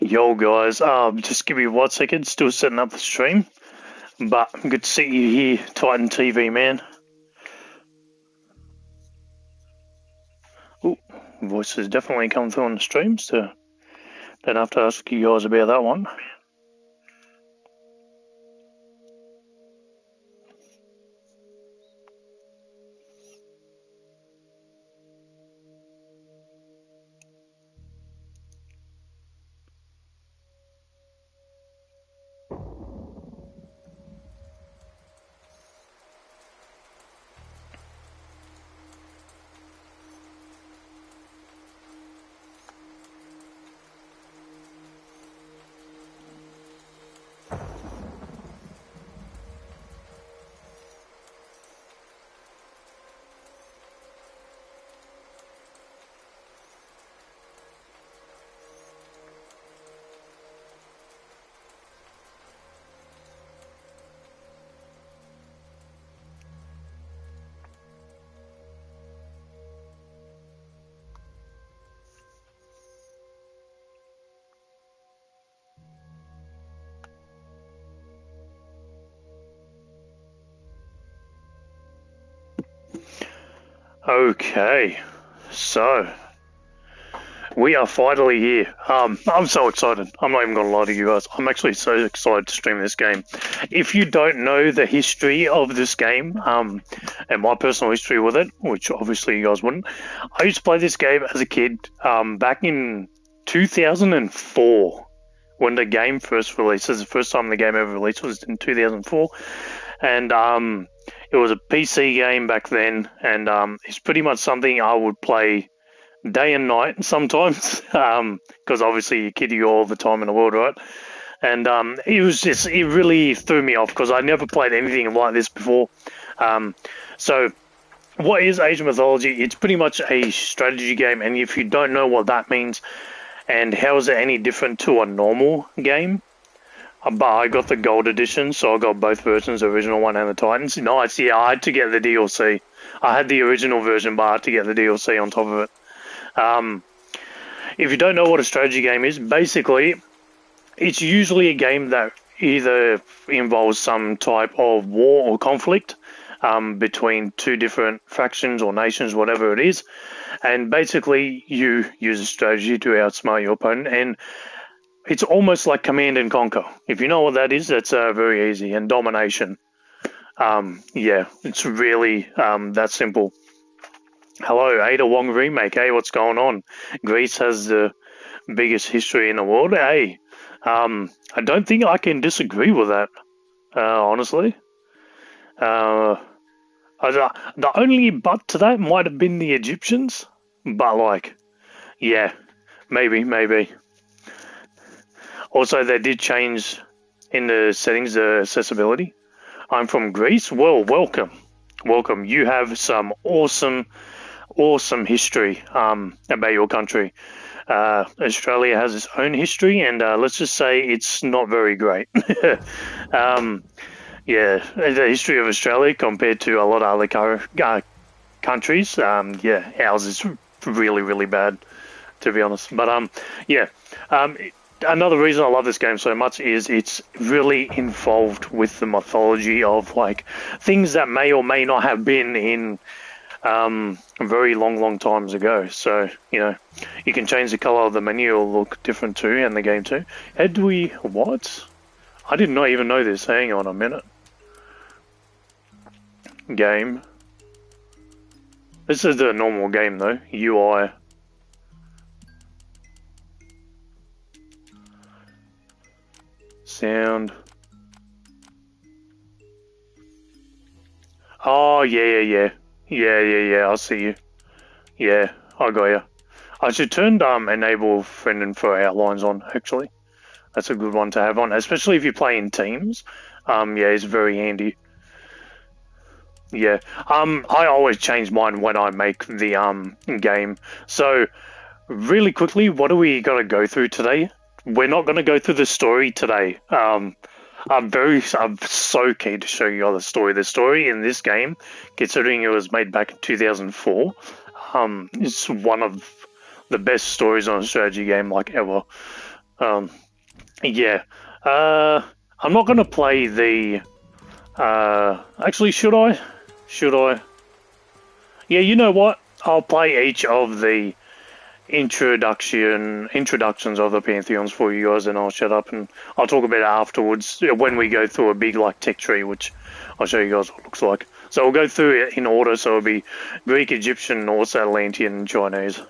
Yo guys, just give me 1 second, still setting up the stream, but good to see you here, Titan TV man. Ooh, voices definitely come through on the stream, so don't have to ask you guys about that one. Okay, so we are finally here. I'm so excited. I'm not even gonna lie to you guys. I'm actually so excited to stream this game. If you don't know the history of this game, and my personal history with it, which obviously you guys wouldn't, I used to play this game as a kid, back in 2004 when the game first released. This is the first time the game ever released was in 2004, and it was a PC game back then, and it's pretty much something I would play day and night sometimes, because obviously you kid you all the time in the world, right? And it really threw me off because I never played anything like this before. So what is Age of Mythology? It's pretty much a strategy game, and if you don't know what that means and how is it any different to a normal game, but I got the gold edition, so I got both versions, the original one and the Titans. Nice, yeah, I had to get the DLC. I had the original version, but I had to get the DLC on top of it. If you don't know what a strategy game is, basically, it's usually a game that either involves some type of war or conflict between two different factions or nations, whatever it is. And basically, you use a strategy to outsmart your opponent, and it's almost like Command and Conquer. If you know what that is, that's very easy. And domination. Yeah, it's really that simple. Hello, Ada Wong remake. Hey, what's going on? Greece has the biggest history in the world. Hey, I don't think I can disagree with that, honestly. The only but to that might have been the Egyptians, but like, yeah, maybe. Also, they did change in the settings, the accessibility. I'm from Greece. Well, welcome. You have some awesome history about your country. Australia has its own history, and let's just say it's not very great. Yeah, the history of Australia compared to a lot of other countries, yeah, ours is really bad, to be honest. But yeah, another reason I love this game so much is it's really involved with the mythology of like things that may or may not have been in very long times ago. So, you know, you can change the color of the menu, it'll look different too, and the game too. Had we, what? I did not even know this. Hang on a minute. Game. This is the normal game though. UI. Sound. Oh, yeah. I see you. Yeah, I got you. I should turn enable friend and foe outlines on, actually. That's a good one to have on, especially if you play in teams. Yeah, it's very handy. Yeah. I always change mine when I make the game. So really quickly, what do we gotta go through today? We're not gonna go through the story today. I'm so keen to show you all the story. The story in this game, considering it was made back in 2004, it's one of the best stories on a strategy game like ever. Um, yeah. I'm not going to play the. Actually, should I? Should I? Yeah, you know what? I'll play each of the introductions of the pantheons for you guys, and I'll shut up and I'll talk about it afterwards when we go through a big like tech tree, which I'll show you guys what it looks like. So we'll go through it in order. So it'll be Greek, Egyptian, Norse, Atlantean, and Chinese.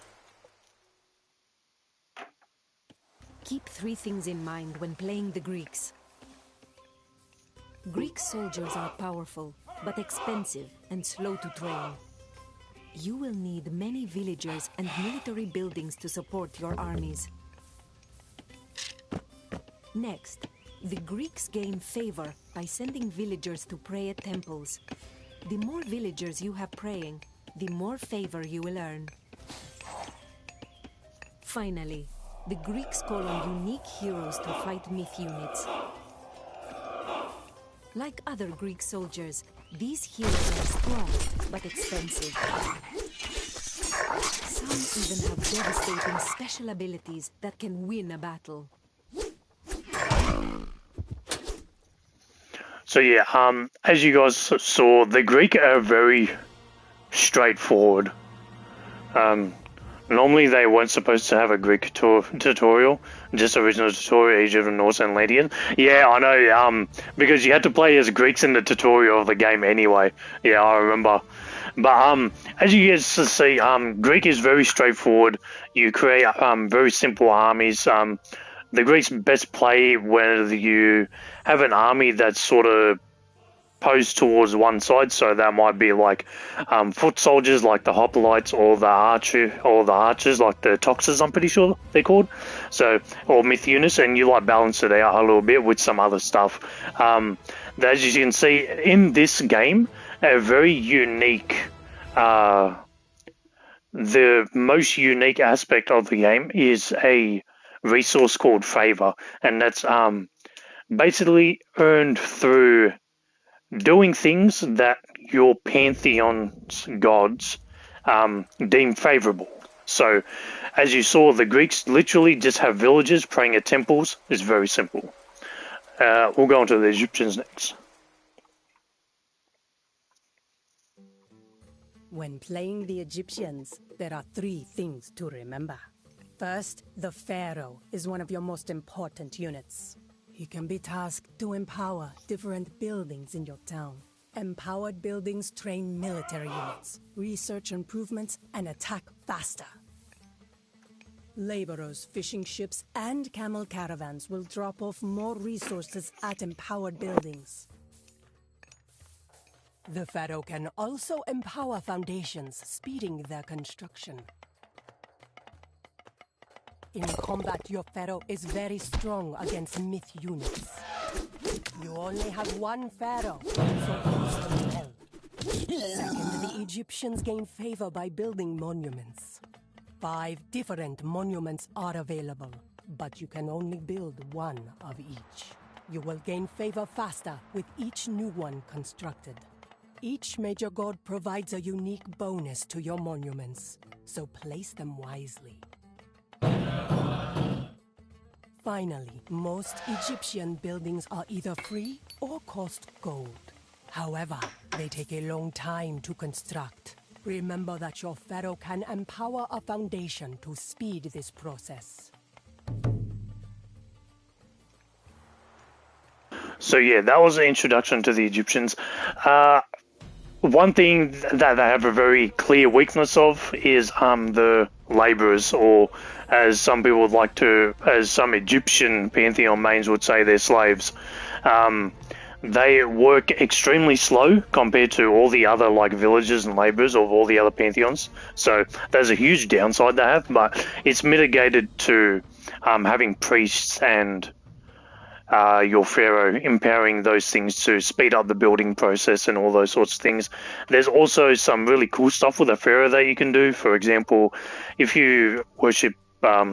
Keep three things in mind when playing the Greeks. Greek soldiers are powerful, but expensive and slow to train. You will need many villagers and military buildings to support your armies. Next, the Greeks gain favor by sending villagers to pray at temples. The more villagers you have praying, the more favor you will earn. Finally, the Greeks call on unique heroes to fight myth units. Like other Greek soldiers, these heroes are strong, but expensive. Some even have devastating special abilities that can win a battle. So yeah, as you guys saw, the Greek are very straightforward. Normally they weren't supposed to have a Greek tutorial, just original tutorial, Egypt and Norse and Atlantean. Yeah, I know, because you had to play as Greeks in the tutorial of the game anyway. Yeah, I remember. But as you guys see, Greek is very straightforward. You create very simple armies. The Greeks best play when you have an army that's sort of posed towards one side, so that might be like foot soldiers like the hoplites, or the archers like the toxers, I'm pretty sure they're called. So, or myth units, and you like balance it out a little bit with some other stuff. As you can see in this game, a very unique the most unique aspect of the game is a resource called favor, and that's basically earned through doing things that your pantheon's gods deem favorable. So, as you saw, the Greeks literally just have villagers praying at temples. It's very simple. We'll go on to the Egyptians next. When playing the Egyptians, there are three things to remember. First, the pharaoh is one of your most important units. He can be tasked to empower different buildings in your town. Empowered buildings train military units, research improvements, and attack faster. Laborers, fishing ships, and camel caravans will drop off more resources at empowered buildings. The pharaoh can also empower foundations, speeding their construction. In combat, your pharaoh is very strong against myth units. You only have one pharaoh, so use them well. Second, the Egyptians gain favor by building monuments. 5 different monuments are available, but you can only build one of each. You will gain favor faster with each new one constructed. Each major god provides a unique bonus to your monuments, so place them wisely. Finally, most Egyptian buildings are either free or cost gold. However, they take a long time to construct. Remember that your pharaoh can empower a foundation to speed this process. So yeah, that was the introduction to the Egyptians. One thing that they have a very clear weakness of is the laborers, or as some people would like to, as some Egyptian pantheon mains would say, they're slaves. They work extremely slow compared to all the other like villagers and laborers of all the other pantheons. So there's a huge downside they have, but it's mitigated to having priests and your pharaoh empowering those things to speed up the building process and all those sorts of things. There's also some really cool stuff with a pharaoh that you can do. For example, if you worship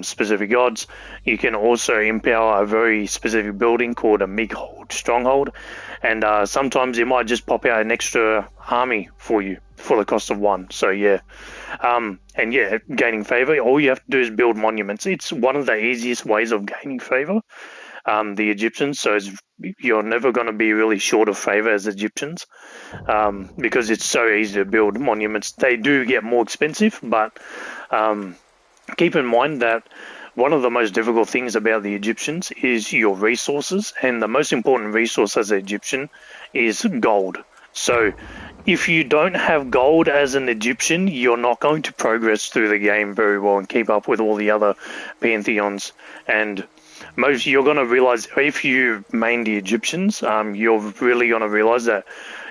specific gods, you can also empower a very specific building called a Mighold stronghold, and sometimes it might just pop out an extra army for you for the cost of 1. So yeah, and yeah, gaining favor. All you have to do is build monuments. It's one of the easiest ways of gaining favor. The Egyptians, so you're never going to be really short of favor as Egyptians, because it's so easy to build monuments. They do get more expensive, but keep in mind that one of the most difficult things about the Egyptians is your resources, and the most important resource as an Egyptian is gold. So if you don't have gold as an Egyptian, you're not going to progress through the game very well and keep up with all the other pantheons. And you're going to realize if you main the Egyptians, you're really going to realize that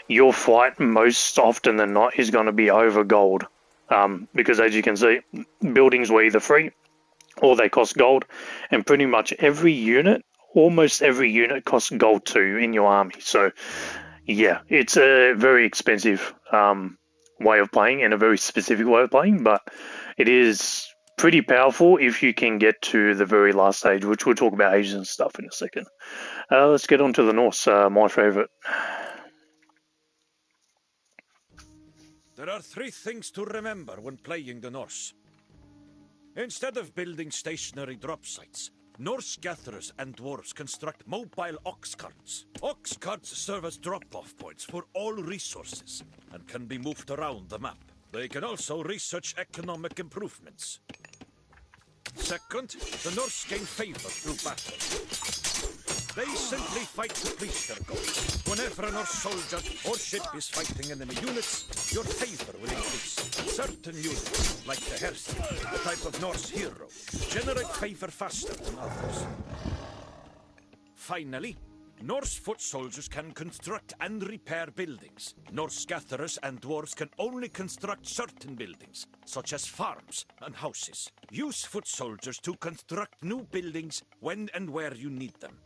your fight most often than not is going to be over gold. Because as you can see, buildings were either free or they cost gold, and pretty much almost every unit costs gold too in your army. So yeah, it's a very expensive way of playing and a very specific way of playing, but it is pretty powerful if you can get to the very last stage, which we'll talk about Asian stuff in a second. Let's get on to the Norse, my favorite. There are 3 things to remember when playing the Norse. Instead of building stationary drop sites, Norse gatherers and dwarves construct mobile ox carts. Ox carts serve as drop-off points for all resources and can be moved around the map. They can also research economic improvements. Second, the Norse gain favor through battle. They simply fight to please their goals. Whenever a Norse soldier or ship is fighting enemy units, your favor will increase. Certain units, like the Hersi, a type of Norse hero, generate favor faster than others. Finally, Norse foot soldiers can construct and repair buildings. Norse gatherers and dwarves can only construct certain buildings, such as farms and houses. Use foot soldiers to construct new buildings when and where you need them.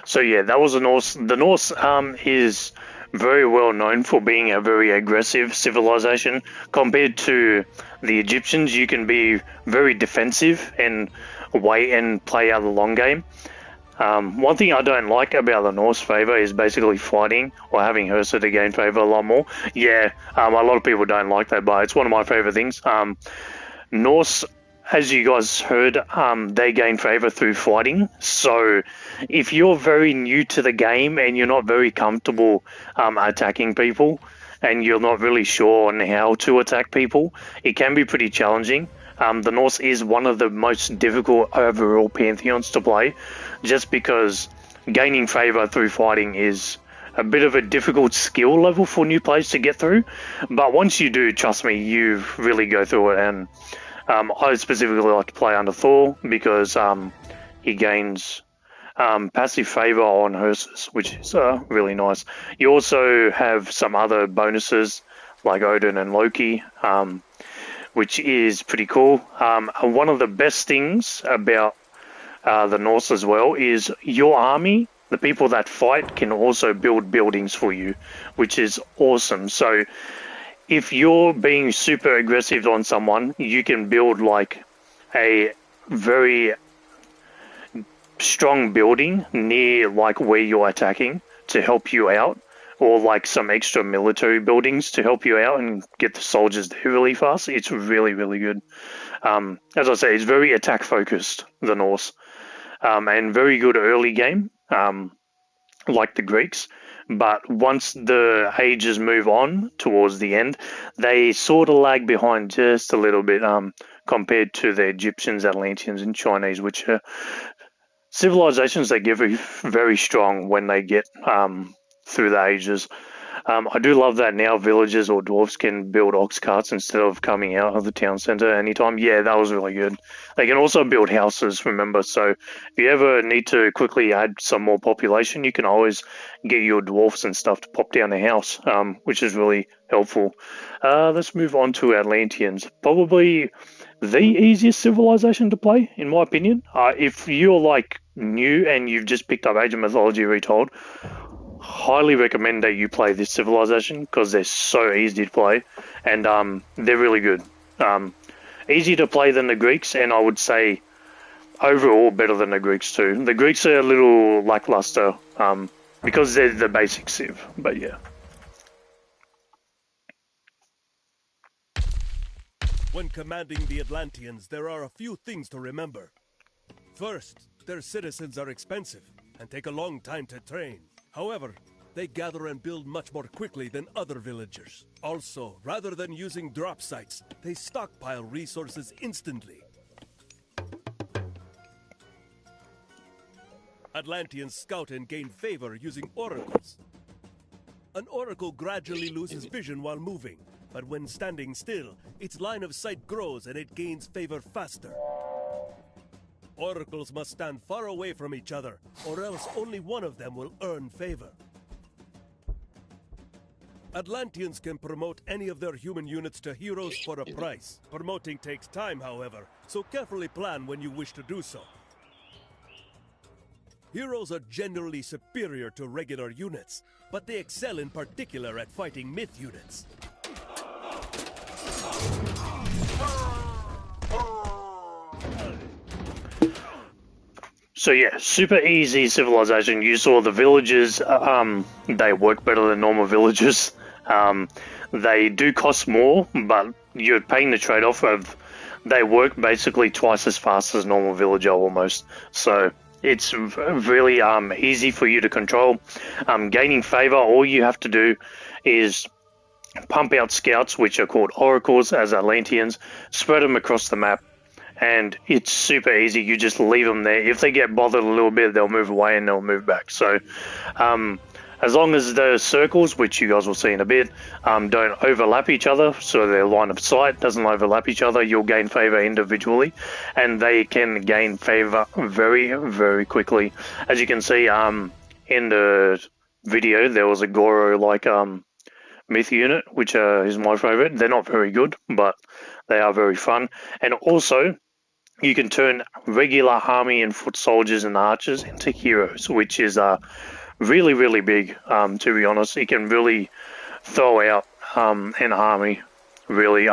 So yeah, that was the Norse. The Norse is very well known for being a very aggressive civilization. Compared to the Egyptians, you can be very defensive and wait and play out the long game. One thing I don't like about the Norse favor is basically fighting or having Hersa to gain favor a lot more. Yeah, a lot of people don't like that, but it's one of my favorite things. Norse, as you guys heard, they gain favor through fighting. So if you're very new to the game and you're not very comfortable attacking people and you're not really sure on how to attack people, it can be pretty challenging. The Norse is one of the most difficult overall pantheons to play, just because gaining favor through fighting is a bit of a difficult skill level for new players to get through. But once you do, trust me, you really go through it. And I specifically like to play under Thor because he gains passive favor on Hersus, which is really nice. You also have some other bonuses like Odin and Loki, which is pretty cool. One of the best things about the Norse as well is your army, the people that fight, can also build buildings for you, which is awesome. So if you're being super aggressive on someone, you can build like a very strong building near like where you're attacking to help you out, or like some extra military buildings to help you out and get the soldiers there really fast. It's really, really good. As I say, it's very attack focused, the Norse, and very good early game, like the Greeks. But once the ages move on towards the end, they sort of lag behind just a little bit compared to the Egyptians, Atlanteans, and Chinese, which are civilizations that get very strong when they get through the ages. I do love that now villagers or dwarves can build ox carts instead of coming out of the town center anytime. Yeah, that was really good. They can also build houses, remember, so if you ever need to quickly add some more population, you can always get your dwarfs and stuff to pop down a house, which is really helpful. Let's move on to Atlanteans. Probably the easiest civilization to play, in my opinion. If you're like new and you've just picked up Age of Mythology Retold, highly recommend that you play this civilization because they're so easy to play and they're really good. Easier to play than the Greeks, and I would say overall better than the Greeks too. The Greeks are a little lackluster because they're the basic civ. But yeah. When commanding the Atlanteans, there are a few things to remember. First, their citizens are expensive and take a long time to train. However, they gather and build much more quickly than other villagers. Also, rather than using drop sites, they stockpile resources instantly. Atlanteans scout and gain favor using oracles. An oracle gradually loses vision while moving, but when standing still, its line of sight grows and it gains favor faster. Oracles must stand far away from each other, or else only one of them will earn favor. Atlanteans can promote any of their human units to heroes for a price. Promoting takes time, however, so carefully plan when you wish to do so. Heroes are generally superior to regular units, but they excel in particular at fighting myth units. So yeah, super easy civilization. You saw the villagers, they work better than normal villagers. They do cost more, but you're paying the trade-off of they work basically twice as fast as normal villager almost. So it's really easy for you to control. Gaining favor, all you have to do is pump out scouts, which are called oracles as Atlanteans, spread them across the map, and it's super easy. You just leave them there. If they get bothered a little bit, they'll move away and they'll move back. So as long as the circles, which you guys will see in a bit, don't overlap each other, so their line of sight doesn't overlap each other, you'll gain favor individually, and they can gain favor very, very quickly. As you can see in the video, there was a Goro-like myth unit, which is my favorite. They're not very good, but they are very fun. And also, you can turn regular army and foot soldiers and archers into heroes, which is really, really big, to be honest. It can really throw out an army, really.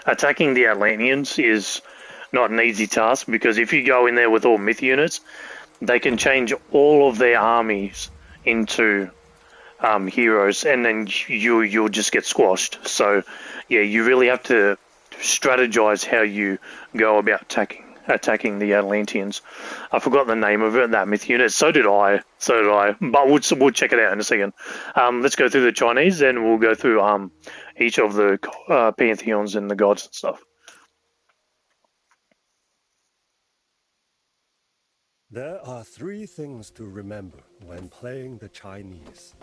Attacking the Atlanteans is not an easy task, because if you go in there with all myth units, they can change all of their armies into heroes, and then you'll just get squashed. So yeah, you really have to strategize how you go about attacking the Atlanteans. I forgot the name of it, that myth unit. So did I. But we'll check it out in a second. Let's go through the Chinese, and we'll go through each of the pantheons and the gods and stuff. There are three things to remember when playing the Chinese.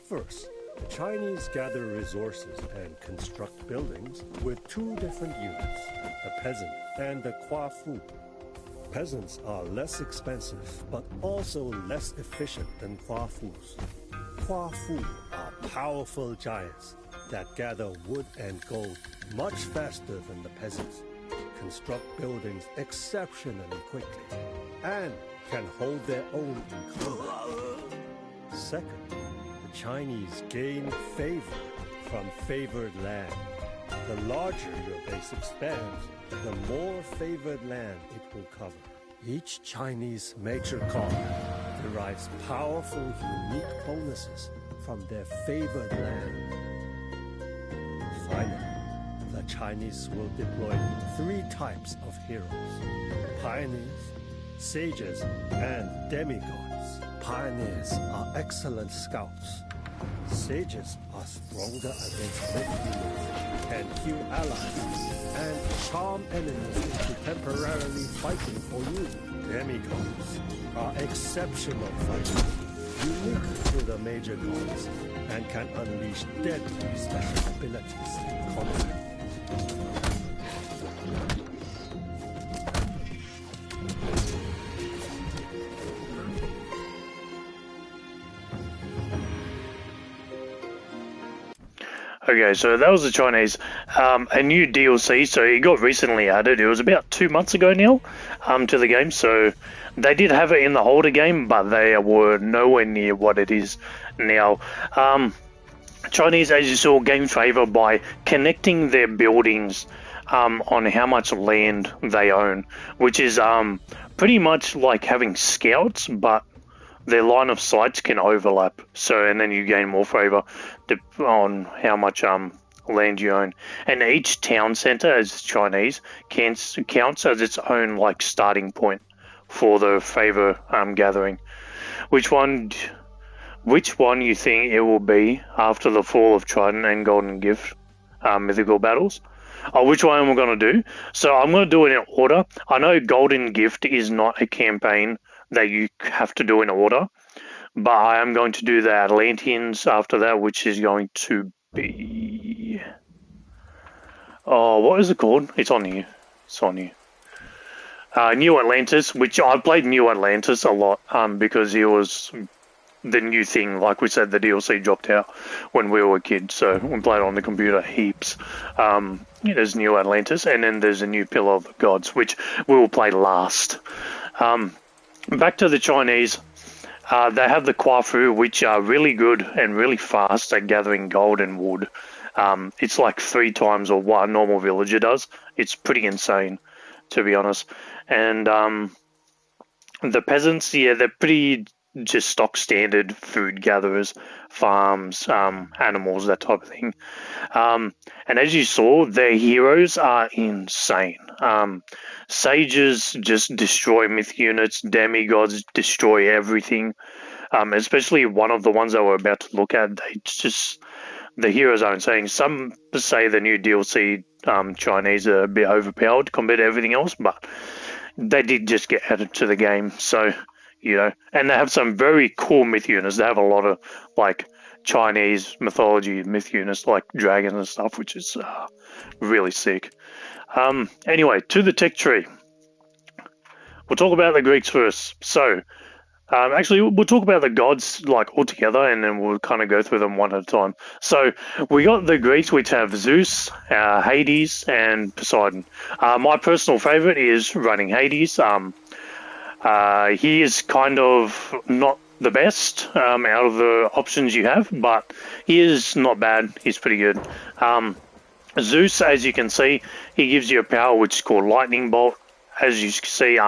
First, the Chinese gather resources and construct buildings with two different units, the peasant and the Kuafu. Peasants are less expensive, but also less efficient than Kuafus. Kuafu are powerful giants that gather wood and gold much faster than the peasants, construct buildings exceptionally quickly, and can hold their own in combat. Second, the Chinese gain favor from favored land. The larger your base expands, the more favored land it will cover. Each Chinese major god derives powerful, unique bonuses from their favored land. Finally, the Chinese will deploy three types of heroes: pioneers, sages, and demigods. Pioneers are excellent scouts. Sages are stronger against myth can heal allies and charm enemies into temporarily fighting for you. Demigods are exceptional fighters, unique to the major gods, and can unleash deadly special abilities in combat. Okay, so that was the Chinese. A new DLC, so it got recently added. It was about 2 months ago now to the game. So they did have it in the older game, but they were nowhere near what it is now. Chinese, as you saw, gain favor by connecting their buildings on how much land they own, which is pretty much like having scouts, but their line of sights can overlap. So, and then you gain more favor on how much land you own. And each town center, as Chinese, counts as its own like starting point for the favor gathering. Which one you think it will be after the fall of Trident and Golden Gift mythical battles? Oh, which one we're going to do? So I'm going to do it in order. I know Golden Gift is not a campaign that you have to do in order, but I am going to do the Atlanteans after that, which is going to be... Oh, what is it called? It's on you. It's on you. New Atlantis, which I played New Atlantis a lot because it was the new thing. Like we said, the DLC dropped out when we were kids, so we played on the computer heaps. There's New Atlantis, and then there's a new Pillar of the Gods, which we will play last. Back to the Chinese. They have the Quafu, which are really good and really fast at gathering gold and wood. It's like 3 times or what a normal villager does. It's pretty insane, to be honest. And the peasants, yeah, they're pretty just stock standard food gatherers, farms, animals, that type of thing. And as you saw, their heroes are insane. Sages just destroy myth units, demigods destroy everything. Especially one of the ones that we're about to look at, the heroes are insane. Some say the new DLC Chinese are a bit overpowered compared to everything else, but they did just get added to the game, so, and they have some very cool myth units. They have a lot of, like, Chinese mythology myth units, like dragons and stuff, which is really sick. Anyway, to the tech tree. We'll talk about the Greeks first. So, actually, we'll talk about the gods like all together, and then we'll kind of go through them one at a time. So we got the Greeks, which have Zeus, Hades, and Poseidon. My personal favorite is running Hades. He is kind of not the best out of the options you have, but he is not bad. He's pretty good. Zeus, as you can see, he gives you a power which is called Lightning Bolt. As you can see,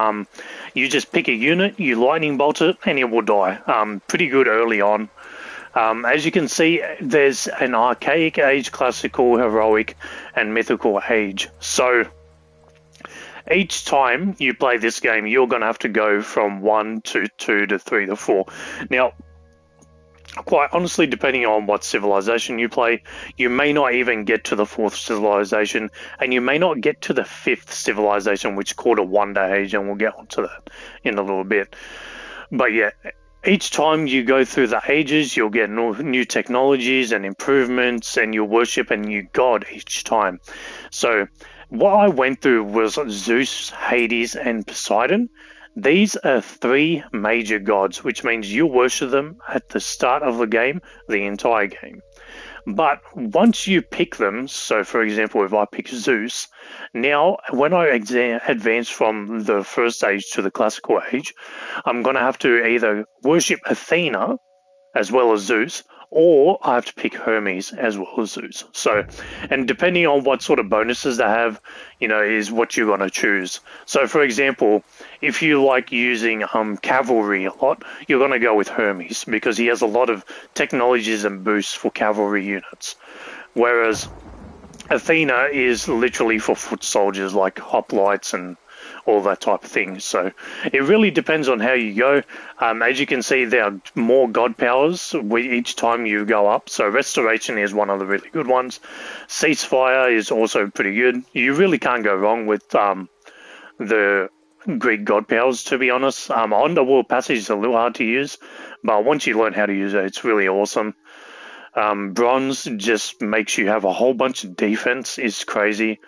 you just pick a unit, you lightning bolt it, and it will die. Pretty good early on. As you can see, there's an archaic age, classical, heroic, and mythical age. So each time you play this game, you're going to have to go from 1 to 2 to 3 to 4. Now, quite honestly, depending on what civilization you play, you may not even get to the 4th civilization, and you may not get to the 5th civilization, which is called a Wonder Age, and we'll get onto that in a little bit. But yeah, each time you go through the ages, you'll get new technologies and improvements, and you'll worship a new god each time. So what I went through was Zeus, Hades, and Poseidon. These are 3 major gods, which means you worship them at the start of the game, the entire game. But once you pick them, so for example, if I pick Zeus, now when I advance from the first age to the classical age, I'm going to have to either worship Athena as well as Zeus, or I have to pick Hermes as well as Zeus. So, and depending on what sort of bonuses they have, is what you're going to choose. So, for example, if you like using cavalry a lot, you're going to go with Hermes because he has a lot of technologies and boosts for cavalry units. Whereas Athena is literally for foot soldiers like hoplites and all that type of thing. So it really depends on how you go. As you can see, there are more god powers each time you go up. So Restoration is one of the really good ones. Ceasefire is also pretty good. You really can't go wrong with the Greek god powers, to be honest. Underworld Passage is a little hard to use, but once you learn how to use it, it's really awesome. Bronze just makes you have a whole bunch of defense. It's crazy.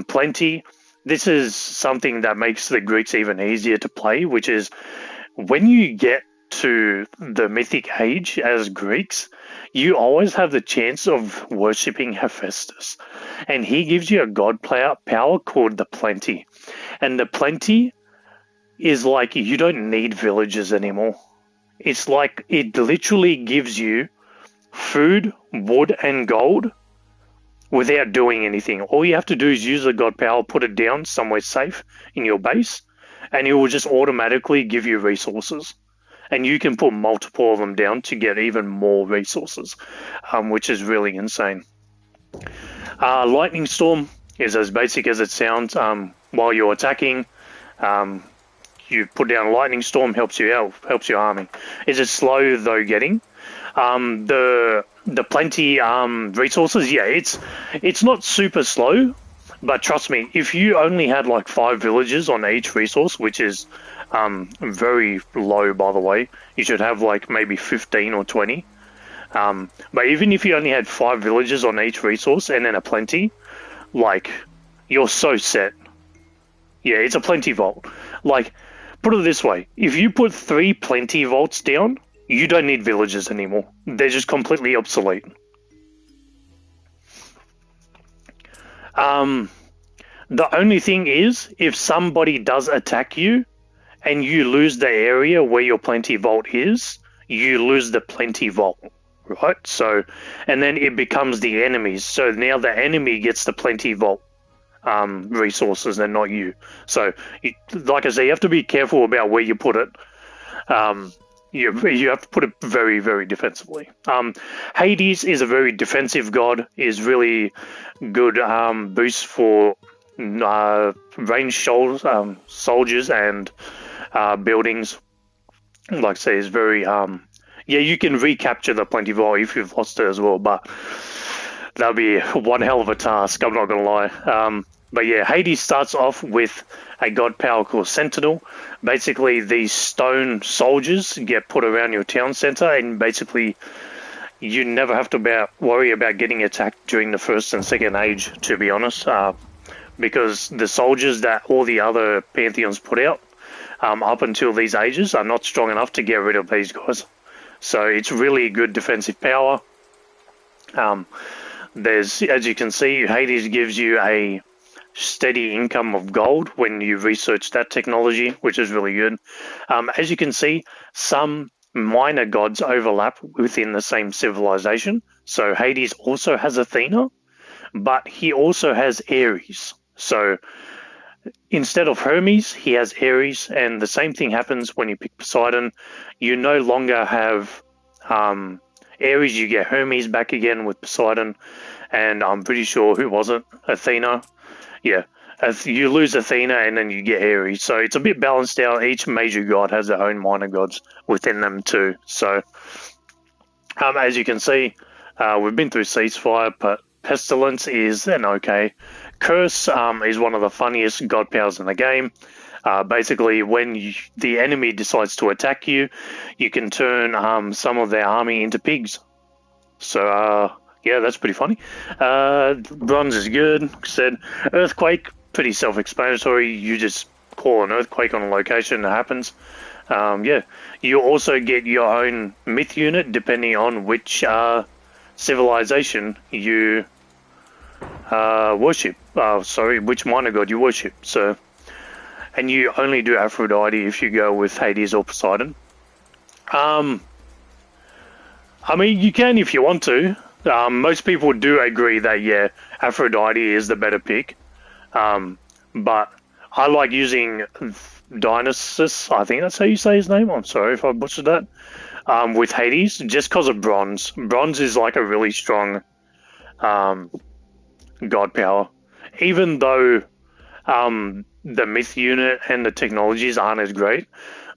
Plenty. This is something that makes the Greeks even easier to play, which is when you get to the mythic age as Greeks, you always have the chance of worshipping Hephaestus. And he gives you a god power called the Plenty. And the Plenty is like you don't need villages anymore. It's like it literally gives you food, wood, and gold without doing anything. All you have to do is use the god power, put it down somewhere safe in your base, and it will just automatically give you resources. and you can put multiple of them down to get even more resources, which is really insane. Lightning Storm is as basic as it sounds. While you're attacking, you put down a Lightning Storm, helps you out, helps your army. Is it slow though getting? The plenty resources, yeah, it's not super slow, but trust me, if you only had like 5 villages on each resource, which is very low by the way, you should have like maybe 15 or 20. But even if you only had 5 villages on each resource and then a plenty, like, you're so set. Yeah, it's a plenty vault. Like, put it this way, if you put 3 plenty vaults down, you don't need villages anymore. They're just completely obsolete. The only thing is, if somebody does attack you and you lose the area where your plenty vault is, you lose the plenty vault, right? So, and then it becomes the enemy's. So now the enemy gets the plenty vault resources and not you. So, like I say, you have to be careful about where you put it. You have to put it very, very defensively. Hades is a very defensive god, is really good boost for ranged soldiers and buildings. Like I say, is very... yeah, you can recapture the plenty vault if you've lost it as well, but that'll be one hell of a task, I'm not going to lie. But yeah, Hades starts off with a god power called Sentinel. Basically, these stone soldiers get put around your town center, and basically you never have to worry about getting attacked during the first and second age, to be honest, because the soldiers that all the other pantheons put out up until these ages are not strong enough to get rid of these guys. So it's really good defensive power. There's, as you can see, Hades gives you a steady income of gold when you research that technology, which is really good. As you can see, some minor gods overlap within the same civilization. So Hades also has Athena, but he also has Ares. So instead of Hermes, he has Ares, and the same thing happens when you pick Poseidon. You no longer have Ares, you get Hermes back again with Poseidon, and I'm pretty sure, who was it? Athena. Yeah, you lose Athena and then you get Ares. So it's a bit balanced out. Each major god has their own minor gods within them too. So as you can see, we've been through Ceasefire, but Pestilence is an okay. Curse is one of the funniest god powers in the game. Basically, when the enemy decides to attack you, you can turn some of their army into pigs. So, yeah, that's pretty funny. Bronze is good. Like I said, Earthquake, pretty self-explanatory. You just call an earthquake on a location, it happens. Yeah, you also get your own myth unit depending on which civilization you worship. Which minor god you worship. So, and you only do Aphrodite if you go with Hades or Poseidon. I mean, you can if you want to. Most people do agree that, yeah, Aphrodite is the better pick. But I like using Dionysus, I think that's how you say his name. I'm sorry if I butchered that. With Hades, just because of Bronze. Bronze is like a really strong god power. Even though the myth unit and the technologies aren't as great,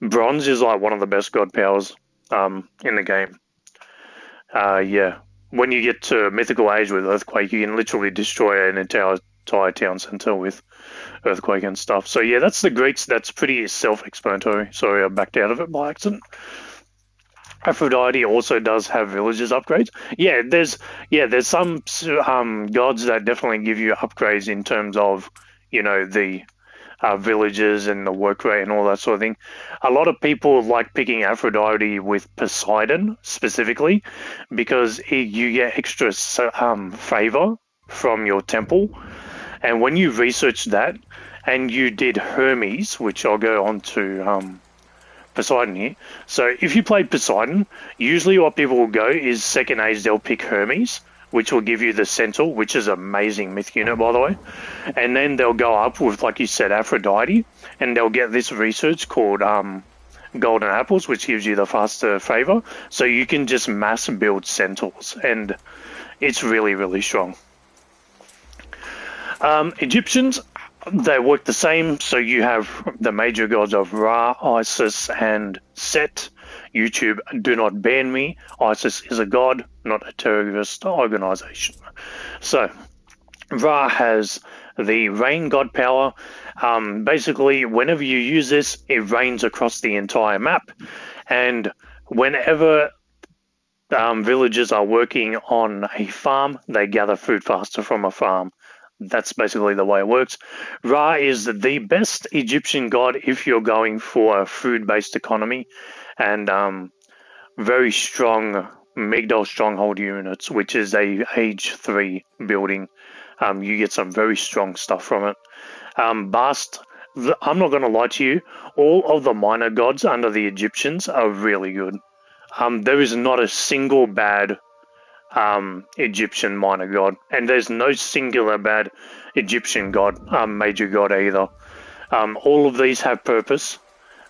Bronze is like one of the best god powers in the game. Yeah. When you get to Mythical Age with Earthquake, you can literally destroy an entire town center with Earthquake and stuff. So yeah, that's the Greeks. That's pretty self-explanatory. Sorry, I backed out of it by accident. Aphrodite also does have villages upgrades. Yeah, there's some gods that definitely give you upgrades in terms of, you know, the villages and the work rate and all that sort of thing. A lot of people like picking Aphrodite with Poseidon specifically because you get extra favor from your temple. And when you research that and you did Hermes, which I'll go on to Poseidon here. So if you play Poseidon, usually what people will go is second age, they'll pick Hermes, which will give you the Centaur, which is an amazing myth unit, by the way. And then they'll go up with, like you said, Aphrodite, and they'll get this research called golden apples, which gives you the faster favor. So you can just mass build centaurs, and it's really, really strong. Egyptians, they work the same. So you have the major gods of Ra, Isis, and Set. YouTube, do not ban me. Isis is a god, not a terrorist organization. So Ra has the rain god power. Basically, whenever you use this, it rains across the entire map. And whenever villagers are working on a farm, they gather food faster from a farm. That's basically the way it works. Ra is the best Egyptian god if you're going for a food-based economy, and very strong Migdal Stronghold units, which is a Age 3 building. You get some very strong stuff from it. Bast, I'm not going to lie to you, all of the minor gods under the Egyptians are really good. There is not a single bad Egyptian minor god, and there's no singular bad Egyptian god, major god either. All of these have purpose.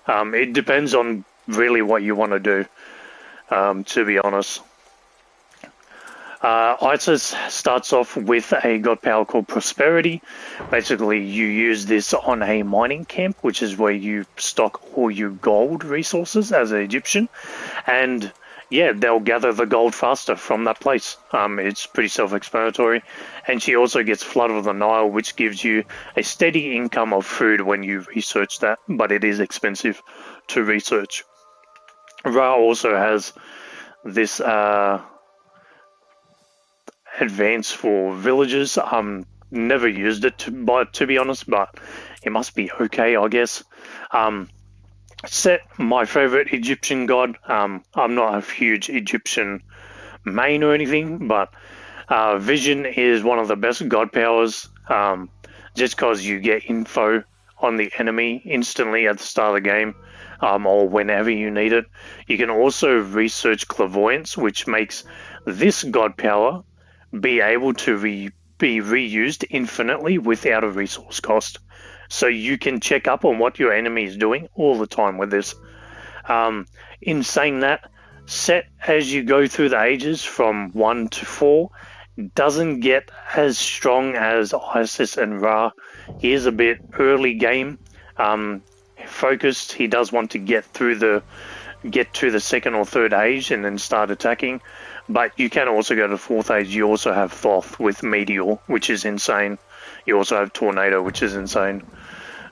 It depends on really what you want to do, to be honest. Isis starts off with a god power called Prosperity. Basically, you use this on a mining camp, which is where you stock all your gold resources as an Egyptian, and yeah, they'll gather the gold faster from that place. It's pretty self-explanatory. And she also gets Flood of the Nile, which gives you a steady income of food when you research that, but it is expensive to research. Ra also has this advance for villagers. Never used it to be honest, but it must be okay, I guess. Set, my favorite Egyptian god. I'm not a huge Egyptian main or anything, but Vision is one of the best god powers, just because you get info on the enemy instantly at the start of the game, or whenever you need it. You can also research Clairvoyance, which makes this god power be able to be reused infinitely without a resource cost. So you can check up on what your enemy is doing all the time with this. In saying that, Set, as you go through the ages from 1 to 4, doesn't get as strong as Isis and Ra. He is a bit early game focused. He does want to get to the second or third age and then start attacking. But you can also go to fourth age. You also have Thoth with Meteor, which is insane. You also have Tornado, which is insane.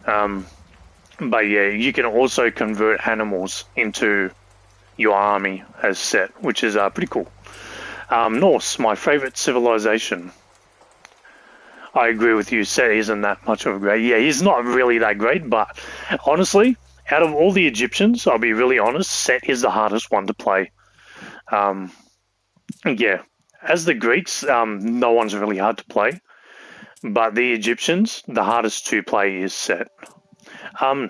But yeah, you can also convert animals into your army as Set, which is pretty cool. Norse, my favorite civilization. I agree with you, Set isn't that much of a great. Yeah, he's not really that great, but honestly, out of all the Egyptians, I'll be really honest, Set is the hardest one to play. Yeah, as the Greeks, no one's really hard to play, but the Egyptians, the hardest to play is Set.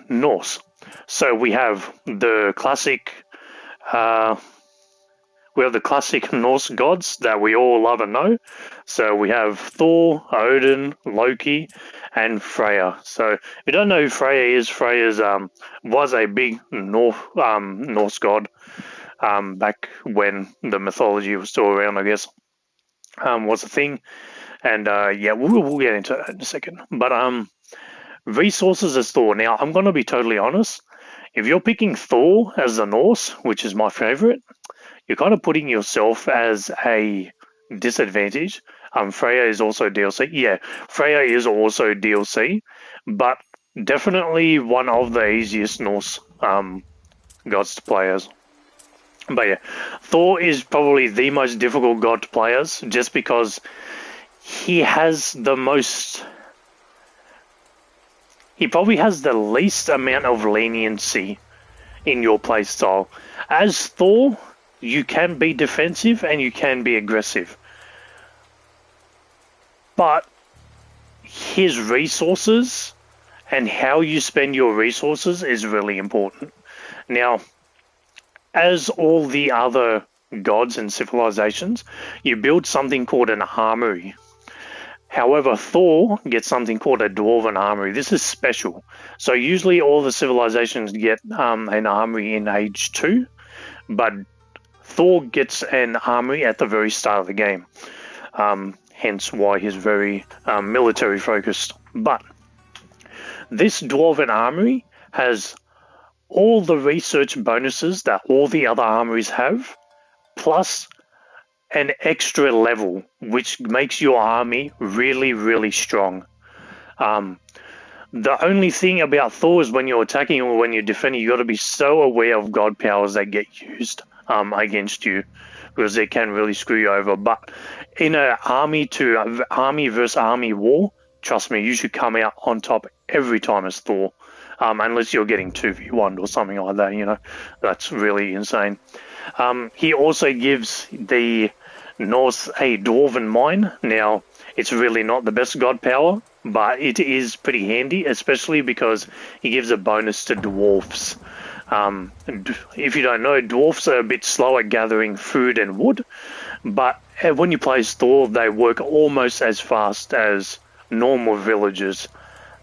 Norse. So we have the classic Norse gods that we all love and know. So we have Thor, Odin, Loki, and Freya. So if you don't know who Freya is, Freya's was a big Norse god back when the mythology was still around, I guess. Was a thing. And yeah, we'll get into that in a second. But resources as Thor. Now, I'm going to be totally honest. If you're picking Thor as the Norse, which is my favorite, you're kind of putting yourself as a disadvantage. Freya is also DLC. Yeah, Freya is also DLC, but definitely one of the easiest Norse gods to play as. But yeah, Thor is probably the most difficult god to play as, just because he has the most... He probably has the least amount of leniency in your playstyle. As Thor, you can be defensive and you can be aggressive. But his resources and how you spend your resources is really important. Now, as all the other gods and civilizations, you build something called an armory. However, Thor gets something called a Dwarven Armory. This is special. So usually all the civilizations get an armory in Age 2, but Thor gets an armory at the very start of the game. Hence why he's very military focused. But this Dwarven Armory has all the research bonuses that all the other armories have, plus an extra level, which makes your army really, really strong. The only thing about Thor is when you're attacking or when you're defending, you got to be so aware of god powers that get used against you, because they can really screw you over. But in an army versus army war, trust me, you should come out on top every time as Thor, unless you're getting 2v1 or something like that. You know, that's really insane. He also gives the Norse a Dwarven Mine. Now, it's really not the best god power, but it is pretty handy, especially because he gives a bonus to dwarfs. If you don't know, dwarfs are a bit slow at gathering food and wood, but when you play as Thor, they work almost as fast as normal villagers,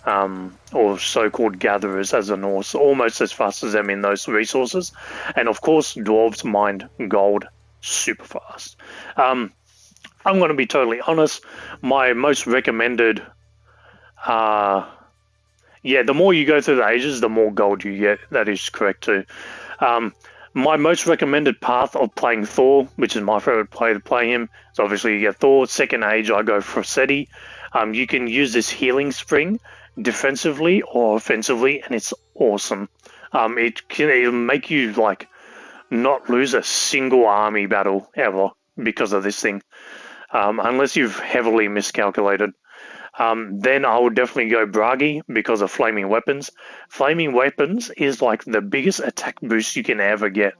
or so-called gatherers as a Norse, almost as fast as them in those resources. And of course, dwarves mine gold super fast. I'm going to be totally honest, my most recommended, the more you go through the ages, the more gold you get. That is correct too. My most recommended path of playing Thor, which is my favorite play to play him, is obviously you get Thor. Second age, I go for Seti. You can use this healing spring defensively or offensively, and it's awesome. It'll make you like not lose a single army battle ever because of this thing, unless you've heavily miscalculated. Then I would definitely go Bragi because of Flaming Weapons. Flaming Weapons is like the biggest attack boost you can ever get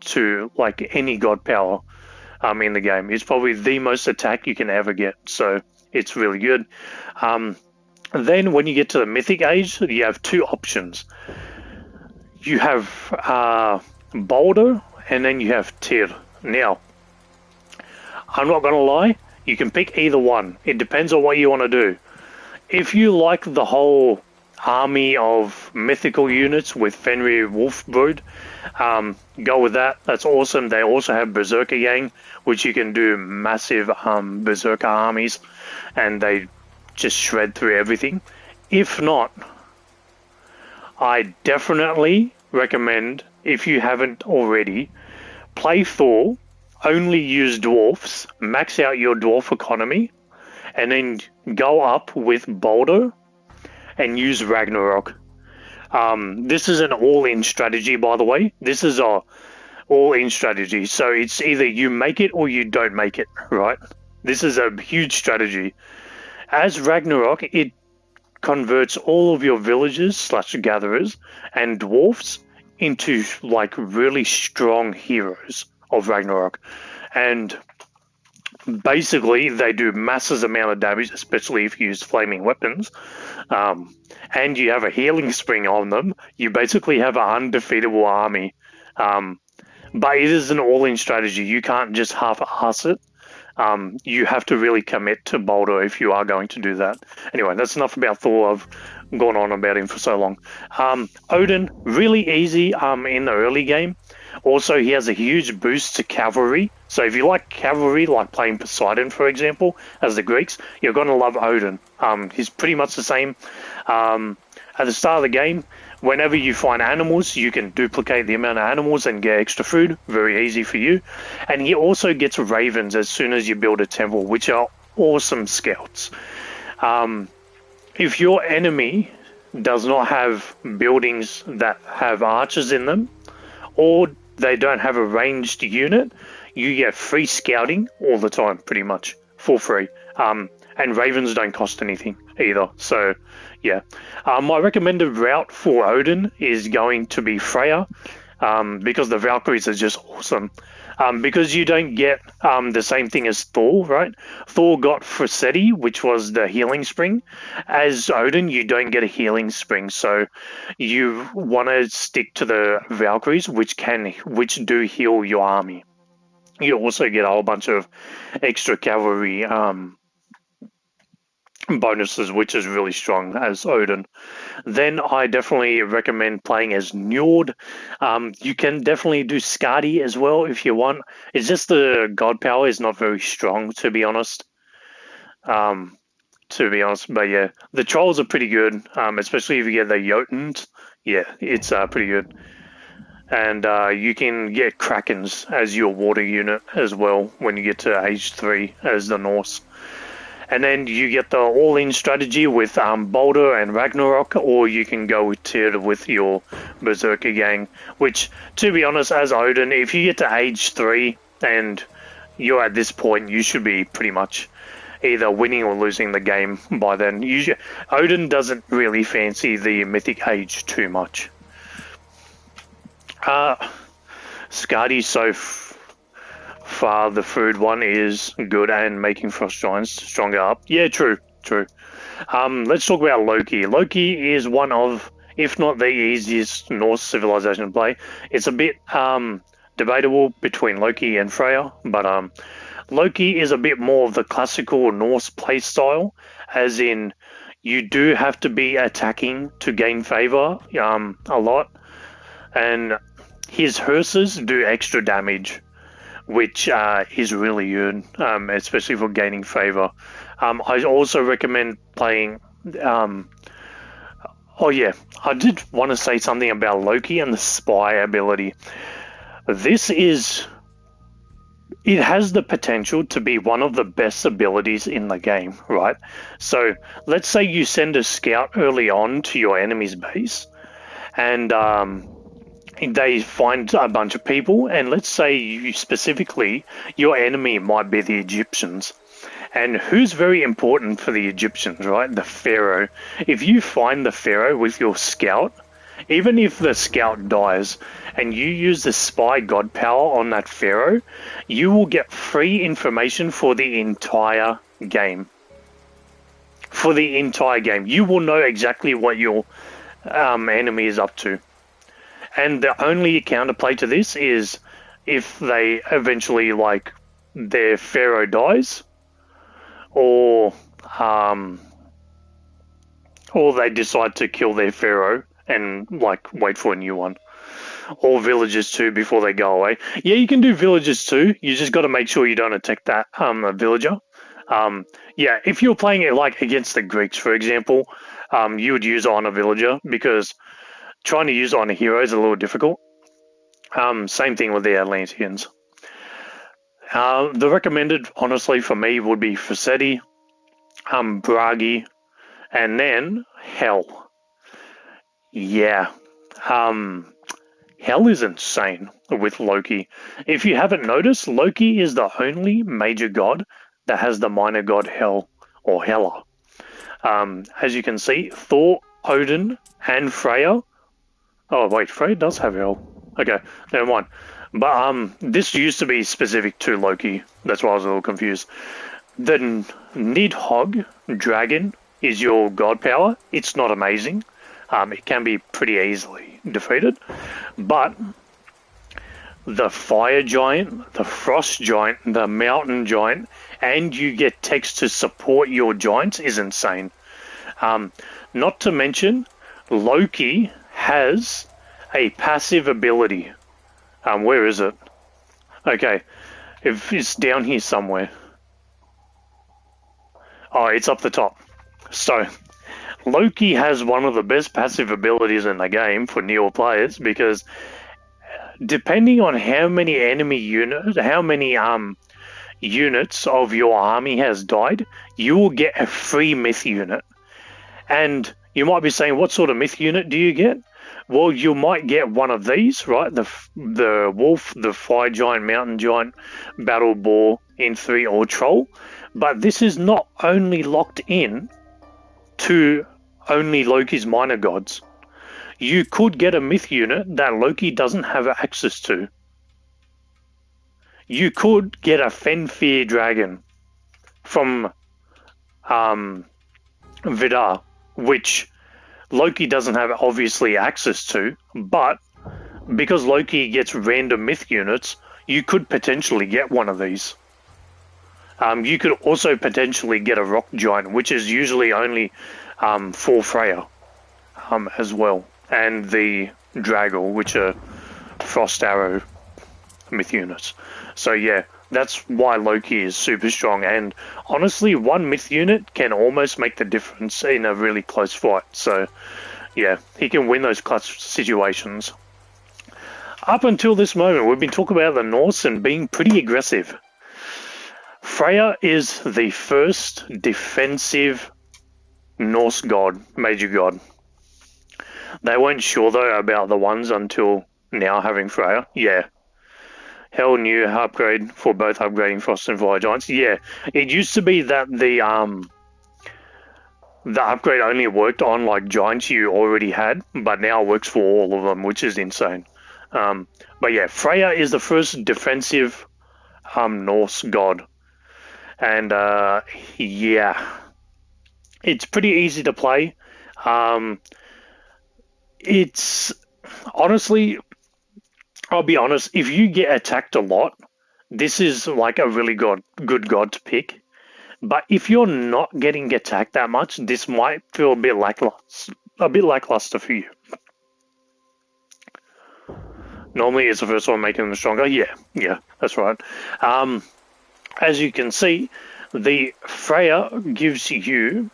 to like any god power in the game. It's probably the most attack you can ever get, so it's really good. Then when you get to the Mythic Age, you have two options. You have Boulder, and then you have Tyr. Now, I'm not going to lie, you can pick either one. It depends on what you want to do. If you like the whole army of mythical units with Fenrir Wolfbrood, go with that. That's awesome. They also have Berserker Gang, which you can do massive Berserker armies, and they just shred through everything. If not, I definitely recommend, if you haven't already, play Thor, only use dwarfs, max out your dwarf economy, and then go up with Boulder and use Ragnarok. This is an all-in strategy, by the way. This is a all-in strategy, so it's either you make it or you don't make it, right? This is a huge strategy. As Ragnarok, it converts all of your villagers / gatherers and dwarfs into like really strong heroes of Ragnarok, and basically they do massive amount of damage, especially if you use flaming weapons, and you have a healing spring on them. You basically have an undefeatable army, but it is an all-in strategy. You can't just half-ass it. You have to really commit to Boulder if you are going to do that. Anyway, that's enough about Thor. I've gone on about him for so long. Odin, really easy in the early game. Also, he has a huge boost to cavalry. So if you like cavalry, like playing Poseidon, for example, as the Greeks, you're going to love Odin. He's pretty much the same. At the start of the game, whenever you find animals, you can duplicate the amount of animals and get extra food. Very easy for you. And he also gets ravens as soon as you build a temple, which are awesome scouts. If your enemy does not have buildings that have archers in them, or they don't have a ranged unit, you get free scouting all the time, pretty much, for free. And ravens don't cost anything either, so yeah. My recommended route for Odin is going to be Freya, because the Valkyries are just awesome. Because you don't get the same thing as Thor, right? Thor got Seti, which was the healing spring. As Odin, you don't get a healing spring, so you want to stick to the Valkyries, which do heal your army. You also get a whole bunch of extra cavalry bonuses, which is really strong as Odin. Then I definitely recommend playing as Njord. You can definitely do Skadi as well if you want. It's just the god power is not very strong, to be honest. But yeah, the trolls are pretty good, especially if you get the Jotuns. Yeah, it's pretty good. And you can get Krakens as your water unit as well when you get to age 3 as the Norse. And then you get the all-in strategy with Boulder and Ragnarok, or you can go with tiered with your Berserker gang, which, to be honest, as Odin, if you get to age 3 and you're at this point, you should be pretty much either winning or losing the game by then. Odin doesn't really fancy the mythic age too much. Skadi so far, the food one is good and making frost giants stronger up. Yeah, true. Let's talk about Loki. Loki is one of, if not the easiest Norse civilization to play. It's a bit debatable between Loki and Freya, but Loki is a bit more of the classical Norse playstyle, as in you do have to be attacking to gain favor a lot, and his hearses do extra damage, which is really good, especially for gaining favor. I also recommend playing... oh yeah, I did want to say something about Loki and the spy ability. It has the potential to be one of the best abilities in the game, right? So let's say you send a scout early on to your enemy's base, and they find a bunch of people, and let's say your enemy might be the Egyptians. And who's very important for the Egyptians, right? The pharaoh. If you find the pharaoh with your scout, even if the scout dies and you use the spy god power on that pharaoh, you will get free information for the entire game. For the entire game. You will know exactly what your enemy is up to. And the only counterplay to this is if they eventually, like, their pharaoh dies, or they decide to kill their pharaoh and, like, wait for a new one. Or villagers too before they go away. Yeah, you can do villagers too. You just got to make sure you don't attack that villager. Yeah, if you're playing it like against the Greeks, for example, you would use it on a villager, because trying to use it on a hero is a little difficult. Same thing with the Atlanteans. The recommended, honestly, for me would be Facetti, Bragi, and then Hell. Yeah. Hell is insane with Loki. If you haven't noticed, Loki is the only major god that has the minor god Hel, or Hela. As you can see, Thor, Odin, and Freya. Oh wait, Freya does have Hel. Okay, never mind. But this used to be specific to Loki. That's why I was a little confused. The Nidhogg dragon is your god power. It's not amazing. It can be pretty easily defeated. But the fire giant, the frost giant, the mountain giant, and you get text to support your giants is insane. Not to mention, Loki has a passive ability. Where is it? Okay, if it's down here somewhere. Oh, it's up the top. So, Loki has one of the best passive abilities in the game for newer players, because depending on how many enemy units, units of your army has died, you will get a free myth unit. And you might be saying, what sort of myth unit do you get? Well, you might get one of these, right? The wolf, the fire giant, mountain giant, battle boar, in-3, or troll. But this is not only locked in to only Loki's minor gods. You could get a myth unit that Loki doesn't have access to. You could get a Fenfyr dragon from Vidar, which Loki doesn't have obviously access to, but because Loki gets random myth units, you could potentially get one of these. You could also potentially get a rock giant, which is usually only for Freya as well, and the Draggle, which are Frost Arrow myth units. So yeah, that's why Loki is super strong, and honestly, one myth unit can almost make the difference in a really close fight. So yeah, he can win those clutch situations. Up until this moment, we've been talking about the Norse and being pretty aggressive. Freya is the first defensive Norse god, major god. They weren't sure though about the ones until now having Freya. Yeah. Hell new upgrade for both upgrading Frost and Fire Giants. Yeah. It used to be that the upgrade only worked on like giants you already had, but now it works for all of them, which is insane. But yeah, Freya is the first defensive Norse god. And yeah, it's pretty easy to play. It's honestly, I'll be honest, if you get attacked a lot, this is like a really good god to pick. But if you're not getting attacked that much, this might feel a bit lackluster for you. Normally it's the first one making them stronger. Yeah, that's right. As you can see, the Freya gives you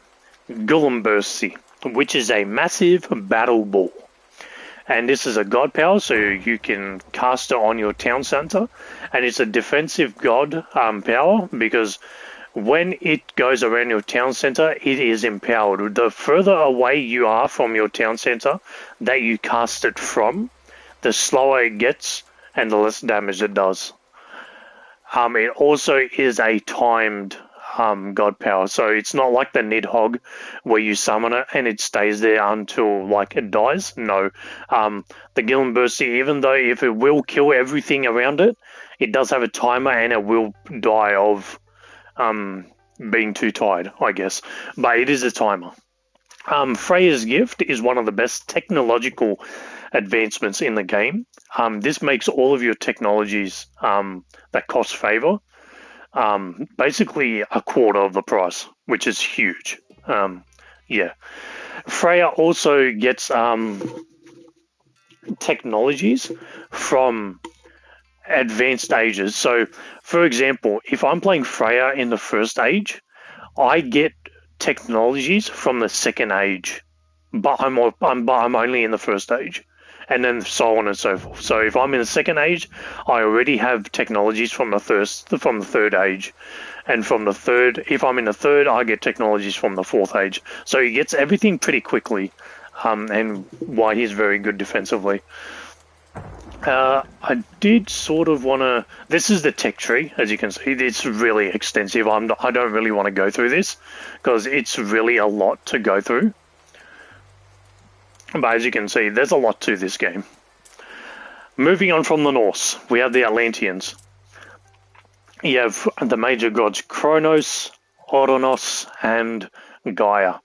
Gullimbursi, which is a massive battle ball. And this is a god power, so you can cast it on your town center. And it's a defensive god power, because when it goes around your town center, it is empowered. The further away you are from your town center that you cast it from, the slower it gets and the less damage it does. It also is a timed god power, so it's not like the Nidhogg where you summon it and it stays there until like it dies. No, the Gillenbursty, even though if it will kill everything around it, it does have a timer and it will die of being too tired, I guess. But it is a timer. Freya's gift is one of the best technological advancements in the game. This makes all of your technologies that cost favor basically a quarter of the price, which is huge. Yeah. Freya also gets technologies from advanced ages. So, for example, if I'm playing Freya in the first age, I get technologies from the second age, but I'm only in the first age, and then so on and so forth. So if I'm in the second age, I already have technologies from the third age, and from the third, if I'm in the third, I get technologies from the fourth age. So he gets everything pretty quickly, and why he's very good defensively. I did sort of want to... This is the tech tree, as you can see. It's really extensive. I don't really want to go through this, because it's really a lot to go through. But as you can see, there's a lot to this game. Moving on from the Norse, we have the Atlanteans. You have the major gods Kronos, Oronos, and Gaia.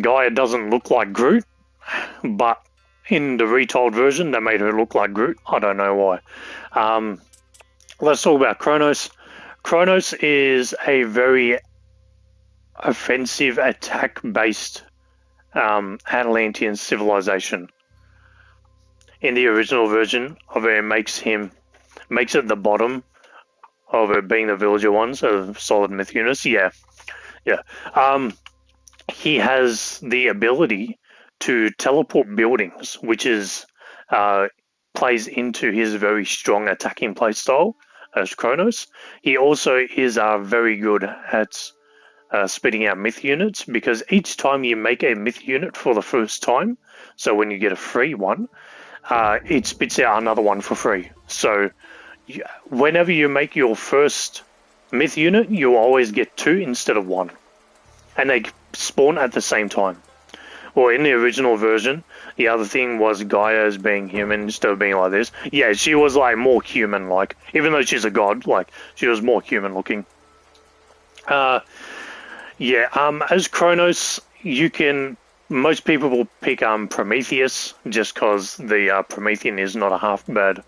Gaia doesn't look like Groot, but in the retold version, they made her look like Groot. I don't know why. Let's talk about Kronos. Kronos is a very offensive, attack-based Atlantean civilization. In the original version of it, makes it the bottom of it being the villager ones of solid myth units. Yeah. He has the ability to teleport buildings, which is plays into his very strong attacking playstyle as Kronos. He also is very good at spitting out myth units, because each time you make a myth unit for the first time, so when you get a free one, it spits out another one for free. So whenever you make your first myth unit, you always get 2 instead of 1, and they spawn at the same time. Or in the original version, the other thing was Gaia as being human instead of being like this. Yeah, she was like more human-like, even though she's a god. Like, she was more human-looking. As Kronos, most people will pick Prometheus, just because the Promethean is not a half bad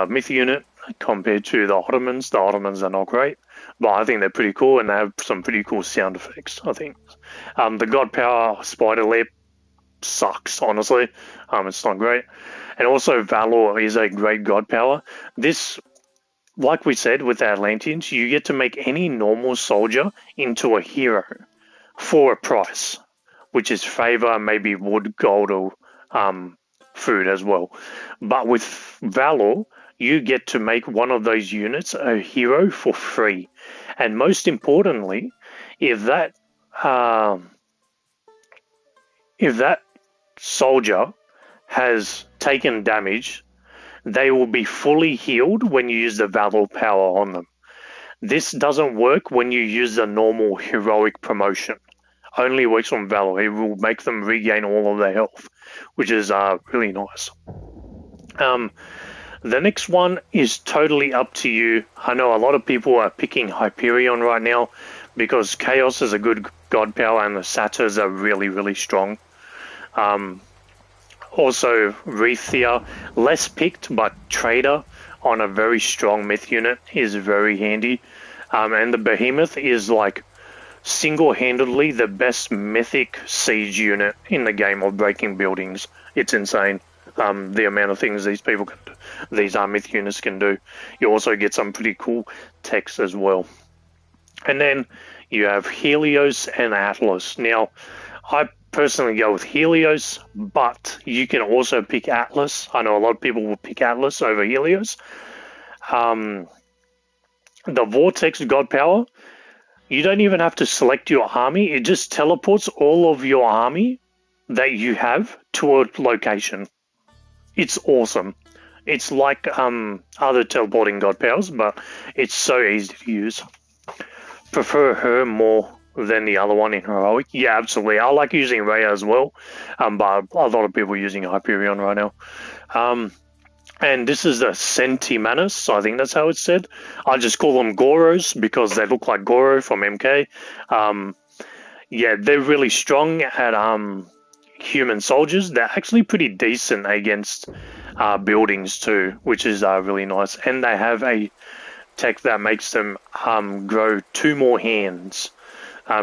myth unit. compared to the Ottomans. The Ottomans are not great, but I think they're pretty cool, and they have some pretty cool sound effects, I think. The God Power Spider Lip sucks, honestly. It's not great. And also Valor is a great God Power. This, like we said with the Atlanteans, you get to make any normal soldier into a hero for a price, which is favor, maybe wood, gold, or food as well. But with Valor, you get to make one of those units a hero for free. And most importantly, if that soldier has taken damage, they will be fully healed when you use the Valor power on them. This doesn't work when you use the normal heroic promotion. Only works on Valor. It will make them regain all of their health, which is really nice. The next one is totally up to you. I know a lot of people are picking Hyperion right now because Chaos is a good god power and the Satyrs are really, really strong. Also, Rethia, less picked, but Trader on a very strong myth unit is very handy. And the Behemoth is like single-handedly the best mythic siege unit in the game of breaking buildings. It's insane, the amount of things these people can do, these myth units can do. You also get some pretty cool text as well. And then you have Helios and Atlas. Now, I personally go with Helios, but you can also pick Atlas. I know a lot of people will pick Atlas over Helios. The Vortex God Power, you don't even have to select your army. It just teleports all of your army that you have to a location. It's awesome. It's like other teleporting God Powers, but it's so easy to use. Prefer her more than the other one in Heroic? Yeah, absolutely. I like using Rhea as well, but a lot of people are using Hyperion right now. And this is the Centimanus, I think that's how it's said. I just call them Goros because they look like Goro from MK. Yeah, they're really strong at human soldiers. They're actually pretty decent against buildings too, which is really nice. And they have a tech that makes them grow 2 more hands.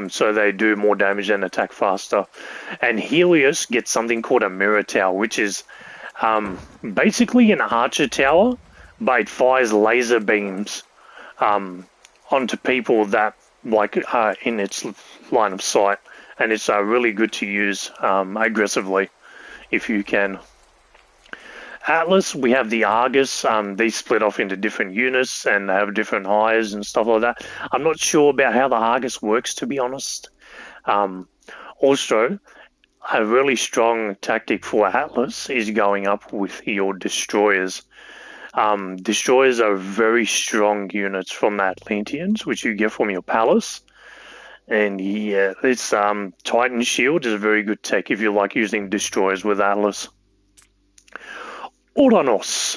So they do more damage and attack faster. And Helios gets something called a Mirror Tower, which is basically an archer tower, but it fires laser beams onto people that are in its line of sight. And it's really good to use aggressively if you can. Atlas, we have the Argus. They split off into different units and they have different hires and stuff like that. I'm not sure about how the Argus works, to be honest. Also, a really strong tactic for Atlas is going up with your destroyers. Destroyers are very strong units from the Atlanteans, which you get from your palace. And yeah, this Titan Shield is a very good tech if you like using destroyers with Atlas. Oranos.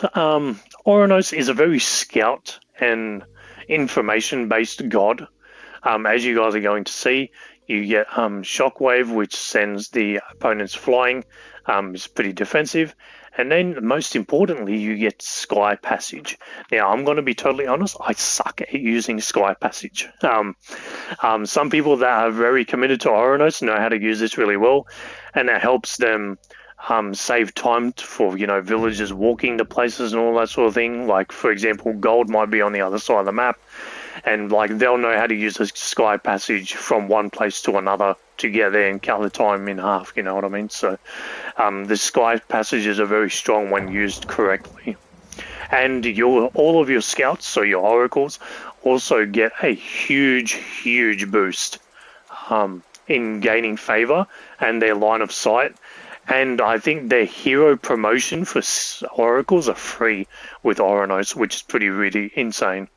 Oranos is a very scout and information-based god. As you guys are going to see, you get Shockwave, which sends the opponents flying. It's pretty defensive. And then, most importantly, you get Sky Passage. Now, I'm going to be totally honest, I suck at using Sky Passage. Some people that are very committed to Oranos know how to use this really well, and it helps them save time for, villagers walking to places and all that sort of thing. Like, for example, gold might be on the other side of the map, and they'll know how to use a Sky Passage from one place to another to get there and cut the time in half, you know what I mean? So the Sky Passages are very strong when used correctly. And all of your scouts, so your oracles, also get a huge boost in gaining favor and their line of sight. And I think their hero promotion for oracles are free with Oranos, which is really insane.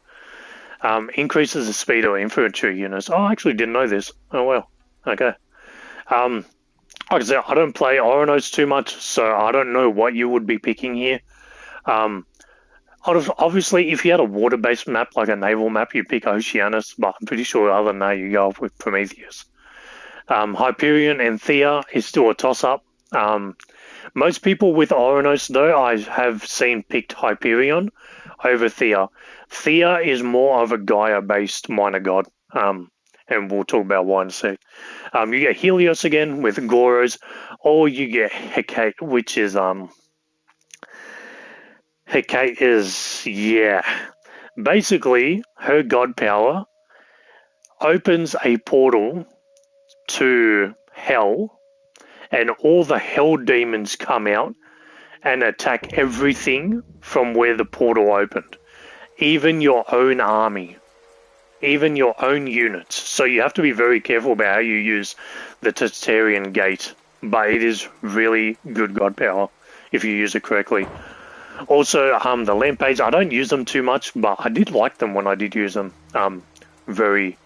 Increases the speed of infantry units. Oh, I actually didn't know this. Oh, well. Okay. Like I said, I don't play Oranos too much, so I don't know what you would be picking here. Obviously, if you had a water-based map, like a naval map, you pick Oceanus, but I'm pretty sure other than that, you go off with Prometheus. Hyperion and Thea is still a toss-up. Most people with Oranos, though, I have seen picked Hyperion over Thea. Thea is more of a Gaia-based minor god, and we'll talk about why in a sec. You get Helios again with Goros, or you get Hecate, which is Hecate is, yeah, basically her god power opens a portal to hell, and all the hell demons come out and attack everything from where the portal opened, even your own army, even your own units. So you have to be very careful about how you use the Tartarian Gate, but it is really good god power if you use it correctly. Also, the Lampades, I don't use them too much, but I did like them when I did use them. Very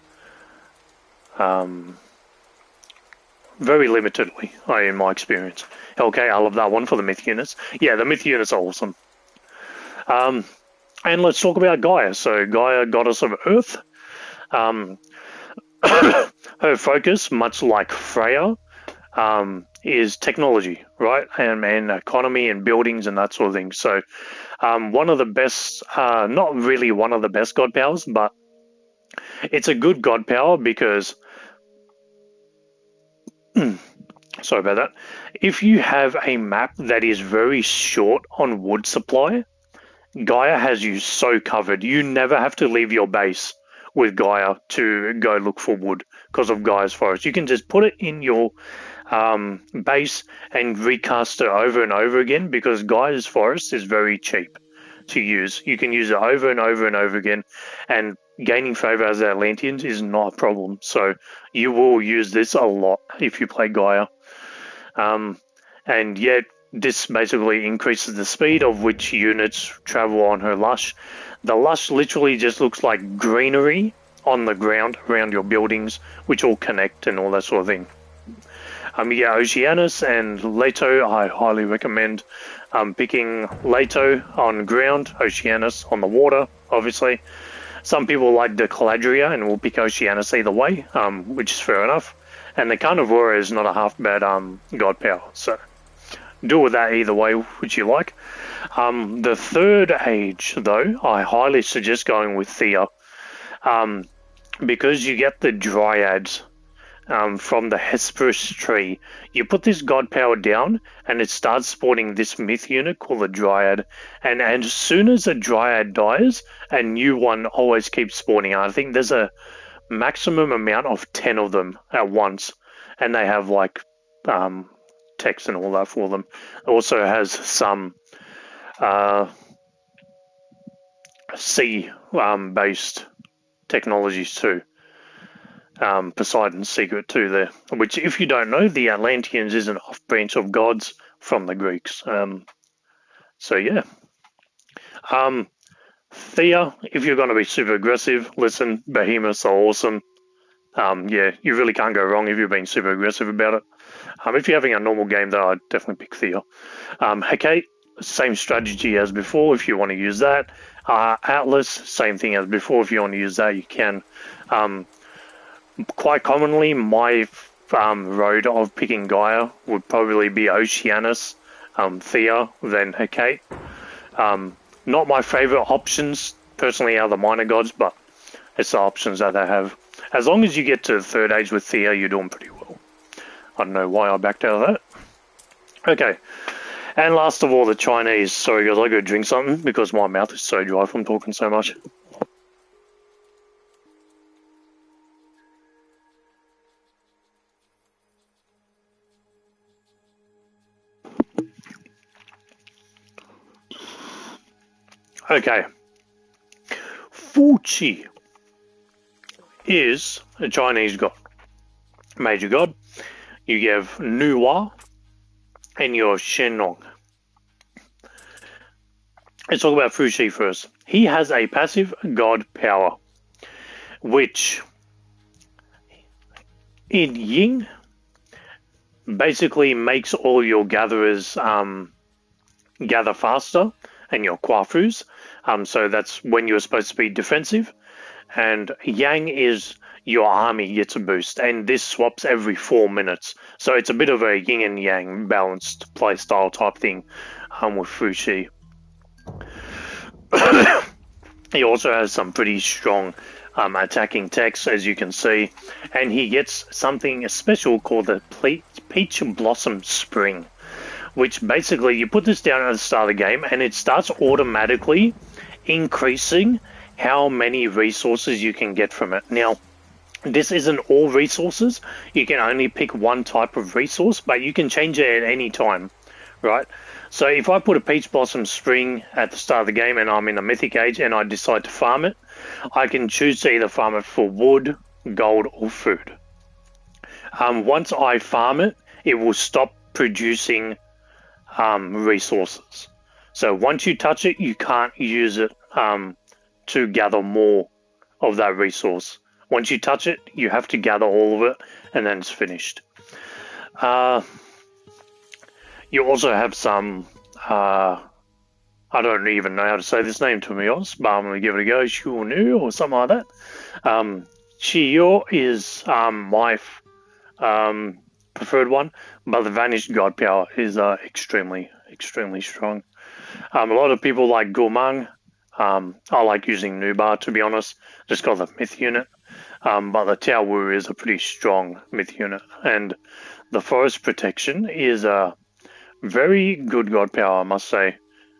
limitedly, in my experience. Okay, I love that one for the myth units. Yeah, the myth units are awesome. And let's talk about Gaia. So Gaia, goddess of Earth. Her focus, much like Freya, is technology, right? And economy and buildings and that sort of thing. So one of the best, not really one of the best god powers, but it's a good god power because, sorry about that, if you have a map that is very short on wood supply, Gaia has you so covered. You never have to leave your base with Gaia to go look for wood because of Gaia's forest. You can just put it in your base and recast it over and over again because Gaia's forest is very cheap to use. You can use it over and over and over again, and gaining favor as Atlanteans is not a problem. So you will use this a lot if you play Gaia. And yet this basically increases the speed of which units travel on her lush. The lush literally just looks like greenery on the ground around your buildings, which all connect and all that sort of thing. Yeah, Oceanus and Leto, I highly recommend picking Leto on ground, Oceanus on the water, obviously. Some people like the Caladria and will pick Oceanus either way, which is fair enough. And the Carnivora is not a half bad god power, so do with that either way, which you like. The third age, though, I highly suggest going with Thea, because you get the Dryads from the Hesperus tree. You put this god power down, and it starts spawning this myth unit called a Dryad. And as soon as a Dryad dies, a new one always keeps spawning. I think there's a maximum amount of 10 of them at once, and they have like text and all that for them. It also has some sea-based technologies too. Poseidon's secret too there, which if you don't know, the Atlanteans is an off-branch of gods from the Greeks. So yeah. Thea, if you're going to be super aggressive, listen, behemoths are awesome. Yeah, you really can't go wrong if you're being super aggressive about it. If you're having a normal game, though, I'd definitely pick Thea. Hecate, same strategy as before if you want to use that. Atlas, same thing as before. If you want to use that, you can. Quite commonly, my road of picking Gaia would probably be Oceanus, Thea, then Hecate. Not my favorite options, personally, are the minor gods, but it's the options that they have. As long as you get to the third age with Thea, you're doing pretty well. I don't know why I backed out of that. Okay. And last of all, the Chinese. Sorry, guys, I go drink something because my mouth is so dry from talking so much. Okay. Fuqi is a Chinese god, major god. You have Nuwa and your Shenong. Let's talk about Fuqi first. He has a passive god power, which in Ying basically makes all your gatherers gather faster, and your Quafus. So that's when you're supposed to be defensive. And Yang is your army gets a boost, and this swaps every 4 minutes. So it's a bit of a yin and yang balanced playstyle type thing with Fuqi. He also has some pretty strong attacking techs, as you can see, and he gets something special called the Peach Blossom Spring, which basically you put this down at the start of the game and it starts automatically increasing how many resources you can get from it. Now, this isn't all resources. You can only pick one type of resource, but you can change it at any time, right? So if I put a Peach Blossom Spring at the start of the game and I'm in a Mythic Age and I decide to farm it, I can choose to either farm it for wood, gold, or food. Once I farm it, it will stop producing resources. So once you touch it, you can't use it to gather more of that resource. Once you touch it, you have to gather all of it, and then it's finished. You also have some, I don't even know how to say this name, to be honest, but I'm going to give it a go, Shuonu or something like that. Chiyo is my preferred one, but the Vanished God Power is extremely strong. A lot of people like Gurmang. I like using Nubar, to be honest, just got the myth unit. But the Tao Wu is a pretty strong myth unit, and the Forest Protection is a very good god power, I must say,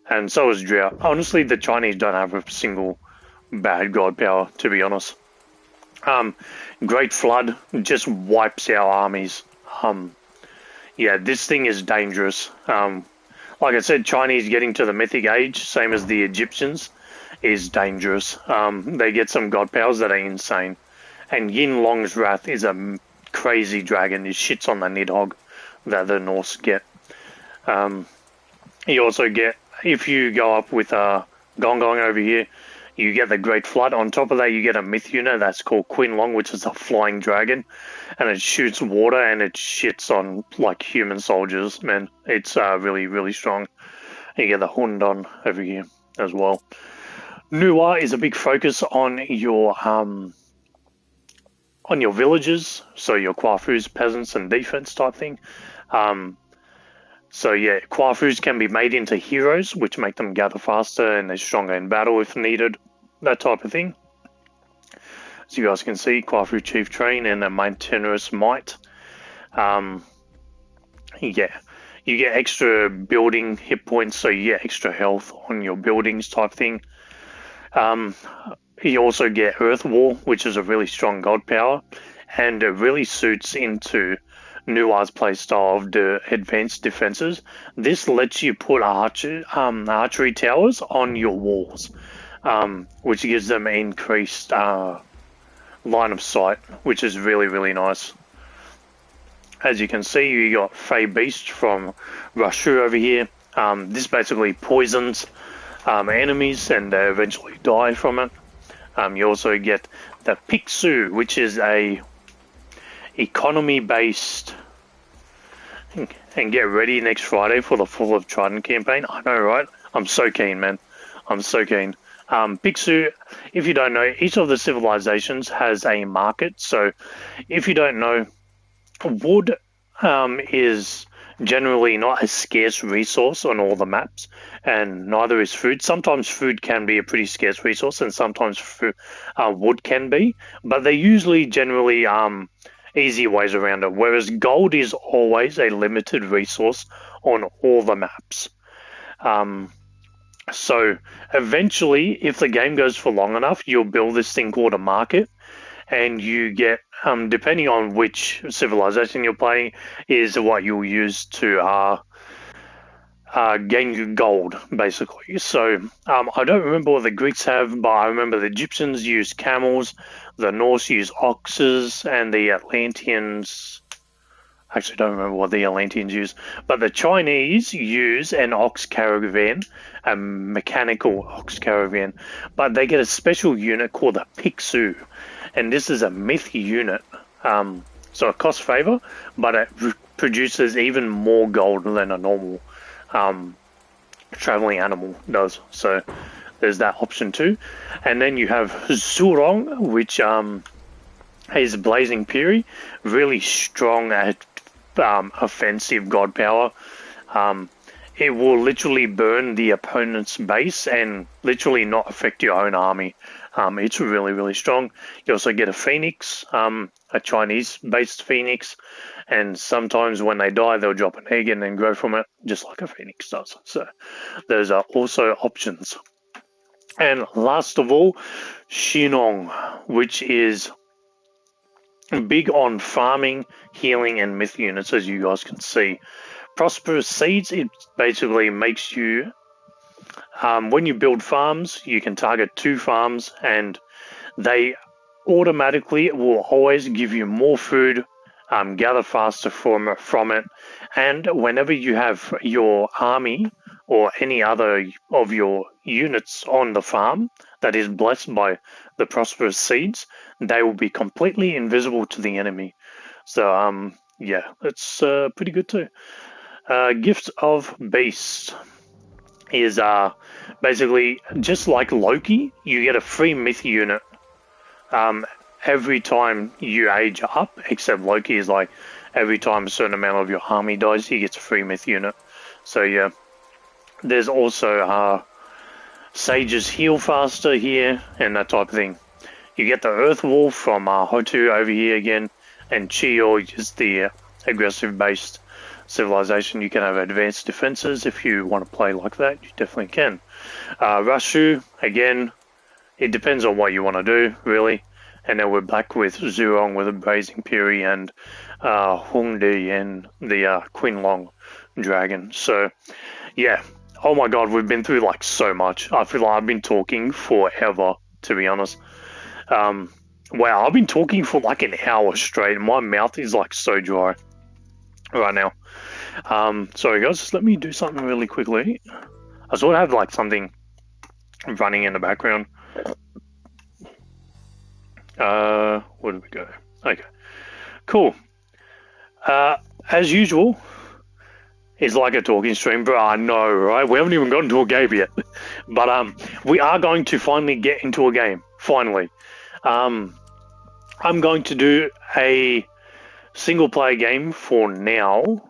and so is Drought. Honestly, the Chinese don't have a single bad god power, to be honest. Great Flood just wipes our armies. Yeah, this thing is dangerous. Like I said, Chinese getting to the Mythic Age, same as the Egyptians, is dangerous. They get some god powers that are insane. And Yin Long's Wrath is a crazy dragon. He shits on the Nidhogg that the Norse get. You also get, if you go up with Gong Gong over here, you get the Great Flood. On top of that, you get a myth unit that's called Queen Long, which is a flying dragon. And it shoots water and it shits on, like, human soldiers, man. It's really strong. You get the Hundon over here as well. Nuwa is a big focus on your villages, so your Kwafus, peasants, and defense type thing. So yeah, Kwafus can be made into heroes, which make them gather faster and they're stronger in battle if needed, that type of thing. As you guys can see, Kwafu Chief Train and a Maintenance Might. Yeah, you get extra building hit points, so you get extra health on your buildings type thing. You also get Earth War, which is a really strong god power, and it really suits into Nua's playstyle of the advanced defenses. This lets you put archery towers on your walls, which gives them increased line of sight, which is really nice. As you can see, you got Fey Beast from Rashu over here. This basically poisons enemies and they eventually die from it. You also get the Pixu, which is a economy-based, and get ready next Friday for the Full of Trident campaign. I know, right? I'm so keen, man. I'm so keen. Pixu, if you don't know, each of the civilizations has a market. So if you don't know, wood is generally not a scarce resource on all the maps, and neither is food. Sometimes food can be a pretty scarce resource, and sometimes wood can be, but they're usually generally easy ways around it, whereas gold is always a limited resource on all the maps. So eventually, if the game goes for long enough, you'll build this thing called a market, and you get, depending on which civilization you're playing, is what you'll use to gain your gold, basically. So I don't remember what the Greeks have, but I remember the Egyptians used camels, the Norse used oxes, and the Atlanteans, actually don't remember what the Atlanteans use, but the Chinese use an ox caravan, a mechanical ox caravan, but they get a special unit called a Pixu, and this is a myth unit. So it costs favor, but it produces even more gold than a normal traveling animal does. So there's that option too. And then you have Zurong, which is Blazing Fury, really strong at offensive god power. it will literally burn the opponent's base and literally not affect your own army. It's really, really strong. You also get a phoenix, a Chinese-based phoenix, and sometimes when they die, they'll drop an egg and then grow from it, just like a phoenix does. So those are also options. And last of all, Shinong, which is big on farming, healing, and myth units, as you guys can see. Prosperous Seeds, it basically makes you, when you build farms, you can target 2 farms and they automatically will always give you more food, gather faster from it, and whenever you have your army or any other of your units on the farm that is blessed by the Prosperous Seeds, they will be completely invisible to the enemy. So, yeah, it's pretty good too. Gift of Beast is basically just like Loki. You get a free myth unit every time you age up, except Loki is like every time a certain amount of your army dies, he gets a free myth unit. So yeah, there's also Sages heal faster here and that type of thing. You get the Earth Wolf from Hotu over here again, and Chiyo is the aggressive based civilization. You can have advanced defenses if you want to play like that. You definitely can. Rashu, again, it depends on what you want to do, really. And then we're back with Zurong with a Blazing Fury and Hongdi and the Quinlong Dragon. So, yeah. Oh my god, we've been through like so much. I feel like I've been talking forever, to be honest. Wow, I've been talking for like an hour straight. My mouth is like so dry right now. Sorry guys, just let me do something really quickly. I sort of have like something running in the background. Where did we go? Okay, cool. As usual, it's like a talking stream, but I know, right? We haven't even gotten to a game yet. But we are going to finally get into a game. Finally. I'm going to do a single player game for now.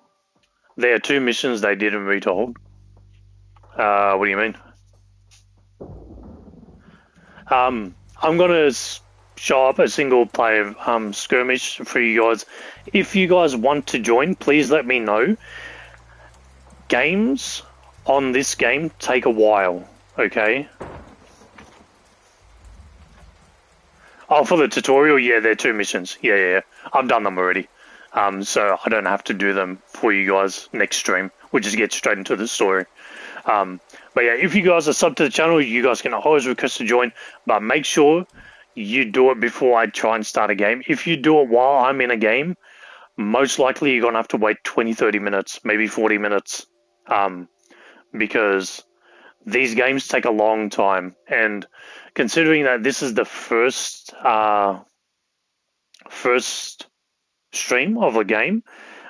There are 2 missions they didn't retold. What do you mean? I'm gonna show up a single player skirmish for you guys. If you guys want to join, please let me know. Games on this game take a while, okay? Oh, for the tutorial, yeah, there are 2 missions. Yeah. I've done them already. So I don't have to do them for you guys next stream. We'll just get straight into the story. But yeah, if you guys are sub to the channel, you guys can always request to join. But make sure you do it before I try and start a game. If you do it while I'm in a game, most likely you're going to have to wait 20, 30 minutes, maybe 40 minutes. Because these games take a long time. And considering that this is the first stream of a game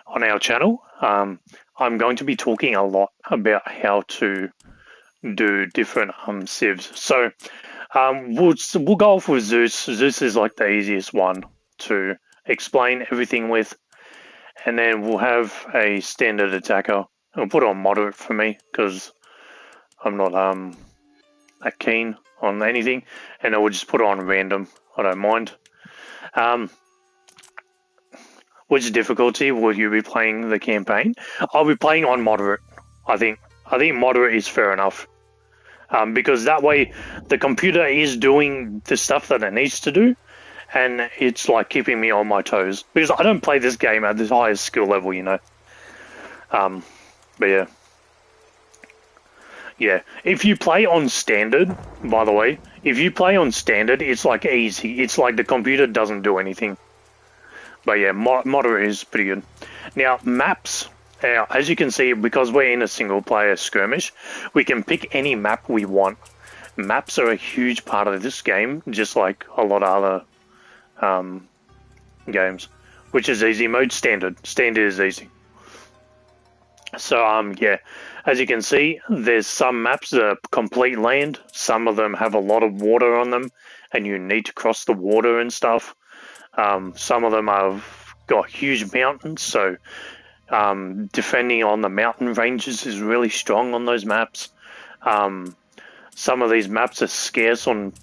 on our channel, I'm going to be talking a lot about how to do different civs. So we'll go off with Zeus. Zeus is like the easiest one to explain everything with, and then we'll have a standard attacker. I'll put on moderate for me because I'm not that keen on anything, and I will just put on random. I don't mind. Which difficulty will you be playing the campaign? I'll be playing on moderate. I think moderate is fair enough. Because that way the computer is doing the stuff that it needs to do, and it's like keeping me on my toes. Because I don't play this game at the highest skill level, you know. But yeah. Yeah, if you play on standard, by the way, if you play on standard, it's like easy. It's like the computer doesn't do anything. But yeah, moderate is pretty good. Now, maps, as you can see, because we're in a single player skirmish, we can pick any map we want. Maps are a huge part of this game, just like a lot of other games. Which is easy mode, standard. Standard is easy. So, yeah, as you can see, there's some maps that are complete land. Some of them have a lot of water on them, and you need to cross the water and stuff. Some of them have got huge mountains, so Defending on the mountain ranges is really strong on those maps. Some of these maps are scarce on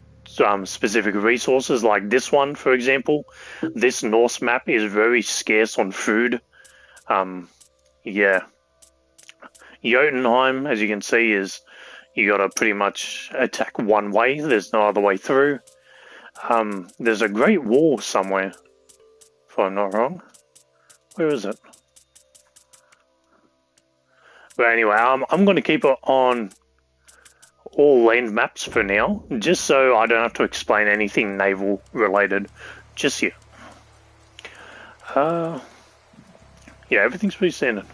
specific resources, like this one, for example. This Norse map is very scarce on food. Yeah. Jotunheim, as you can see, is you gotta pretty much attack one way. There's no other way through. There's a great wall somewhere, if I'm not wrong. Where is it? But anyway, I'm going to keep it on all land maps for now, just so I don't have to explain anything naval related just yet. Yeah, everything's pretty standard.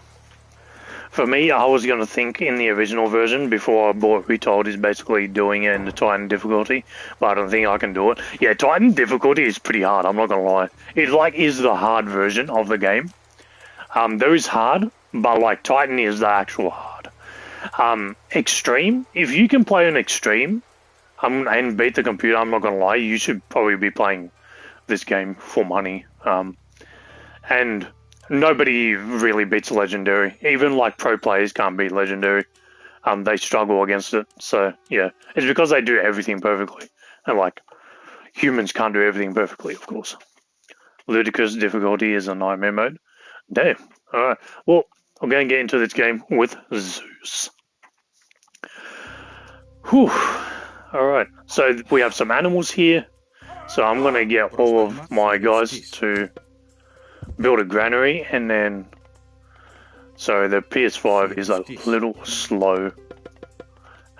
For me, I was going to think in the original version before I bought Retold is basically doing it in the Titan difficulty, but I don't think I can do it. Yeah, Titan difficulty is pretty hard, I'm not going to lie. It is the hard version of the game. There is hard, but like Titan is the actual hard. Extreme, if you can play on extreme and beat the computer, I'm not going to lie, you should probably be playing this game for money. And nobody really beats legendary. Even like pro players can't beat legendary. They struggle against it. So yeah, it's because they do everything perfectly. And like humans can't do everything perfectly, of course. Ludicrous difficulty is a nightmare mode. Damn. Alright. Well, I'm going to get into this game with Zeus. Whew. Alright. So we have some animals here. So I'm going to get all of my guys to build a granary, and then so the PS5 is a little slow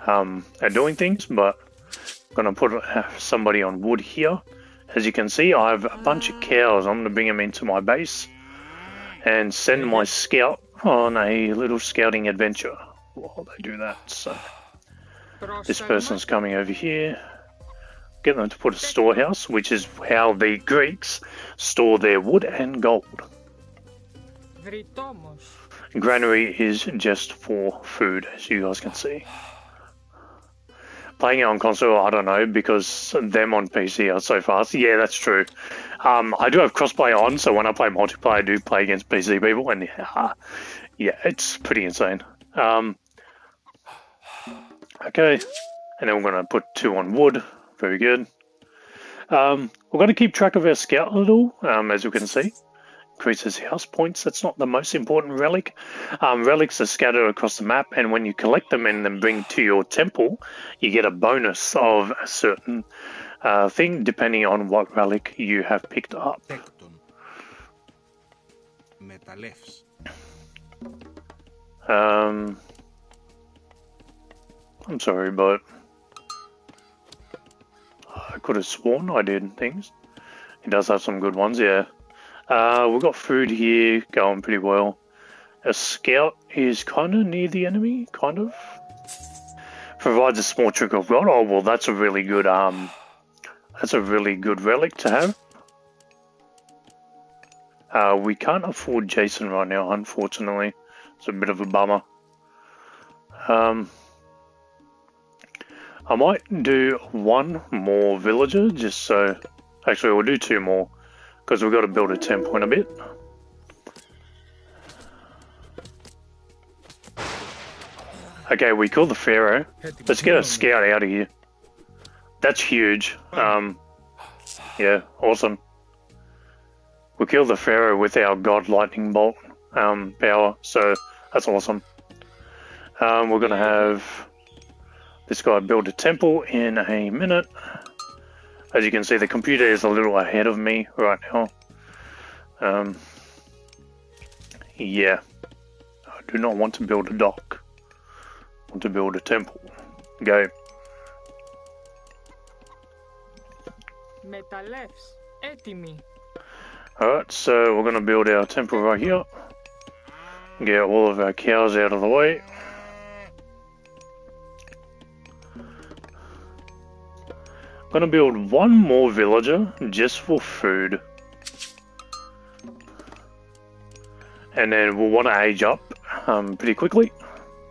at doing things, but I'm gonna put somebody on wood here. As you can see, I have a bunch of cows. I'm gonna bring them into my base and send my scout on a little scouting adventure while they do that. So this person's coming over here. Get them to put a storehouse, which is how the Greeks store their wood and gold. Granary is just for food, as you guys can see. Playing it on console, I don't know, because them on PC are so fast. Yeah, that's true. I do have crossplay on, so when I play multiplayer, I do play against PC people, and yeah, it's pretty insane. Okay, and then we're going to put 2 on wood. Very good. We're going to keep track of our scout a little, as you can see. Increases house points. That's not the most important relic. Relics are scattered across the map, and when you collect them and then bring to your temple, you get a bonus of a certain thing, depending on what relic you have picked up. I'm sorry, but I could have sworn I did things. He does have some good ones, yeah. We've got food here going pretty well. A scout is kind of near the enemy, kind of. Provides a small trick of gold. Oh well, that's a really good relic to have. We can't afford Jason right now, unfortunately. It's a bit of a bummer. I might do 1 more villager, just so... Actually, we'll do 2 more, because we've got to build a temple in a bit. Okay, we killed the Pharaoh. Let's get a scout out of here. That's huge. Yeah, awesome. We killed the Pharaoh with our God Lightning Bolt power, so that's awesome. We're going to have this guy build a temple in a minute. As you can see, the computer is a little ahead of me right now. Yeah. I do not want to build a dock. I want to build a temple. Go. Alright, so we're going to build our temple right here. Get all of our cows out of the way. I'm going to build 1 more villager just for food. And then we'll want to age up pretty quickly,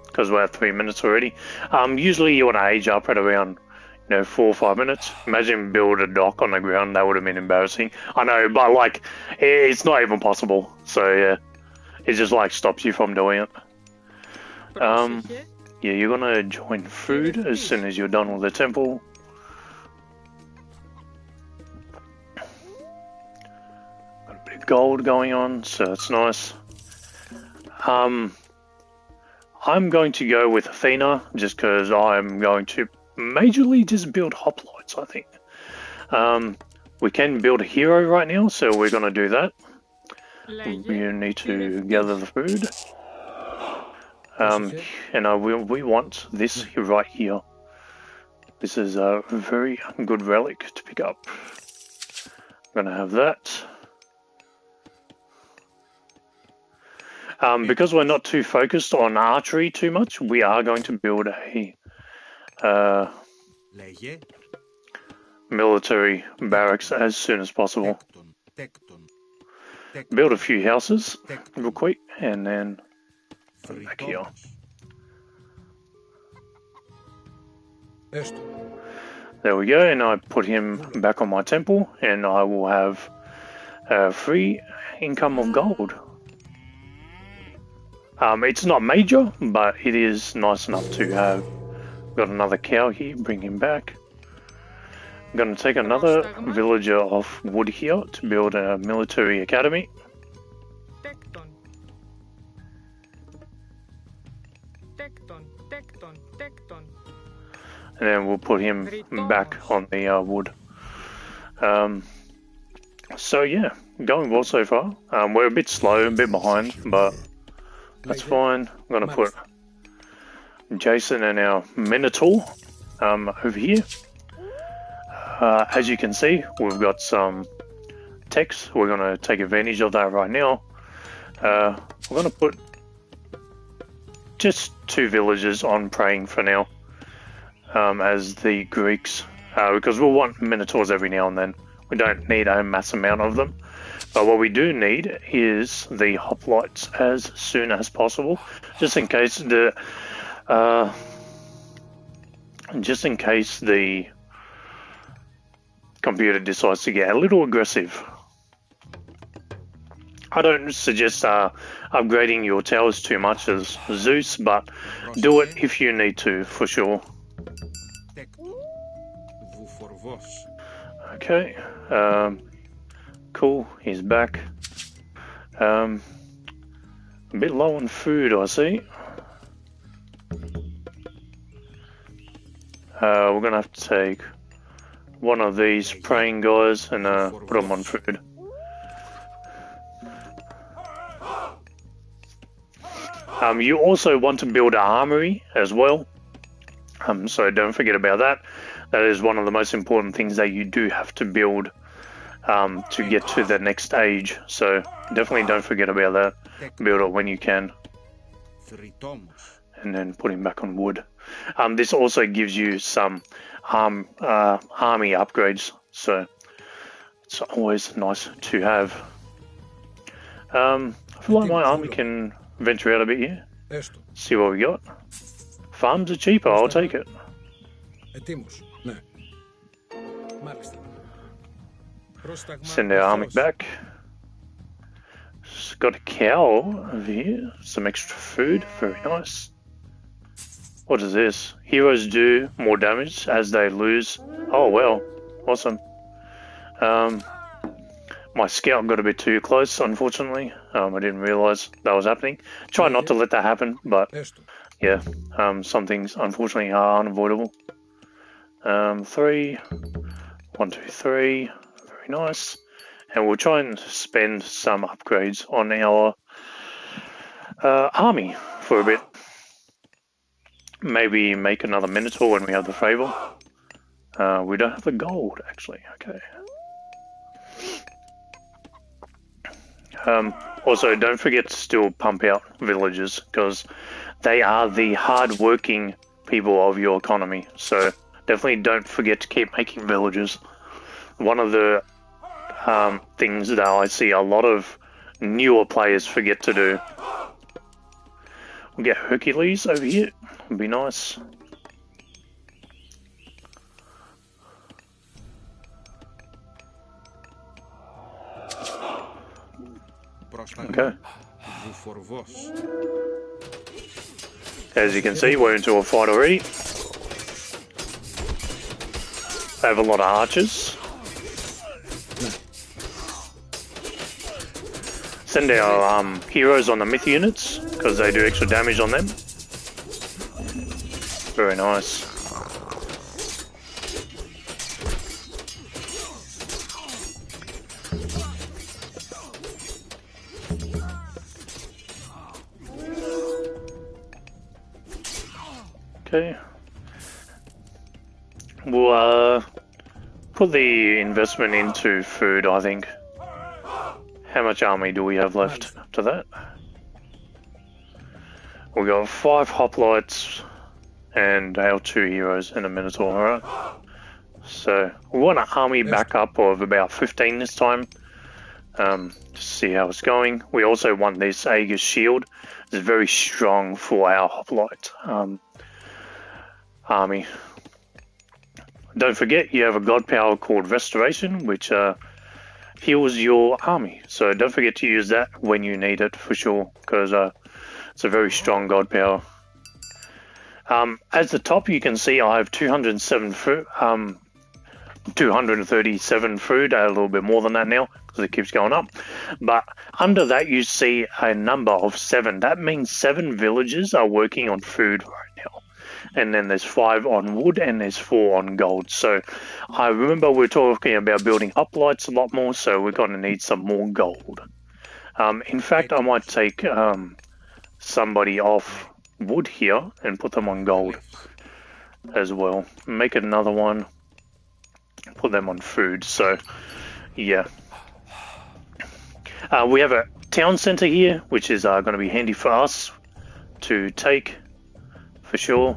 because we're at 3 minutes already. Usually you want to age up at around 4 or 5 minutes. Imagine build a dock on the ground, that would have been embarrassing. I know, but like, it's not even possible. So yeah, It just like stops you from doing it. Yeah, you're gonna join food as soon as you're done with the temple. Got a bit of gold going on, so that's nice. I'm going to go with Athena just because I'm going to majorly just build hoplites, I think. We can build a hero right now, so we're going to do that. We need to gather the food. And we want this right here. This is a very good relic to pick up. I'm going to have that. Because we're not too focused on archery too much, we are going to build a military barracks as soon as possible. Build a few houses real quick, and then back here. There we go, and I put him back on my temple, and I will have free income of gold. It's not major, but it is nice enough to have. Got another cow here, bring him back. I'm going to take another villager of wood here to build a military academy. And then we'll put him back on the wood. So yeah, going well so far. We're a bit slow, a bit behind, but that's fine. I'm going to put Jason and our Minotaur over here. As you can see, we've got some text. We're going to take advantage of that right now. We're going to put just 2 villagers on praying for now, as the Greeks, because we'll want Minotaurs every now and then. We don't need a mass amount of them. But what we do need is the hoplites as soon as possible, just in case the computer decides to get a little aggressive. I don't suggest upgrading your towers too much as Zeus, but do it if you need to, for sure. Okay, cool, he's back. A bit low on food, I see. We're gonna have to take one of these praying guys and put them on food. You also want to build an armory as well, so don't forget about that. That is one of the most important things that you do have to build to get to the next stage. So definitely don't forget about that. Build it when you can. And then put him back on wood. This also gives you some army upgrades, so it's always nice to have. I feel like my army can venture out a bit here. See what we got. Farms are cheaper, I'll take it. Send our army back. Just got a cow over here. Some extra food, very nice. What is this? Heroes do more damage as they lose. Oh well, awesome. My scout got a bit too close, unfortunately. I didn't realise that was happening. Try not to let that happen, but yeah, some things unfortunately are unavoidable. 3, 1, 2, 3, very nice. And we'll try and spend some upgrades on our army for a bit. Maybe make another Minotaur when we have the favour. We don't have the gold, actually. Okay. Also, don't forget to still pump out villagers, because they are the hard-working people of your economy. So definitely don't forget to keep making villagers. One of the things that I see a lot of newer players forget to do. We'll get Hercules over here. Would be nice. Okay. As you can see, we're into a fight already. They have a lot of archers. Send our heroes on the myth units, because they do extra damage on them. Very nice. Okay. We'll put the investment into food, I think. How much army do we have left after that? We got 5 hoplites and our 2 heroes and a minotaur, alright? So we want an army backup of about 15 this time. To see how it's going. We also want this Aegis shield. It's very strong for our hoplite army. Don't forget you have a god power called Restoration, which heals your army. So don't forget to use that when you need it for sure, because it's a very strong god power. At the top you can see I have 237 food, a little bit more than that now because it keeps going up. But under that you see a number of 7. That means 7 villages are working on food right now. And then there's 5 on wood and there's 4 on gold. So I remember we're talking about building uplights a lot more, so we're going to need some more gold. In fact, I might take somebody off wood here and put them on gold as well. Make another one. Put them on food. So yeah, we have a town center here, which is going to be handy for us to take for sure.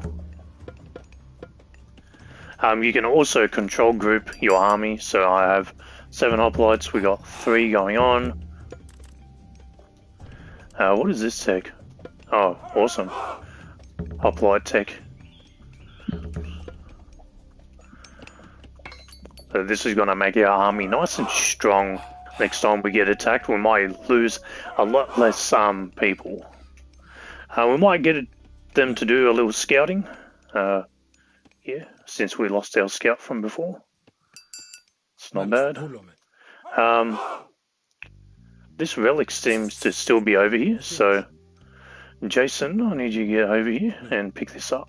You can also control group your army. So I have 7 hoplites. We got 3 going on. What is this tech? Oh, awesome. Hoplite tech. So this is going to make our army nice and strong. Next time we get attacked, we might lose a lot less people. We might get them to do a little scouting. Yeah, since we lost our scout from before. It's not bad. This relic seems to still be over here, so Jason, I need you to get over here and pick this up.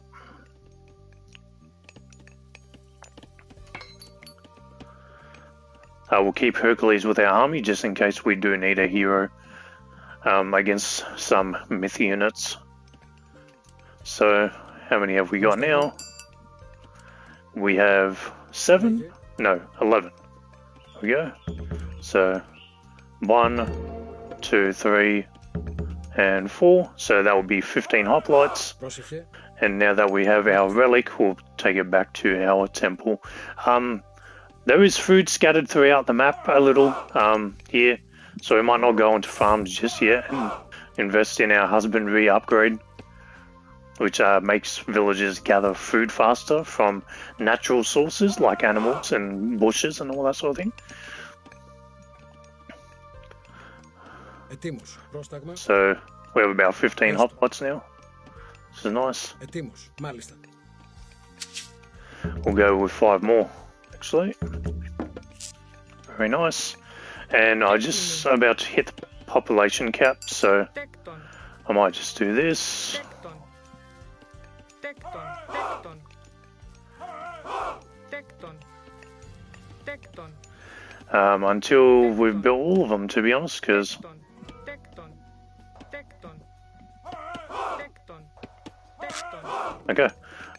We'll keep Hercules with our army just in case we do need a hero against some myth units. So, how many have we got now? We have 7? No, 11. There we go. So, 1, 2, 3, and 4. So that will be 15 hoplites. And now that we have our relic, we'll take it back to our temple. There is food scattered throughout the map a little here, so we might not go into farms just yet and invest in our husbandry upgrade, which makes villagers gather food faster from natural sources like animals and bushes and all that sort of thing. So we have about 15 hoplites now. This is nice. We'll go with 5 more. Actually, very nice. And I just about to hit the population cap, so I might just do this. Until we've built all of them, to be honest, because okay,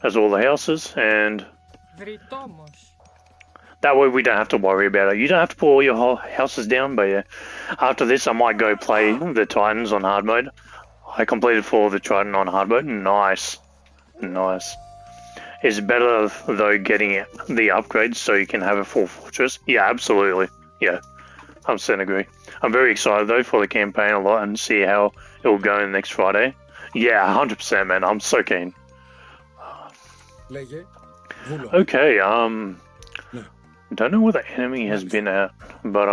that's all the houses, and that way we don't have to worry about it. You don't have to pull all your whole houses down, but yeah. After this I might go play the Titans on hard mode. I completed 4 of the Triton on hard mode. Nice. Nice. It's better though getting the upgrades so you can have a full fortress. Yeah, absolutely. Yeah, 100% agree. I'm very excited though for the campaign a lot and see how it will go next Friday. Yeah, 100% man, I'm so keen. Okay, don't know where the enemy has been at, but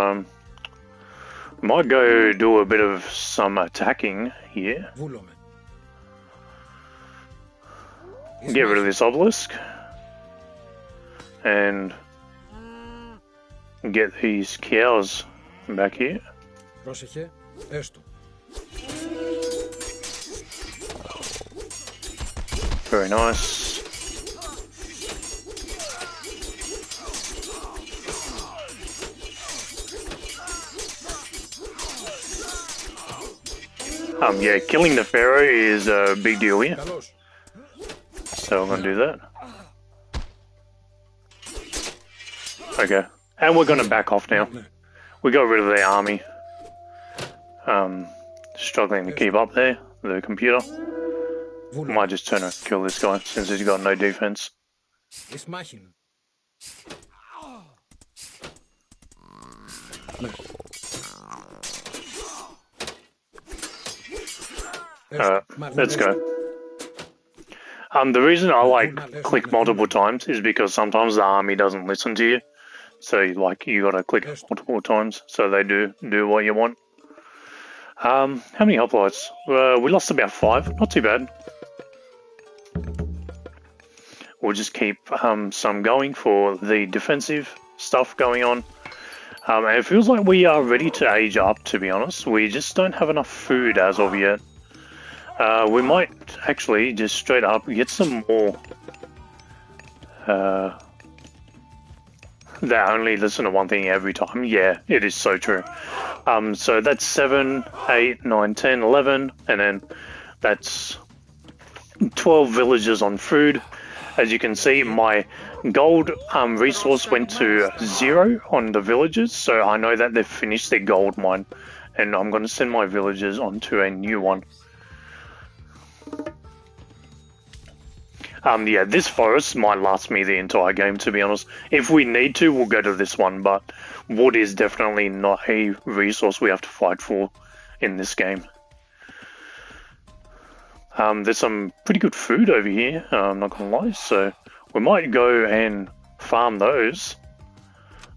Might go do a bit of some attacking here. Βούλομαι. Get rid of this obelisk. And get these cows back here. Πρόσεχε, έστω. Very nice. Yeah, killing the pharaoh is a big deal here. Καλώς. So I'm gonna do that. Okay. And we're gonna back off now. We got rid of their army. Struggling to keep up there, the computer. Βούλομαι. Might just turn and kill this guy since he's got no defense. Εις μάχην. Ναι. Alright, let's go. The reason I like click multiple times is because sometimes the army doesn't listen to you. So you gotta click multiple times so they do what you want. How many hoplites? We lost about 5, not too bad. We'll just keep some going for the defensive stuff going on. And it feels like we are ready to age up, to be honest. We just don't have enough food as of yet. We might actually just straight up get some more. They only listen to one thing every time. Yeah, it is so true. So that's 7, 8, 9, 10, 11, and then that's 12 villages on food. As you can see, my gold resource went to 0 on the villages, so I know that they've finished their gold mine, and I'm going to send my villagers onto a new one. Yeah, this forest might last me the entire game, to be honest. If we need to, we'll go to this one, but wood is definitely not a resource we have to fight for in this game. There's some pretty good food over here, I'm not gonna lie, so we might go and farm those.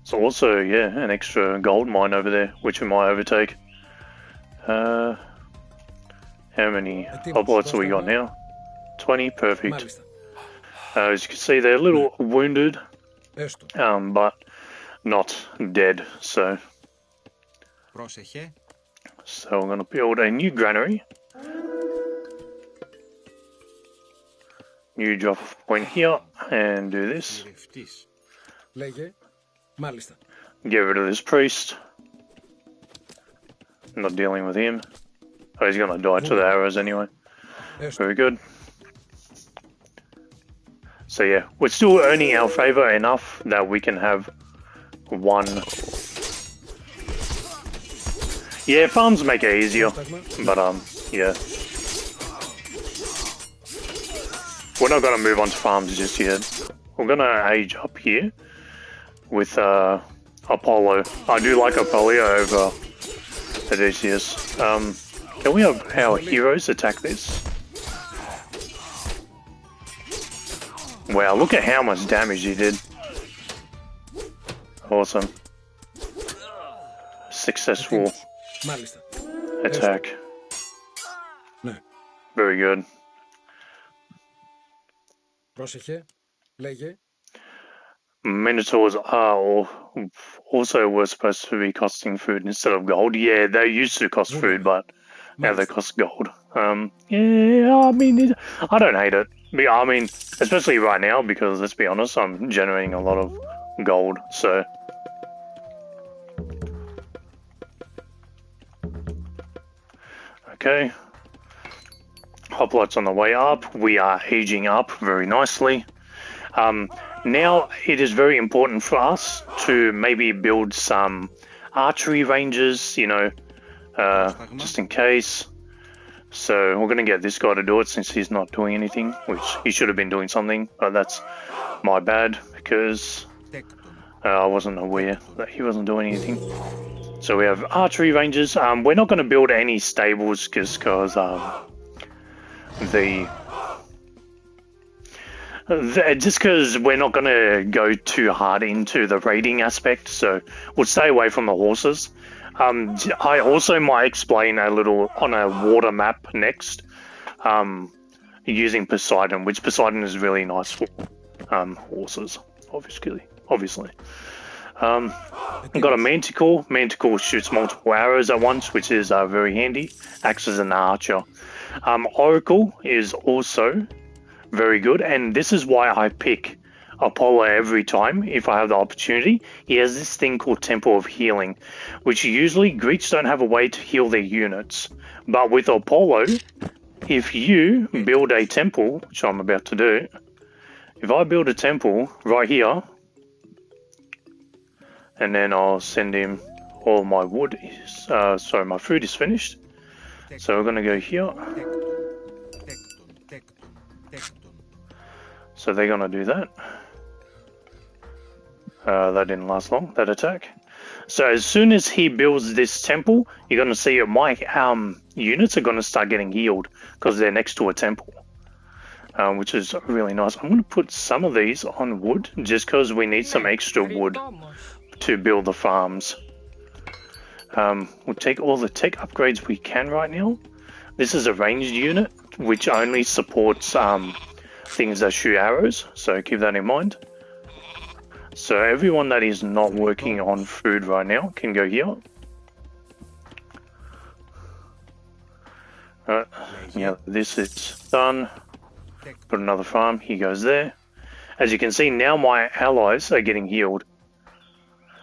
So also, yeah, an extra gold mine over there, which we might overtake. How many hoplites have we got now? 20, perfect. Μάλιστα. As you can see, they're a little wounded, Έστω. but not dead. Πρόσεχε. So I'm going to build a new granary. New drop point here, and do this. Γυρευτής. Λέγε. Μάλιστα. Get rid of this priest. Not dealing with him. Oh, he's going to die to the arrows anyway. Έστω. Very good. So yeah, we're still earning our favor enough that we can have one. Yeah, farms make it easier, but yeah. We're not gonna move on to farms just yet. We're gonna age up here with Apollo. I do like Apollo over Odysseus. Can we have our heroes attack this? Wow, look at how much damage he did. Awesome. Successful Μάλιστα. attack. Ναι. Very good. Πρόσεχε. Λέγε. Minotaurs are also were supposed to be costing food instead of gold. Yeah, they used to cost food, but now they cost gold. Yeah, I mean, I don't hate it. I mean, especially right now, because let's be honest, I'm generating a lot of gold, so. Okay. Hoplites on the way up. We are aging up very nicely. Now it is very important for us to maybe build some archery ranges, you know, just in case. So we're going to get this guy to do it since he's not doing anything, which he should have been doing something, but that's my bad because I wasn't aware that he wasn't doing anything. So we have archery ranges. We're not going to build any stables just because just because we're not going to go too hard into the raiding aspect, so we'll stay away from the horses. I also might explain a little on a water map next, using Poseidon, which Poseidon is really nice for horses, obviously. I've got a Manticore. Manticore shoots multiple arrows at once, which is very handy. Acts as an archer. Oracle is also very good, and this is why I pick Apollo every time if I have the opportunity. He has this thing called Temple of Healing, which usually Greeks don't have a way to heal their units. But with Apollo, if you build a temple, which I'm about to do, if I build a temple right here, and then I'll send him all my wood is, sorry, my food is finished. So we're going to go here. So they're going to do that. That didn't last long, that attack. So as soon as he builds this temple, you're going to see that my units are going to start getting healed because they're next to a temple, which is really nice. I'm going to put some of these on wood just because we need some extra wood to build the farms. We'll take all the tech upgrades we can right now. This is a ranged unit which only supports things that shoot arrows, so keep that in mind. So everyone that is not working on food right now can go here. Alright, yeah, this is done. Put another farm, he goes there. As you can see, now my allies are getting healed.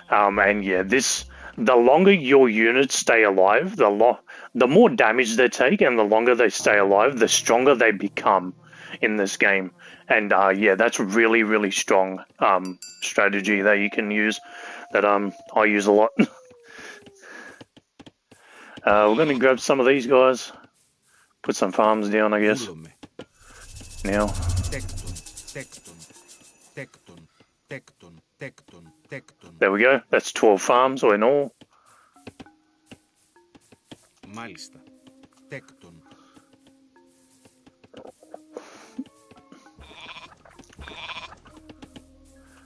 And yeah, the longer your units stay alive, the more damage they take, and the longer they stay alive, the stronger they become in this game. And yeah, that's really, really strong strategy that you can use, that I use a lot. We're going to grab some of these guys, put some farms down, I guess. Now. There we go, that's 12 farms all in all. Μάλιστα. Τέκτον.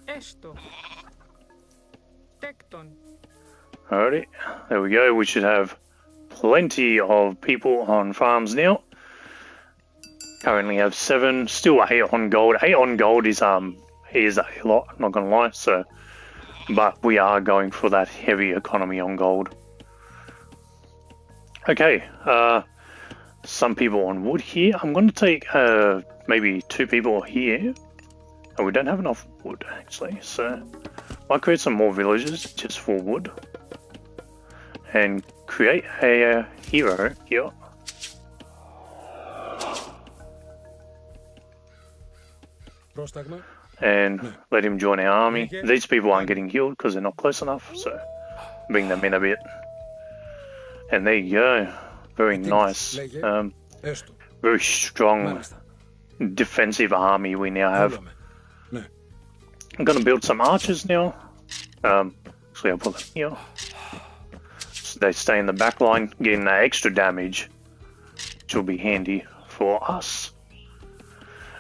Έστω. Τέκτον. Alrighty, there we go. We should have plenty of people on farms now. Currently have 7, still 8 on gold. 8 on gold is a lot, not gonna lie. So, but we are going for that heavy economy on gold. Okay, some people on wood here. I'm going to take maybe 2 people here. Oh, we don't have enough wood actually, so I'll create some more villages just for wood and create a hero here. And let him join our army. These people aren't getting healed because they're not close enough, so bring them in a bit. And there you go. Very nice. Very strong defensive army we now have. I'm going to build some archers now. Actually, I'll put them here. So they stay in the back line, getting that extra damage, which will be handy for us.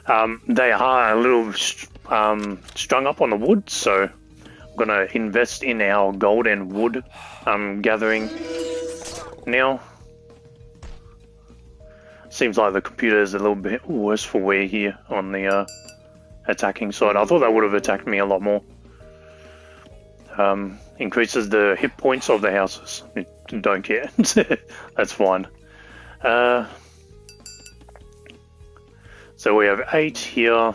They are a little strung up on the wood, so I'm going to invest in our gold and wood gathering now. Seems like the computer is a little bit worse for wear here on the attacking side. I thought that would have attacked me a lot more. Increases the hit points of the houses. Don't care. That's fine. So we have 8 here.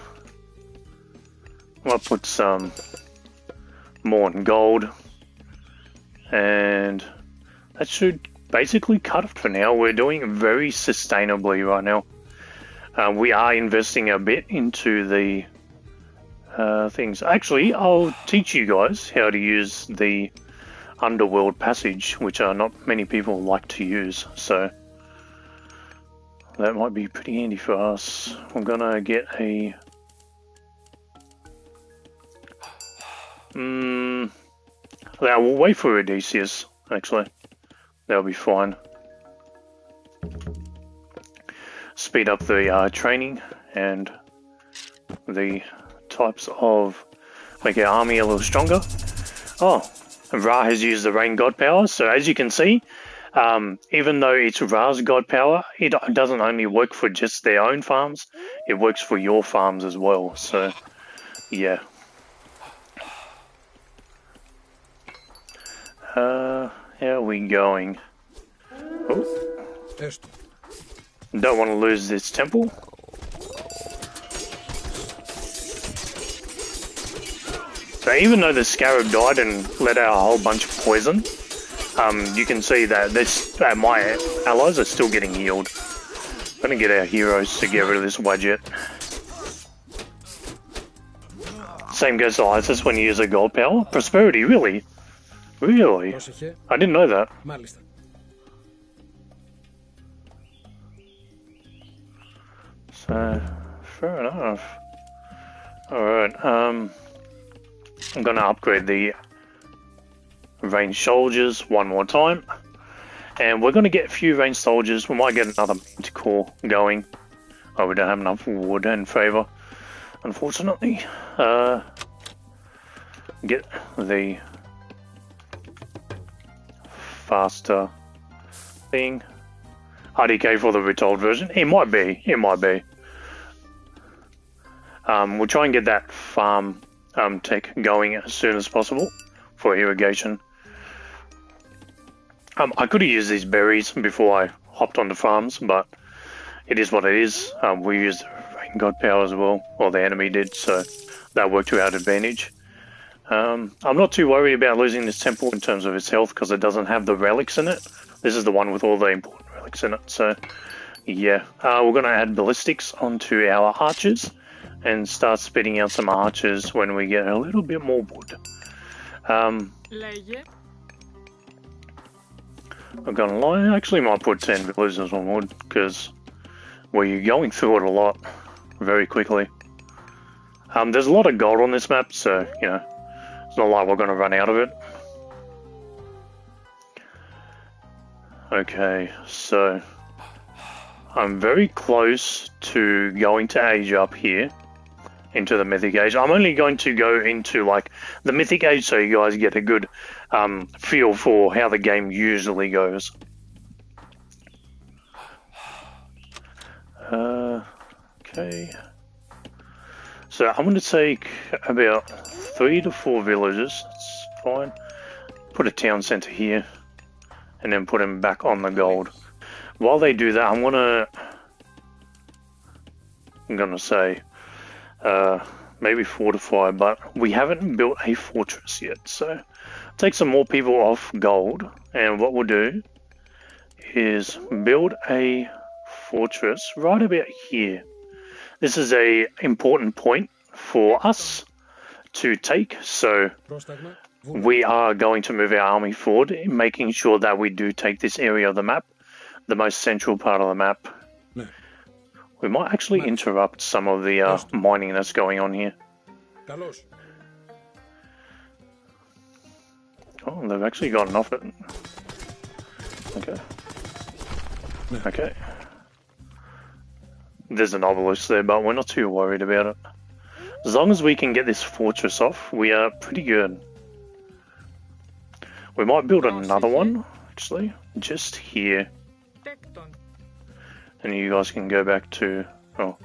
I'll put some more in gold. And that should basically cut it for now. We're doing very sustainably right now. We are investing a bit into the things. Actually, I'll teach you guys how to use the underworld passage, which not many people like to use. So that might be pretty handy for us. I'm gonna get a... Now we'll wait for Odysseus, actually. That'll be fine. Speed up the training and the types of... make our army a little stronger. Oh, Ra has used the rain god power, so as you can see, even though it's Ra's god power, it doesn't only work for just their own farms, it works for your farms as well, so yeah. How are we going? Oh. Don't want to lose this temple. So even though the scarab died and let out a whole bunch of poison, you can see that my allies are still getting healed. I'm gonna get our heroes to get rid of this Wadjet. Same goes to Isis when you use a gold power. Prosperity, really? Really? I didn't know that. So, fair enough. Alright, I'm gonna upgrade the ranged soldiers one more time. And we're gonna get a few ranged soldiers. We might get another core going. Oh, we don't have enough wood and favour, unfortunately. Get the faster thing. RDK for the retold version. It might be. It might be. We'll try and get that farm tech going as soon as possible for irrigation. I could have used these berries before I hopped on the farms, but it is what it is. We used rain god power as well, or the enemy did, so that worked to our advantage. I'm not too worried about losing this temple in terms of its health because it doesn't have the relics in it. This is the one with all the important relics in it, so yeah. We're going to add ballistics onto our archers and start spitting out some archers when we get a little bit more wood. I'm gonna lie, I actually might put 10 villagers on wood because we're going through it a lot very quickly. There's a lot of gold on this map, so you know, it's not like we're gonna run out of it. Okay, so I'm very close to going to age up here into the mythic age. I'm only going to go into like the mythic age so you guys get a good feel for how the game usually goes. Okay, so I'm going to take about 3 to 4 villages. That's fine. Put a town center here and then put them back on the gold. While they do that, I'm gonna say maybe fortify, but we haven't built a fortress yet, so take some more people off gold, and what we'll do is build a fortress right about here. This is a important point for us to take, so we are going to move our army forward, making sure that we do take this area of the map, the most central part of the map. We might actually interrupt some of the mining that's going on here. Oh, they've actually gotten off it. Okay. Okay. There's an obelisk there, but we're not too worried about it. As long as we can get this fortress off, we are pretty good. We might build another one, actually, just here. And you guys can go back to, oh,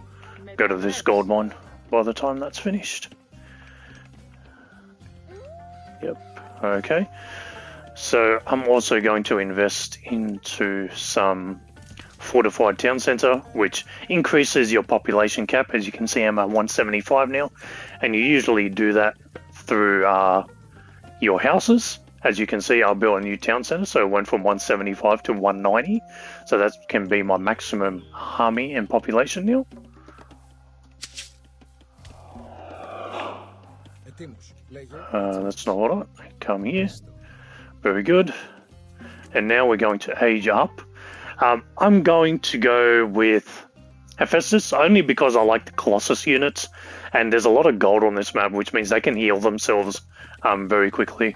go to this gold mine by the time that's finished. Yep, okay. So I'm also going to invest into some fortified town center, which increases your population cap. As you can see, I'm at 175 now, and you usually do that through your houses. As you can see, I built a new town center, so it went from 175 to 190. So that can be my maximum army and population now. That's not what I come here. Very good. And now we're going to age up. I'm going to go with Hephaestus only because I like the Colossus units, and there's a lot of gold on this map, which means they can heal themselves very quickly.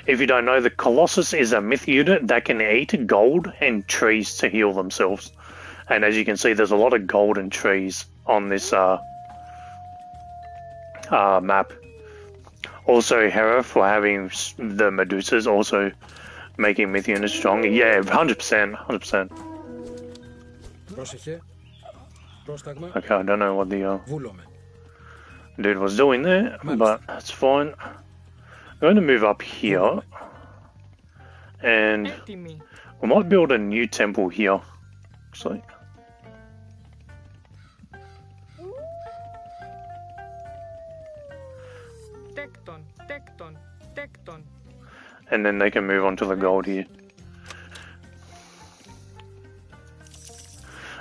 If you don't know, the Colossus is a myth unit that can eat gold and trees to heal themselves. And as you can see, there's a lot of gold and trees on this map. Also, Hera for having the Medusas also making myth units strong. Yeah, 100%, 100%. Πρόσεχε. Πρόσταγμα. Okay, I don't know what the Βούλομαι. dude was doing there, but that's fine. I'm going to move up here, and we might build a new temple here, actually. Tecton. And then they can move on to the gold here.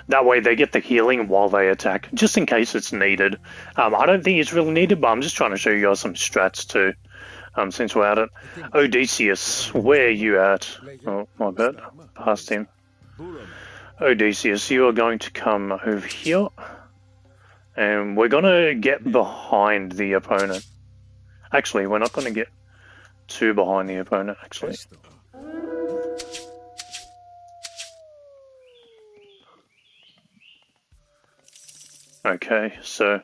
That way they get the healing while they attack, just in case it's needed. I don't think it's really needed, but I'm just trying to show you guys some strats too, since we're at it. Odysseus, where are you at? Oh, my bad. Past him. Odysseus, you are going to come over here. And we're going to get behind the opponent. Actually, we're not going to get too behind the opponent, actually. Okay, so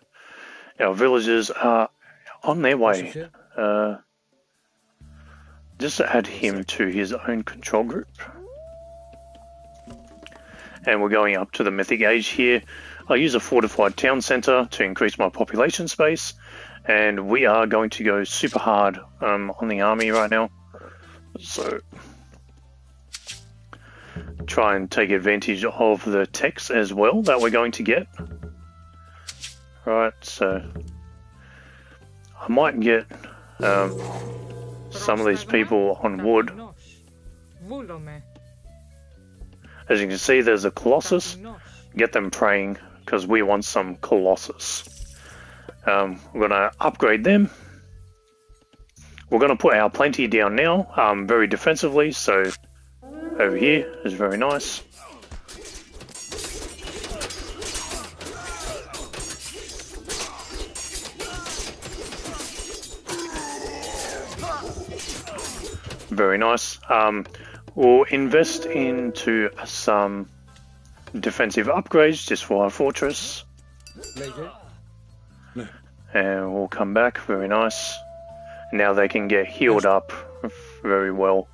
our villagers are on their way. Just add him to his own control group. And we're going up to the mythic age here. I'll use a fortified town centre to increase my population space. And we are going to go super hard on the army right now. So try and take advantage of the techs as well that we're going to get. Right, so I might get some of these people on wood. As you can see, there's a Colossus. Get them praying because we want some Colossus. We're going to upgrade them. We're going to put our plenty down now, very defensively, so over here is very nice. Very nice. We'll invest into some defensive upgrades just for our fortress. And we'll come back. Very nice. Now they can get healed up very well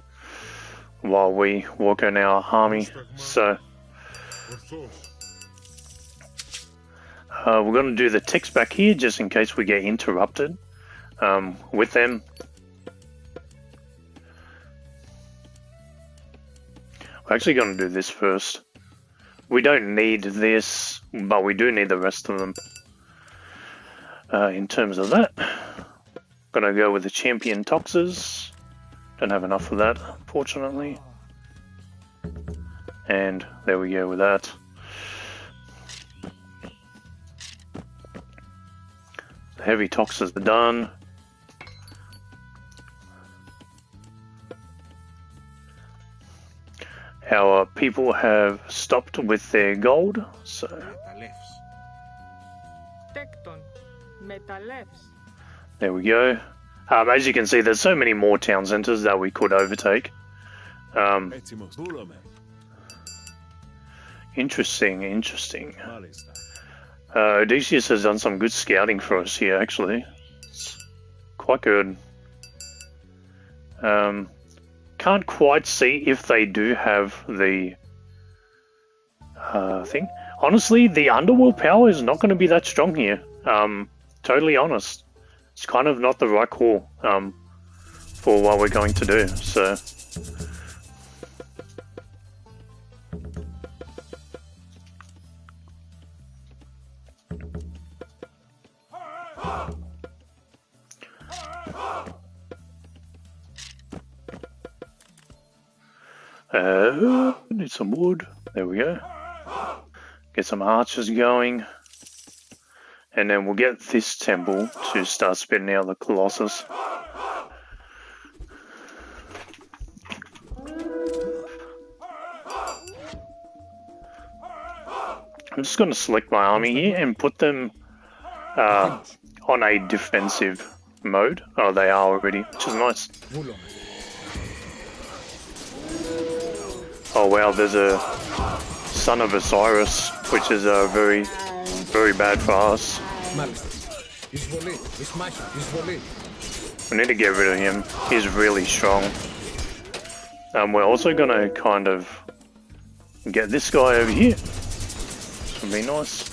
while we work on our army. So we're going to do the ticks back here just in case we get interrupted with them. We're actually going to do this first. We don't need this, but we do need the rest of them. In terms of that, gonna go with the champion Toxers. Don't have enough of that, unfortunately. And there we go with that. The heavy Toxers are done. Our people have stopped with their gold, so there we go. As you can see, there's so many more town centers that we could overtake. Interesting. Odysseus has done some good scouting for us here, actually. It's quite good. Can't quite see if they do have the thing. Honestly, the underworld power is not going to be that strong here. Totally honest. It's kind of not the right call for what we're going to do. So need some wood. There we go. Get some archers going. And then we'll get this temple to start spitting out the Colossus. I'm just going to select my army here and put them on a defensive mode. Oh, they are already, which is nice. Oh wow, there's a son of Osiris, which is very, very bad for us. We need to get rid of him. He's really strong. We're also going to kind of get this guy over here. This would be nice.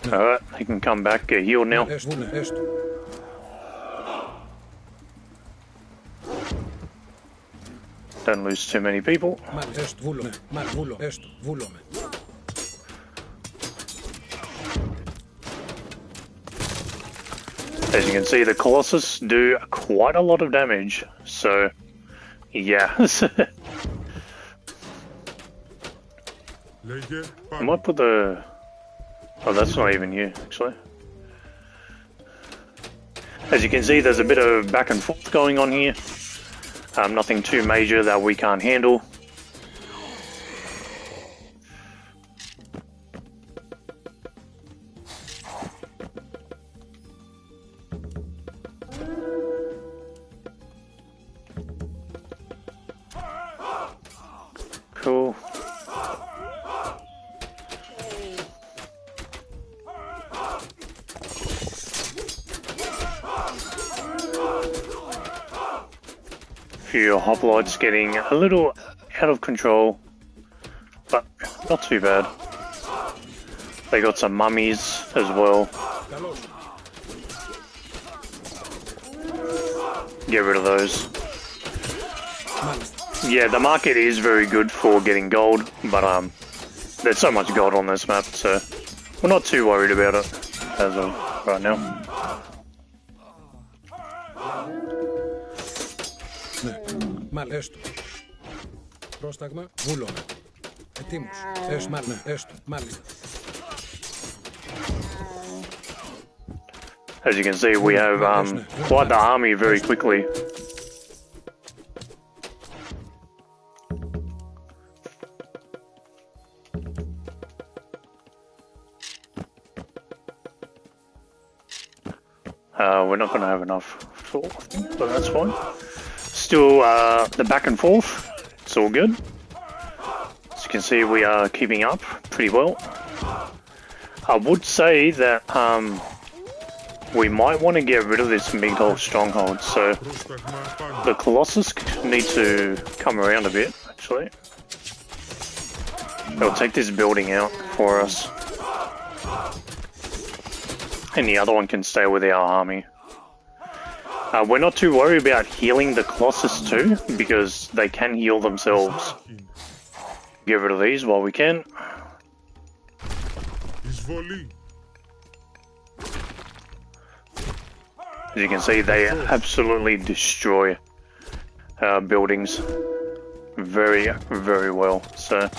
Alright, he can come back, get healed now. Don't lose too many people. As you can see, the Colossus do quite a lot of damage, so yeah. I might put the... Oh, that's not even you, actually. As you can see, there's a bit of back and forth going on here. Nothing too major that we can't handle. Cool. Few hoplites getting a little out of control, but not too bad. They got some mummies as well. Get rid of those. Yeah, the market is very good for getting gold, but there's so much gold on this map, so we're not too worried about it as of right now. Μάλ, έστω. Πρόσταγμα, βούλωμε. Ετοίμους. Έστω, μάλιστα. As you can see, we have quite the army very quickly. We're not going to have enough, but that's fine. Still, the back and forth, it's all good. As you can see, we are keeping up pretty well. I would say that we might want to get rid of this Mythology stronghold, so the Colossus need to come around a bit, actually. They'll take this building out for us. And the other one can stay with our army. We're not too worried about healing the Colossus too, because they can heal themselves. Get rid of these while we can. As you can see, they absolutely destroy buildings very, very well. So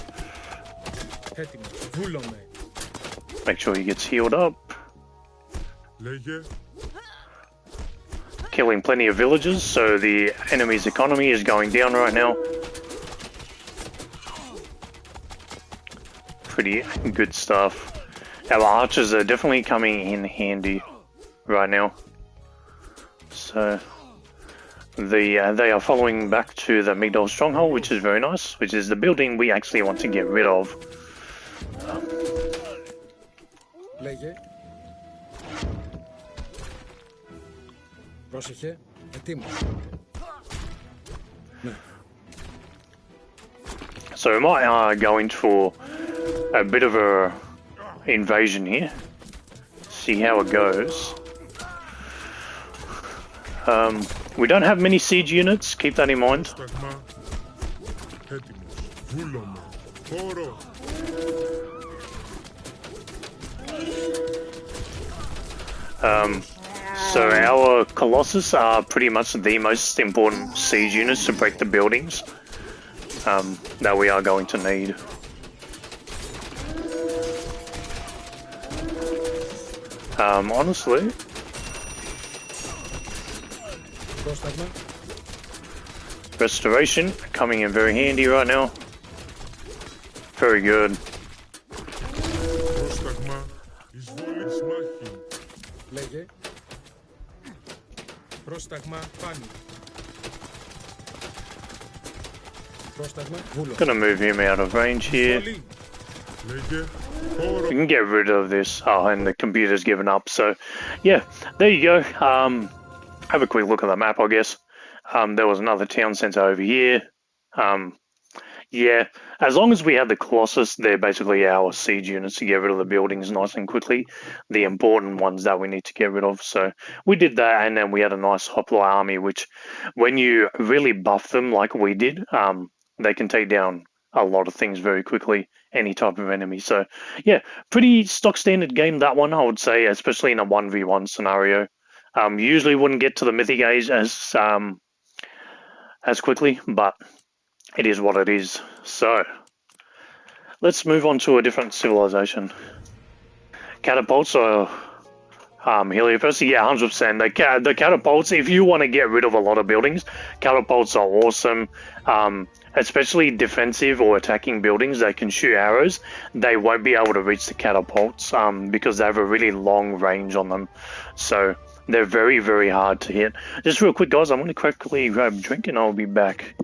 make sure he gets healed up. Killing plenty of villagers, so the enemy's economy is going down right now. Pretty good stuff. Our archers are definitely coming in handy right now. So they are following back to the Migdol stronghold, which is very nice, which is the building we actually want to get rid of. Πρόσεχε, ετοίμους. So we might go in for a bit of a invasion here. See how it goes. We don't have many siege units, keep that in mind. So our Colossus are pretty much the most important siege units to break the buildings that we are going to need. Honestly, restoration coming in very handy right now. Very good. Gonna move him out of range here. We can get rid of this. Oh, and the computer's given up. So, yeah, there you go. Have a quick look at the map, I guess. There was another town centre over here. Yeah, as long as we have the Colossus, they're basically our siege units to get rid of the buildings nice and quickly. The important ones that we need to get rid of. So we did that, and then we had a nice Hoplite army, which when you really buff them like we did, they can take down a lot of things very quickly, any type of enemy. So yeah, pretty stock standard game, that one, I would say, especially in a 1v1 scenario. Usually wouldn't get to the Mythic Age as quickly, but it is what it is. So let's move on to a different civilization. Catapults are Heliopause. Yeah, 100%. The catapults, if you want to get rid of a lot of buildings, catapults are awesome. Especially defensive or attacking buildings that can shoot arrows, they won't be able to reach the catapults because they have a really long range on them. So they're very, very hard to hit. Just real quick, guys, I'm going to quickly grab a drink and I'll be back.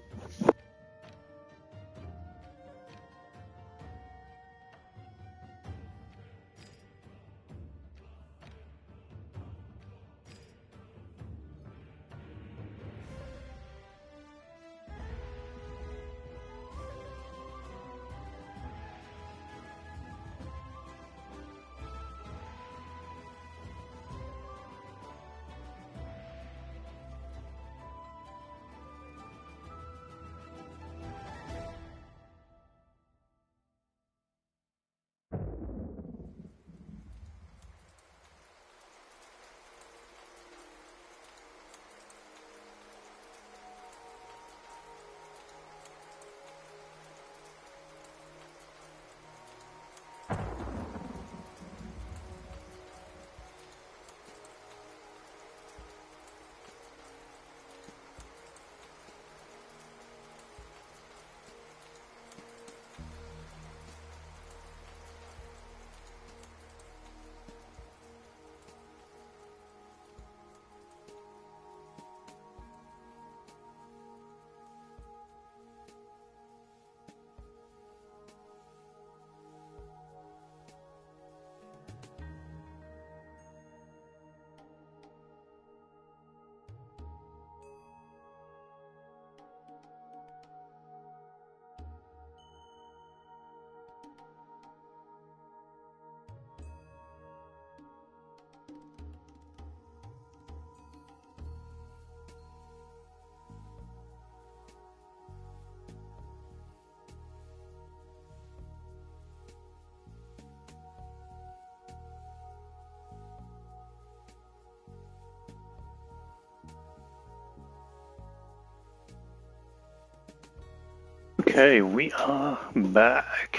Okay, we are back.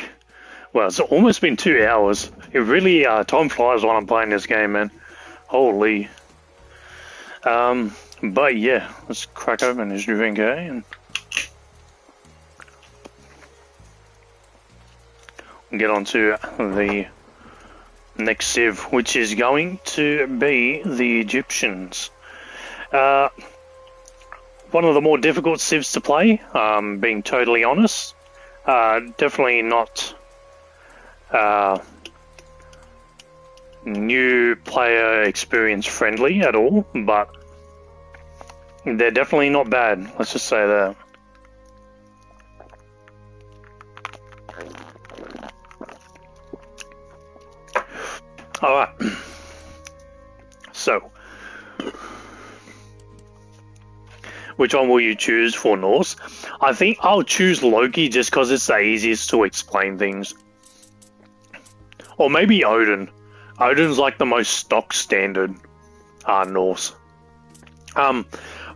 Well, it's almost been 2 hours. It really, time flies when I'm playing this game, man. Holy. But yeah, let's crack open this drink, and get on to the next civ, which is going to be the Egyptians. One of the more difficult civs to play, being totally honest. Definitely not new player experience friendly at all, but they're definitely not bad, let's just say that. Alright, so which one will you choose for Norse? I think I'll choose Loki just because it's the easiest to explain things. Or maybe Odin. Odin's like the most stock standard Norse.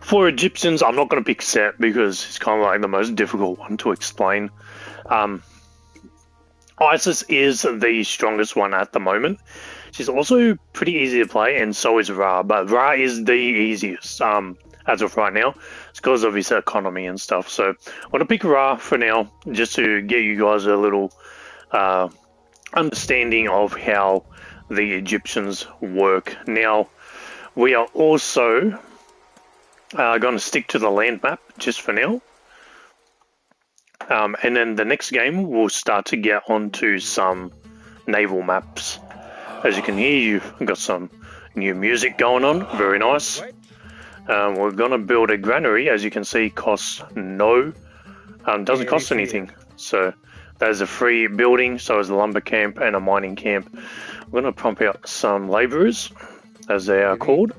For Egyptians, I'm not going to pick Set because it's kind of like the most difficult one to explain. Isis is the strongest one at the moment. She's also pretty easy to play, and so is Ra, but Ra is the easiest as of right now. It's because of his economy and stuff. So I'm going to pick Ra for now, just to get you guys a little understanding of how the Egyptians work. Now, we are also going to stick to the land map just for now. And then the next game we'll start to get onto some naval maps. As you can hear, you've got some new music going on, very nice. We're gonna build a granary, as you can see, costs doesn't cost anything. So there's a free building, so is a lumber camp and a mining camp. We're gonna pump out some labourers, as they are called,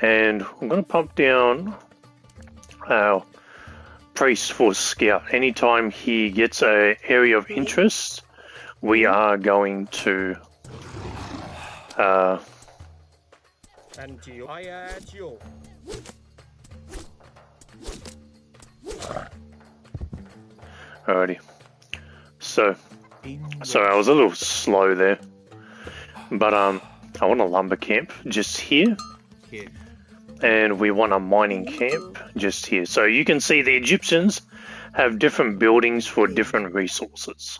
and we're gonna pump down our priest for scout. Anytime he gets an area of interest, we are going to alrighty. So sorry, I was a little slow there, but I want a lumber camp just here, and we want a mining camp just here. So you can see the Egyptians have different buildings for different resources.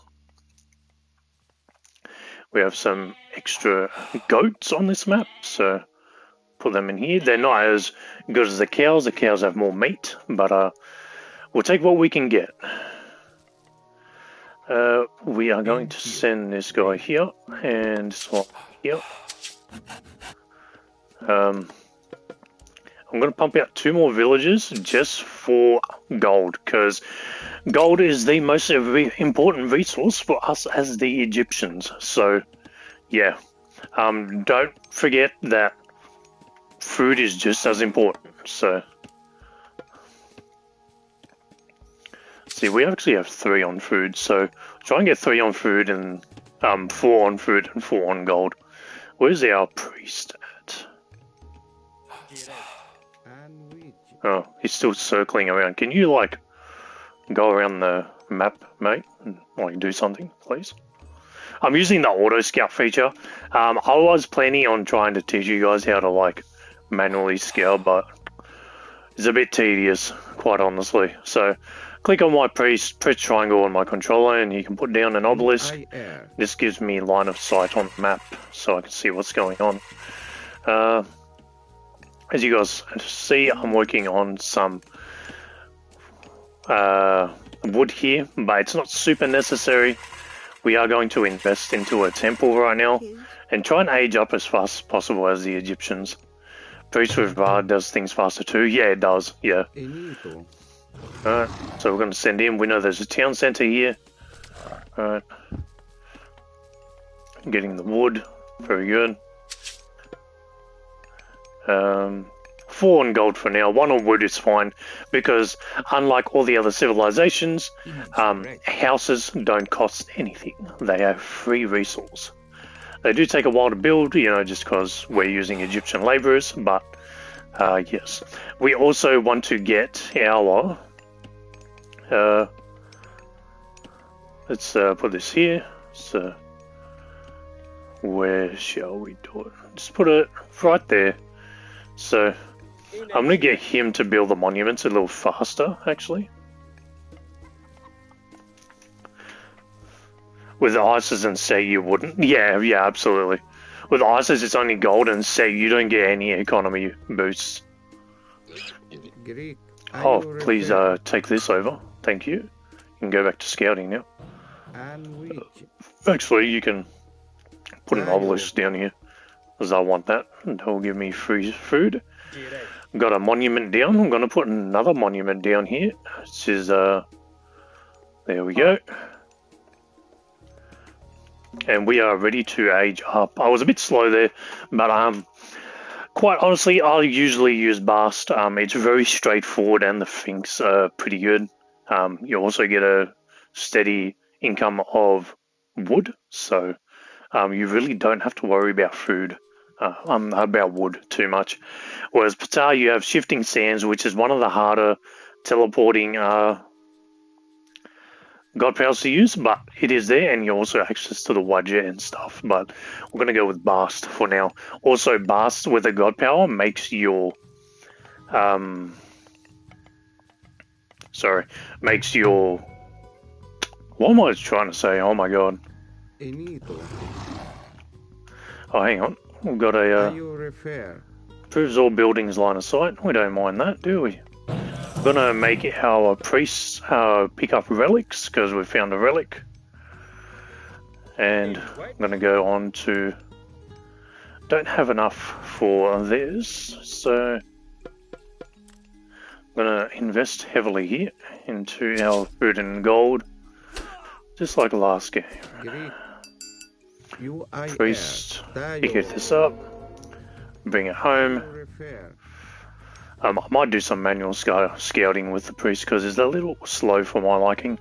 We have some extra goats on this map, so put them in here. They're not as good as the cows. The cows have more meat, but we'll take what we can get. We are going to send this guy here and swap here. I'm going to pump out 2 more villages just for gold, because gold is the most important resource for us as the Egyptians. So, yeah, don't forget that food is just as important. So, see, we actually have 3 on food, so try and get 3 on food and 4 on food and 4 on gold. Where's our priest at? Oh, he's still circling around. Can you, like, go around the map, mate, and, like, do something, please? I'm using the auto scout feature. I was planning on trying to teach you guys how to, like, manually scout, but it's a bit tedious, quite honestly. So, click on my priest, press triangle on my controller, and you can put down an obelisk. This gives me line of sight on the map, so I can see what's going on. As you guys see, I'm working on some wood here, but it's not super necessary. We are going to invest into a temple right now and try and age up as fast as possible as the Egyptians. Priest with Bard does things faster too. Yeah, it does. Yeah. Alright, so we're going to send in. We know there's a town centre here. Alright. Getting the wood. Very good. 4 on gold for now. 1 on wood is fine, because unlike all the other civilizations, houses don't cost anything. They are free resource. They do take a while to build, you know, just because we're using Egyptian laborers, but yes. We also want to get our... let's put this here. So, where shall we do it? Just put it right there. So, I'm going to get him to build the monuments a little faster, actually. With Isis and say you wouldn't. Yeah, absolutely. With Isis, it's only gold, and say you don't get any economy boosts. Oh, please take this over. Thank you. You can go back to scouting now. Actually, you can put an obelisk down here, because I want that, and that will give me free food. Got a monument down. I'm going to put another monument down here. This is, there we go. And we are ready to age up. I was a bit slow there, but quite honestly, I usually use Bast. It's very straightforward, and the finks are pretty good. You also get a steady income of wood, so you really don't have to worry about food. About wood too much. Whereas Ptah, you have shifting sands, which is one of the harder teleporting god powers to use, but it is there, and you also have access to the Wajah and stuff. But we're going to go with Bast for now. Also, Bast with a god power makes your what am I trying to say? Oh my god. Oh, hang on. We've got a proves all buildings line of sight. We don't mind that, do we? We're gonna make our priests pick up relics because we found a relic, and I'm gonna go on to. Don't have enough for this, so I'm gonna invest heavily here into our food and gold, just like last game. Priest, pick this up, bring it home. I might do some manual scouting with the priest because it's a little slow for my liking,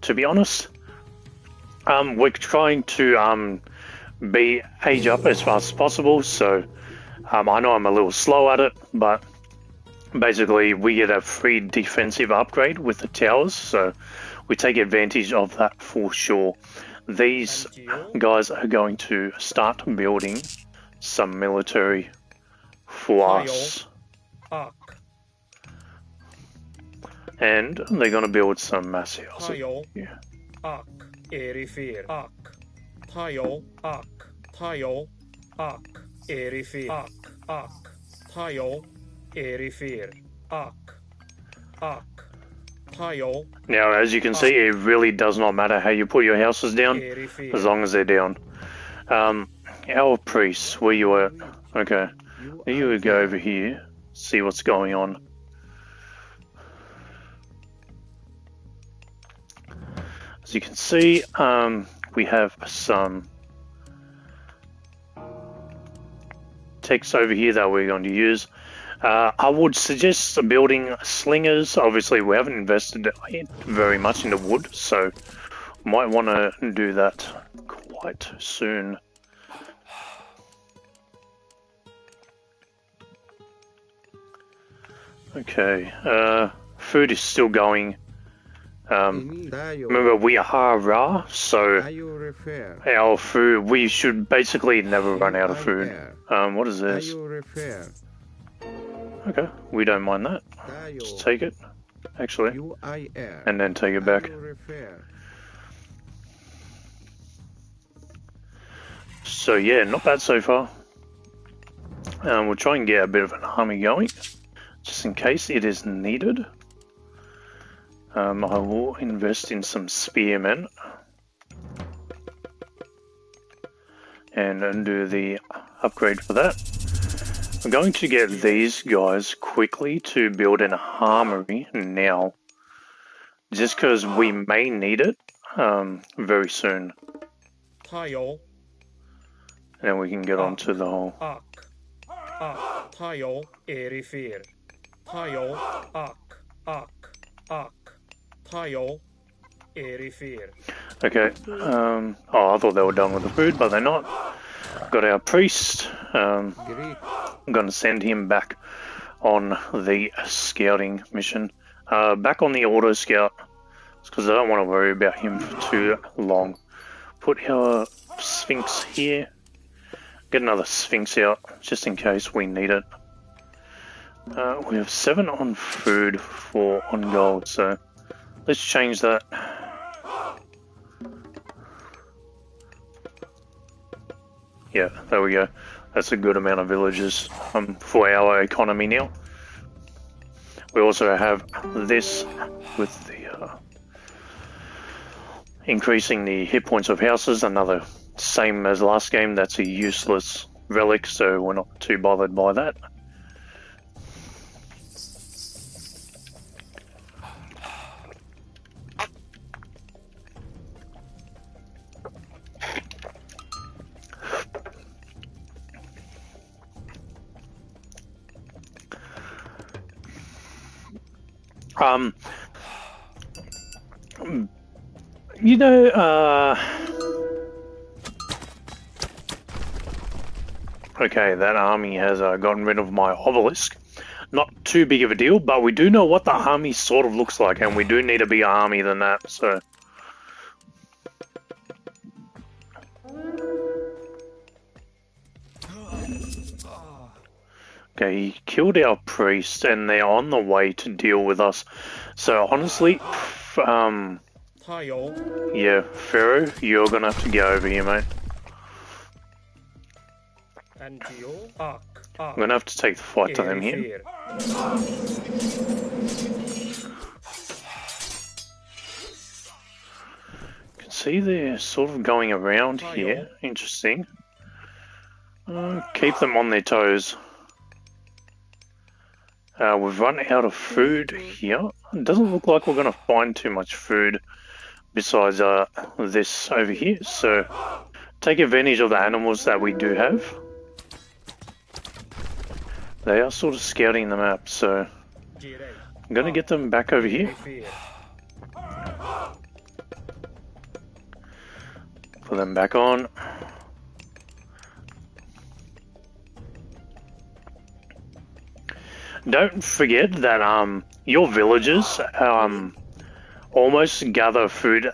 to be honest. We're trying to be age up as fast as possible, so I know I'm a little slow at it, but basically we get a free defensive upgrade with the towers, so we take advantage of that for sure. These guys are going to start building some military for us. And they're going to build some mass houses. Yeah. Now, as you can see, it really does not matter how you put your houses down, as long as they're down. Our priests, where you at? Okay, you would go over here, see what's going on. As you can see, we have some text over here that we're going to use. I would suggest building slingers. Obviously, we haven't invested very much into wood, so might want to do that quite soon. Okay, food is still going. Remember, we are Ra, so our food, we should basically never run out of food. What is this? Okay, we don't mind that. Just take it, actually, and then take it back. So yeah, not bad so far. We'll try and get a bit of an army going, just in case it is needed. I will invest in some spearmen and undo the upgrade for that. I'm going to get these guys quickly to build an armory now, just because we may need it very soon. And then we can get on to the whole. Okay, oh, I thought they were done with the food, but they're not. Got our priest. I'm going to send him back on the scouting mission. Back on the auto scout, because I don't want to worry about him for too long. Put our Sphinx here. Get another Sphinx out, just in case we need it. We have 7 on food, 4 on gold, so let's change that. Yeah, there we go. That's a good amount of villagers for our economy now. We also have this with the increasing the hit points of houses. Another same as last game. That's a useless relic, so we're not too bothered by that. You know, okay, that army has gotten rid of my obelisk. Not too big of a deal, but we do know what the army sort of looks like, and we do need a bigger army than that, so. Okay, he killed our priest, and they're on the way to deal with us. So honestly, yeah, Pharaoh, you're gonna have to get over here, mate. I'm gonna have to take the fight to them here. see they're sort of going around here. Interesting. Keep them on their toes. We've run out of food here. It doesn't look like we're going to find too much food besides this over here. So take advantage of the animals that we do have. They are sort of scouting the map, so I'm going to get them back over here. Put them back on. Don't forget that your villagers almost gather food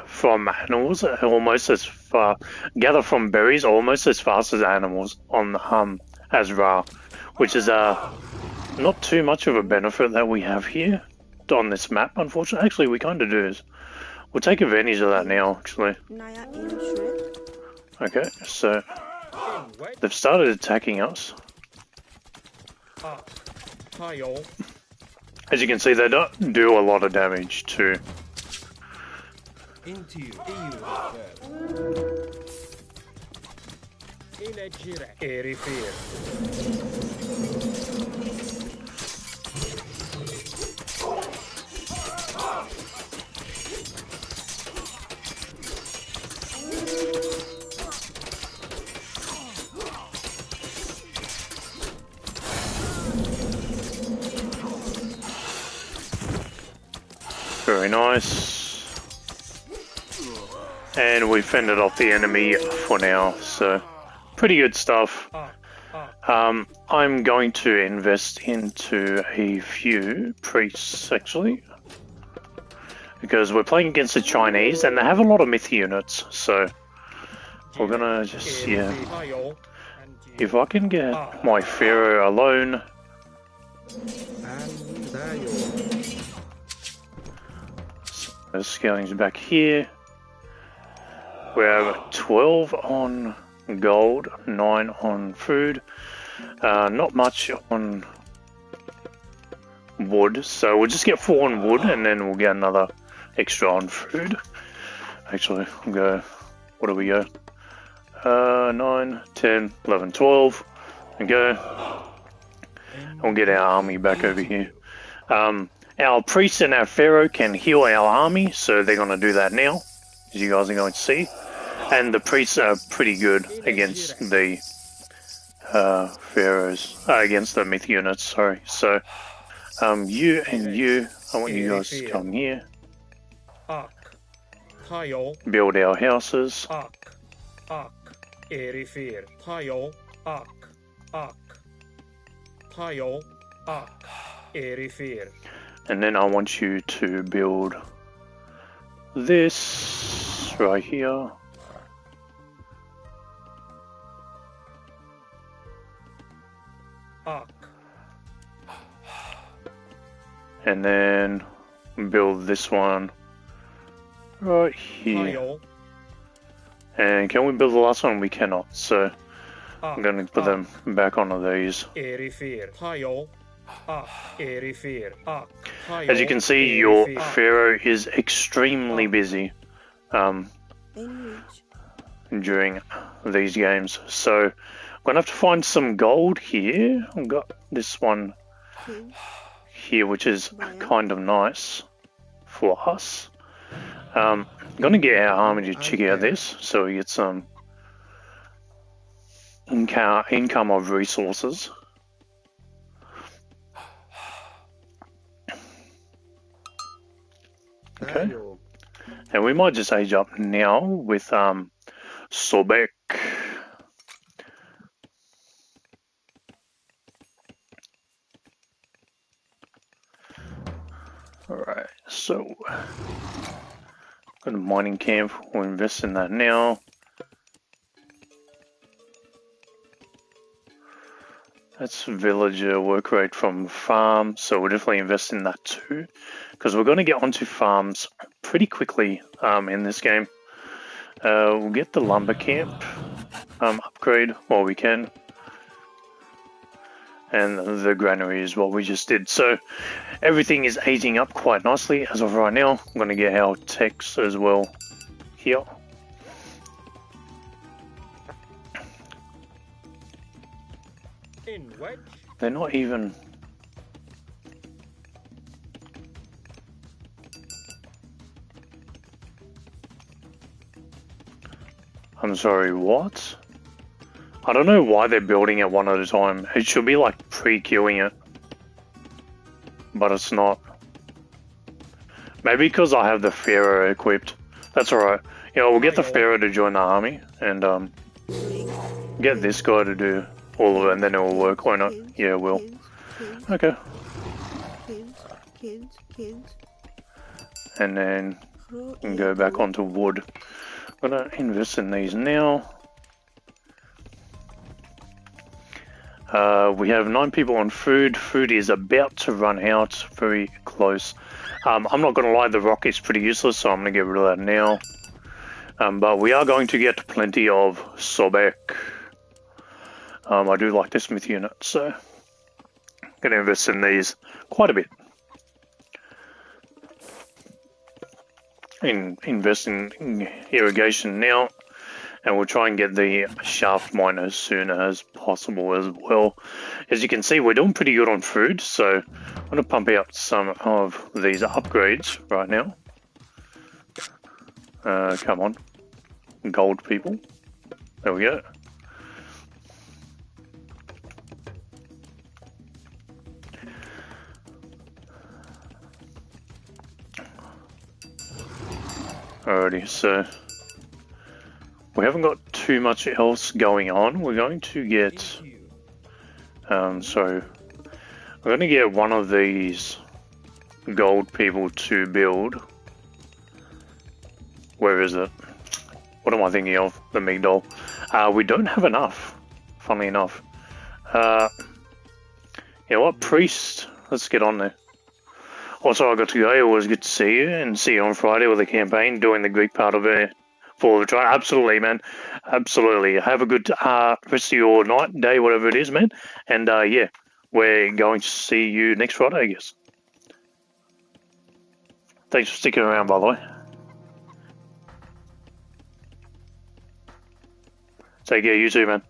from animals almost as far, gather from berries almost as fast as animals on as Ra, which is not too much of a benefit that we have here on this map, unfortunately. Actually, we kind of do. We'll take advantage of that now, actually. Okay, so they've started attacking us. As you can see, they don't do a lot of damage too. Very nice. And we fended off the enemy for now, so pretty good stuff. I'm going to invest into a few priests, actually, because we're playing against the Chinese and they have a lot of myth units, so we're gonna just, yeah. If I can get my Pharaoh alone. The scouting's back here. We have 12 on gold, 9 on food, not much on wood, so we'll just get 4 on wood and then we'll get another extra on food. Actually, we'll go, what do we go? 9, 10, 11, 12, and go. And we'll get our army back over here. Our priest and our pharaoh can heal our army, so they're going to do that now, as you guys are going to see. And the priests are pretty good against the pharaohs, against the myth units, sorry. So, you and you, I want you guys to come here. Build our houses. And then I want you to build this right here. And then build this one right here. And can we build the last one? We cannot, so I'm going to put them back onto these. As you can see, your pharaoh is extremely busy during these games. So I'm going to have to find some gold here. I've got this one here, which is kind of nice for us. I'm going to get our army to check out this so we get some income of resources. Okay, and we might just age up now with Sobek. Alright, so got a mining camp, we'll invest in that now. That's villager work rate from farm, so we'll definitely invest in that too, because we're going to get onto farms pretty quickly in this game. We'll get the lumber camp upgrade while we can, and the granary is what we just did. So everything is aging up quite nicely as of right now. I'm going to get our techs as well here. In wedge. They're not even... I'm sorry, what? I don't know why they're building it one at a time. It should be like pre-queuing it. But it's not. Maybe because I have the Pharaoh equipped. That's alright. Yeah, we'll get the Pharaoh to join the army and get this guy to do all of it and then it will work, won't it? Yeah, it will. Okay. And then we can go back onto wood. I'm gonna invest in these now. We have 9 people on food. Food is about to run out, very close. I'm not going to lie, the rock is pretty useless, so I'm going to get rid of that now. But we are going to get plenty of Sobek. I do like the Smith unit, so I'm going to invest in these quite a bit. Invest in irrigation now. And we'll try and get the shaft mine as soon as possible as well. As you can see, we're doing pretty good on food, so I'm going to pump out some of these upgrades right now. Come on. Gold people. There we go. Alrighty, so... we haven't got too much else going on. We're going to get... so... I'm going to get one of these gold people to build. Where is it? What am I thinking of? The Migdol. We don't have enough, funnily enough. Yeah, what? Priest? Let's get on there. Also, I got to go. It was good to see you, and see you on Friday with the campaign, doing the Greek part of it. For the try, absolutely, man, absolutely. Have a good rest of your night, day, whatever it is, man. And yeah, we're going to see you next Friday, I guess. Thanks for sticking around, by the way. Take care, you too, man.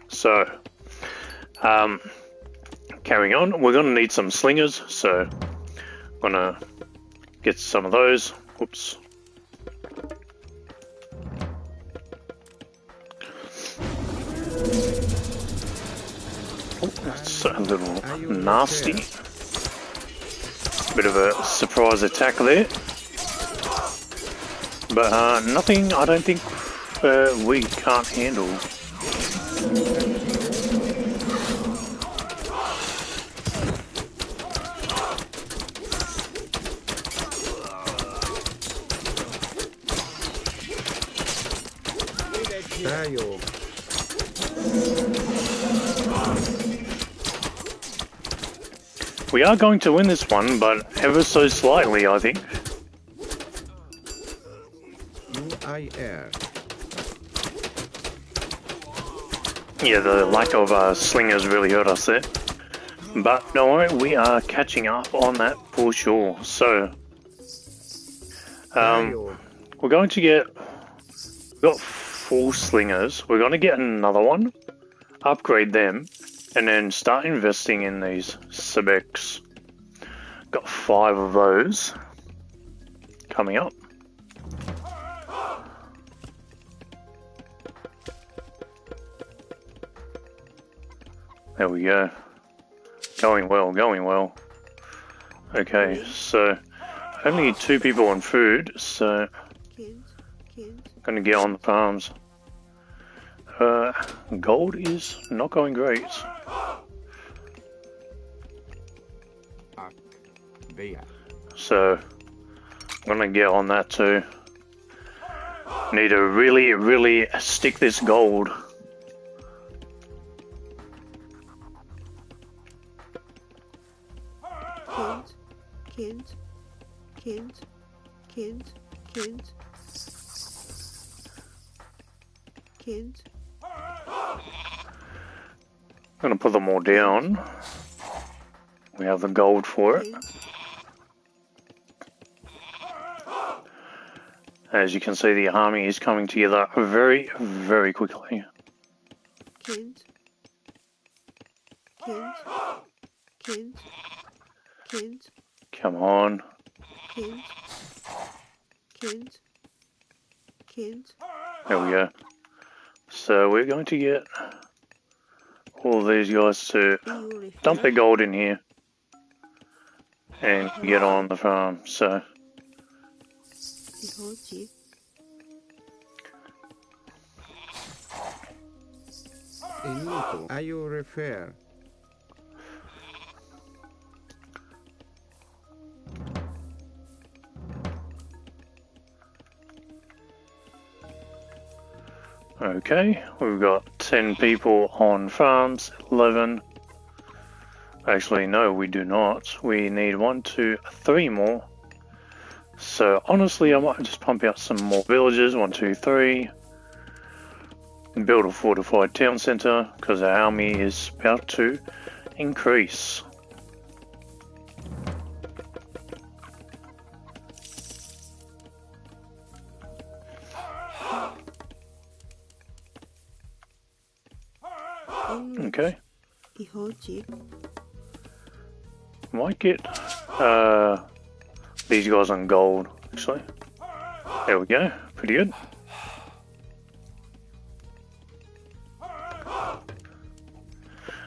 So, carrying on, we're going to need some slingers, so I'm going to get some of those. Whoops. Oh, that's a little nasty. Bit of a surprise attack there. But nothing I don't think we can't handle. We are going to win this one, but ever so slightly, I think. Yeah, the lack of slingers really hurt us there. But don't worry, we are catching up on that for sure. So, we're going to get... we've got 4 slingers. We're going to get another one, upgrade them, and then start investing in these Sebeks. Got 5 of those coming up. There we go. Going well, going well. Okay, so only 2 people on food, so gonna get on the farms. Gold is not going great. So I'm gonna get on that too. Need to really stick this gold. Kids. Kids. Gonna put them all down. We have the gold for it. Kids. As you can see, the army is coming together very, very quickly. Kids. Kids. Kids. Kids. Come on. Kids. Kids. Kids. There we go. So we're going to get all these guys to dump their gold in here and get on the farm. So Mythology. Enito, are you refer? okay, we've got 10 people on farms, 11. Actually, no, we do not. We need 1, 2, 3 more. So honestly, I might just pump out some more villages, 1, 2, 3. And build a fortified town centre, because our army is about to increase. Okay. Mythology. Might get these guys on gold, actually. There we go, pretty good.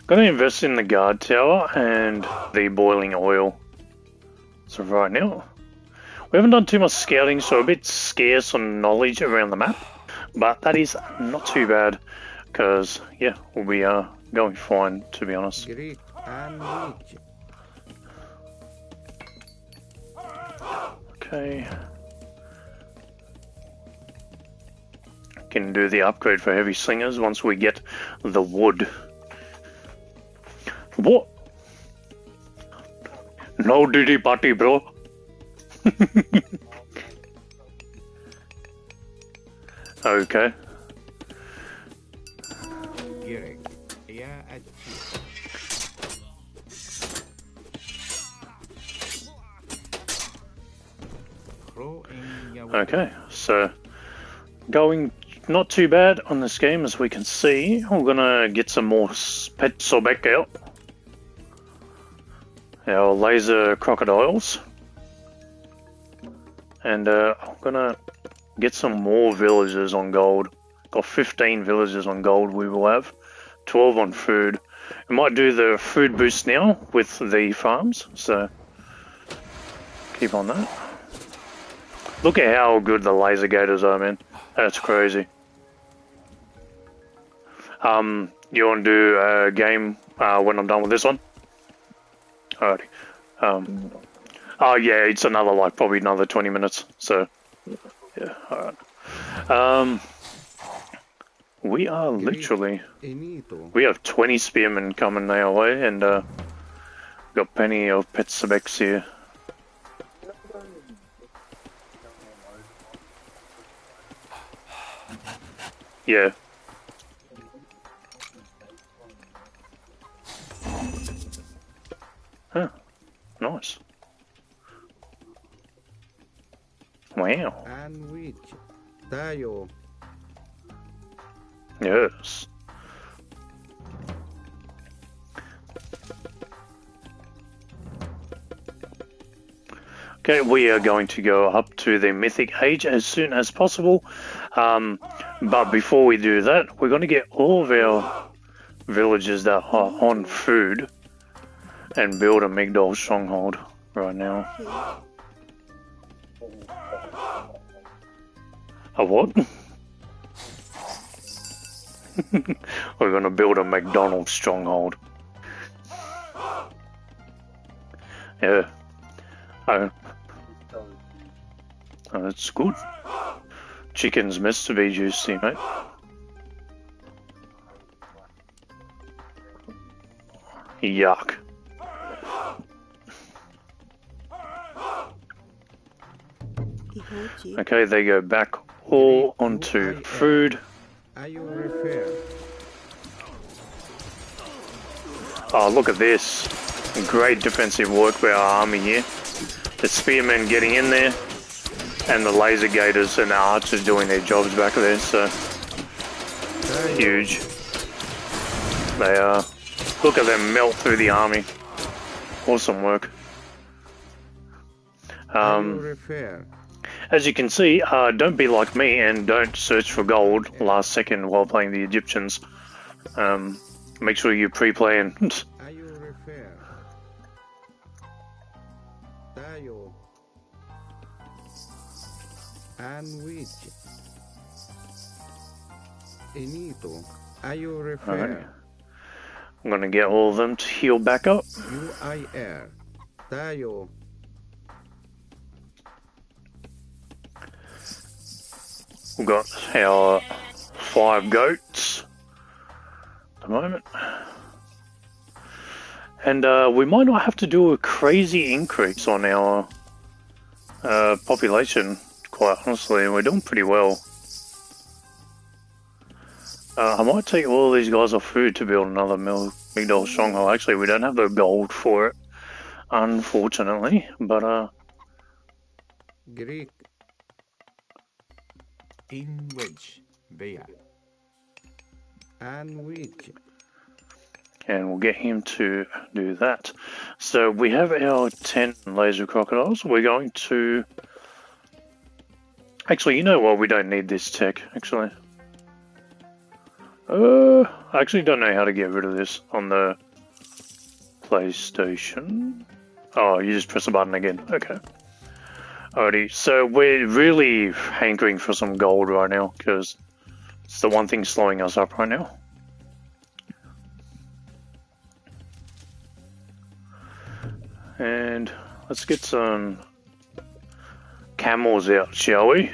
Gonna invest in the guard tower and the boiling oil. So right now, we haven't done too much scouting, so a bit scarce on knowledge around the map. But that is not too bad, because, yeah, we'll be going fine, to be honest. Greek and rich. Okay. Can do the upgrade for heavy slingers once we get the wood. What? No diddy party, bro. Okay. Greek. Yeah, at Okay, so going not too bad on this game, as we can see. We're gonna get some more pet Sobek out. Our laser crocodiles. And I'm gonna get some more villagers on gold. Got 15 villagers on gold we will have. 12 on food. We might do the food boost now with the farms, so keep on that. Look at how good the laser gators are, man. That's crazy. You want to do a game when I'm done with this one? Alrighty. Oh yeah, it's another, like, probably another 20 minutes, so yeah, alright. We are literally, we have 20 spearmen coming our way, and got plenty of pet Sebeks here. Yeah. Huh. Nice. Wow. and which Tayo. Yes. Okay, we are going to go up to the Mythic Age as soon as possible. But before we do that, we're going to get all of our villages that are on food and build a Migdol stronghold right now. A what? We're going to build a McDonald's stronghold. Yeah. Oh, that's good. Chicken's meant to be juicy, mate. Yuck. Okay, they go back all onto food. Are you refer? Oh, look at this. Great defensive work by our army here. The spearmen getting in there, and the laser gators and the archers doing their jobs back there, so huge. They look at them melt through the army. Awesome work. Are you refer? As you can see, don't be like me and don't search for gold last second while playing the Egyptians. Make sure you pre-play and Are you refer? Tayo. Anwich. Inito. Are you refer? Alright. I'm gonna get all of them to heal back up. UIR. Tayo. We've got our 5 goats at the moment. And we might not have to do a crazy increase on our population, quite honestly. We're doing pretty well. I might take all these guys off food to build another Migdol stronghold. Actually, we don't have the gold for it, unfortunately. But Greek. In which? Bea. Anwich. and we'll get him to do that. So we have our 10 laser crocodiles. We're going to... Actually, you know what? We don't need this tech, actually. I actually don't know how to get rid of this on the PlayStation. Oh, you just press a button again. Okay. Alrighty, so we're really hankering for some gold right now, because it's the one thing slowing us up right now. And let's get some camels out, shall we?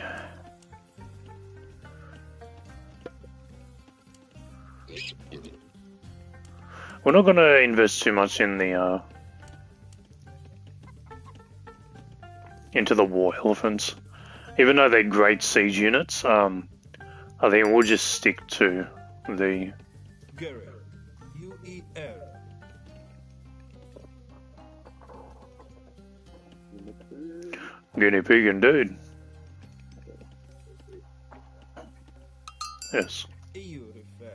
We're not going to invest too much in the into the war elephants, even though they're great siege units. I think we'll just stick to the UEL. guinea pig indeed. Yes. EU refer.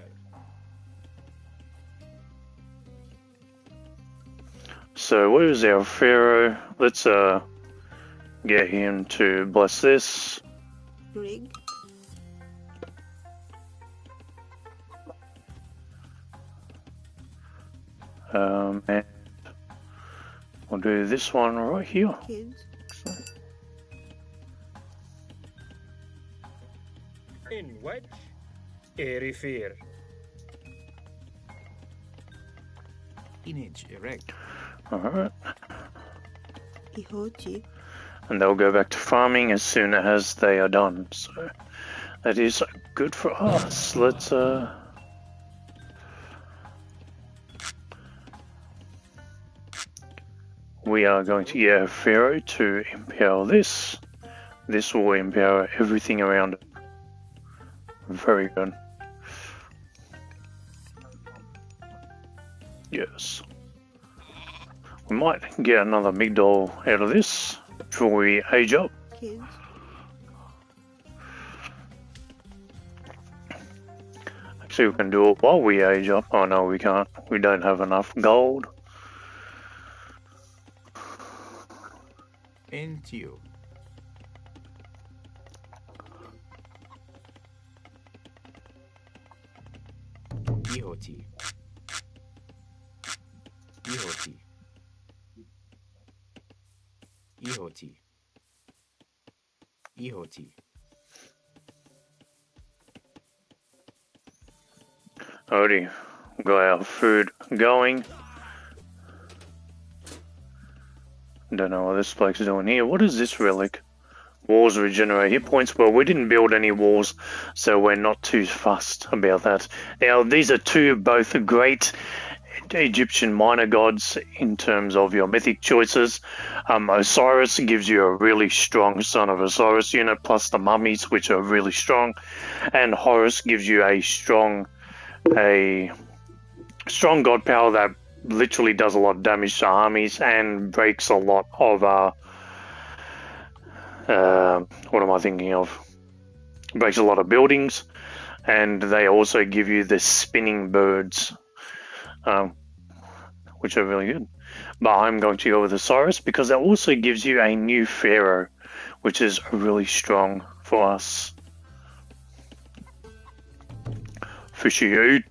So where's our pharaoh? Let's get him to bless this. Rig. And we'll do this one right here. Kids. In which? Refer. Image erect. Alright. Ihoji. And they'll go back to farming as soon as they are done. So that is good for us. Let's we are going to get a pharaoh to empower this. This will empower everything around it. Very good. Yes. We might get another Migdol out of this before we age up. Kids. Actually, we can do it while we age up. Oh no, we can't. We don't have enough gold. Into. Ihoti. Ihoti. Ihoti. Ihoti. Alrighty, got our food going. Don't know what this place is doing here. What is this relic? Walls regenerate hit points. Well, we didn't build any walls, so we're not too fussed about that. Now, these are two both great Egyptian minor gods in terms of your mythic choices. Osiris gives you a really strong Son of Osiris unit, plus the mummies, which are really strong, and Horus gives you a strong god power that literally does a lot of damage to armies and breaks a lot of what am I thinking of? Breaks a lot of buildings, and they also give you the spinning birds, which are really good. But I'm going to go with Osiris because that also gives you a new pharaoh, which is really strong for us. 58.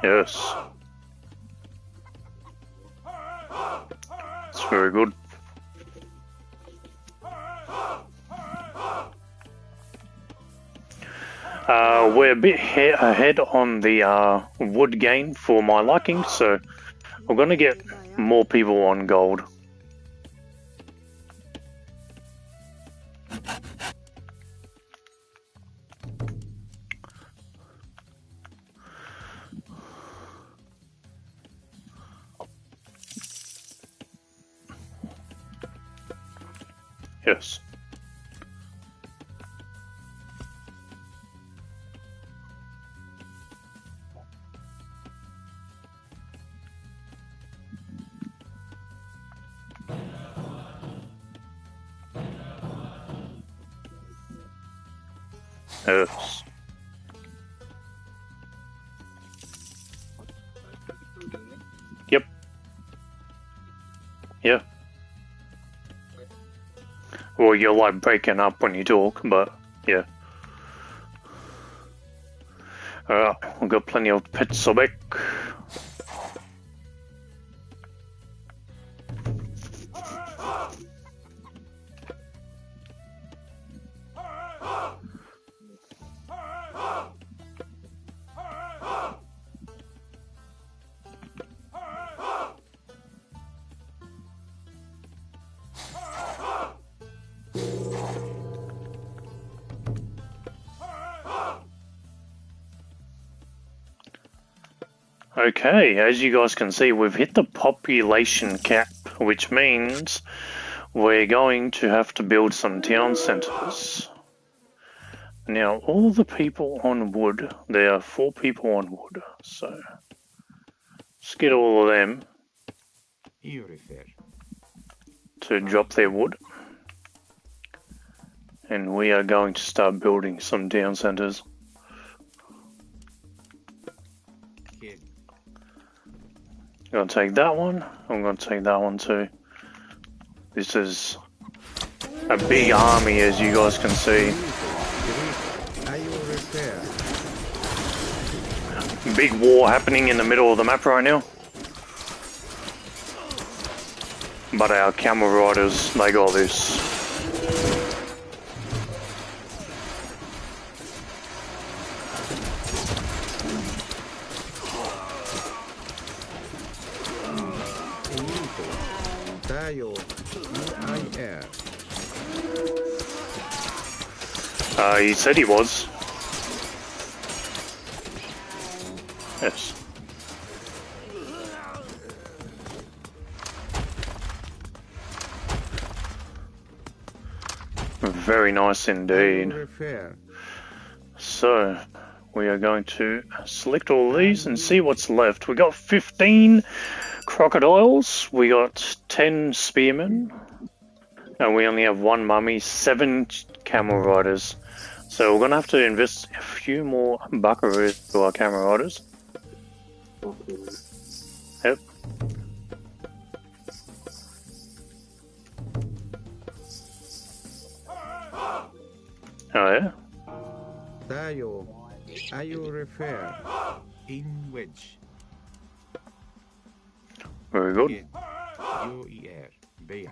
Yes. It's very good. We're a bit ahead on the wood gain for my liking, so we're going to get more people on gold. Yes. Yes. Yep. Yeah. Well, you're like breaking up when you talk, but yeah. Alright, we've got plenty of pets back. Okay, as you guys can see, we've hit the population cap, which means we're going to have to build some town centres. Now, all the people on wood, there are 4 people on wood, so let's get all of them to drop their wood. And we are going to start building some town centres. I'm going to take that one. I'm going to take that one too. This is a big army, as you guys can see. Big war happening in the middle of the map right now. But our camel riders, they got this. He said he was. Yes. Very nice indeed. So, we are going to select all these and see what's left. We got 15 crocodiles, we got 10 spearmen, and we only have 1 mummy, 7 camel riders. So we're going to have to invest a few more buckaroos to our camel riders. Yep. Oh yeah? Tayo, ayo refer. In wedge. Very good. UER, Bea.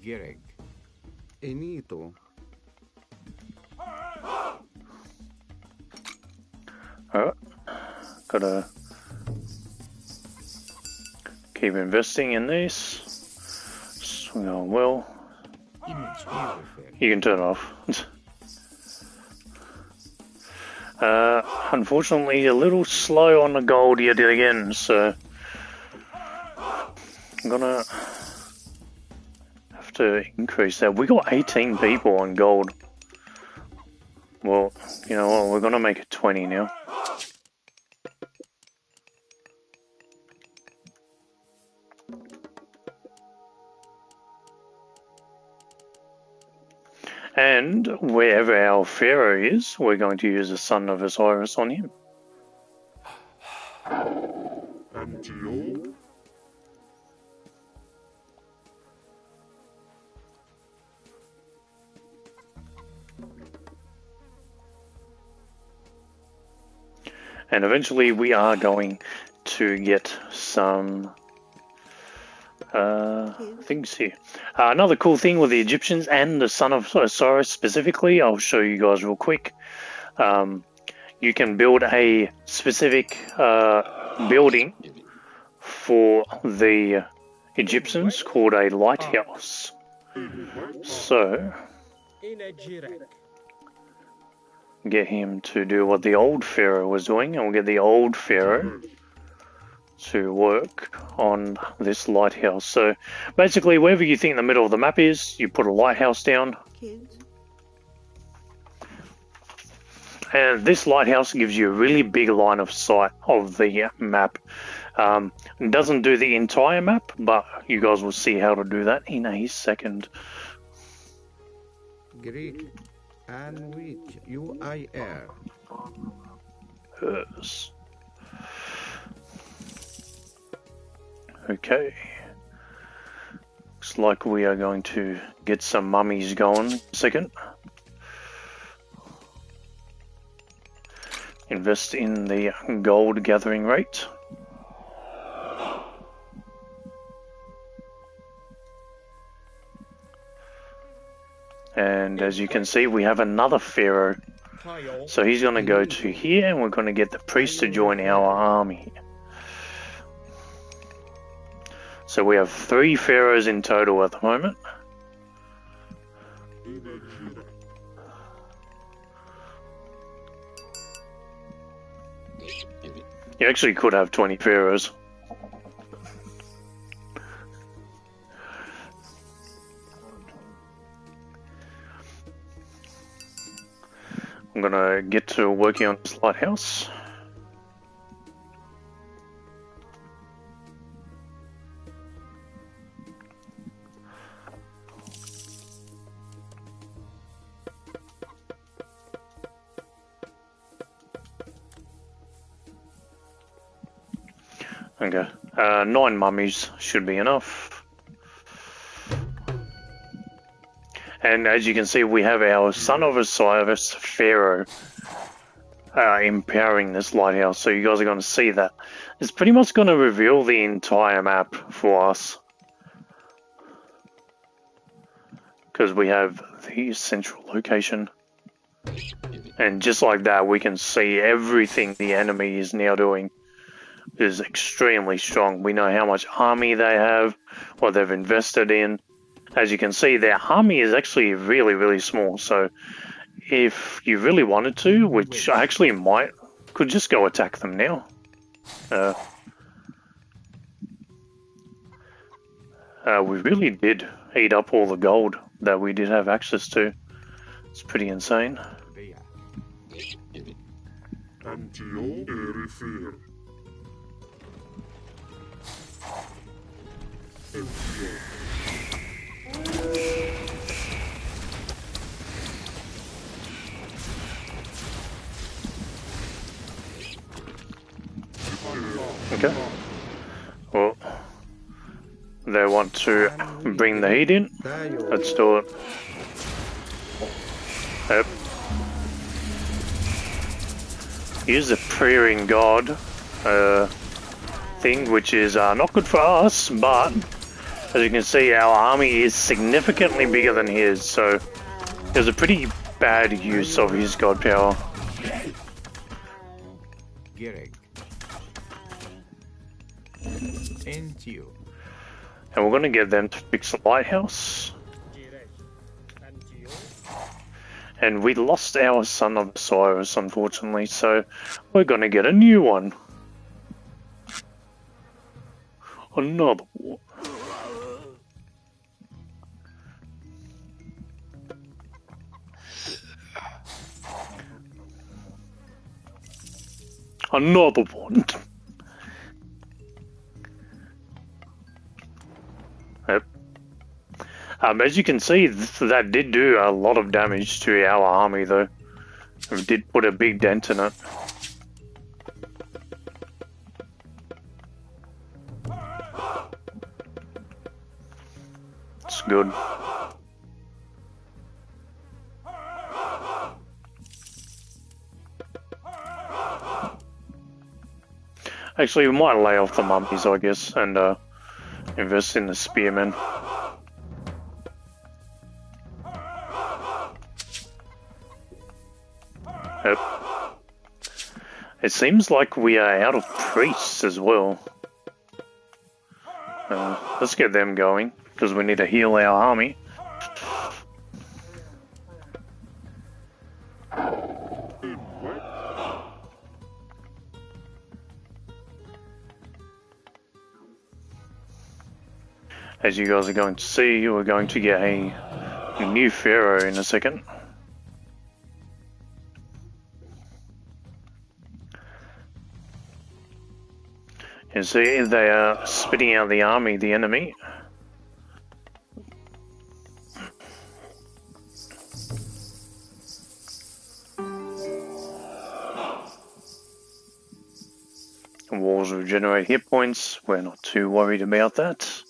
Gereg. Enito. Alright. Gotta Keep investing in this. It's going well. Image you refer. You can turn it off. Unfortunately, a little slow on the gold yet again, so I'm gonna have to increase that. We got 18 people on gold. Well, you know what? We're gonna make it 20 now. And wherever our pharaoh is, we're going to use the son of Osiris on him. And eventually we are going to get some things here. Another cool thing with the Egyptians and the son of Osiris specifically, I'll show you guys real quick. You can build a specific building for the Egyptians called a lighthouse. So get him to do what the old pharaoh was doing, and we'll get the old pharaoh to work on this lighthouse. So basically, wherever you think the middle of the map is, you put a lighthouse down. Kids. And this lighthouse gives you a really big line of sight of the map. It doesn't do the entire map, but you guys will see how to do that in a second. Greek and which UIR. Yes. Okay. Looks like we are going to get some mummies going in a second. Invest in the gold gathering rate. And as you can see, we have another pharaoh. So he's going to go to here, and we're going to get the priest to join our army. So we have 3 pharaohs in total at the moment. You actually could have 20 pharaohs. I'm gonna get to working on this lighthouse. Okay, 9 mummies should be enough. And as you can see, we have our son of Osiris pharaoh empowering this lighthouse. So you guys are going to see that. It's pretty much going to reveal the entire map for us, because we have the central location. And just like that, we can see everything the enemy is now doing is extremely strong. We know how much army they have, what they've invested in. As you can see, their army is actually really, really small. So if you really wanted to, which I actually could just go attack them now. We really did eat up all the gold that we did have access to. It's pretty insane. Okay. Well, they want to bring the heat in. Let's do it. Yep. Use the praying god thing, which is not good for us, but as you can see, our army is significantly bigger than his, so it was a pretty bad use of his god power. NGO. And we're going to get them to fix the lighthouse. And we lost our Son of Osiris, unfortunately, so we're going to get a new one. Another one. Another one. Yep. As you can see, that did do a lot of damage to our army, though. It did put a big dent in it. It's good. Actually, we might lay off the mummies, I guess, and invest in the spearmen. Yep. It seems like we are out of priests as well. Let's get them going, because we need to heal our army. As you guys are going to see, we're going to get a new pharaoh in a second. You see, they are spitting out the army, the enemy. Walls regenerate hit points. We're not too worried about that.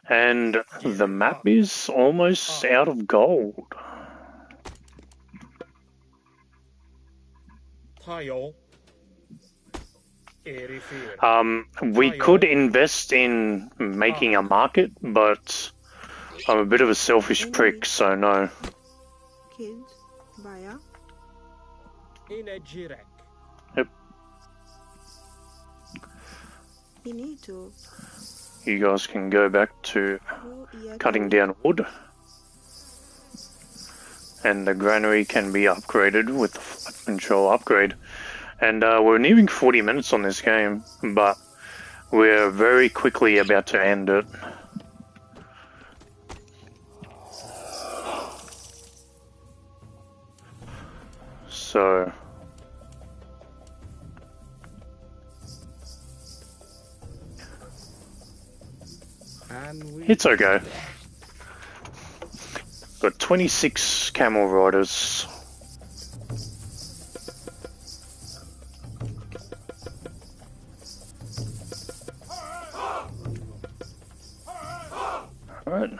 And the map is almost out of gold. We could invest in making a market, but I'm a bit of a selfish prick, so no. Kids, Baya. Yep. You need to. You guys can go back to cutting down wood. And the granary can be upgraded with the flight control upgrade. And we're nearing 40 minutes on this game, but we're very quickly about to end it. So it's okay. Got 26 camel riders. Alright.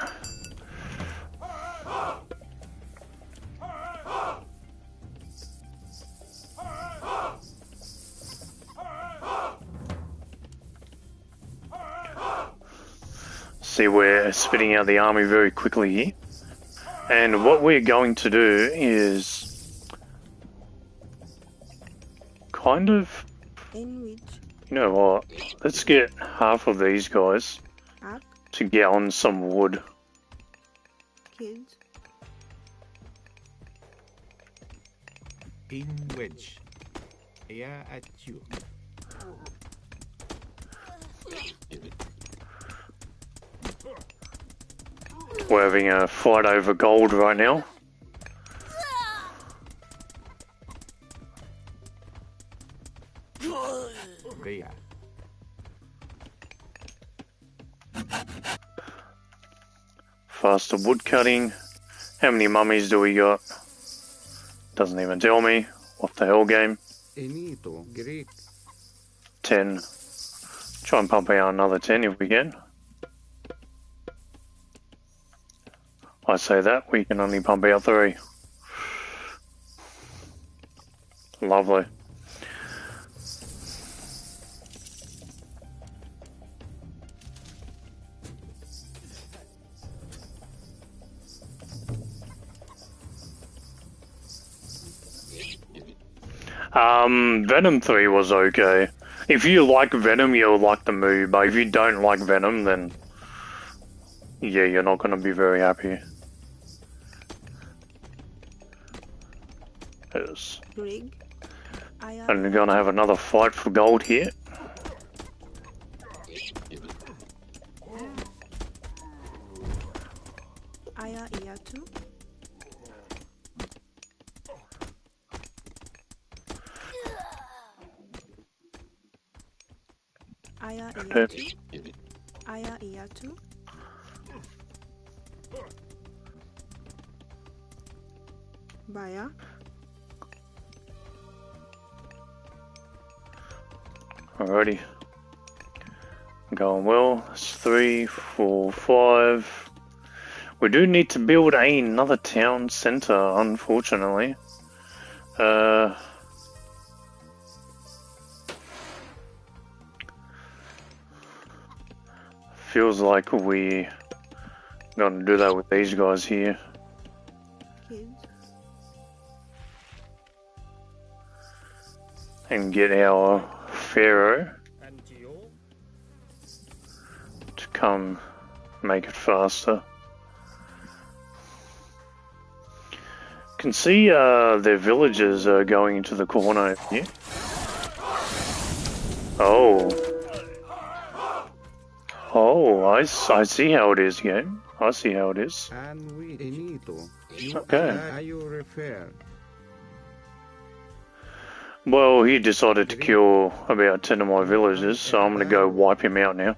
See, we're spitting out the army very quickly here. And what we're going to do is kind of, In which you know what, let's get half of these guys up, to get on some wood. kids, In wedge. Yeah, at you. We're having a fight over gold right now. There. Faster wood cutting. How many mummies do we got? Doesn't even tell me. What the hell, game? Enito, Greek. 10. Try and pump out another 10 if we can. I say that, we can only pump out 3. Lovely. Venom 3 was okay. If you like Venom, you'll like the movie, but if you don't like Venom, then yeah, you're not gonna be very happy. Yes. Rig. Aya. And we're gonna have another fight for gold here. Aya Iatu. Aya Iatu. Aya Iatu. Baya. Alrighty. Going well. That's 3, 4, 5. We do need to build another town centre, unfortunately. Feels like we gonna do that with these guys here. Kids. And get our Pharaoh to come make it faster. Can see their villagers are going into the corner here. Oh, I see how it is, game. I see how it is. Okay. Well, he decided to kill about 10 of my villagers, so I'm gonna go wipe him out now.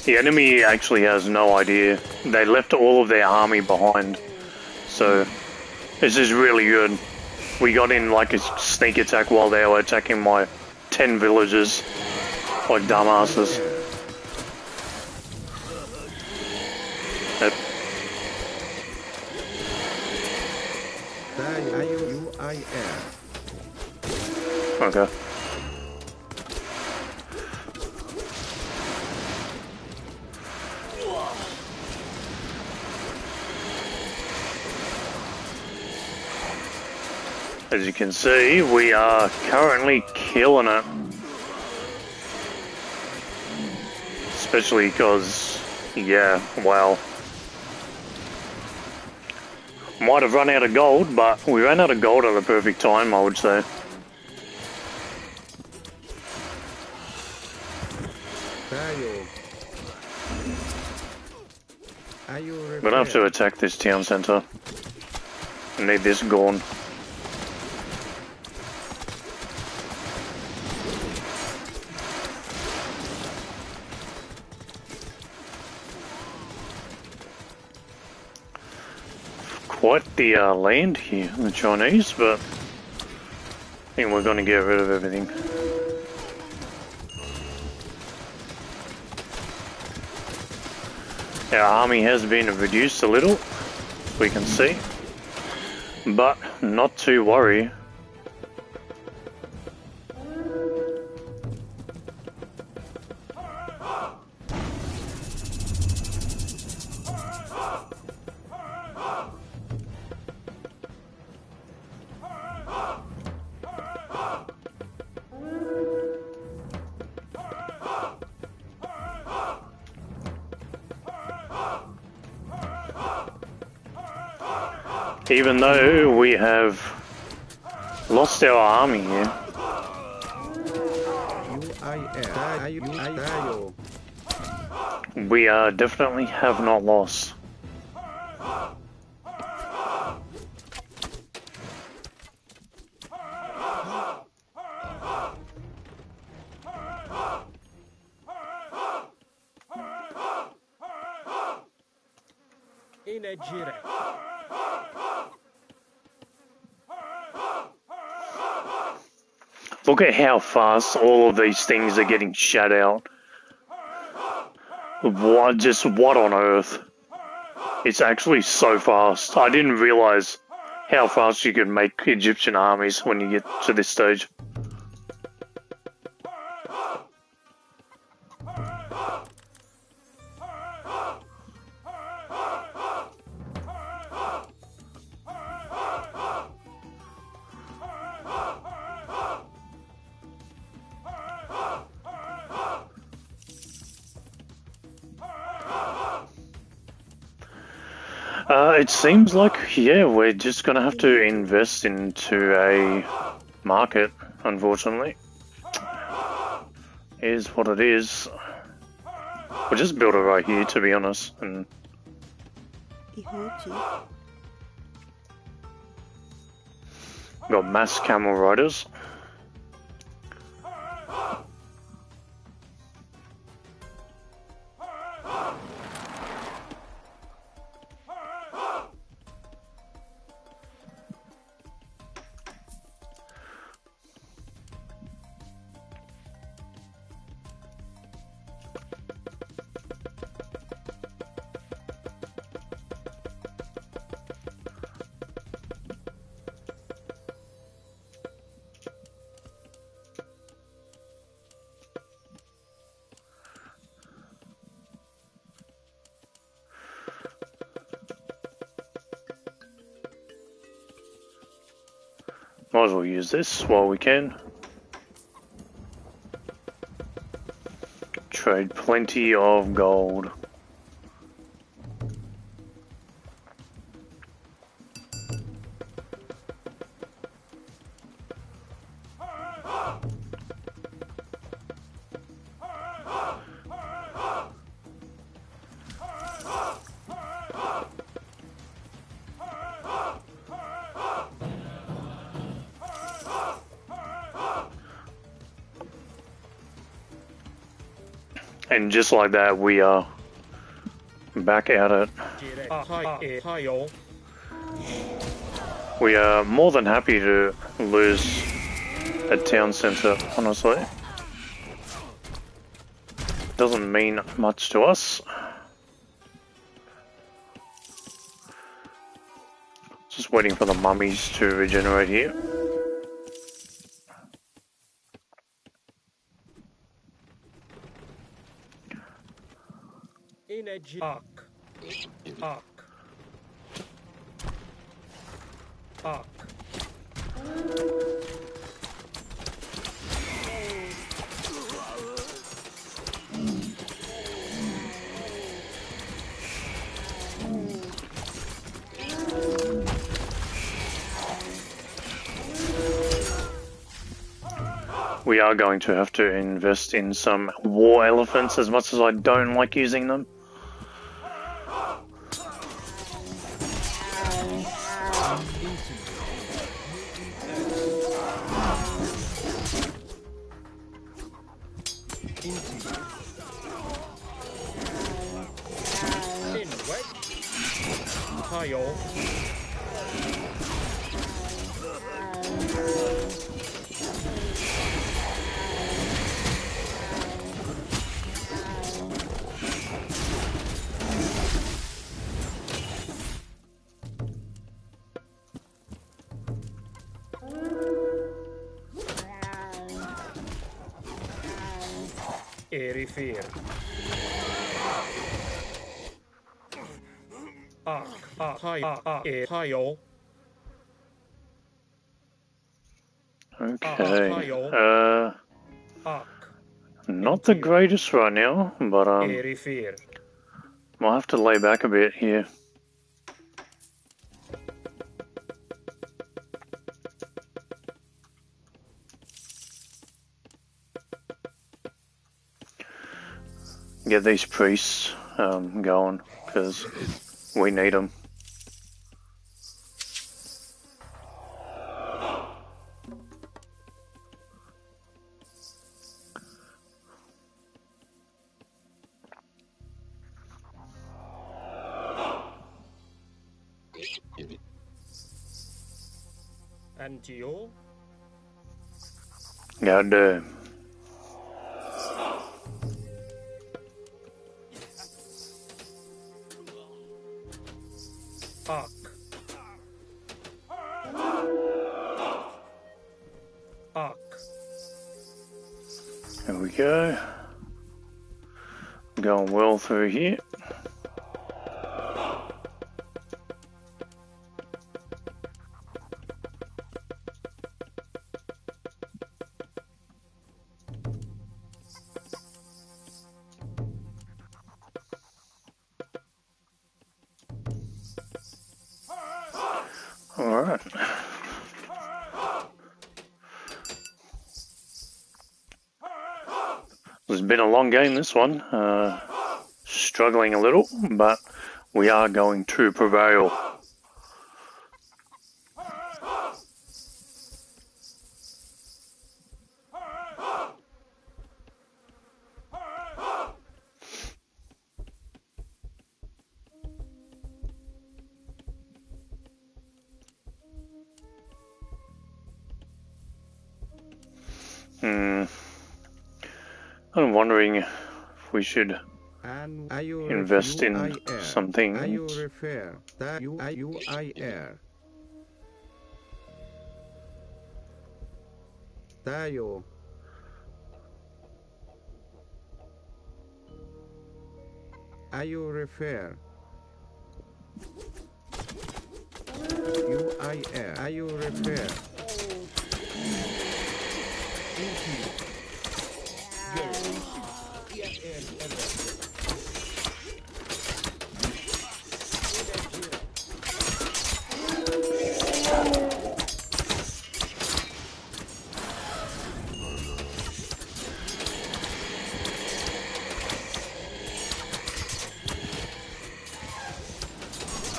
The enemy actually has no idea. They left all of their army behind. So, this is really good. We got in like a sneak attack while they were attacking my 10 villagers. Like dumbasses. Yep. Okay. As you can see, we are currently killing it. Especially because, yeah, well, might have run out of gold, but we ran out of gold at the perfect time, I would say. We're gonna have to attack this town centre. I need this gone. Quite the land here, the Chinese, but I think we're going to get rid of everything. Our army has been reduced a little, we can see, but not to worry. Even though we have lost our army here. We definitely have not lost. Look at how fast all of these things are getting shut out. What on earth? It's actually so fast. I didn't realize how fast you could make Egyptian armies when you get to this stage. It seems like, yeah, we're just gonna have to invest into a market, unfortunately. Is what it is. We'll just build it right here, to be honest. And Ihoji. got mass camel riders. Might as well use this while we can. Trade plenty of gold. And just like that, we are back at it. We are more than happy to lose a town centre, honestly. Doesn't mean much to us. Just waiting for the mummies to regenerate here. We are going to have to invest in some war elephants, as much as I don't like using them. Erifir. Okay. Not the greatest right now, but we'll have to lay back a bit here. Get these priests going, because we need them. Antio. God. There we go. Going well through here. Alright. It's been a long game, this one. Struggling a little, but we are going to prevail. I'm wondering if we should invest in something. Tayo. You refer. You refer.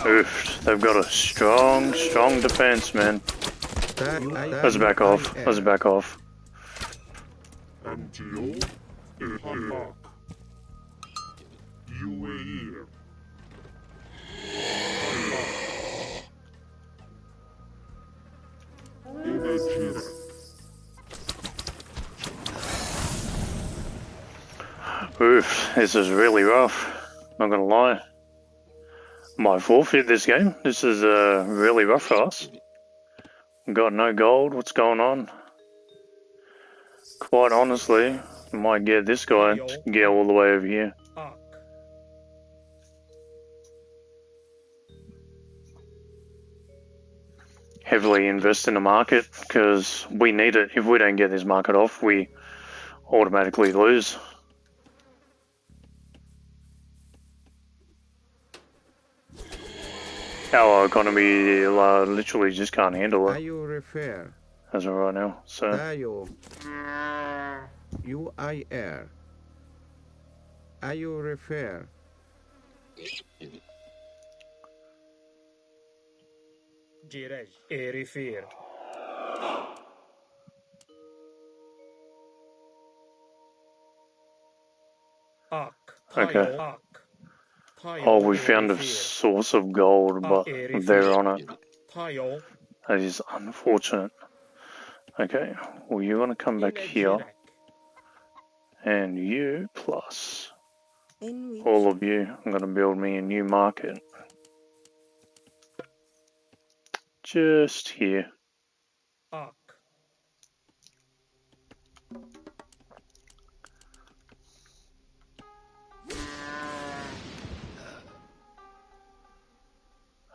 Oof, they've got a strong defense, man. Let's back off. Let's back off. Oof, this is really rough. Not gonna lie. Might forfeit this game. This is really rough for us. Got no gold. What's going on? Quite honestly, might get this guy to get all the way over here. Heavily invest in the market because we need it. If we don't get this market off, we automatically lose. Our economy literally just can't handle it as of right now. So You refer. Jirej, Erifir. okay. Oh, we found a source of gold, but they're on it. That is unfortunate. Okay, well, you're gonna come back here, and you plus all of you. I'm gonna build me a new market. Just here.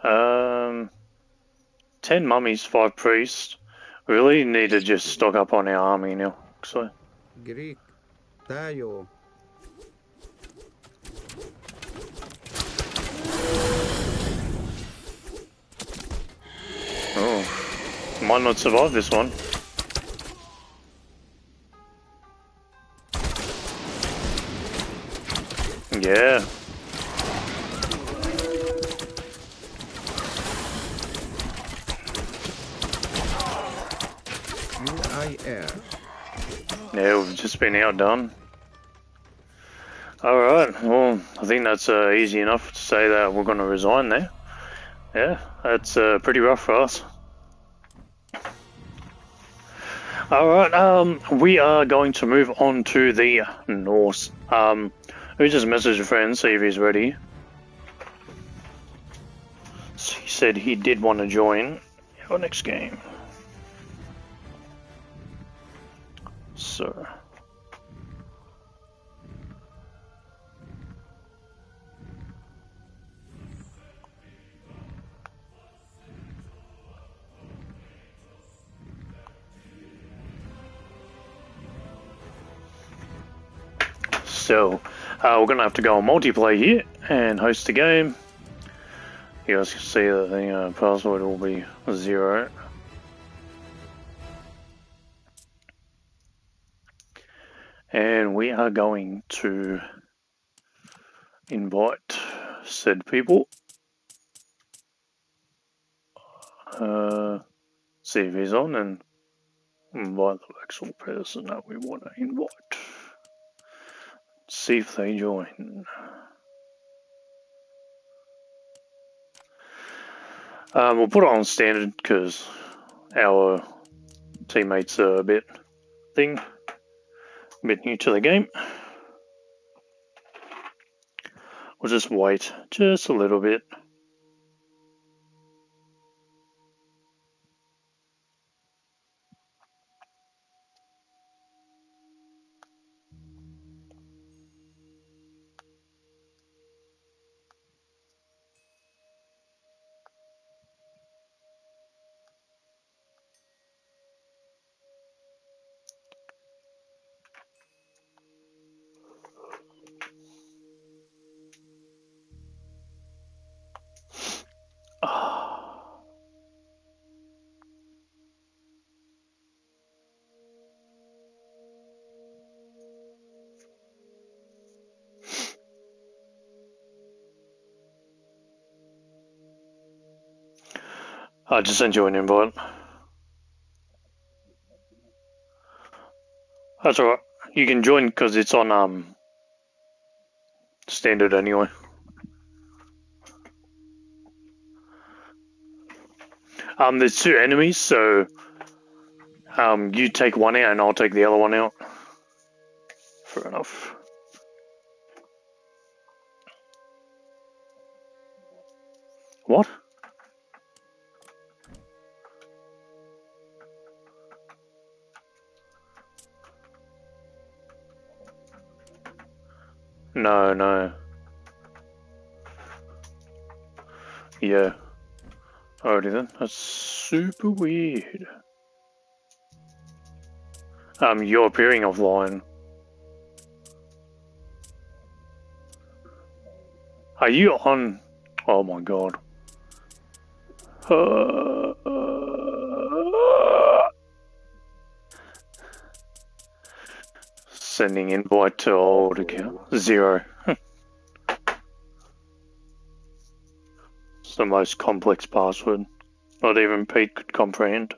Um, 10 mummies, 5 priests. We really need to just stock up on our army now. So. Greek. Tayo. Oh, might not survive this one. Yeah. Yeah, we've just been outdone. Alright, well, I think that's easy enough to say that we're going to resign there. Yeah, that's pretty rough for us. Alright, we are going to move on to the Norse. We just messaged a friend, see if he's ready. So he said he did want to join our next game. So, So, we're going to have to go on multiplayer here and host the game. You guys can see that the password will be 0. And we are going to invite said people. See if he's on and invite the actual person that we want to invite. See if they join. We'll put it on standard because our teammates are a bit new to the game. We'll just wait just a little bit. I just sent you an invite. That's alright. You can join because it's on standard anyway. There's 2 enemies, so you take one out and I'll take the other one out. Fair enough. What? No. Yeah. Alrighty then. That's super weird. You're appearing offline. Are you on? Oh my god. Sending invite to old account. 0. It's the most complex password. Not even Pete could comprehend.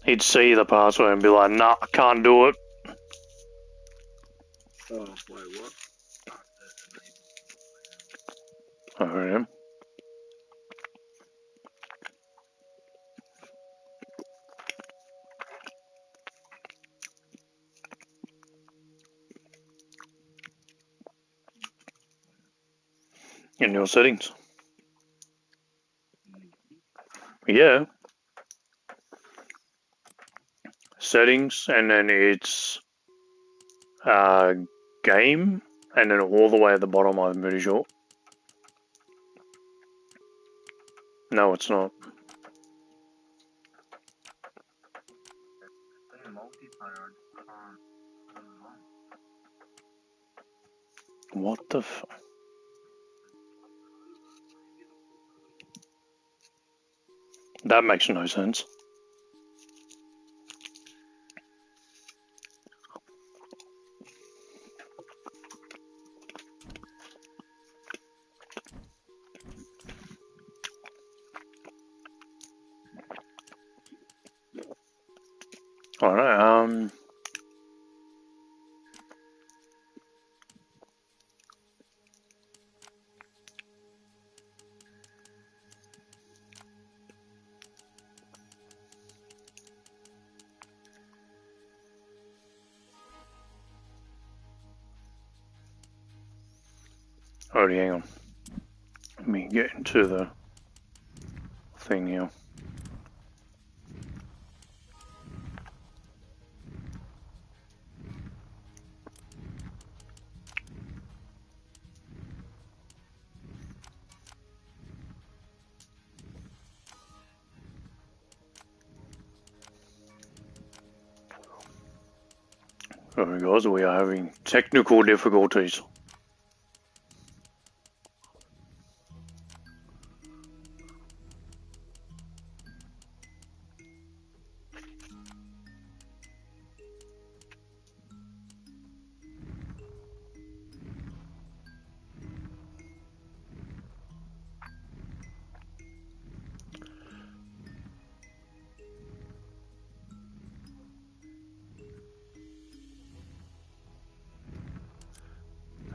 He'd see the password and be like, nah, I can't do it. Oh, wait, what? I am. In your settings. Yeah. Settings, and then it's game, and then all the way at the bottom, I'm pretty sure. No, it's not. What the f... That makes no sense. Alright, already, hang on. Let me get into the thing here. Sorry guys, we are having technical difficulties.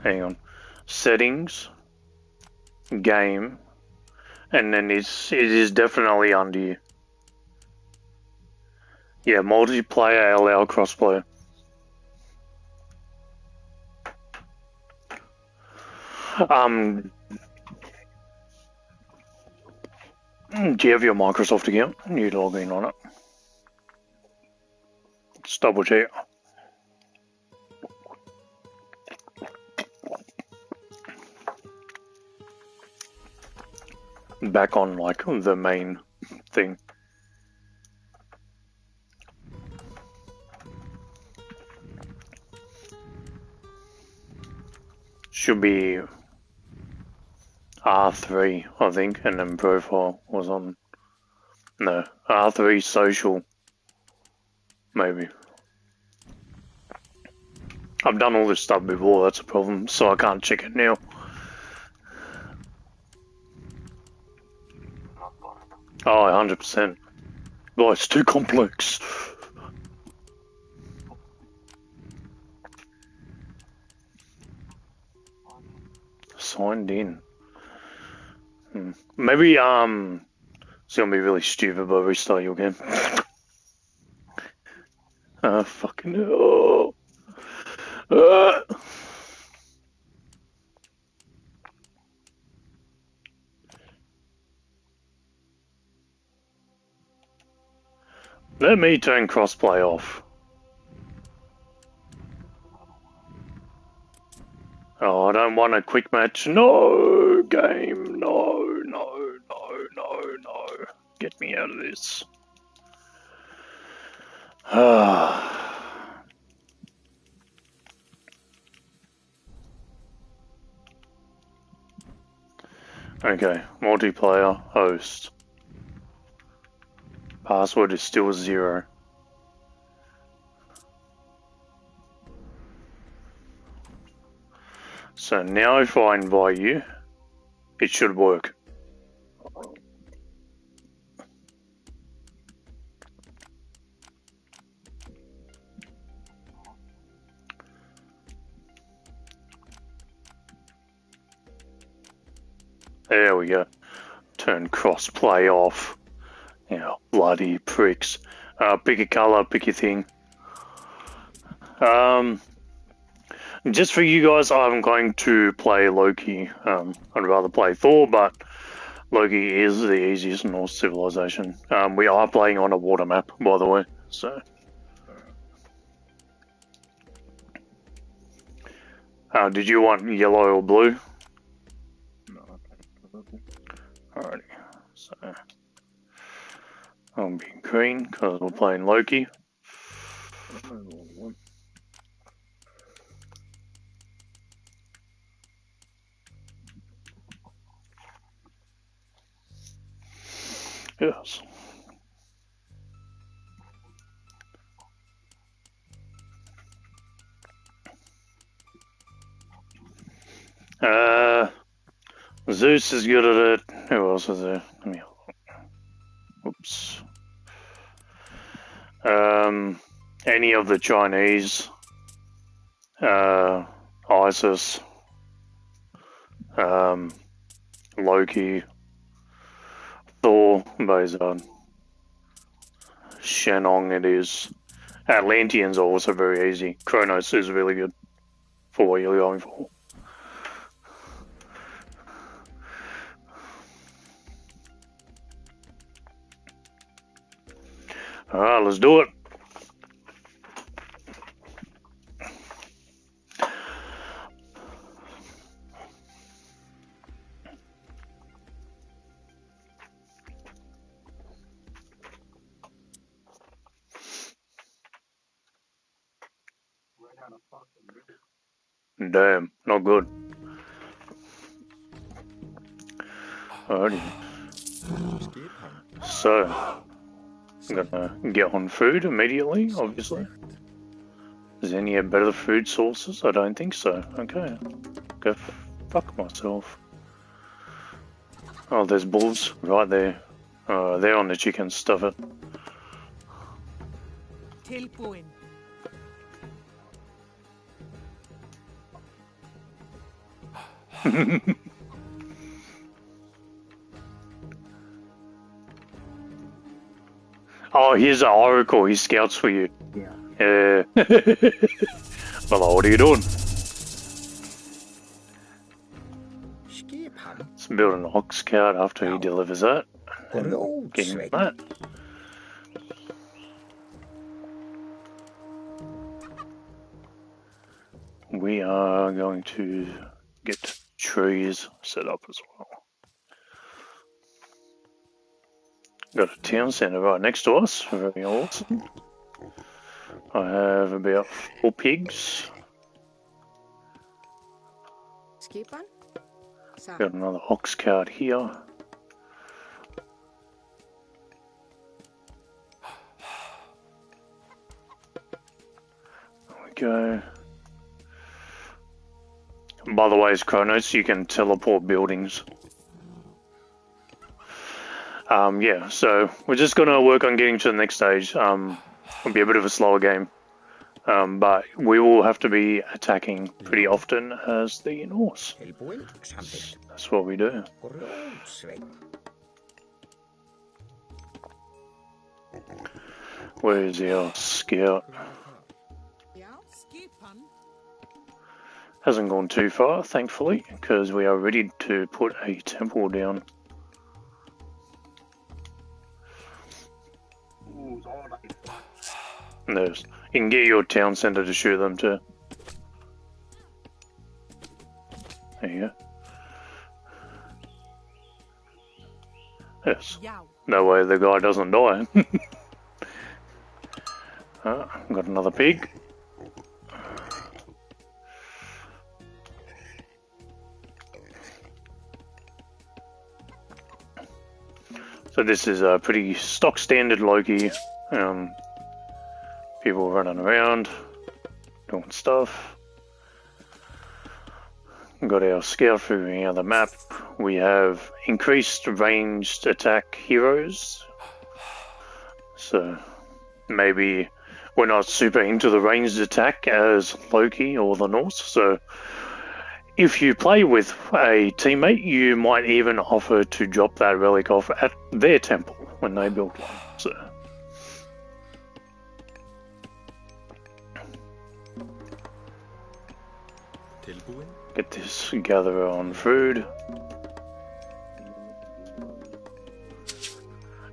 Hang on. Settings, game, and then it is definitely under you. Yeah, multiplayer allow crossplay. Do you have your Microsoft account? You log in on it. Let's double check. Back on like the main thing. Should be R3, I think, and then profile was on. No, R3 social. Maybe. I've done all this stuff before, that's a problem, so I can't check it now. Oh, 100%. Oh, it's too complex. Signed in. Maybe, it's gonna be really stupid, but restart your game. Fucking hell. Let me turn crossplay off. Oh, I don't want a quick match. No, game. No, no, no, no, no. Get me out of this. Okay, multiplayer, host. Password is still 0. So now if I invite you, it should work. There we go. Turn crossplay off. Yeah, bloody pricks. Pick a color, pick your thing. Just for you guys, I'm going to play Loki. I'd rather play Thor, but Loki is the easiest Norse civilization. We are playing on a water map, by the way, so. Did you want yellow or blue? No, okay. Alrighty, so I'll be green because we're playing Loki. Yes. Zeus is good at it. Who else is there? Let me. Oops. Any of the Chinese. Isis. Loki. Thor. Bazard. Shenong it is. Atlanteans are also very easy. Kronos is really good for what you're going for. Alright, let's do it. Damn, not good. Alrighty. So, I'm gonna get on food immediately, obviously. Is there any better food sources? I don't think so. Okay. Go fuck myself. Oh, there's bulls right there. They're on the chicken, stuff it. Oh, here's an oracle. He scouts for you. Yeah. Well, what are you doing? Let's build an ox cart after he delivers that. And get him that. We are going to get trees set up as well. Got a town centre right next to us, very awesome. I have about 4 pigs. Got another ox cart here. There we go. By the way, as Chronos, you can teleport buildings. Yeah, so we're just going to work on getting to the next stage. It'll be a bit of a slower game. But we will have to be attacking pretty often as the Norse. That's what we do. Where is our scout? Hasn't gone too far, thankfully, because we are ready to put a temple down. There's, you can get your town centre to shoot them too. There you go. Yes. That way the guy doesn't die. Got another pig. So this is a pretty stock standard Loki. People running around, doing stuff. Got our scout figuring out the map. We have increased ranged attack heroes. So maybe we're not super into the ranged attack as Loki or the Norse. So if you play with a teammate, you might even offer to drop that relic off at their temple when they build one. So get this gatherer on food.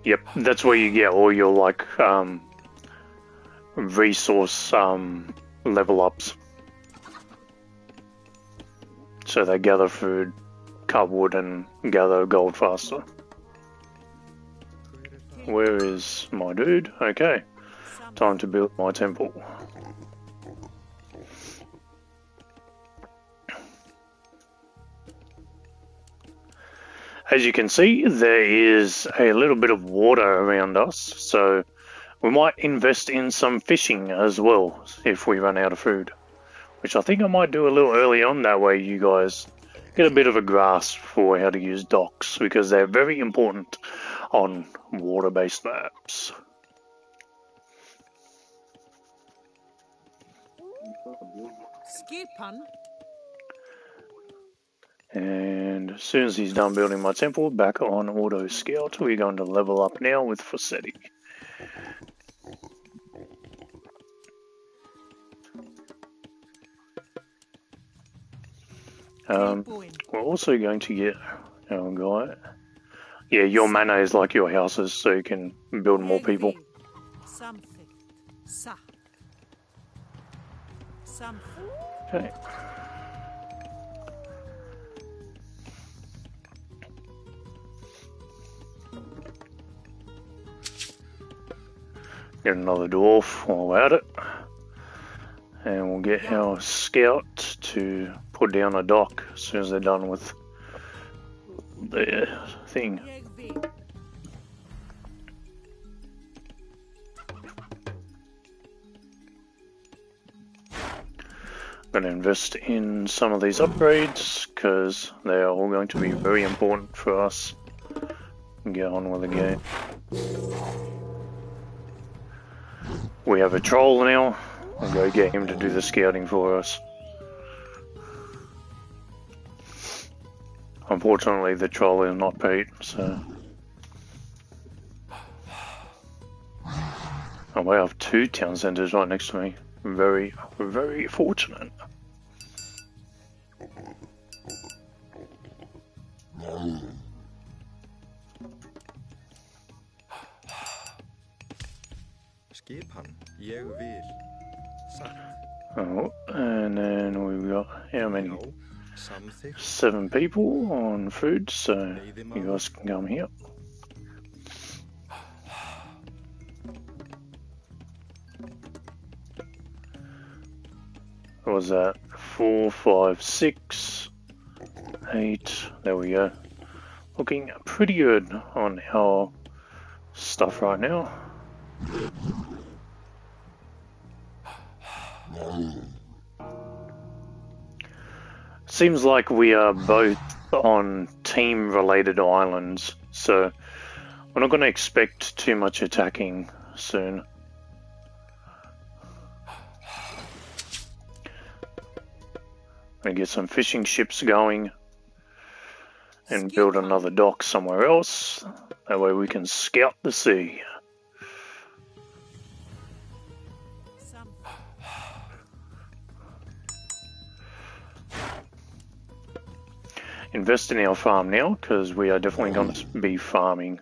Yep, that's where you get all your like resource level ups. So they gather food, cut wood, and gather gold faster. Where is my dude? Okay, time to build my temple. As you can see, there is a little bit of water around us, so we might invest in some fishing as well if we run out of food. Which I think I might do a little early on, that way you guys get a bit of a grasp for how to use docks, because they're very important on water-based maps. And as soon as he's done building my temple, back on auto scout, we're going to level up now with Fawcetti. We're also going to get our guy. Yeah, your mana is like your houses, so you can build more people. Okay. Get another dwarf while we're at it. And we'll get our scout to put down a dock as soon as they're done with their thing. I'm going to invest in some of these upgrades because they are all going to be very important for us. Get on with the game. We have a troll now. We'll go get him to do the scouting for us. Unfortunately, the troll is not paid, so... Oh, I have 2 town centres right next to me. Very, very fortunate. Oh, and then we've got how many? 7 people on food, so you guys can come here. What was that? 4, 5, 6, 8. There we go. Looking pretty good on our stuff right now. Seems like we are both on team-related islands, so we're not going to expect too much attacking soon. Gonna get some fishing ships going and build another dock somewhere else. That way we can scout the sea. Invest in our farm now, because we are definitely going to be farming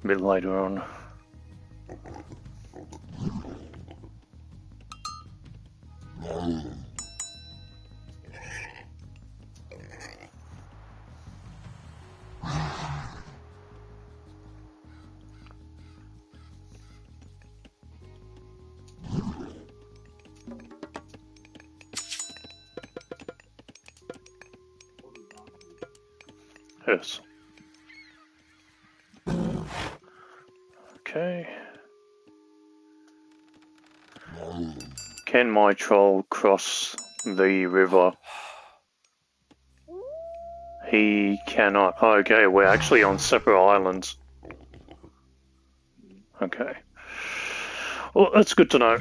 a bit later on. Yes. Okay. Can my troll cross the river? He cannot. Okay, we're actually on separate islands. Okay. Well, that's good to know.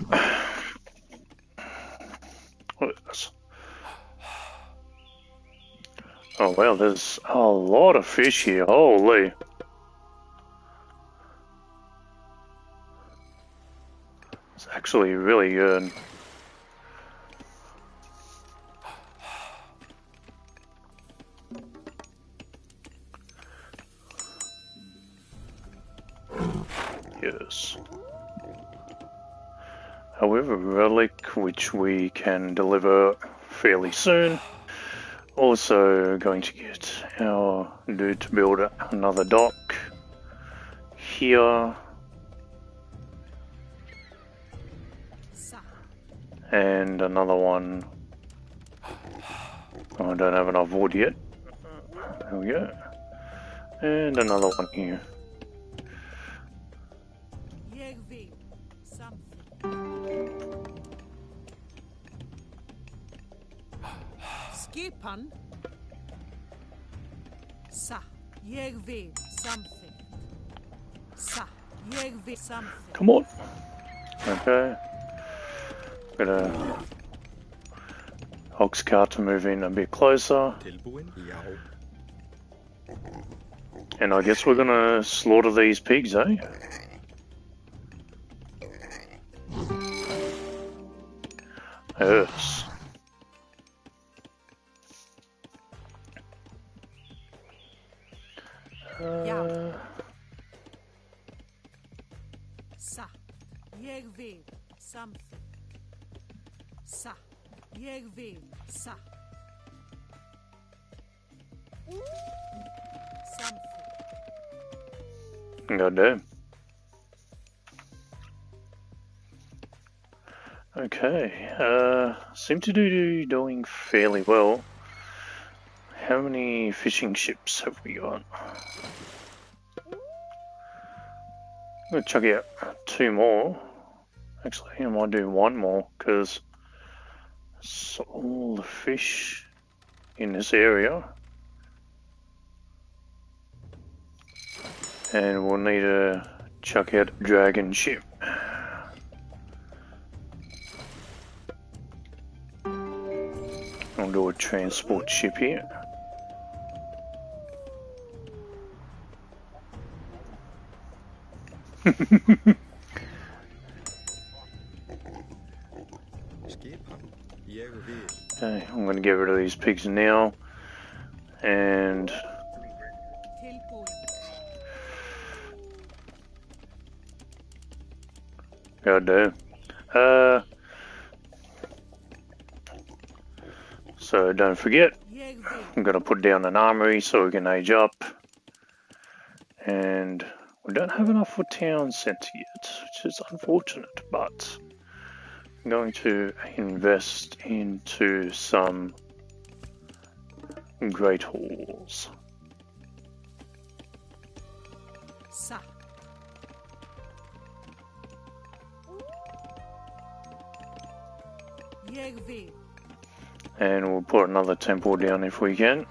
What is this? Oh wow, there's a lot of fish here. Holy. It's actually really good. Yes. However, relic, which we can deliver fairly soon. Also going to get our dude to build another dock here. And another one. Oh, I don't have enough wood yet. There we go. And another one here. Skipan. Sa, jag vill something. Sa, jag vill something. Come on. Okay. Got a ox cart to move in a bit closer. And I guess we're gonna slaughter these pigs, eh? Yes. Sa, jag vill something. Sa, jag vill sa. Something. God damn. Okay, seem to be doing fairly well. How many fishing ships have we got? I'm gonna chuck out 2 more. Actually, I might do 1 more because all the fish in this area, and we'll need to chuck out a dragon ship. I'll do a transport ship here. Okay, I'm going to get rid of these pigs now, and God damn. So don't forget, I'm going to put down an armory so we can age up, and we don't have enough for town centre yet, which is unfortunate, but I'm going to invest into some great halls. And we'll put another temple down if we can.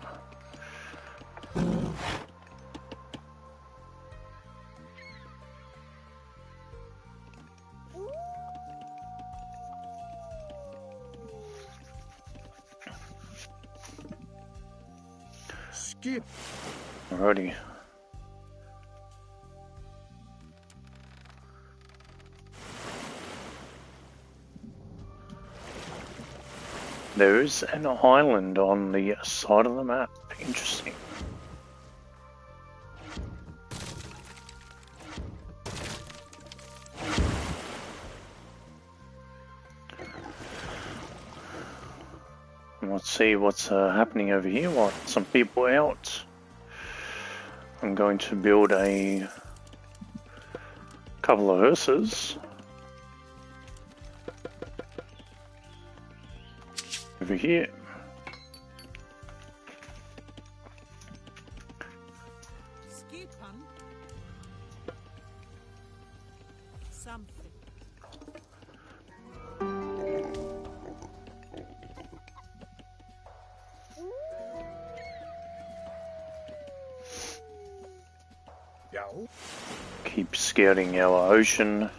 Skip. Alrighty. There is an island on the side of the map. Interesting. Let's see what's happening over here. What? Some people out. I'm going to build a couple of hearses over here. Keep scouting our ocean.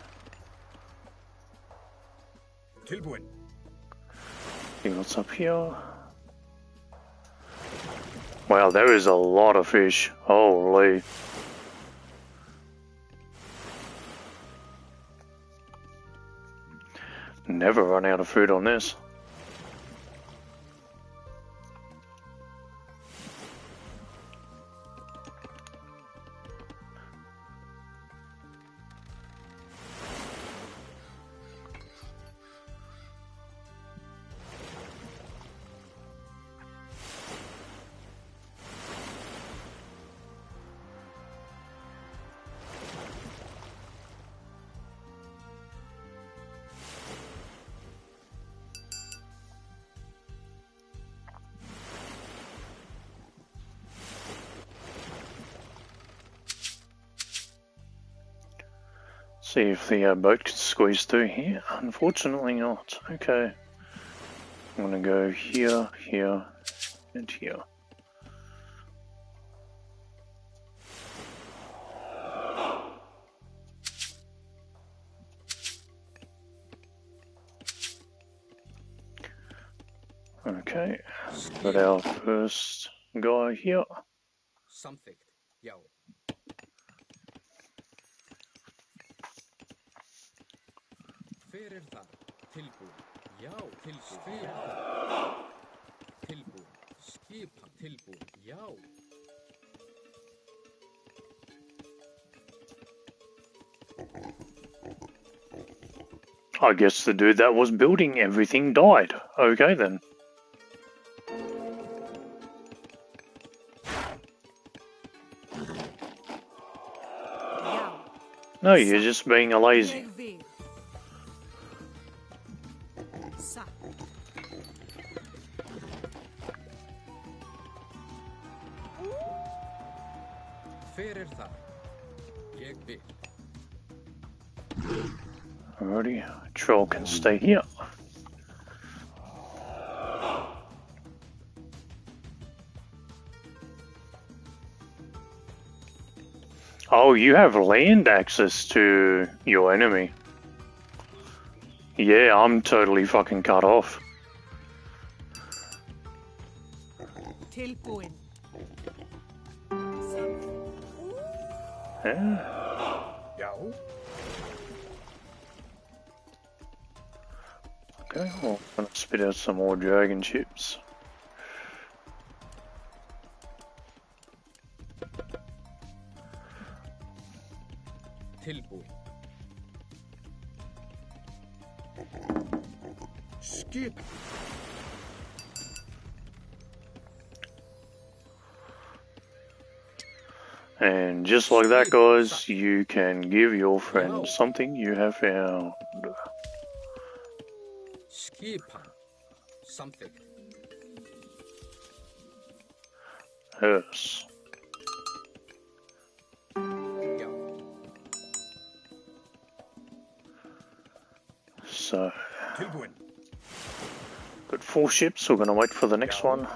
See what's up here. Wow, there is a lot of fish. Holy. Never run out of food on this. See if the boat can squeeze through here. Unfortunately not. Okay. I'm gonna go here, here, and here. Okay, got our first guy here. Something. Yo. Fyrir þar, tilbúin, já, tilbúin, skipa, tilbúin, já. I guess the dude that was building everything died. Okay then. No, you're just being a lazy. Sa. Fyrir það. Ég vil. Alrighty, troll can stay here. Oh, you have land access to your enemy. Yeah, I'm totally fucking cut off. Tilbúin. Yeah. Já. Okay, well, I'm gonna spit out some more dragon chips. Tilbúin. Skip. And just like that, guys, you can give your friend something you have found. Skipan. Samþykkt. Yes. Já. So, Tilbúin. got 4 ships. We're gonna wait for the next one.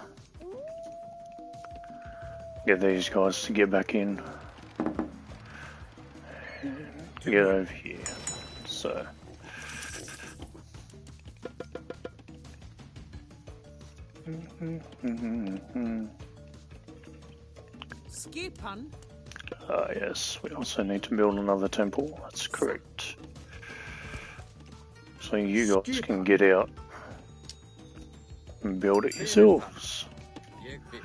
Get these guys to get back in. And get over here. So. Skipan. Ah, yes, we also need to build another temple. That's correct. So you guys can get out and build it yourselves. Ég vil.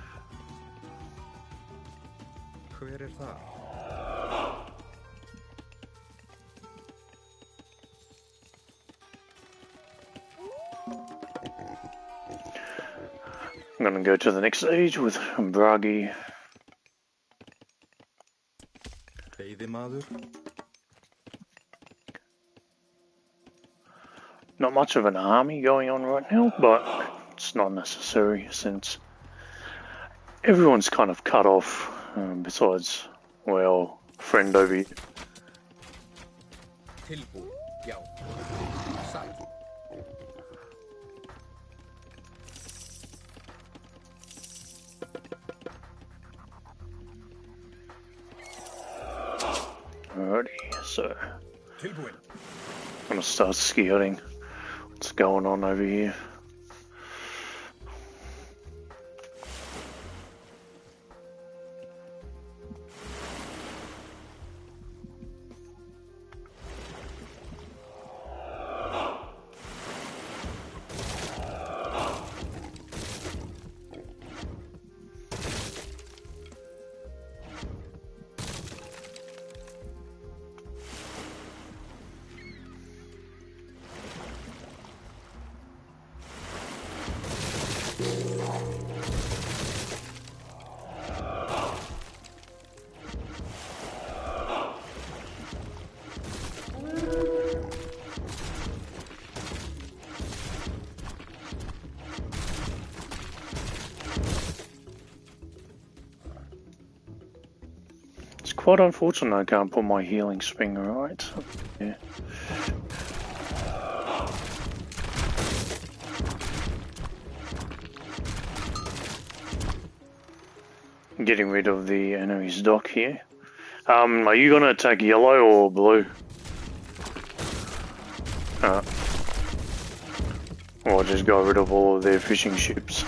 Hver það? I'm gonna go to the next stage with Bragi. Veiðimaður. Not much of an army going on right now, but it's not necessary since everyone's kind of cut off, besides, well, friend over here. Tilbúin. Já. Sæl. Alrighty, so Tilbúin. I'm gonna start scouting what's going on over here. It's quite unfortunate I can't put my healing spring right. Yeah. Getting rid of the enemy's dock here. Are you gonna attack yellow or blue? Or just got rid of all of their fishing ships.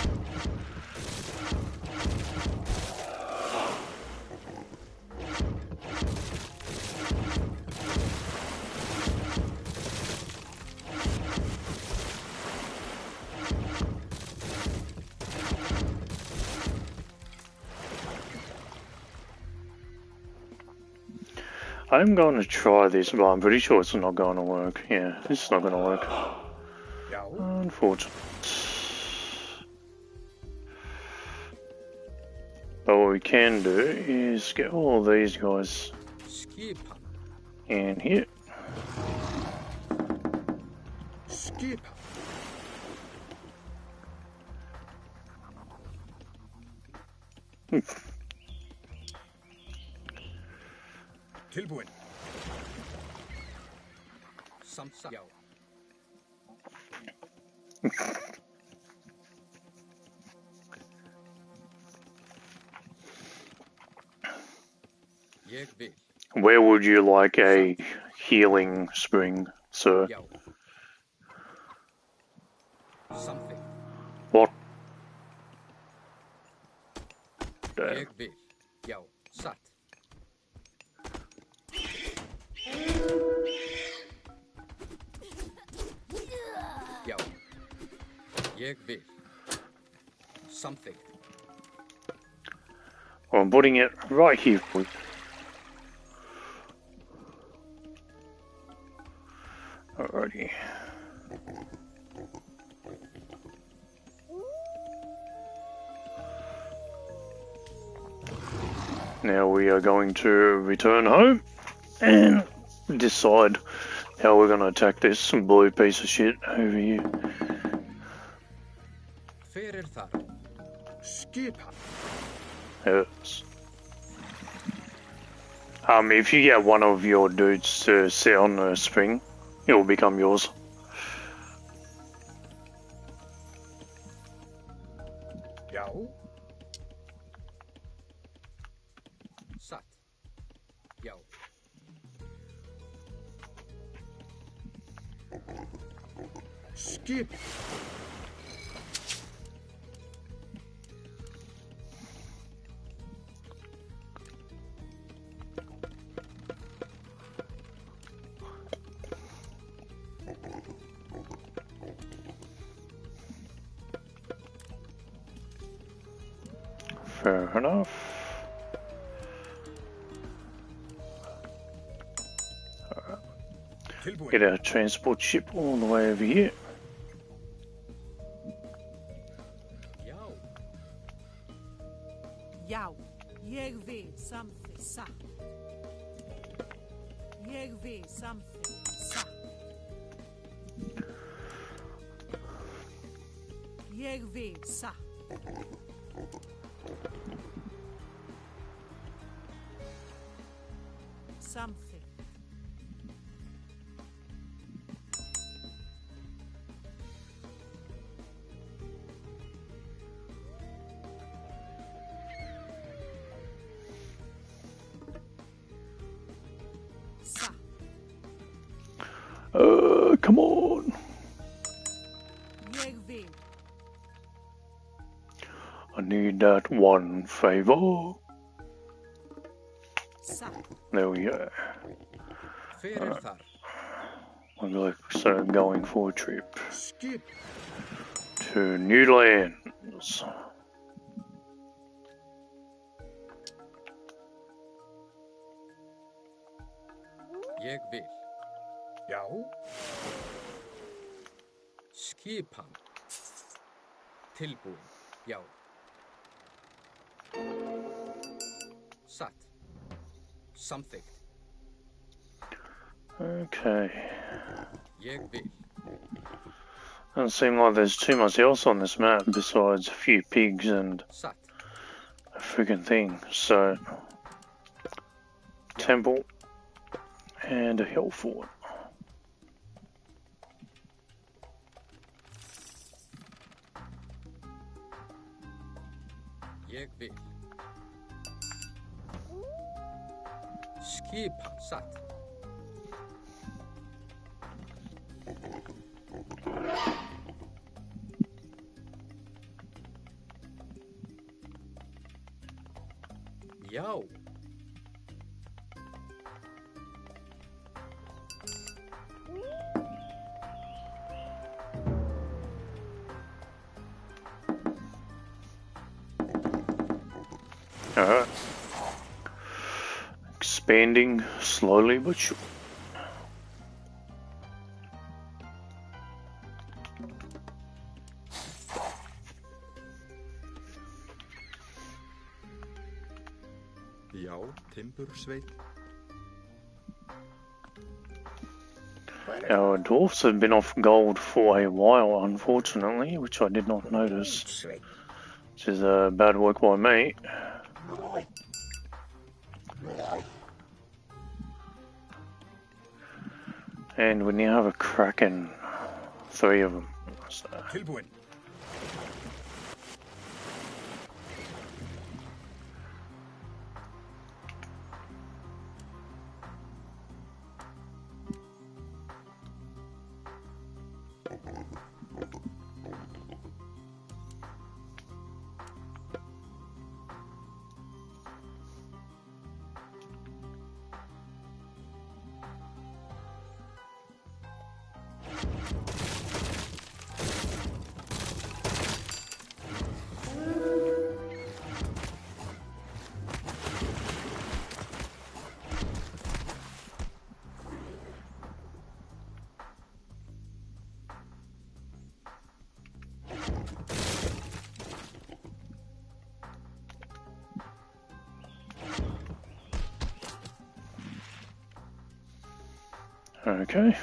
I'm going to try this, but I'm pretty sure it's not going to work. Yeah, it's not going to work. Unfortunate. But what we can do is get all of these guys Skipan. in here. Skip. Tilbúin. Samsa. Já. Ég vil. Where would you like a healing spring, sir? Já. Something. What? Damn. Ég vil. Já. Satt. Já. Ég vil. Something. Well, I'm putting it right here for you. Alrighty. Now we are going to return home and decide how we're going to attack this blue piece of shit over here. Hver þar? Skipan. Yes. If you get one of your dudes to sit on the spring, it will become yours. Já. Satt. Já. Skip. Fair enough. Tilbúin. Get our transport ship all the way over here. Já. Já, ég vil something satt. Ég vil something satt. Ég vil satt. Something. Satt. Come on. Jeg vil. I need that one favor. Satt. There we go. Hver þar? I'm like, so going for a trip Skip. to new lands. Ég vil. Já. Skipan. Tilbúin. Já. Satt. Something. Okay. Ég vil. Doesn't seem like there's too much else on this map besides a few pigs and Satt. a friggin' thing. So, temple and a hill fort. Ég vil. Skipan. Satt. Já. Alright. Expanding slowly but sure. Já, timbursveit. Our dwarfs have been off gold for a while, unfortunately, which I did not notice. Which is bad work by me. And we now have a Kraken. 3 of them. So. Tilbúin. Okay.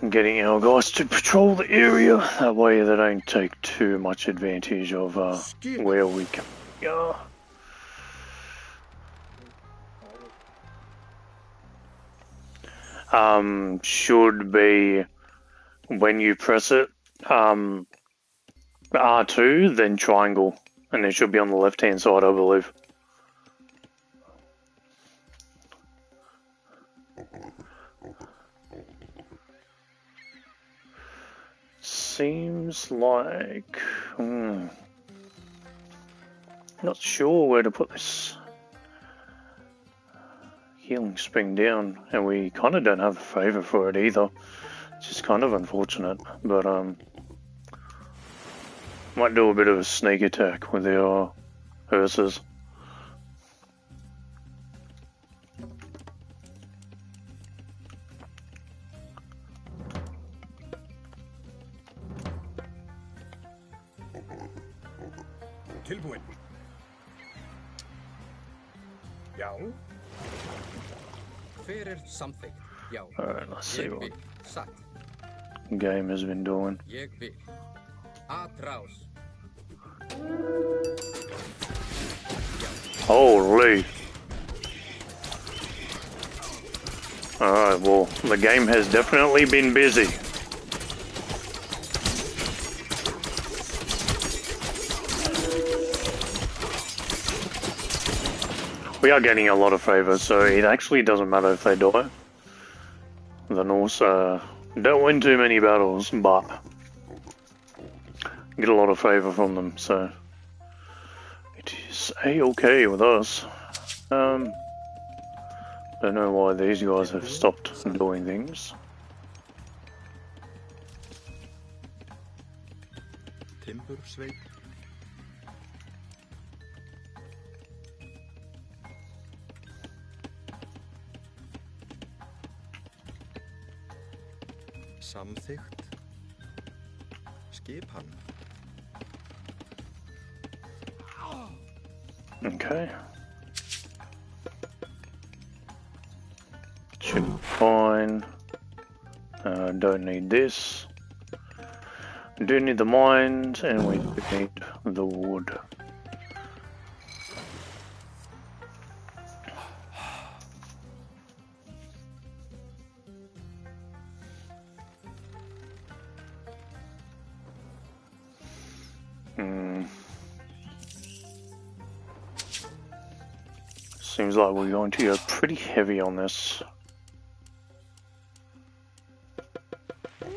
Getting our guys to patrol the area. That way they don't take too much advantage of where we go. Should be when you press it, R2, then triangle, and it should be on the left-hand side, I believe. Seems like... not sure where to put this healing spring down, and we kind of don't have a favour for it either. It's just kind of unfortunate, but might do a bit of a sneak attack with our hearses. Tilbúin. Já. Fyrir something. Já. Alright, let's see Ég what vil. Satt. the game has been doing. Ég vil. Atrás. Holy! Alright, well, the game has definitely been busy. We are getting a lot of favours, so it actually doesn't matter if they die. The Norse don't win too many battles, but get a lot of favour from them, so it is a-okay with us. Don't know why these guys have stopped doing things. Timbursveit. Samþykkt. Skipan. Okay. Should be fine. Don't need this. Do need the mines, and we need the wood. Seems like we're going to go pretty heavy on this. We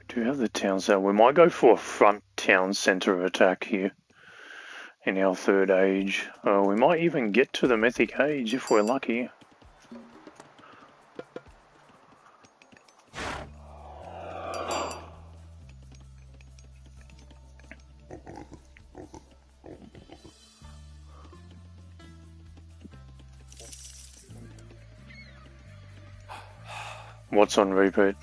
do have the town center. We might go for a front town center attack here in our third age. We might even get to the mythic age if we're lucky. What's on repeat?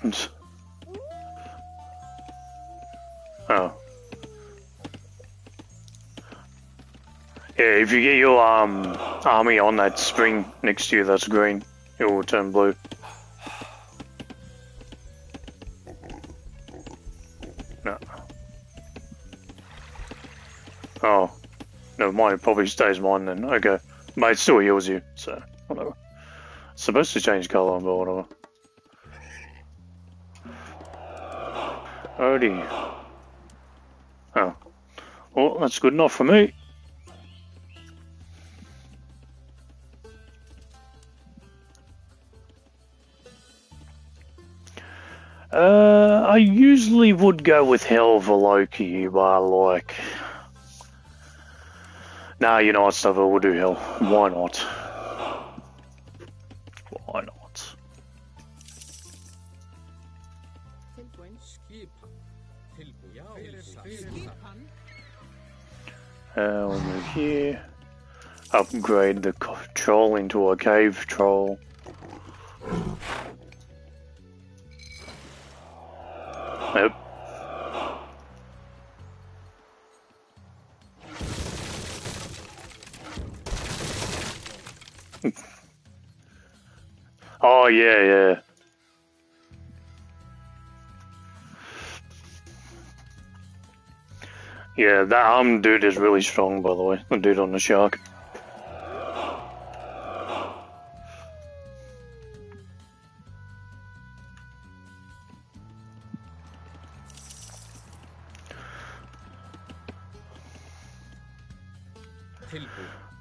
Oh. Yeah, if you get your army on that spring next to you that's green, it will turn blue. No. Oh. Never mind, it probably stays mine then. Okay. But it still heals you, so whatever. It's supposed to change colour, but whatever. Alrighty. Oh. Well, that's good enough for me. I usually would go with Helvaloki, but like... Nah, you know what, stuff, we'll do Hell. Why not? Why not? We'll move here. Upgrade the troll into a cave troll. Yep. Oh yeah, yeah. Yeah, that dude is really strong, by the way. The dude on the shark.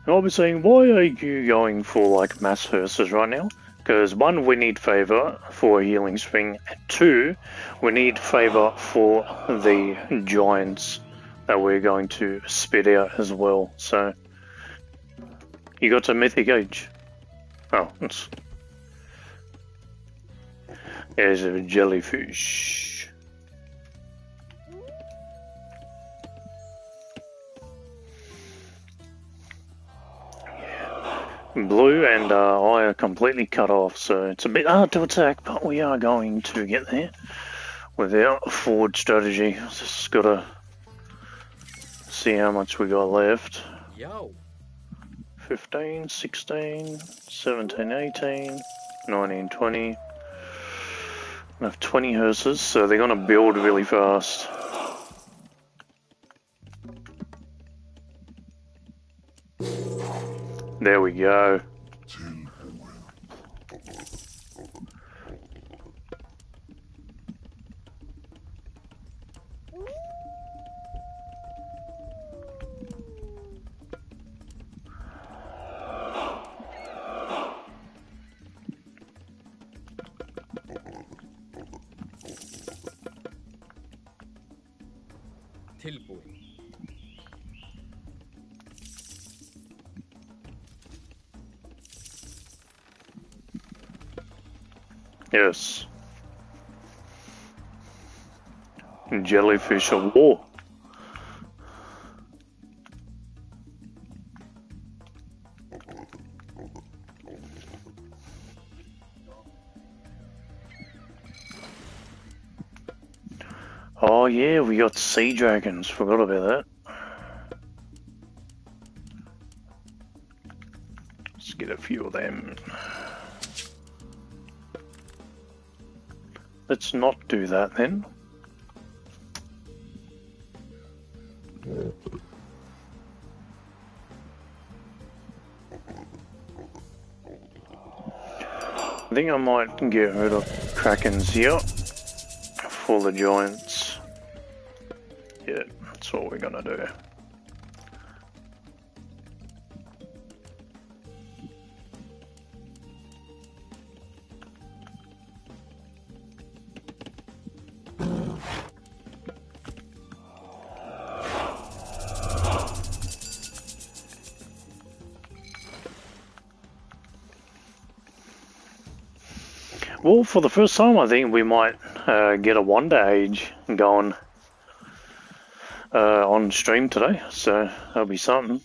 I'll be saying, why are you going for like mass hearses right now? Because one, we need favor for a healing spring, and two, we need favor for the giants that we're going to spit out as well. So, you got to mythic age. Oh, there's a jellyfish. Blue and I are completely cut off, so it's a bit hard to attack, but we are going to get there with our forward strategy. Just gotta see how much we got left. 15, 16, 17, 18, 19, 20. I have 20 hearses, so they're gonna build really fast. There we go. Yes. Jellyfish of war. Oh yeah, we got sea dragons. Forgot about that. Let's get a few of them. Let's not do that then. I think I might get rid of Krakens here for the giants. Yeah, that's what we're gonna do. Well, for the first time, I think we might get a Wonder Age going on stream today, so that'll be something.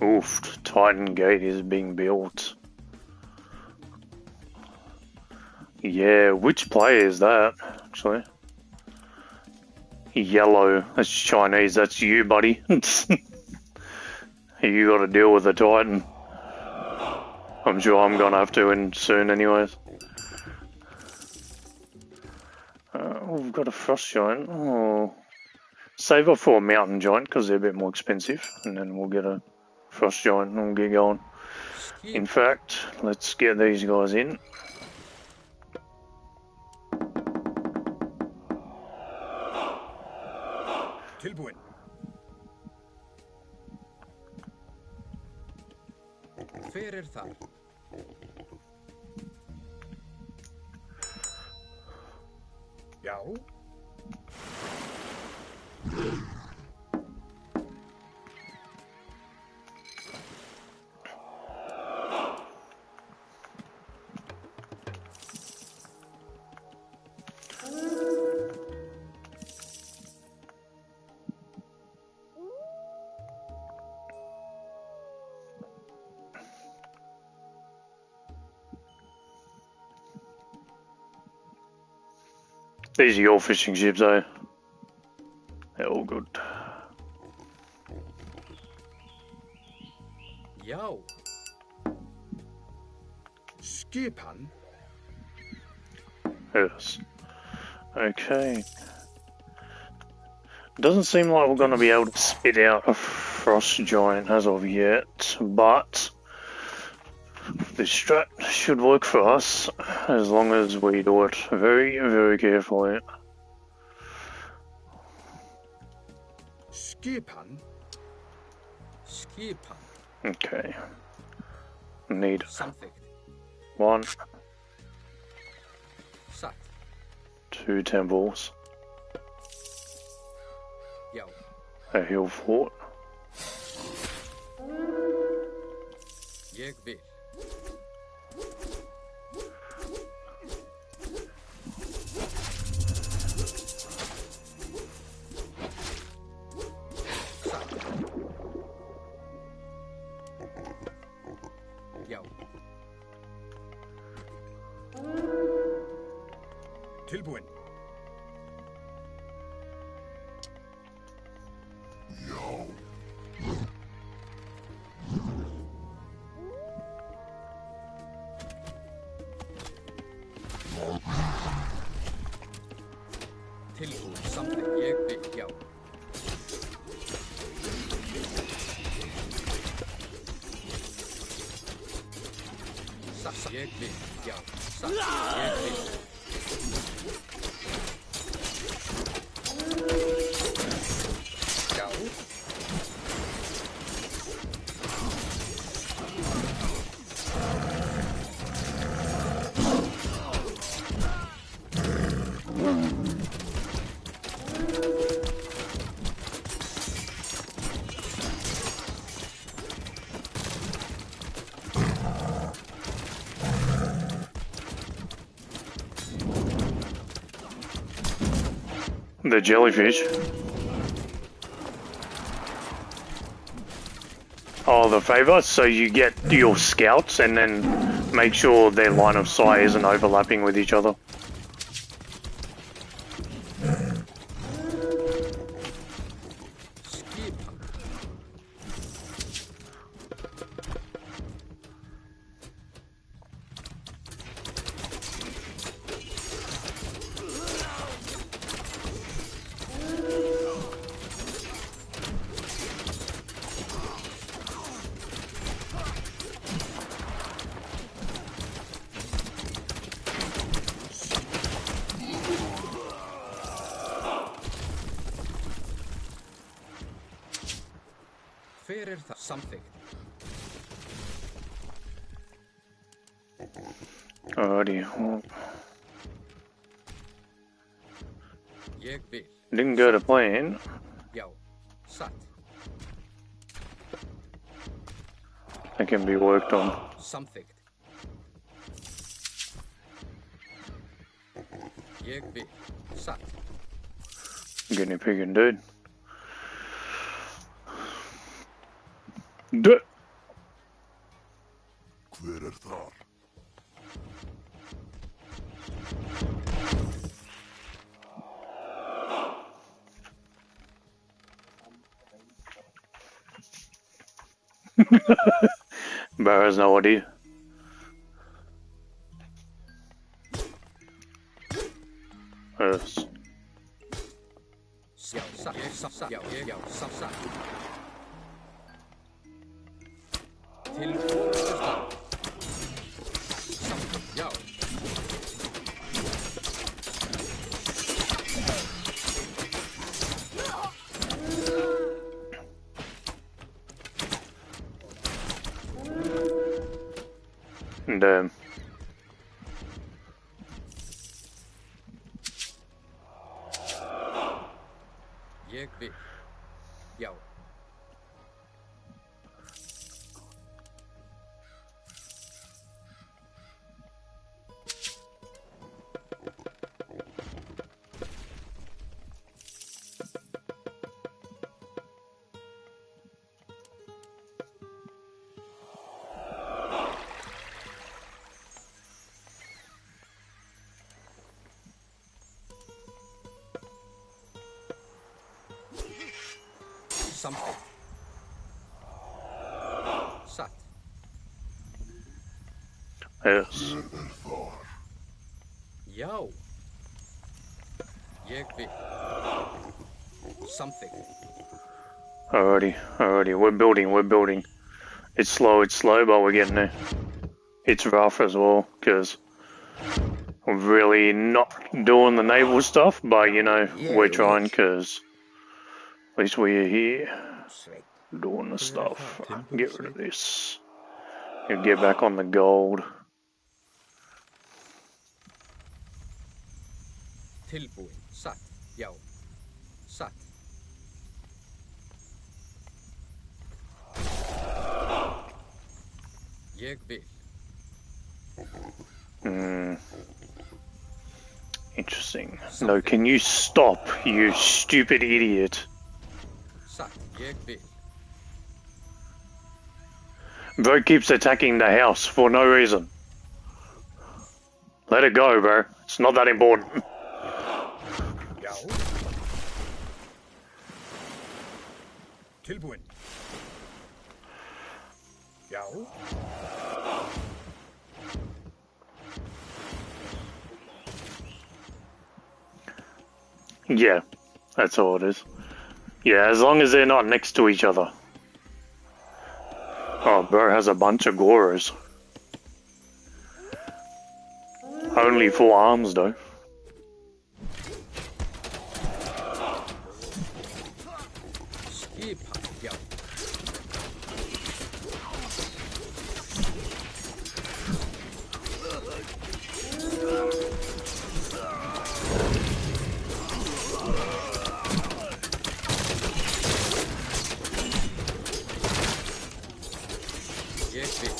Oof, Titan Gate is being built. Yeah, which player is that, actually? Yellow. That's Chinese. That's you, buddy. You gotta deal with the Titan. I'm sure I'm gonna have to in soon anyways. We've got a frost giant. Oh. Save up for a mountain giant because they're a bit more expensive. And then we'll get a frost giant and we'll get going. In fact, let's get these guys in. Tilbuin. Hver þar? Já. These are your fishing ships, eh? They're all good. Já. Skipan. Yes. Okay. Doesn't seem like we're going to be able to spit out a frost giant as of yet, but this strat should work for us as long as we do it very, very carefully. Skipan. Skipan. Okay. Need Samþykkt. 1, Satt. 2 temples, Já. a hill fort. Ég vil. Satt. Já. Tilbuin. Tilbúin. Samþykkt. Ég vil. Já. Satt. Ég vil. Já. Satt. Ég vil. Já. The jellyfish. Oh, the favor. So you get your scouts and then make sure their line of sight isn't overlapping with each other. Skipan. Hver það? Samþykkt. Alrighty. Well, Ég vil. didn't go to plan. Já. Satt. That can be worked on. Samþykkt. Ég vil. Satt. Guinea pig and dude. Duh. Hver þar? Bear has no idea. Yes. Damn. Jeg vil. Ja. Something. Satt. Yes. Ja. Jeg vil. Something. Alrighty. We're building. It's slow, but we're getting there. It's rough as well, because we're really not doing the naval stuff, but you know, we're trying, because at least we're here doing the stuff. Get rid of this. And get back on the gold. Tilbúin. Satt. Já. Satt. Jeg vil. Interesting. No, can you stop, you stupid idiot? Satt. Jeg vil. Bro keeps attacking the house for no reason. Let it go, bro. It's not that important. Ja. Tilbúin. Ja. Yeah, that's all it is. Yeah, as long as they're not next to each other. Oh, bro has a bunch of Goras. Only 4 arms, though. Skip. Ja. Jeg vil.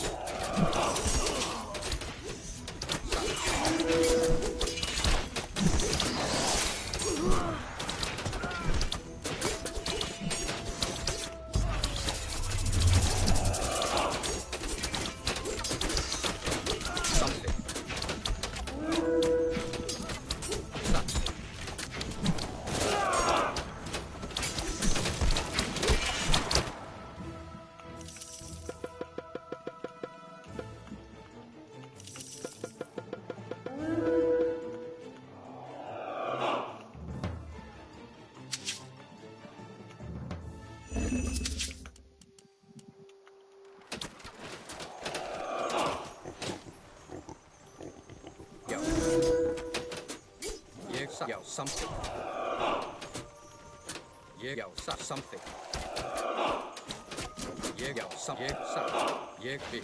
Ja, something. Ja, something. Ja, something. Jeg vil.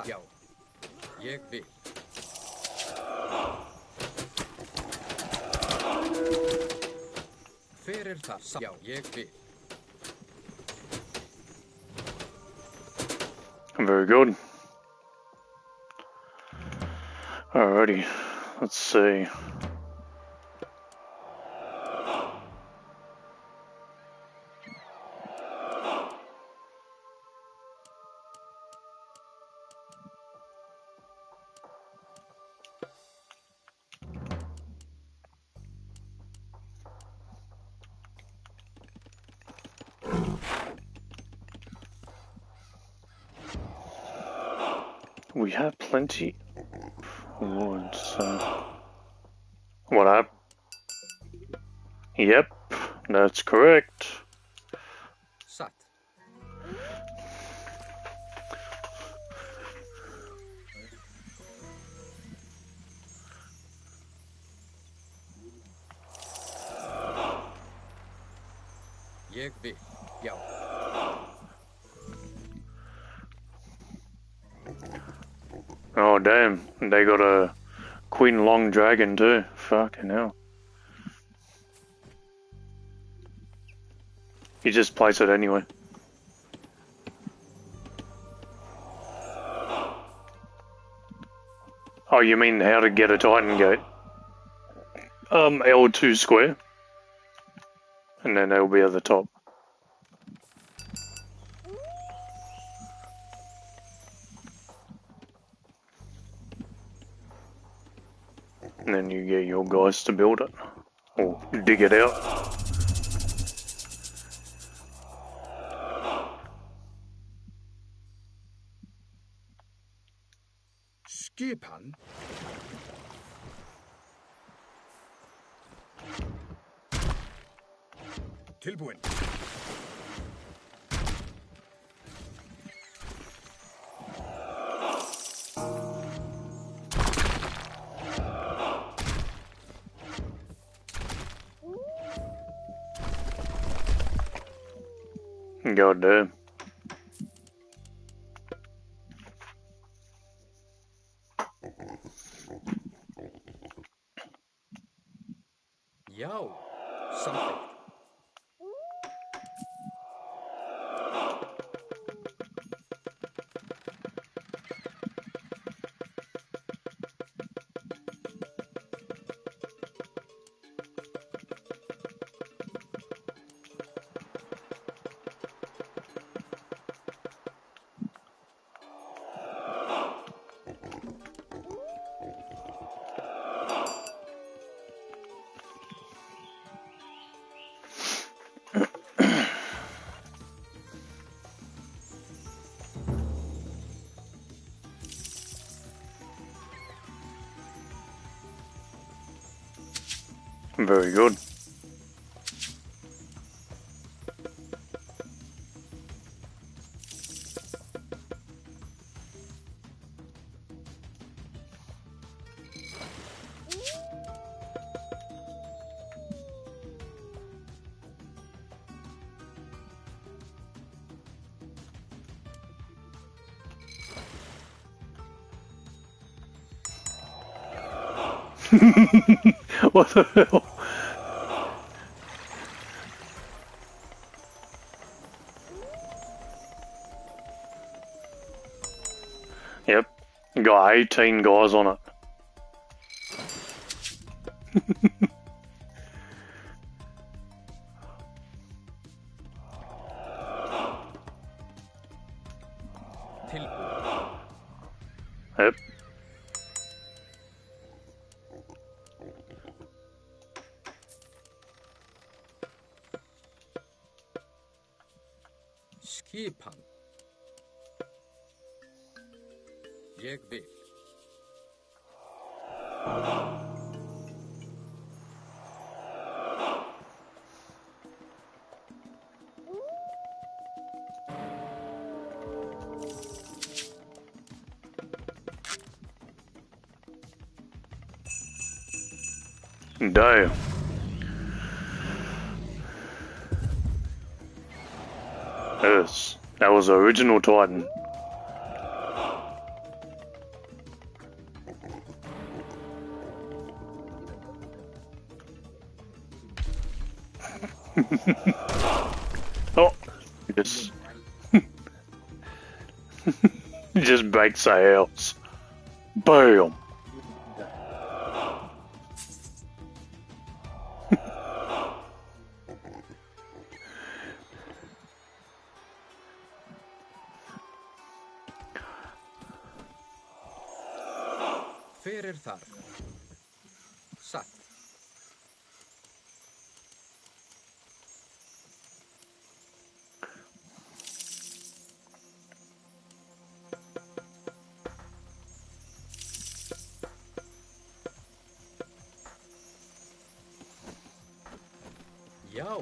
Ja, jeg vil. Ferir þar. Já, ég vil. Very good. Alrighty, let's see. We have plenty. Wood, so. What up? Yep, that's correct. Sat. Ég vil, já. Oh damn, they got a Queen Long Dragon too. Fucking hell. You just place it anyway. Oh, you mean how to get a Titan Gate? L2 square. And then it'll be at the top. And then you get your guys to build it. Or dig it out. Skipan. Tilbúin. God damn. Já, samþykkt. Very good. What the hell? Yep. Got 18 guys on it. Tilbúin. Yep. Skipan. Ég vil. Damn. Yes. That was the original Titan. Oh, just just breaks the house. Bam. Hver þar? Satt. Já.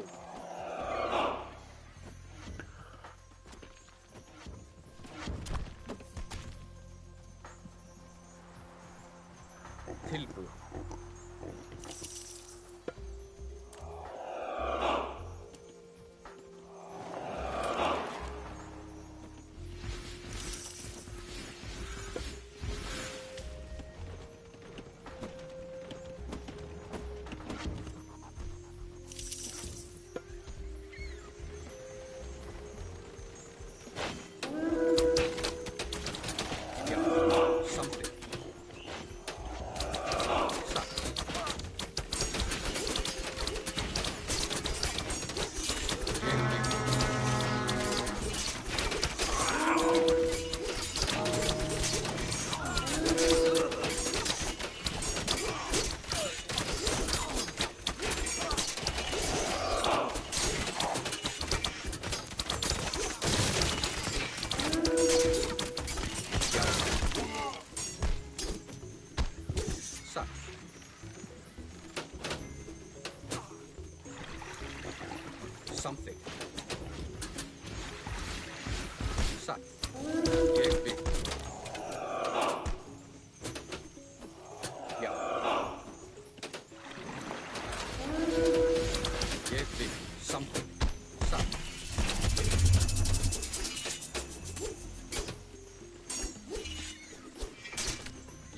Tilbúin. Something. Satt. Ég vil. Já. Ég vil. Something. Satt.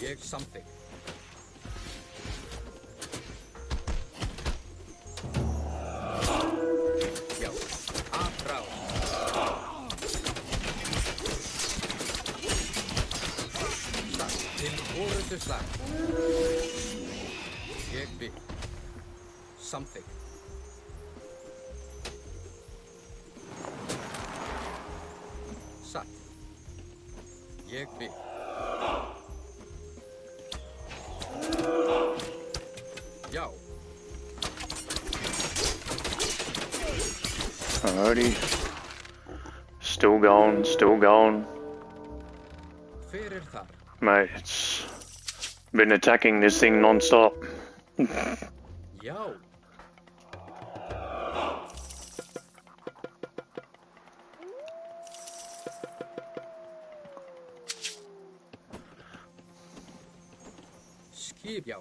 Ég something. Slag. Ég vil. Something. Satt. Ég vil. Já. Alrighty. Still going, still going. Hver þar? Mate, it's been attacking this thing non-stop. Já. Skip, já.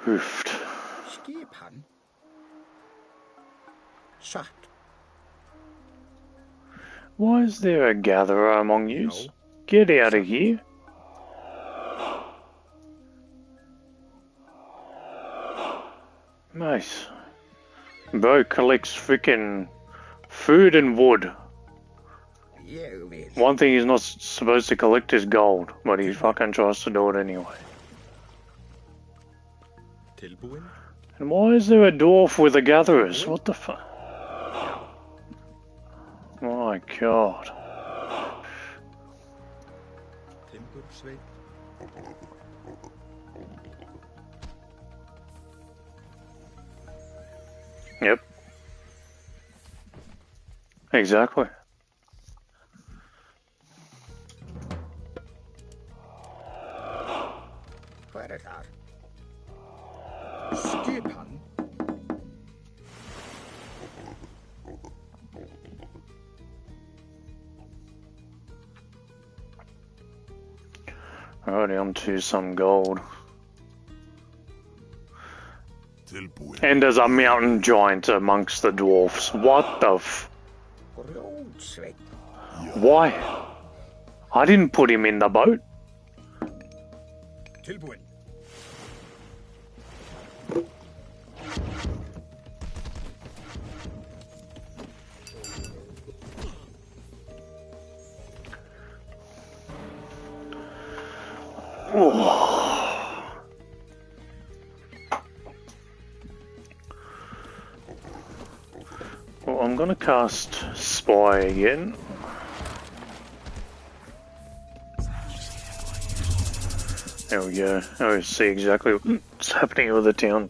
Hoofed. Skipan. Satt. Why is there a gatherer among you? No. Get out of here. Nice. Bro collects freaking food and wood. Ég vil. One thing he's not supposed to collect is gold, but he fucking tries to do it anyway. Tilbúin. And why is there a dwarf with the gatherers? What the fuck? My god. Timbursveit. Yep. Exactly. Hver þar? Skipan. Alrighty, on to some gold. And there's a mountain giant amongst the dwarfs. What the f... Grjótsveit. Why? I didn't put him in the boat. Tilbúin. Well, I'm gonna cast Spy again. There we go. I see exactly what's happening with the town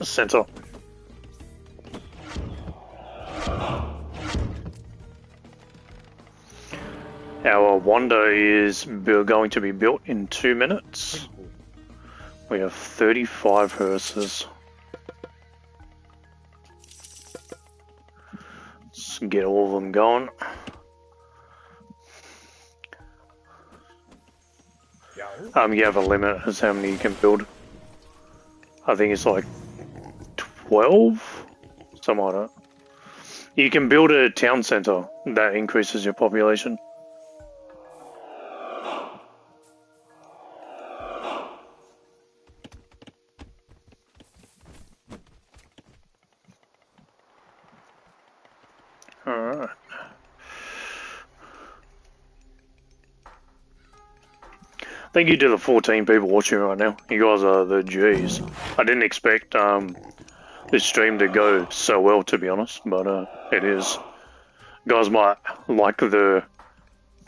centre. Our wonder is going to be built in 2 minutes. We have 35 hearses. Let's get all of them going. You have a limit as how many you can build. I think it's like 12? Something like that. You can build a town centre that increases your population. Alright. Thank you to the 14 people watching right now. You guys are the G's. I didn't expect this stream to go so well, to be honest, but it is. You guys might like the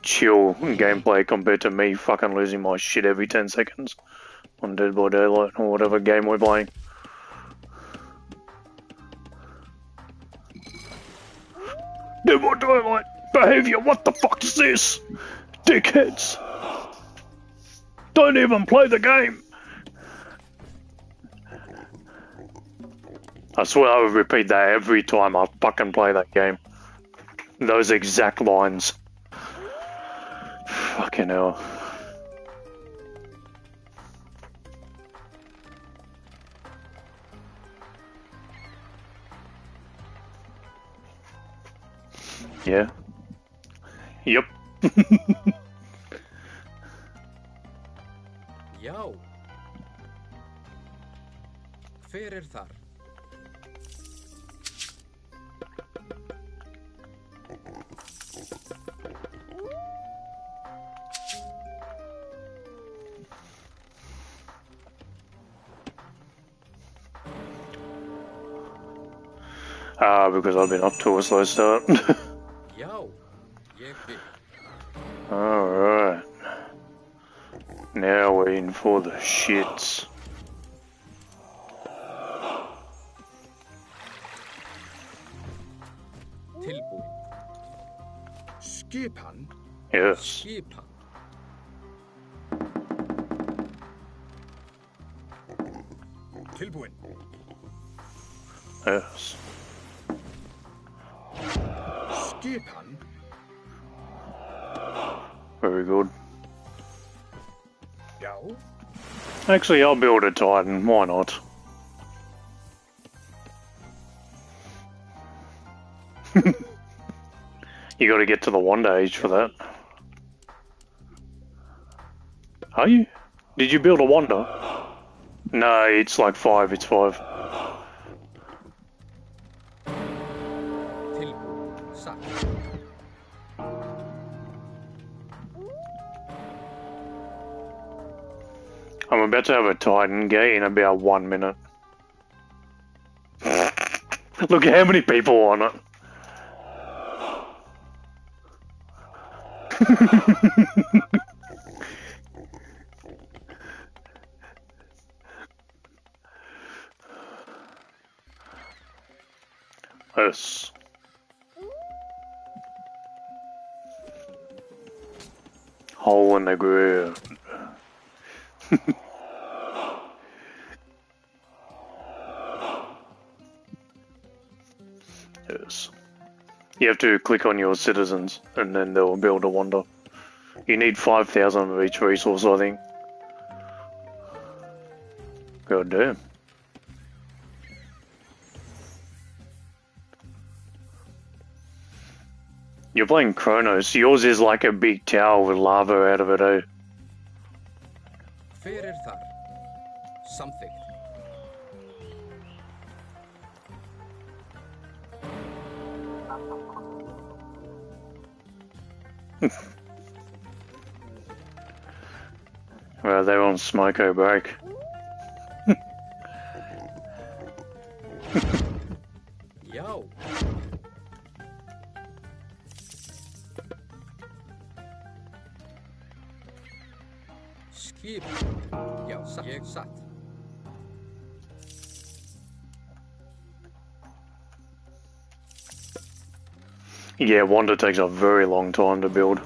chill gameplay compared to me fucking losing my shit every 10 seconds on Dead by Daylight or whatever game we're playing. Dead by Daylight behaviour, what the fuck is this? Dickheads! Don't even play the game! I swear I would repeat that every time I fucking play that game. Those exact lines. Fucking hell. Yeah. Yep. Já. Hver þar? Because I've been up to a slow start. Já. Ég bygg. Alright. Now we're in for the shits. Tilbúin. Skipan. Yes. Skipan. Tilbúin. Yes. Skipan. Very good. Já. Actually, I'll build a Titan. Why not? You gotta get to the Wonder Age for that. Are you? Did you build a Wonder? No, it's like 5, it's 5. Tilbúin. Satt. I'm about to have a Titan gate in about 1 minute. Look at how many people on it. Yes. Hole in the ground. Yes. You have to click on your citizens and then they'll build a wonder. You need 5,000 of each resource, I think. God damn. You're playing Chronos. Yours is like a big tower with lava out of it, eh? Hver þar? Samþykkt. Well, they're on smoko break. Já. Skip. Ég satt. Yeah, Wanda takes a very long time to build.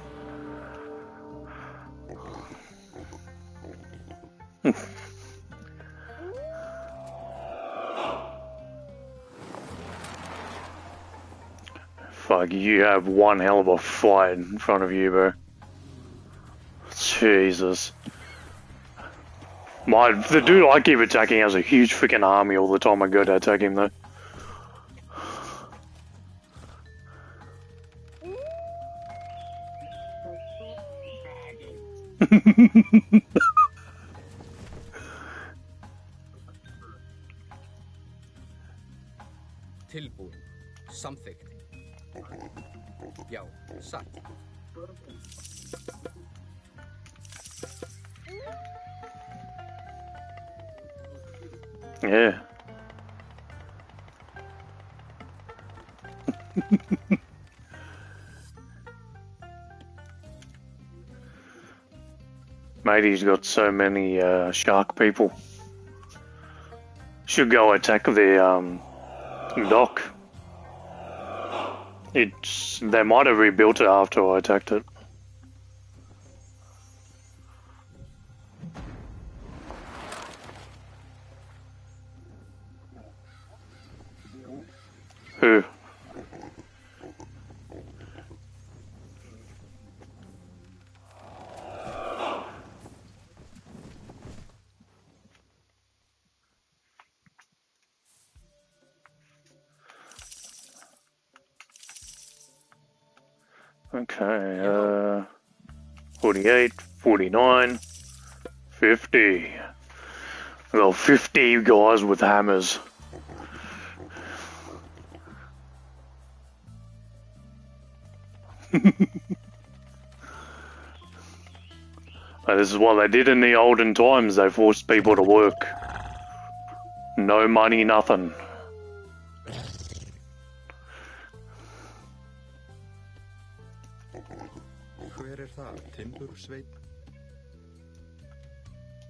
Fuck, you have one hell of a fight in front of you, bro. Jesus. The dude I keep attacking has a huge freaking army all the time I go to attack him, though. Tilbúin. Samþykkt. Já, satt. Yeah. Matey's got so many shark people. Should go attack the dock. They might have rebuilt it after I attacked it. Who? Okay, 48, 49, 50. Well, 50 guys with hammers. This is what they did in the olden times. They forced people to work. No money, nothing. Hver það? Timbursveit?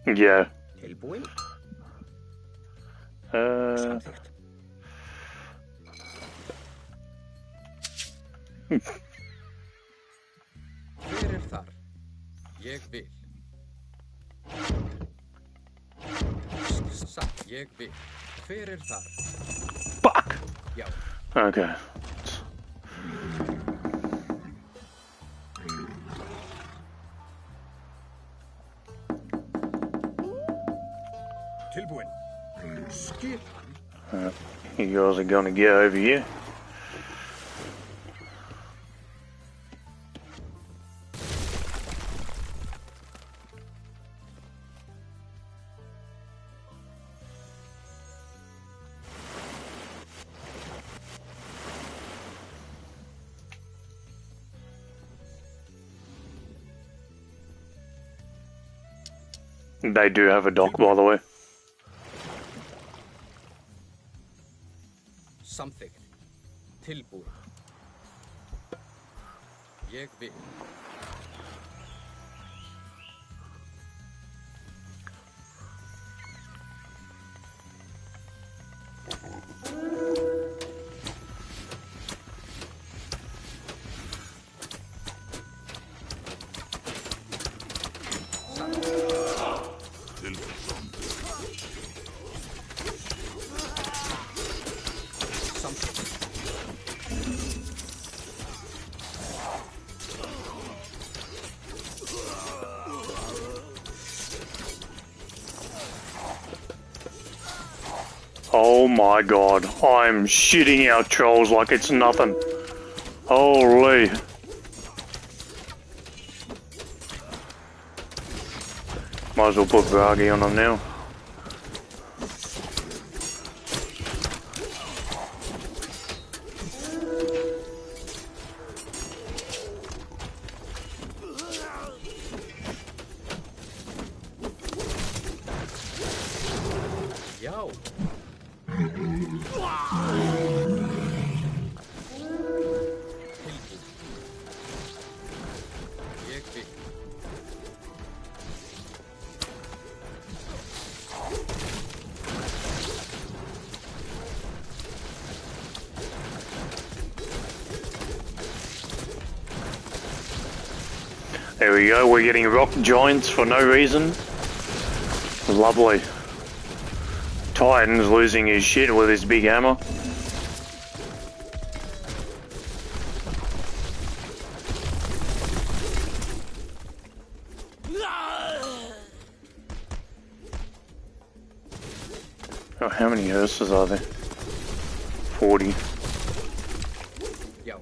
Yeah. Tilbúin. Samþykkt. Hver þar? Ég vil. Satt. Ég vil. Hver þar? Fuck! Já. Okay. Tilbúin. Skipan. You guys are gonna get over here. They do have a dock, by the way. Samþykkt. Tilbúin. Ég vil. Oh my god, I'm shitting out trolls like it's nothing. Holy. Might as well put Bragi on them now. Já. Ég vil. There we go, we're getting rock giants for no reason. Lovely. Titan's losing his shit with his big hammer. Oh, how many hearses are there? 40. Yo.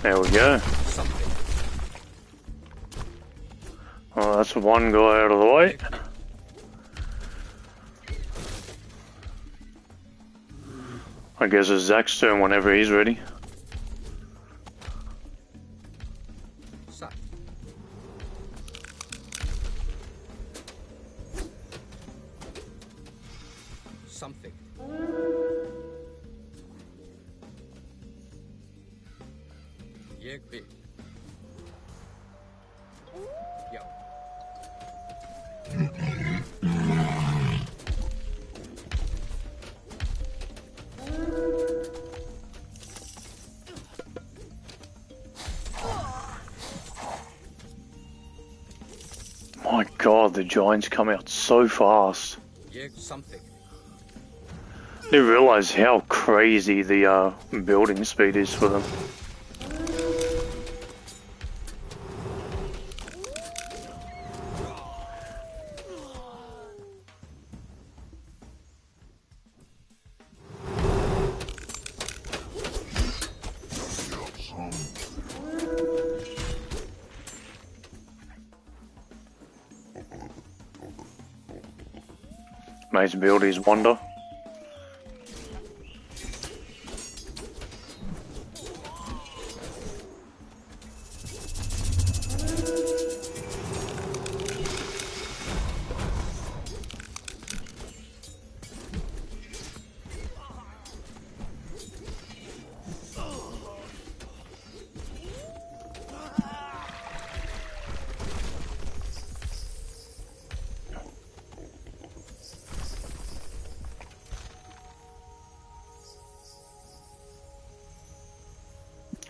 There we go. Oh, that's one guy out of the way. I guess it's Zach's turn whenever he's ready. Sat. Something. Jeg vil. Yo. My god, the giants come out so fast. Jeg something. I didn't realise how crazy the building speed is for them. Mate's build his wonder.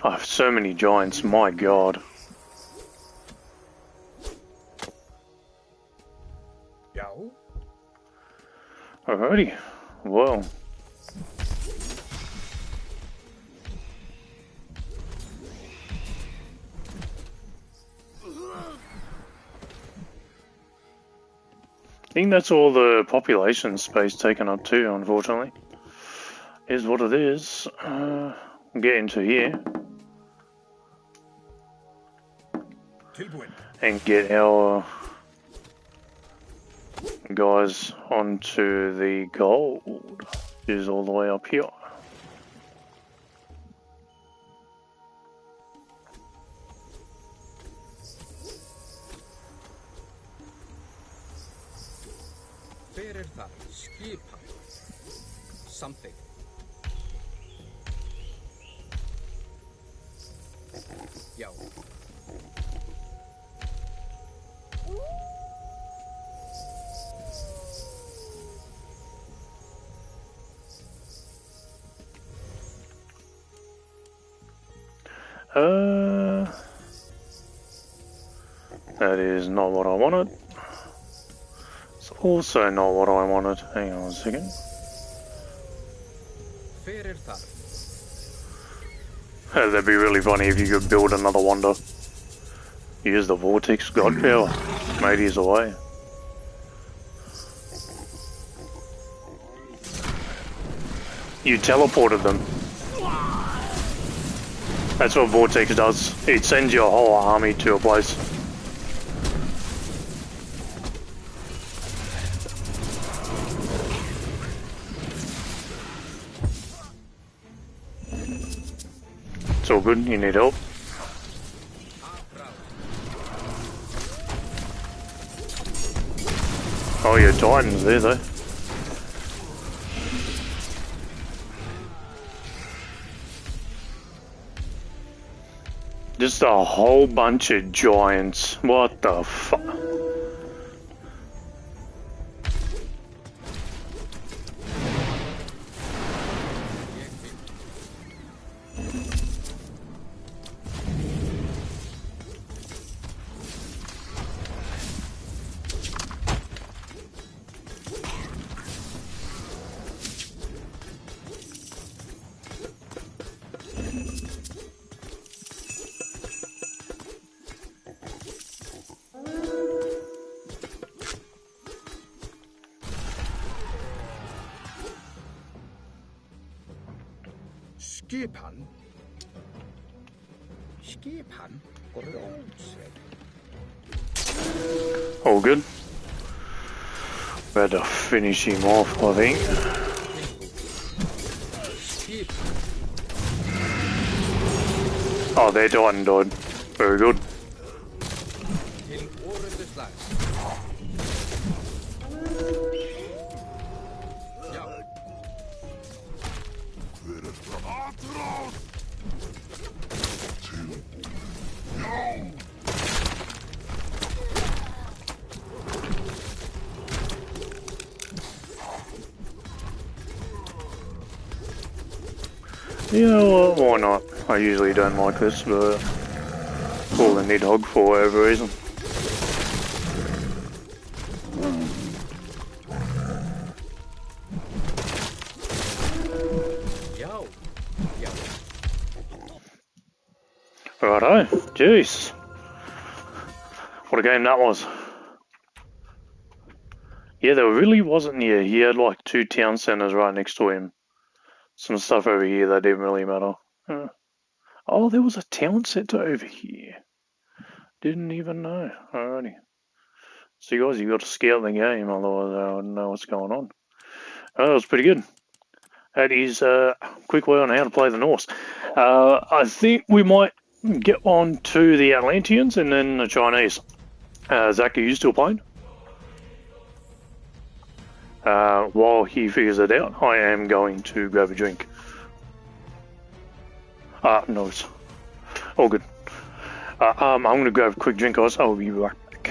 I have so many giants, my god. Yo. Alrighty, well. I think that's all the population space taken up too, unfortunately. Is what it is. We'll get into here. And get our guys onto the gold, which is all the way up here. Fyrir það skipan. Something. Yo. That is not what I wanted. It's also not what I wanted. Hang on a second. Fyrir það. That'd be really funny if you could build another wonder. Use the vortex god power. Mate is away. You teleported them. That's what vortex does. It sends your whole army to a place. It's all good, you need help. Oh, your Titan's there though. Just a whole bunch of giants. What the fuck? Skipan? Skipan? Grónsveit. All good. Better finish him off, I think. Skipan. Oh, their Titan died. Very good. Til orðuslag. Já. Yeah, well, why not? I usually don't like this, but all the Nidhogg for whatever reason. Já. Já. Righto. Jeez. What a game that was. Yeah, there really wasn't here. He had like 2 town centers right next to him. Some stuff over here that didn't really matter. Oh, there was a town center over here. Didn't even know. Alrighty. So guys, you got to scout the game, otherwise I wouldn't know what's going on. Oh, that was pretty good. That is a quick way on how to play the Norse. I think we might get on to the Atlanteans and then the Chinese. Zach, are you still playing? While he figures it out, I am going to grab a drink. No, it's all good. I'm going to grab a quick drink, guys. I'll be right back.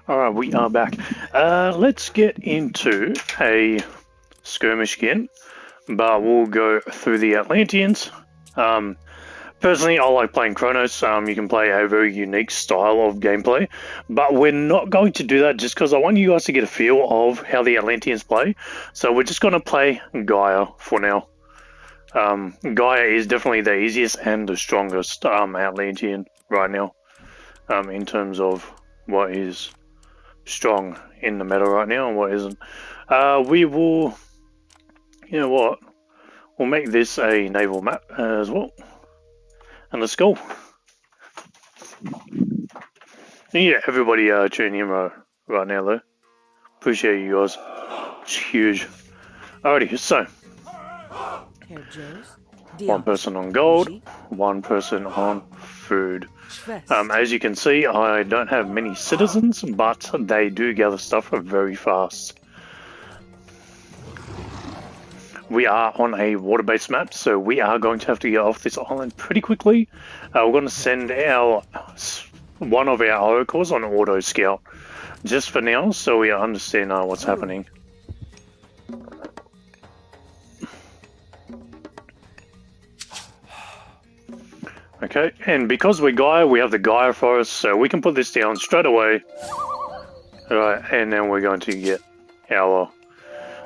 Alright, we are back. Let's get into a skirmish again, but we'll go through the Atlanteans. Personally, I like playing Chronos. You can play a very unique style of gameplay, but we're not going to do that just because I want you guys to get a feel of how the Atlanteans play. So we're just going to play Gaia for now. Gaia is definitely the easiest and the strongest Atlantean right now, in terms of what is strong in the meta right now and what isn't. We will, you know what, we'll make this a naval map as well. And let's go. Yeah, everybody tuning in right now though. Appreciate you guys. It's huge. Alrighty, so one person on gold, one person on food. As you can see, I don't have many citizens, but they do gather stuff very fast. We are on a water-based map, so we are going to have to get off this island pretty quickly. We're going to send one of our oracles on auto scout just for now, so we understand what's happening. Okay, and because we're Gaia, we have the Gaia forest, so we can put this down straight away. Alright, and then we're going to get our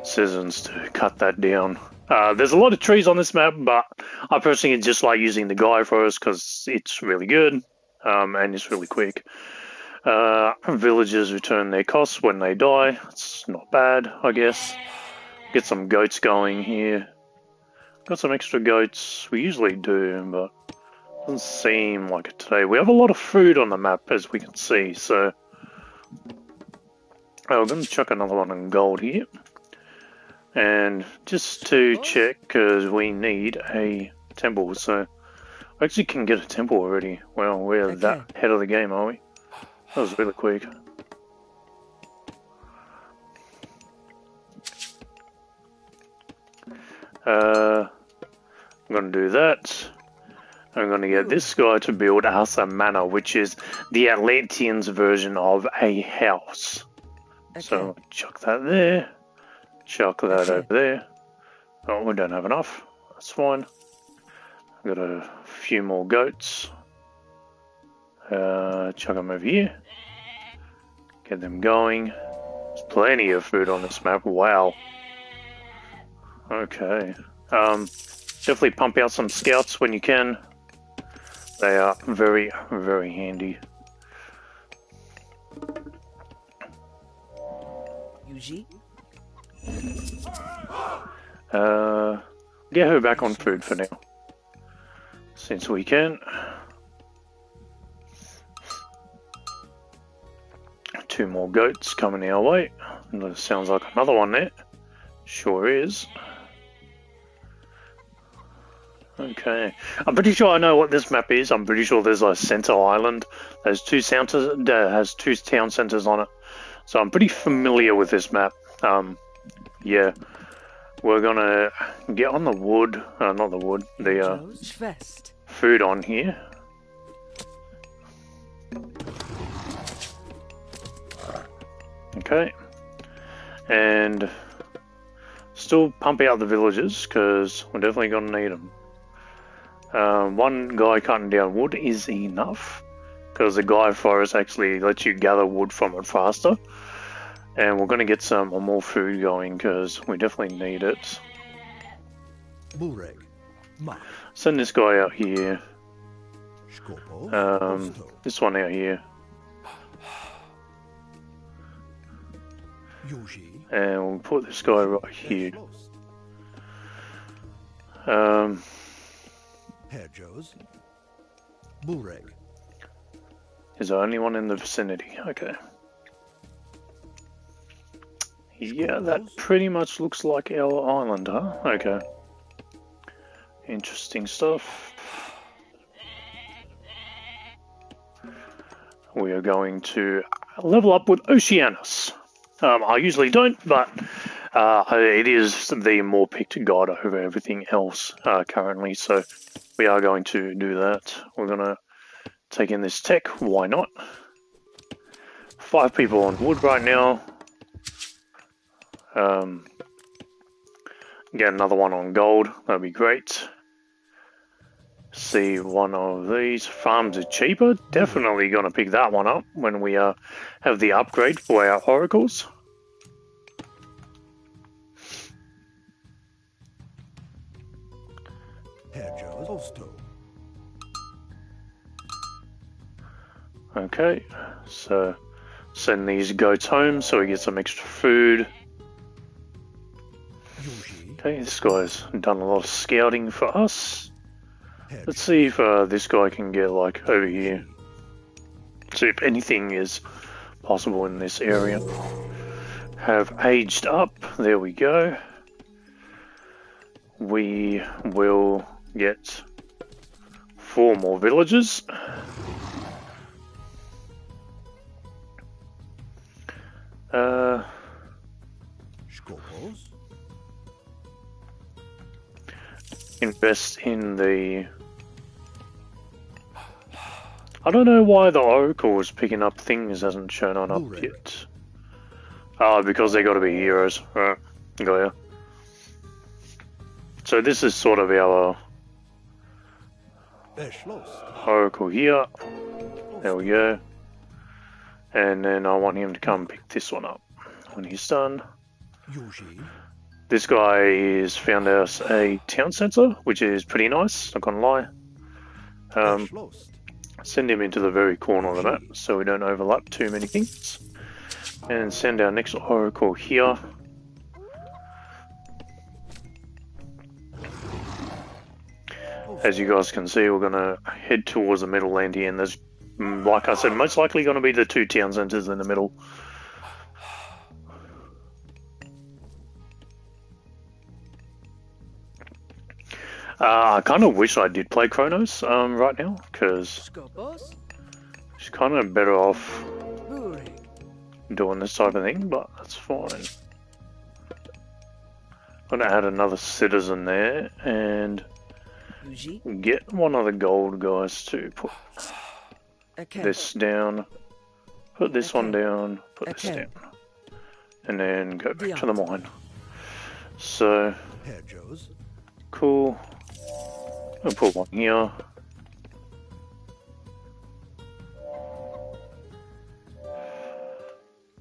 citizens to cut that down. There's a lot of trees on this map, but I personally just like using the Gaia forest because it's really good, and it's really quick. Villagers return their costs when they die. It's not bad, I guess. Get some goats going here. Got some extra goats. We usually do, but doesn't seem like it today. We have a lot of food on the map, as we can see, so we're going to chuck another one in gold here. And just to check, because we need a temple, so I actually can get a temple already. Well, we're that ahead of the game, are we? That was really quick. I'm going to do that. I'm going to get this guy to build us a manor, which is the Atlanteans' version of a house. So chuck that there. Chuck that over there. Oh, we don't have enough. That's fine. I've got a few more goats. Chuck them over here. Get them going. There's plenty of food on this map. Wow. Okay. Definitely pump out some scouts when you can. They are very, very handy. Get her back on food for now, since we can. Two more goats coming our way. That sounds like another one there. Sure is. Okay, I'm pretty sure I know what this map is. I'm pretty sure there's a center island. There's two centers. That has two town centers on it. So I'm pretty familiar with this map. Yeah, we're gonna get on the wood. Not the wood. The food on here. Okay, and still pump out the villagers because we're definitely gonna need them. One guy cutting down wood is enough because the Gaia forest actually lets you gather wood from it faster. And we're going to get some more food going because we definitely need it. Send this guy out here. This one out here. And we'll put this guy right here. Is there anyone in the vicinity? Okay. Yeah, that pretty much looks like our island, huh? Okay. Interesting stuff. We are going to level up with Oceanus. I usually don't, but it is the more picked god over everything else currently, so we are going to do that. We're going to take in this tech, why not? 5 people on wood right now. Get another one on gold. That'd be great. See one of these. Farms are cheaper. Definitely going to pick that one up when we have the upgrade for our oracles. Okay, so send these goats home so we get some extra food. Okay, this guy's done a lot of scouting for us. Let's see if this guy can get like over here. See if anything is possible in this area. Have aged up. There we go. We will get 4 more villages. Invest in the... I don't know why the Oracle is picking up things hasn't shown on up yet. Oh, because they got to be heroes. Right, got ya. So this is sort of our Oracle here. There we go. And then I want him to come pick this one up when he's done. This guy has found us a town centre, which is pretty nice, not gonna lie. Send him into the very corner of the map so we don't overlap too many things. And send our next oracle here. As you guys can see, we're gonna head towards the middle land here, and there's, like I said, most likely gonna be the 2 town centres in the middle. I kind of wish I did play Kronos right now, because she's kind of better off doing this type of thing, but that's fine. I'm going to add another citizen there, and get one of the gold guys to put this down, put this one down, put this down, and then go back to the mine. So, cool. I'll put one here.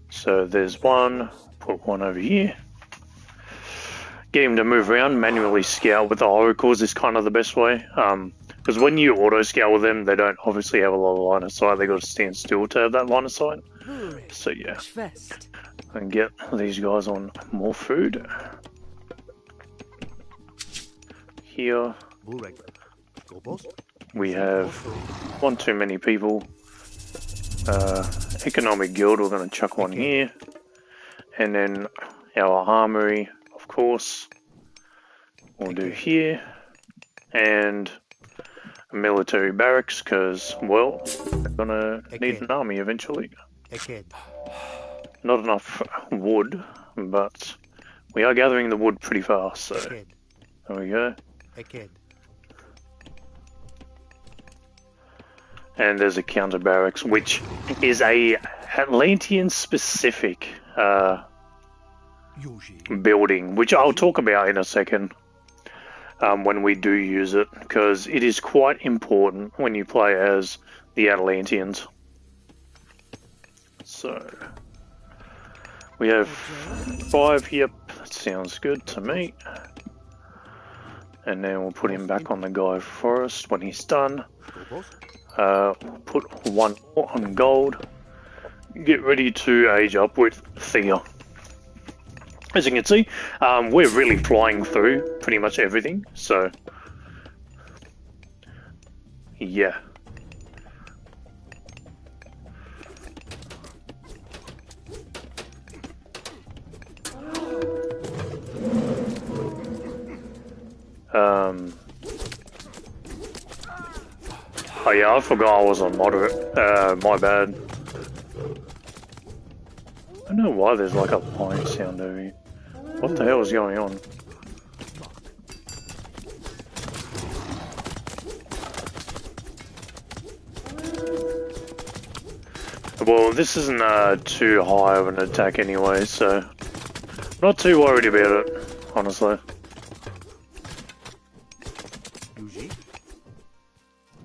So there's one, put one over here. Get him to move around, manually scout with the oracles is kind of the best way. Because when you auto scout with them, they don't obviously have a lot of line of sight, they got to stand still to have that line of sight. So yeah, and get these guys on more food. Here. We have one too many people. Economic guild, we're going to chuck one here. And then our armory, of course, we'll do here. And a military barracks, because, well, we're going to need an army eventually. Not enough wood, but we are gathering the wood pretty fast, so there we go. And there's a counter barracks, which is a Atlantean specific building, which I'll talk about in a second when we do use it, because it is quite important when you play as the Atlanteans. So we have 5. Yep, that sounds good to me. And then we'll put him back on the guy forest when he's done. Put one more on gold. Get ready to age up with Thea. As you can see, we're really flying through pretty much everything, so yeah. Oh yeah, I forgot I was on moderate. My bad. I don't know why there's like a line sound over here. What the hell is going on? well, this isn't too high of an attack anyway, so not too worried about it, honestly. Yuji?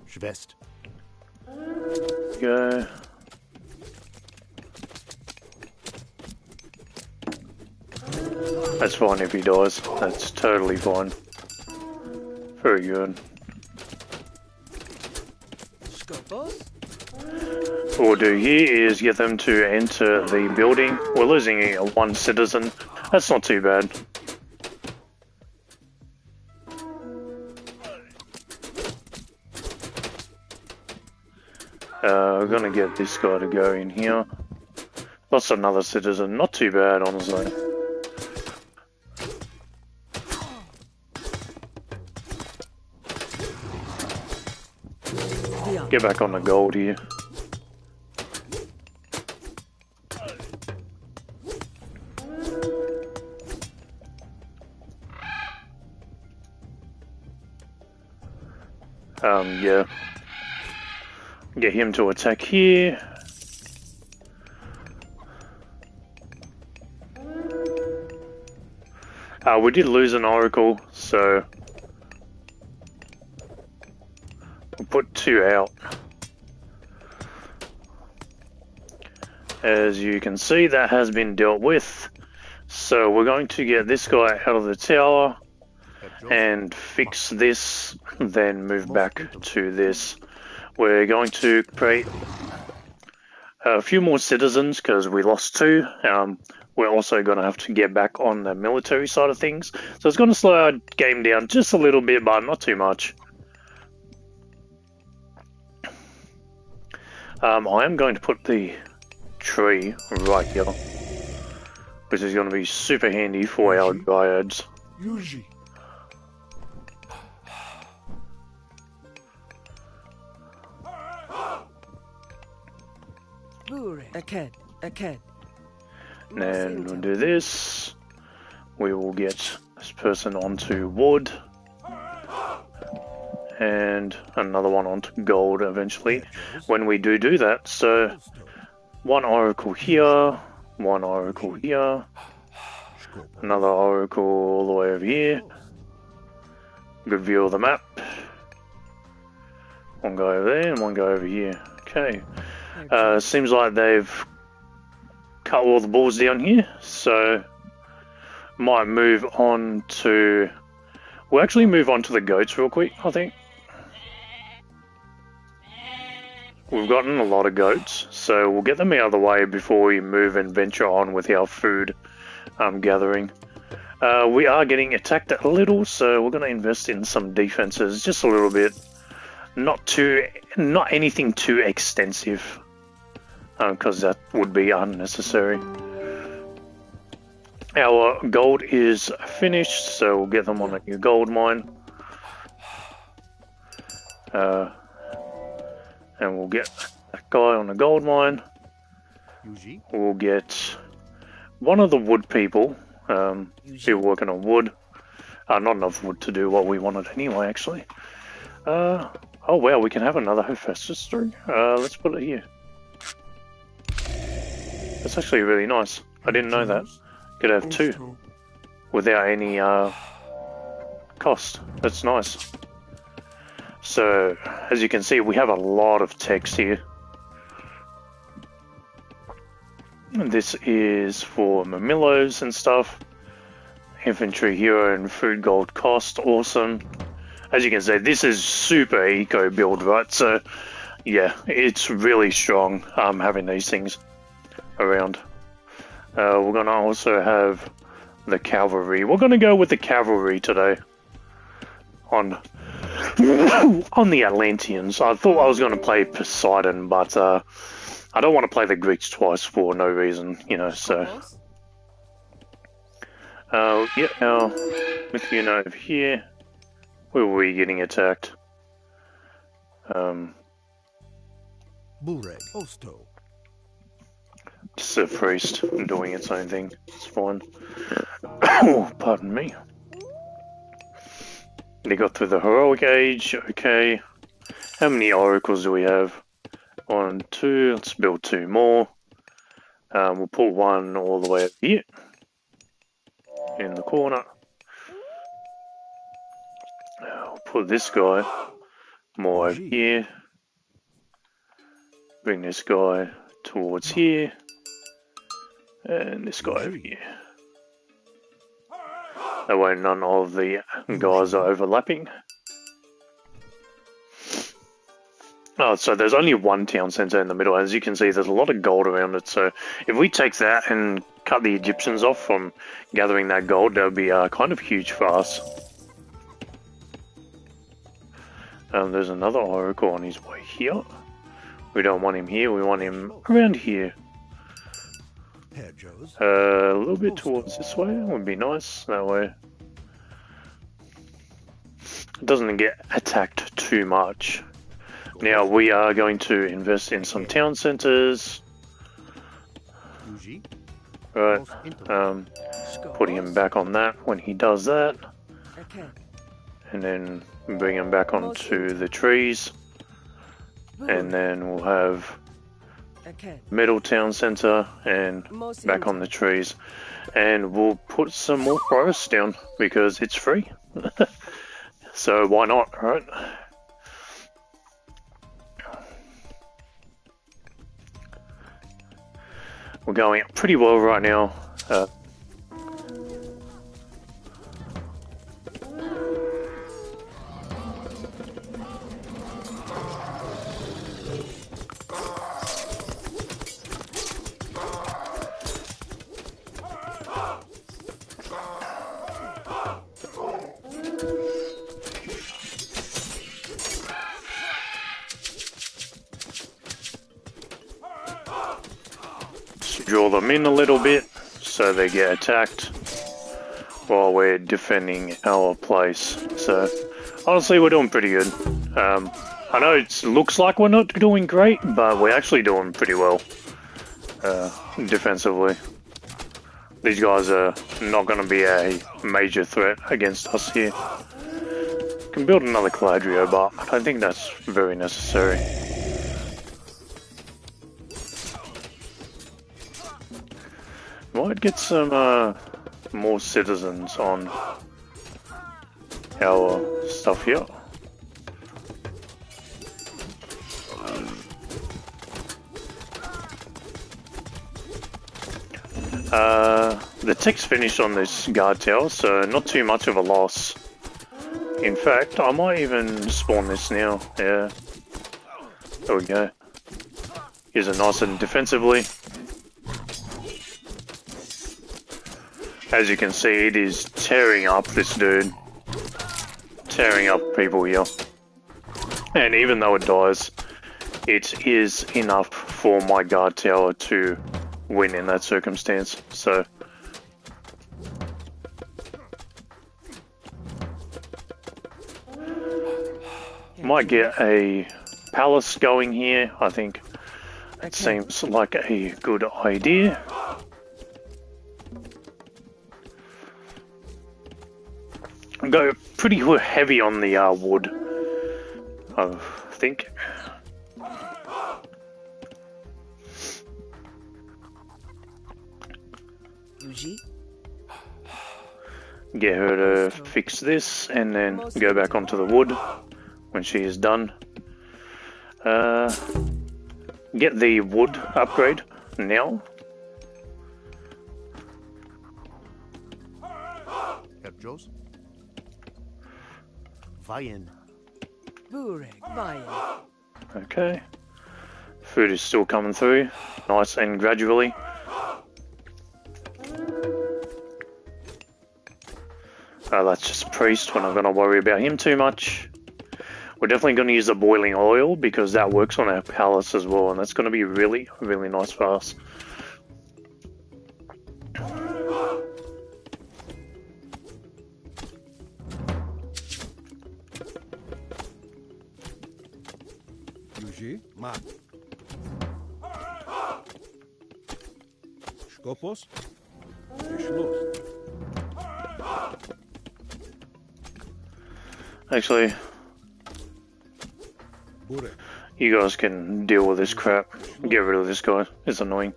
Schwest. Go. That's fine if he dies. That's totally fine. Very good. What we'll do here is get them to enter the building. We're losing one citizen. That's not too bad. We're gonna get this guy to go in here. Lost another citizen. Not too bad, honestly. Get back on the gold here. Yeah. Get him to attack here. We did lose an oracle, so we'll put 2 out. As you can see, that has been dealt with. So we're going to get this guy out of the tower and fix this, then move back to this. We're going to create a few more citizens because we lost 2. We're also going to have to get back on the military side of things. So it's going to slow our game down just a little bit, but not too much. I am going to put the tree right here, which is going to be super handy for our dryads. Yuji. And we'll do this. We will get this person onto wood. And another one onto gold eventually. When we do that, so 1 oracle here, 1 oracle here, another oracle all the way over here. Good view of the map. 1 guy over there and 1 guy over here. Okay. Seems like they've cut all the balls down here, so might move on to... We'll actually move on to the goats real quick, I think. We've gotten a lot of goats, so we'll get them out of the way before we move and venture on with our food gathering. We are getting attacked a little, so we're going to invest in some defenses just a little bit. Not anything too extensive, because that would be unnecessary. Our gold is finished, so we'll get them on a new gold mine. And we'll get that guy on a gold mine. We'll get one of the wood people, still working on wood. Not enough wood to do what we wanted anyway, actually. Oh wow, we can have another Hephaestus tree. Let's put it here. That's actually really nice. I didn't know that. Could have 2 without any cost. That's nice. So, as you can see, we have a lot of text here. And this is for Mamillos and stuff. Infantry hero and food gold cost, awesome. As you can see, this is super eco build, right? So, yeah, it's really strong having these things around. We're going to also have the cavalry. We're going to go with the cavalry today on the Atlanteans. I thought I was going to play Poseidon, but I don't want to play the Greeks twice for no reason, you know, so... yeah, our Mythology over here. Where were we getting attacked? Bureg, Osto. Just a priest doing its own thing. It's fine. Oh, pardon me. They got through the heroic age. Okay. How many oracles do we have? 1, 2. Let's build 2 more. We'll put one all the way up here in the corner. We'll put this guy more over here. Bring this guy towards here. And this guy over here. That way none of the guys are overlapping. Oh, so there's only one town centre in the middle. As you can see, there's a lot of gold around it. So if we take that and cut the Egyptians off from gathering that gold, that would be kind of huge for us. There's another oracle on his way here. We don't want him here, we want him around here. A little bit towards this way would be nice, that way it doesn't get attacked too much. Now we are going to invest in some town centres. Right, putting him back on that when he does that. And then bring him back onto the trees. And then we'll have middle town centre and back on the trees. And we'll put some more forests down because it's free. So why not, right? We're going pretty well right now. Draw them in a little bit so they get attacked while we're defending our place. So honestly, we're doing pretty good. I know it looks like we're not doing great, but we're actually doing pretty well defensively. These guys are not going to be a major threat against us here. Can build another Caladrio, but I don't think that's very necessary. Might get some more citizens on our stuff here. The tech's finished on this guard tower, so not too much of a loss. In fact, I might even spawn this now. Yeah. There we go. Use it nice and defensively. As you can see, it is tearing up this dude. Tearing up people here. And even though it dies, it is enough for my guard tower to win in that circumstance. So might get a palace going here. I think it seems like a good idea. Go pretty heavy on the wood, I think. Get her to fix this and then go back onto the wood when she is done. Get the wood upgrade now. Okay. Food is still coming through, nice and gradually. That's just priest, we're not going to worry about him too much. We're definitely going to use the boiling oil because that works on our palace as well, and that's going to be really, really nice for us. Skopos? Actually, You guys can deal with this crap. Get rid of this guy. It's annoying.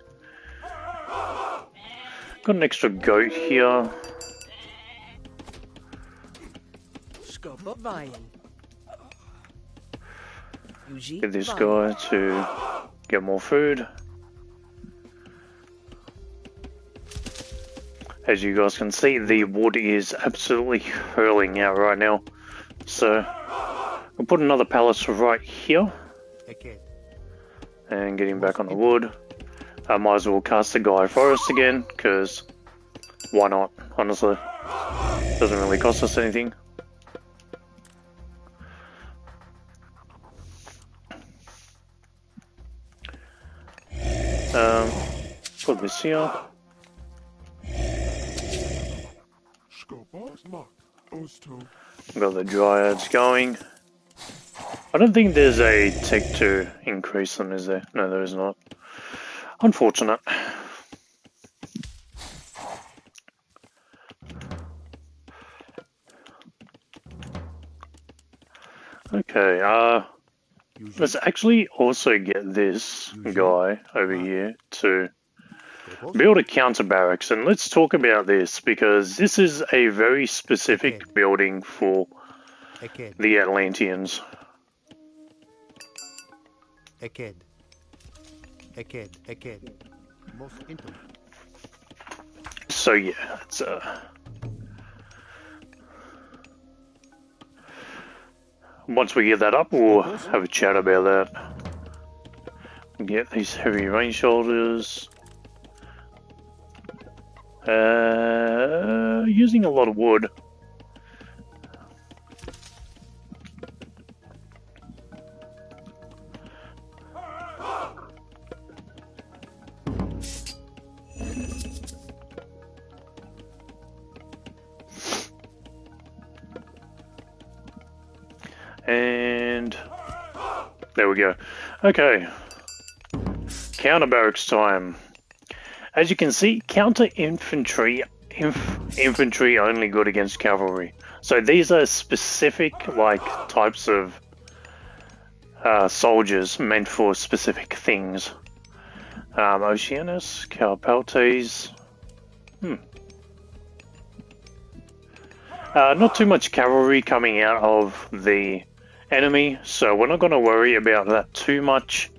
Got an extra goat here. Get this guy to get more food. As you guys can see, the wood is absolutely hurling out right now. So, I'll put another pallet right here. And get him back on the wood. I might as well cast the Gaia Forest again, because why not, honestly. Doesn't really cost us anything. Put this here. Got the dryads going. I don't think there's a tick to increase them, is there? No, there is not. Unfortunate. Okay, let's actually also get this guy over here to build a counter barracks, and let's talk about this because this is a very specific building for the Atlanteans. So yeah, it's once we get that up, we'll have a chat about that. Get these heavy range shoulders. Using a lot of wood. And there we go. Okay, counter barracks time. As you can see, counter infantry only good against cavalry. So these are specific types of soldiers meant for specific things. Oceanus, Calpeltes. Not too much cavalry coming out of the enemy, so we're not going to worry about that too much.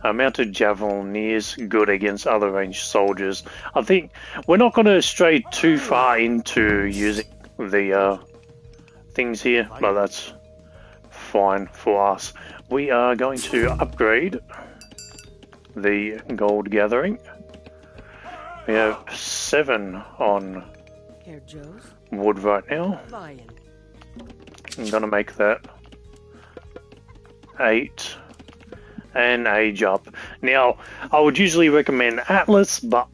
Mounted Javelineers good against other ranged soldiers. I think we're not going to stray too far into using the things here, but that's fine for us. We are going to upgrade the gold gathering. We have 7 on wood right now. I'm going to make that 8. And age up. Now, I would usually recommend Atlas, but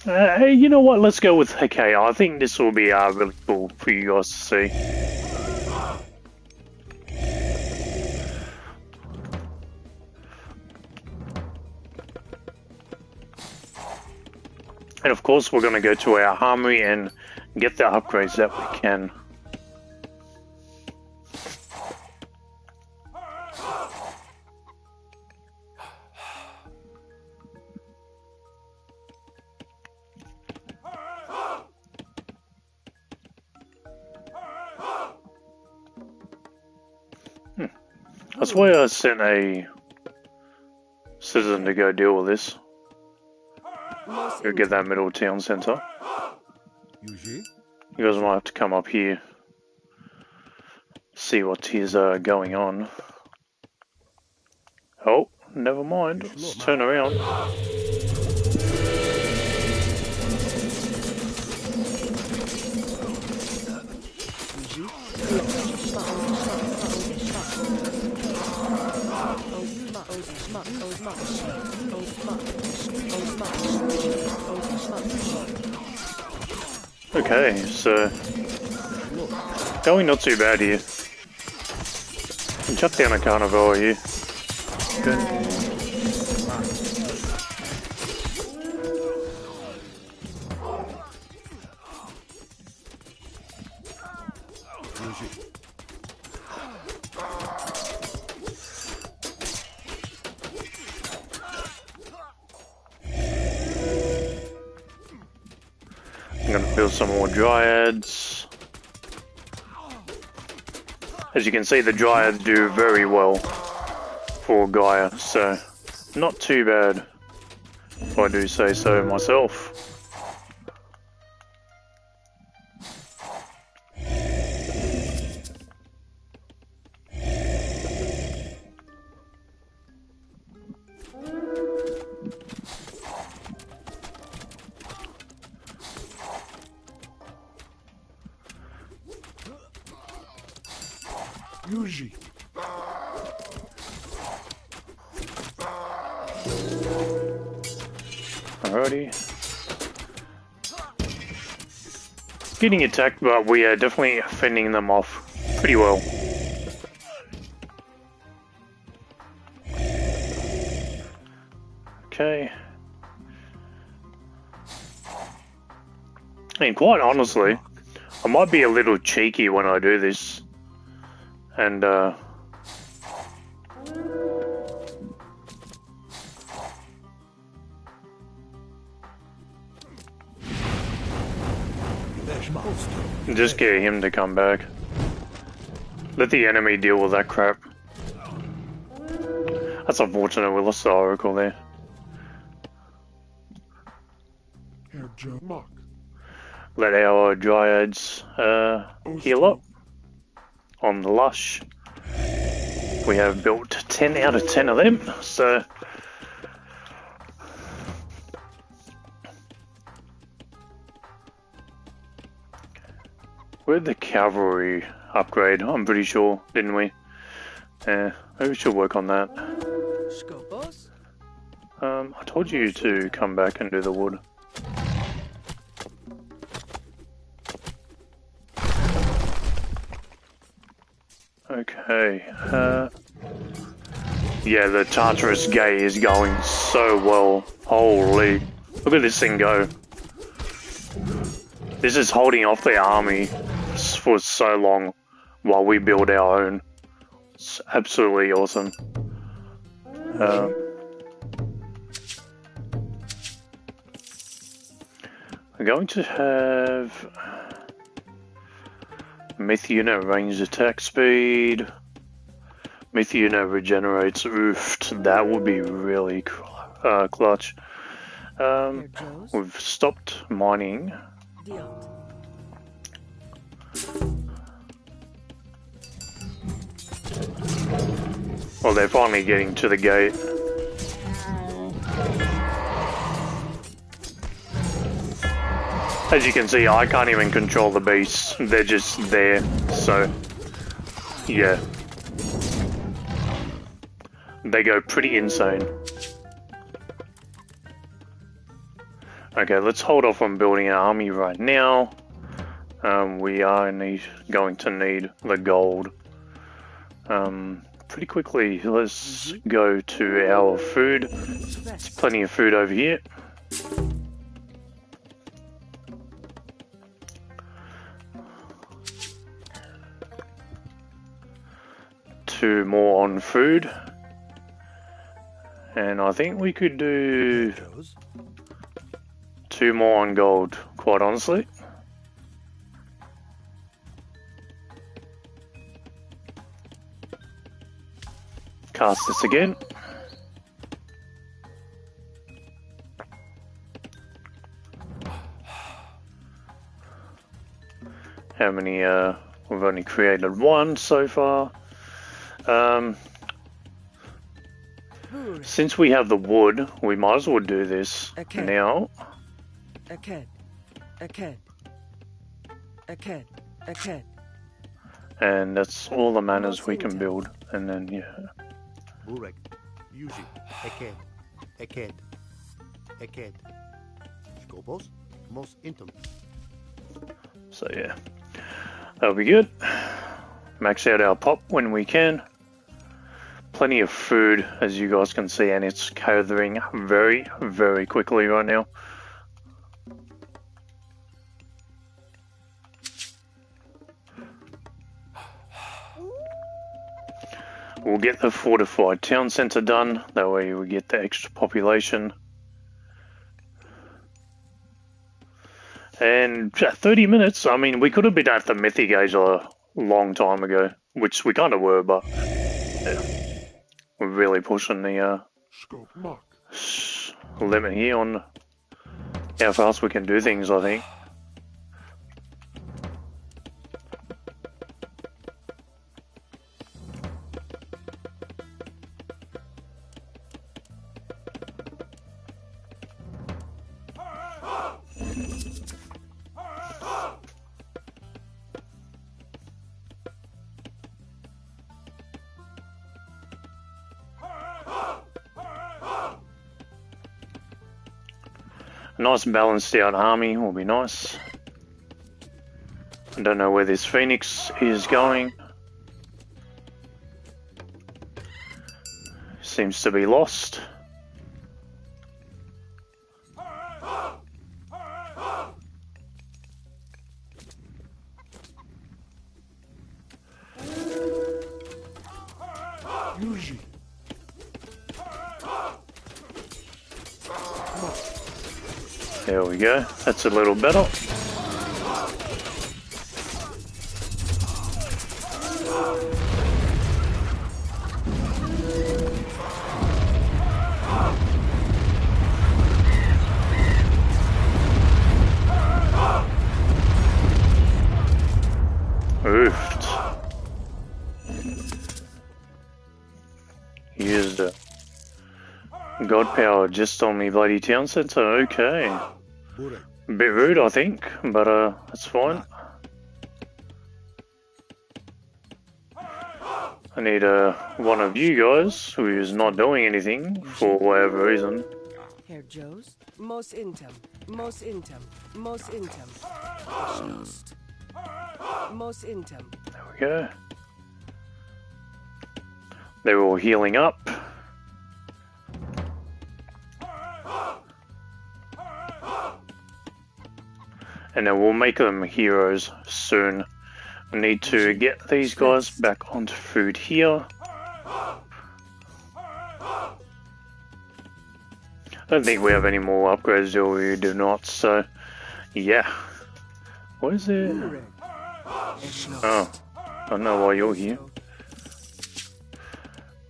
you know what? Let's go with Hikei. I think this will be really cool for you guys to see. And of course, we're going to go to our armory and get the upgrades that we can. That's why I sent a citizen to go deal with this. Go get that middle town centre. You guys might have to come up here, see what is going on. Oh, never mind. Let's turn around. Okay, so going not too bad here. Can shut down a carnival here. Good. I'm gonna build some more dryads. As you can see, the dryads do very well for Gaia, so not too bad, if I do say so myself. Yuji. Alrighty. Getting attacked, but we are definitely fending them off pretty well. Okay. And quite honestly, I might be a little cheeky when I do this. And, just get him to come back. Let the enemy deal with that crap. That's unfortunate, we lost the Oracle there. Herr Joe Mock. Let our dryads heal up on the lush. We have built 10 out of 10 of them, so we had the cavalry upgrade, I'm pretty sure, didn't we? Maybe we should work on that. I told you to come back and do the wood. Okay, yeah, the Tartarus Gay is going so well. Holy, look at this thing go. This is holding off the army for so long while we build our own. It's absolutely awesome. We're going to have Myth unit ranged attack speed. Myth unit regenerates. Oofed. That would be really clutch. We've stopped mining. Well, they're finally getting to the gate. As you can see, I can't even control the beasts. They're just there, so yeah. They go pretty insane. Okay, let's hold off on building an army right now. We are going to need the gold. Pretty quickly, let's go to our food. There's plenty of food over here. Two more on food, and I think we could do 2 more on gold, quite honestly. Cast this again. How many, we've only created 1 so far. Since we have the wood, we might as well do this now. And that's all the manners we can build, and then yeah. So yeah, that'll be good. Max out our pop when we can. Plenty of food, as you guys can see, and it's gathering very, very quickly right now. We'll get the fortified town centre done, that way we get the extra population. And 30 minutes, I mean, we could have been at the Mythic Age a long time ago, which we kind of were, but yeah, we're really pushing the Scope mark. limit here on how fast we can do things, I think. A nice balanced out army will be nice. I don't know where this Phoenix is going. Seems to be lost. Yuji. There we go. That's a little better. Oofed. Used it. God power just on me bloody town centre, okay. A bit rude I think, but that's fine. I need one of you guys who is not doing anything for whatever reason. Herr Joes, most intem, most intem, most intem. Most intem. There we go. They're all healing up. And then we'll make them heroes soon. I need to get these guys back onto food here. I don't think we have any more upgrades, do we? Do not, so yeah. What is it? Oh, I don't know why you're here.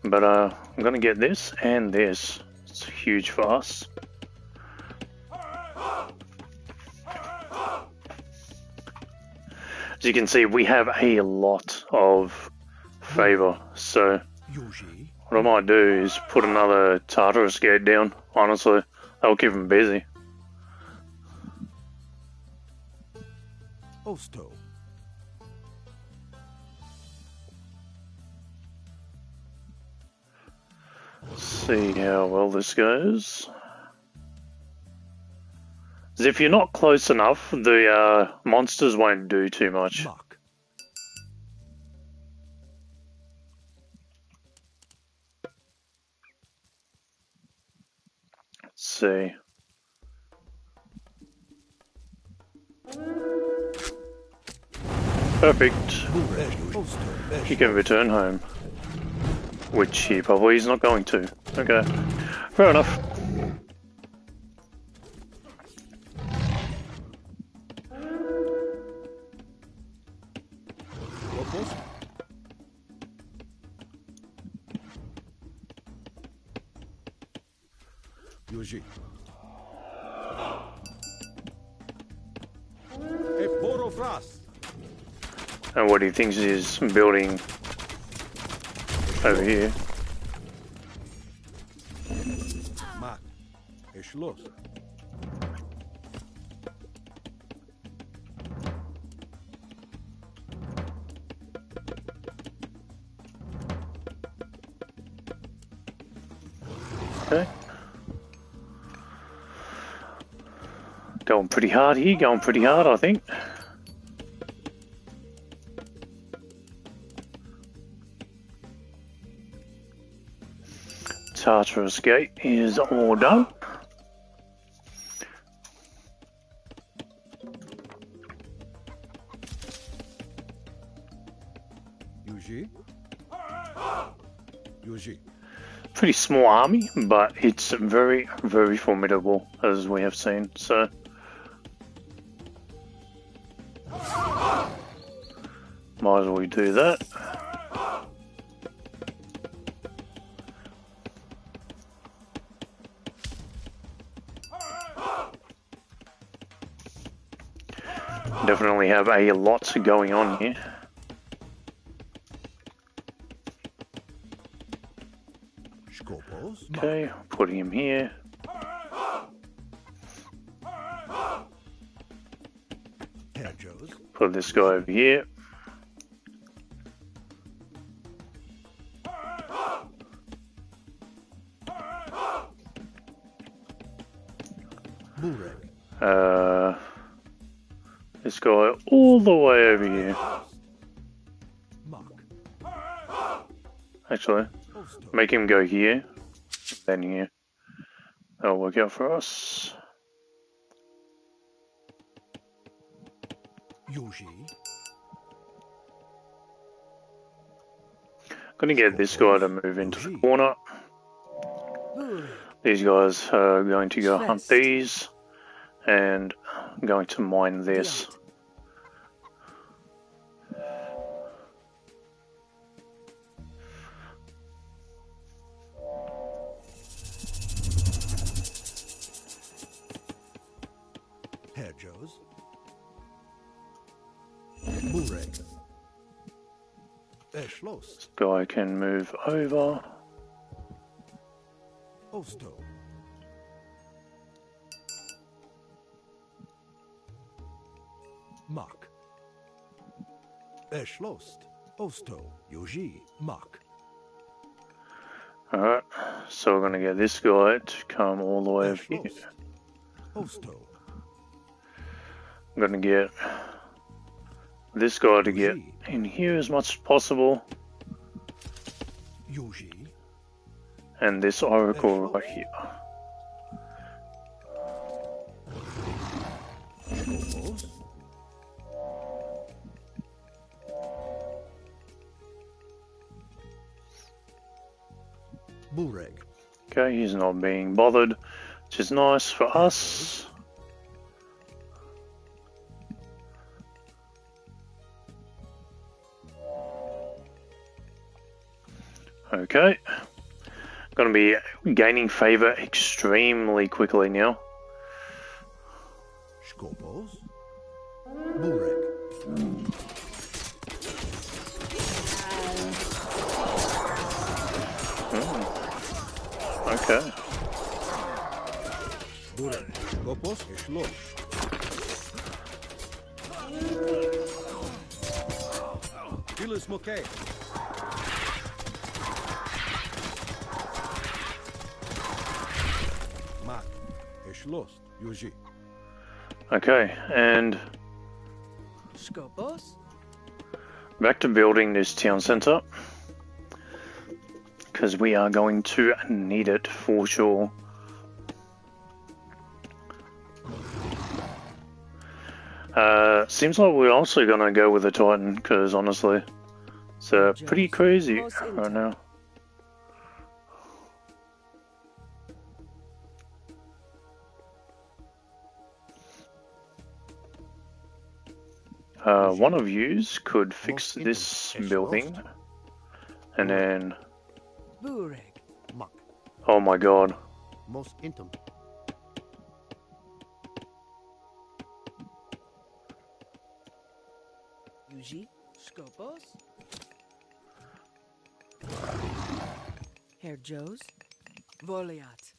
But I'm gonna get this and this. It's huge for us. As you can see, we have a lot of favour, so what I might do is put another Tartarus gate down, honestly. That'll keep them busy. Osto. Let's see how well this goes. If you're not close enough, the monsters won't do too much. Let's see. Perfect. He can return home. Which he probably is not going to. Okay. Fair enough. Yuji. And what he thinks is building over here. Mat. Schloss. Okay. Going pretty hard here, going pretty hard, I think. Tartarus Gate is all done. Yuji. Yuji. Pretty small army, but it's very, very formidable, as we have seen. So Might as well do that. Definitely have a lot going on here. Okay, putting him here. Put this guy over here. This guy all the way over here. Actually, make him go here, then here. That'll work out for us. Gonna get this guy to move into the corner. These guys are going to go hunt these, and I'm going to mine this. This guy can move over. Osto. Mak. Erschlost. Osto. Yoji. Mak. Alright, so we're gonna get this guy to come all the way over here. Osto. I'm gonna get this guy to get in here as much as possible. And this oracle right here. Okay, he's not being bothered, which is nice for us. Okay, gonna be gaining favor extremely quickly now. Okay. Okay, and back to building this town center, because we are going to need it for sure. Seems like we're also gonna go with the Titan, because honestly, it's pretty crazy right now. One of yous could fix this building, and then, oh my god. Herr Joes, Voliat.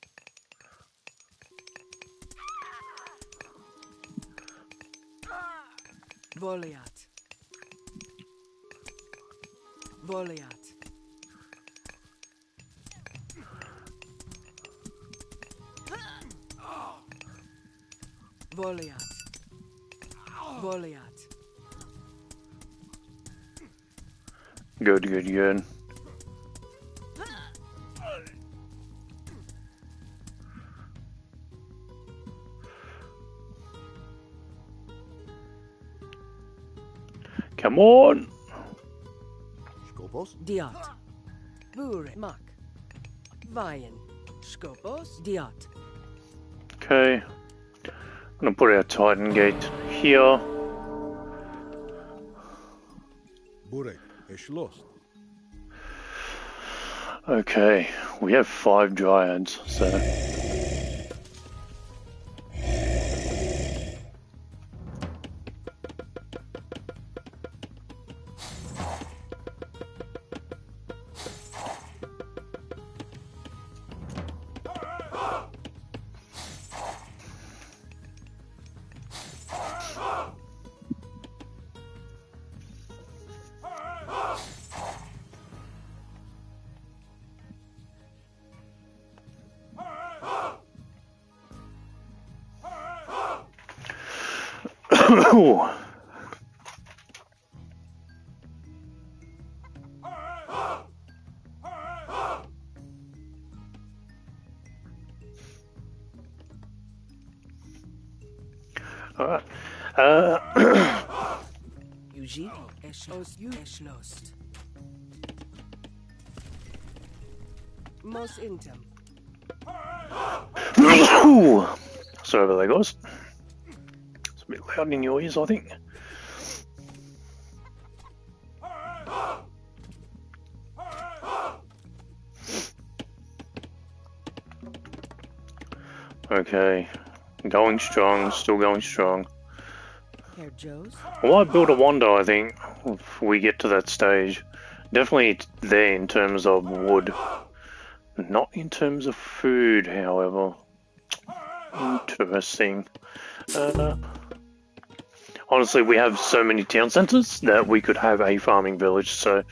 Voliat. Voliat. Voliat. Voliat. Good, good, good. Come on! Skopos? Diot. Bure. Mak. Vayen. Skopos? Diot. Okay. I'm gonna put our Titan gate here. Burek, Eschlost. Okay, we have 5 dryads, so... Alright. Yuji, Eschlost. Most intem. Sorry about that, guys. It's a bit loud in your ears, I think. Okay. Going strong, still going strong. I might build a wonder, I think, if we get to that stage. Definitely there in terms of wood. Not in terms of food, however. Interesting. Honestly, we have so many town centres that we could have a farming village, so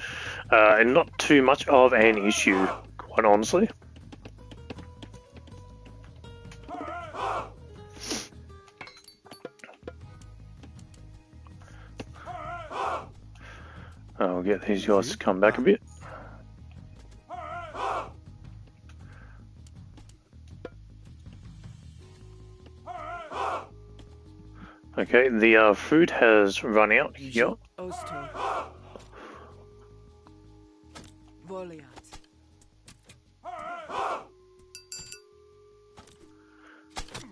and not too much of an issue, quite honestly. I'll get these guys to come back a bit. Okay, the food has run out here.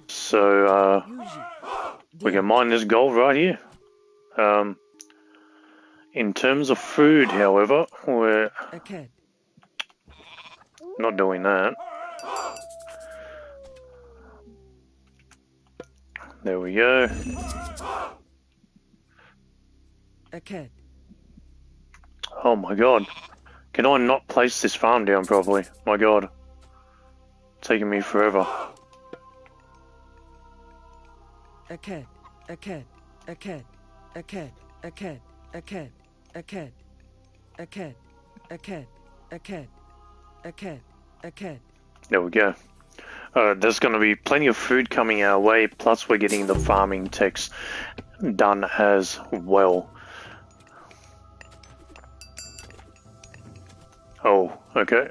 So, we can mine this gold right here. In terms of food, however, we're not doing that. There we go. Oh my god. Can I not place this farm down properly? My god. It's taking me forever. There we go. There's going to be plenty of food coming our way, plus we're getting the farming techs done as well. Oh, okay.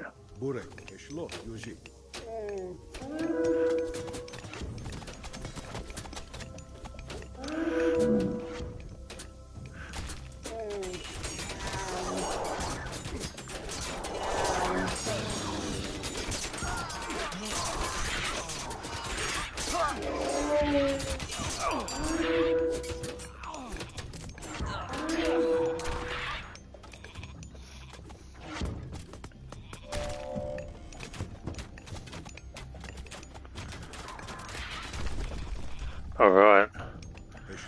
Alright.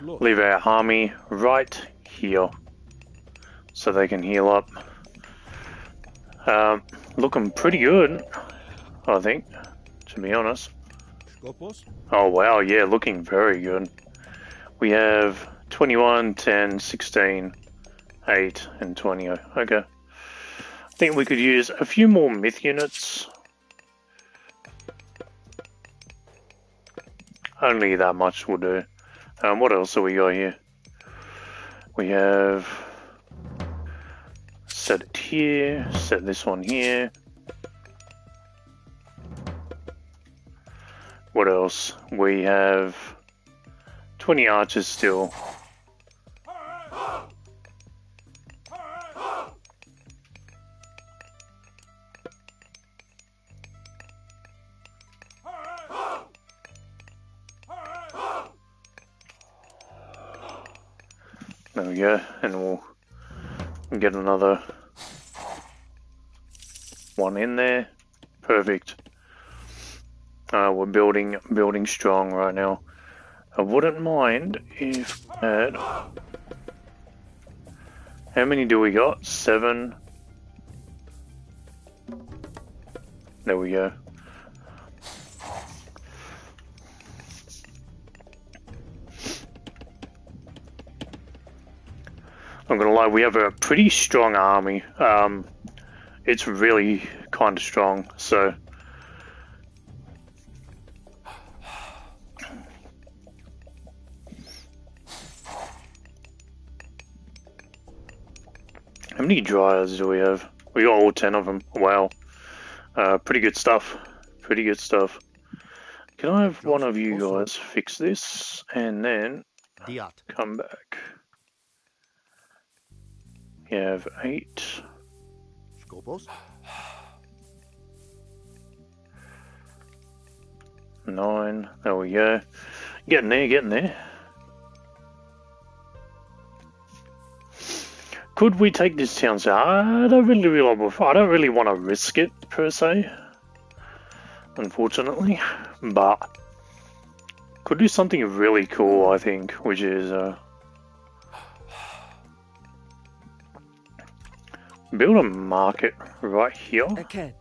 Leave our army right here so they can heal up. Looking pretty good, I think, to be honest. Oh wow, yeah, looking very good. We have 21, 10, 16, 8, and 20. Okay. I think we could use a few more myth units. Only that much will do. What else have we got here? We have... set it here, set this one here. What else? We have 20 archers still. There we go, and we'll Get another one in there. Perfect. We're building strong right now. I wouldn't mind if had... How many do we got? 7. There we go. I'm gonna lie, we have a pretty strong army. It's really kind of strong, so... How many dryers do we have? We got all 10 of them. Wow. Pretty good stuff. Pretty good stuff. Can I have one of you guys fix this and then come back? You have 8. Scopos? 9. There we go. Getting there, getting there. Could we take this town south? I don't really want to risk it per se, unfortunately, but could do something really cool, I think, which is build a market right here. Okay.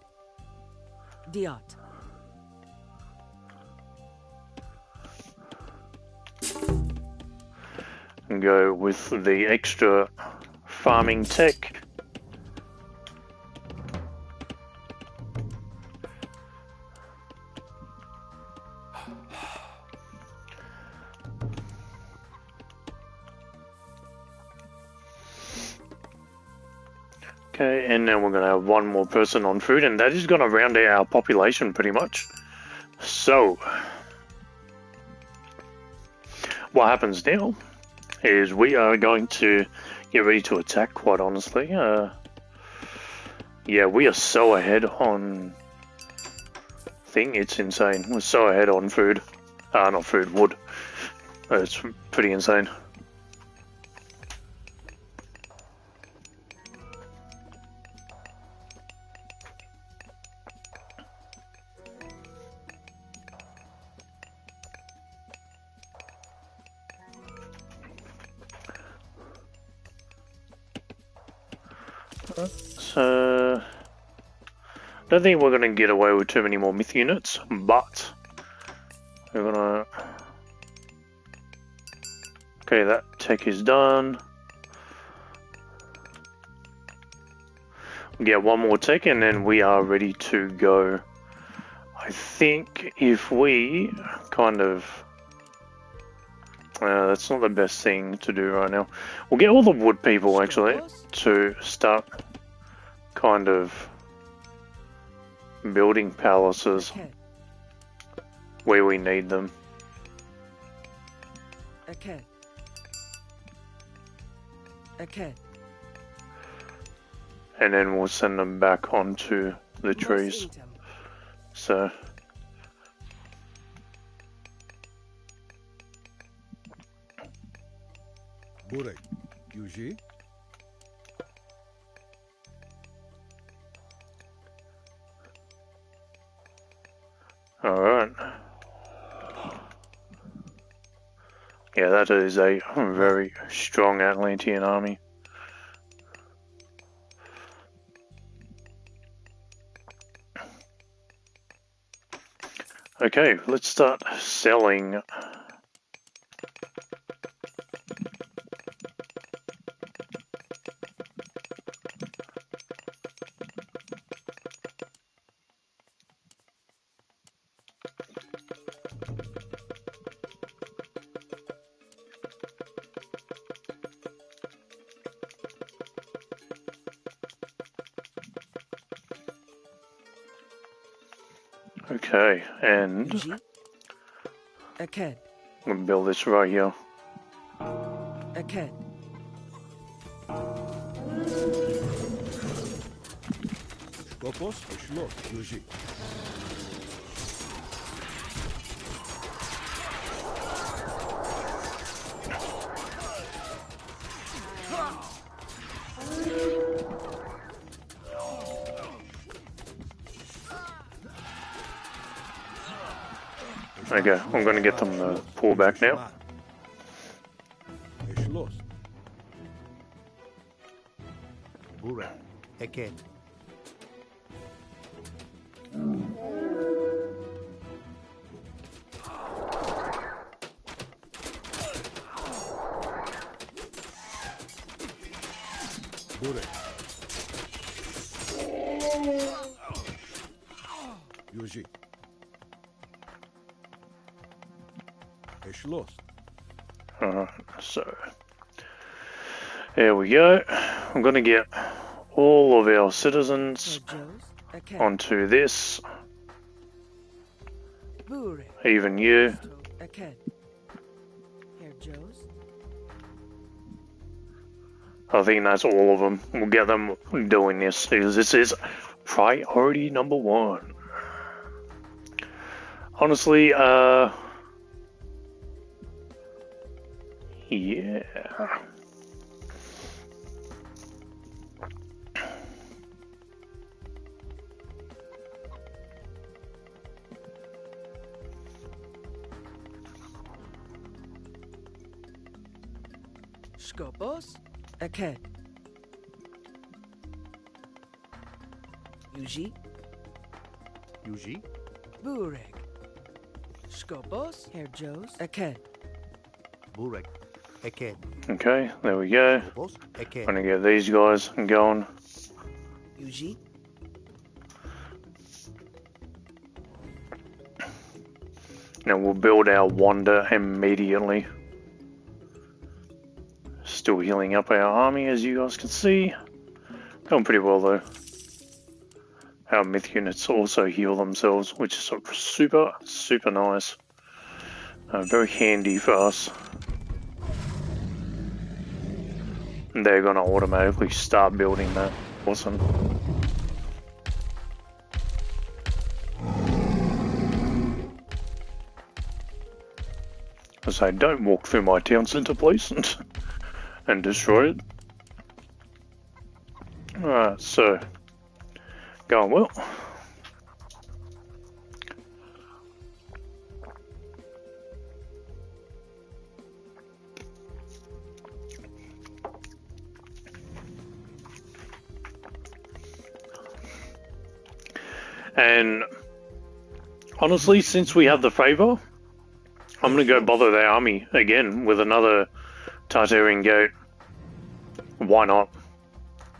Diat. And go with the extra farming tech. Okay, and then we're going to have one more person on food, and that is going to round out our population pretty much. So, what happens now is we are going to get ready to attack, quite honestly. Yeah, we are so ahead on thing, it's insane. We're so ahead on food. Not food, wood. It's pretty insane. So, don't think we're going to get away with too many more myth units, but we're going to... Okay, that tech is done. We get one more tech and then we are ready to go. I think if we kind of... that's not the best thing to do right now. We'll get all the wood people actually to start kind of building palaces where we need them. Okay. Okay. And then we'll send them back onto the trees. So Burek, Yuji? alright. Yeah, that is a very strong Atlantean army. Okay, let's start selling. Okay, and Okay. I'm gonna build this right here. Okay. Scopos, Shlok, Yuji. Okay, I'm gonna get them to pull back now. Ich los. Bure. Eket. Bure. Yuji. Ich los. So, there we go. I'm gonna get all of our citizens onto this. Even you. I think that's all of them. We'll get them doing this because this is priority number 1. Honestly, yeah. Skopos, Eket. Yuji, Yuji. Bureg. Skopos, Herjos, Eket. Burek. Eket. Okay, there we go. Skopos. Eket. Gonna get these guys going. Yuji, Now we'll build our wonder immediately. Still healing up our army, as you guys can see. Going pretty well though. Our myth units also heal themselves, which is super, super nice. Very handy for us. And they're gonna automatically start building that. Awesome. I say, don't walk through my town centre, please, and destroy it. Alright, so, going well. And honestly, since we have the favour, I'm going to go bother their army again with another Tartarian gate. Why not?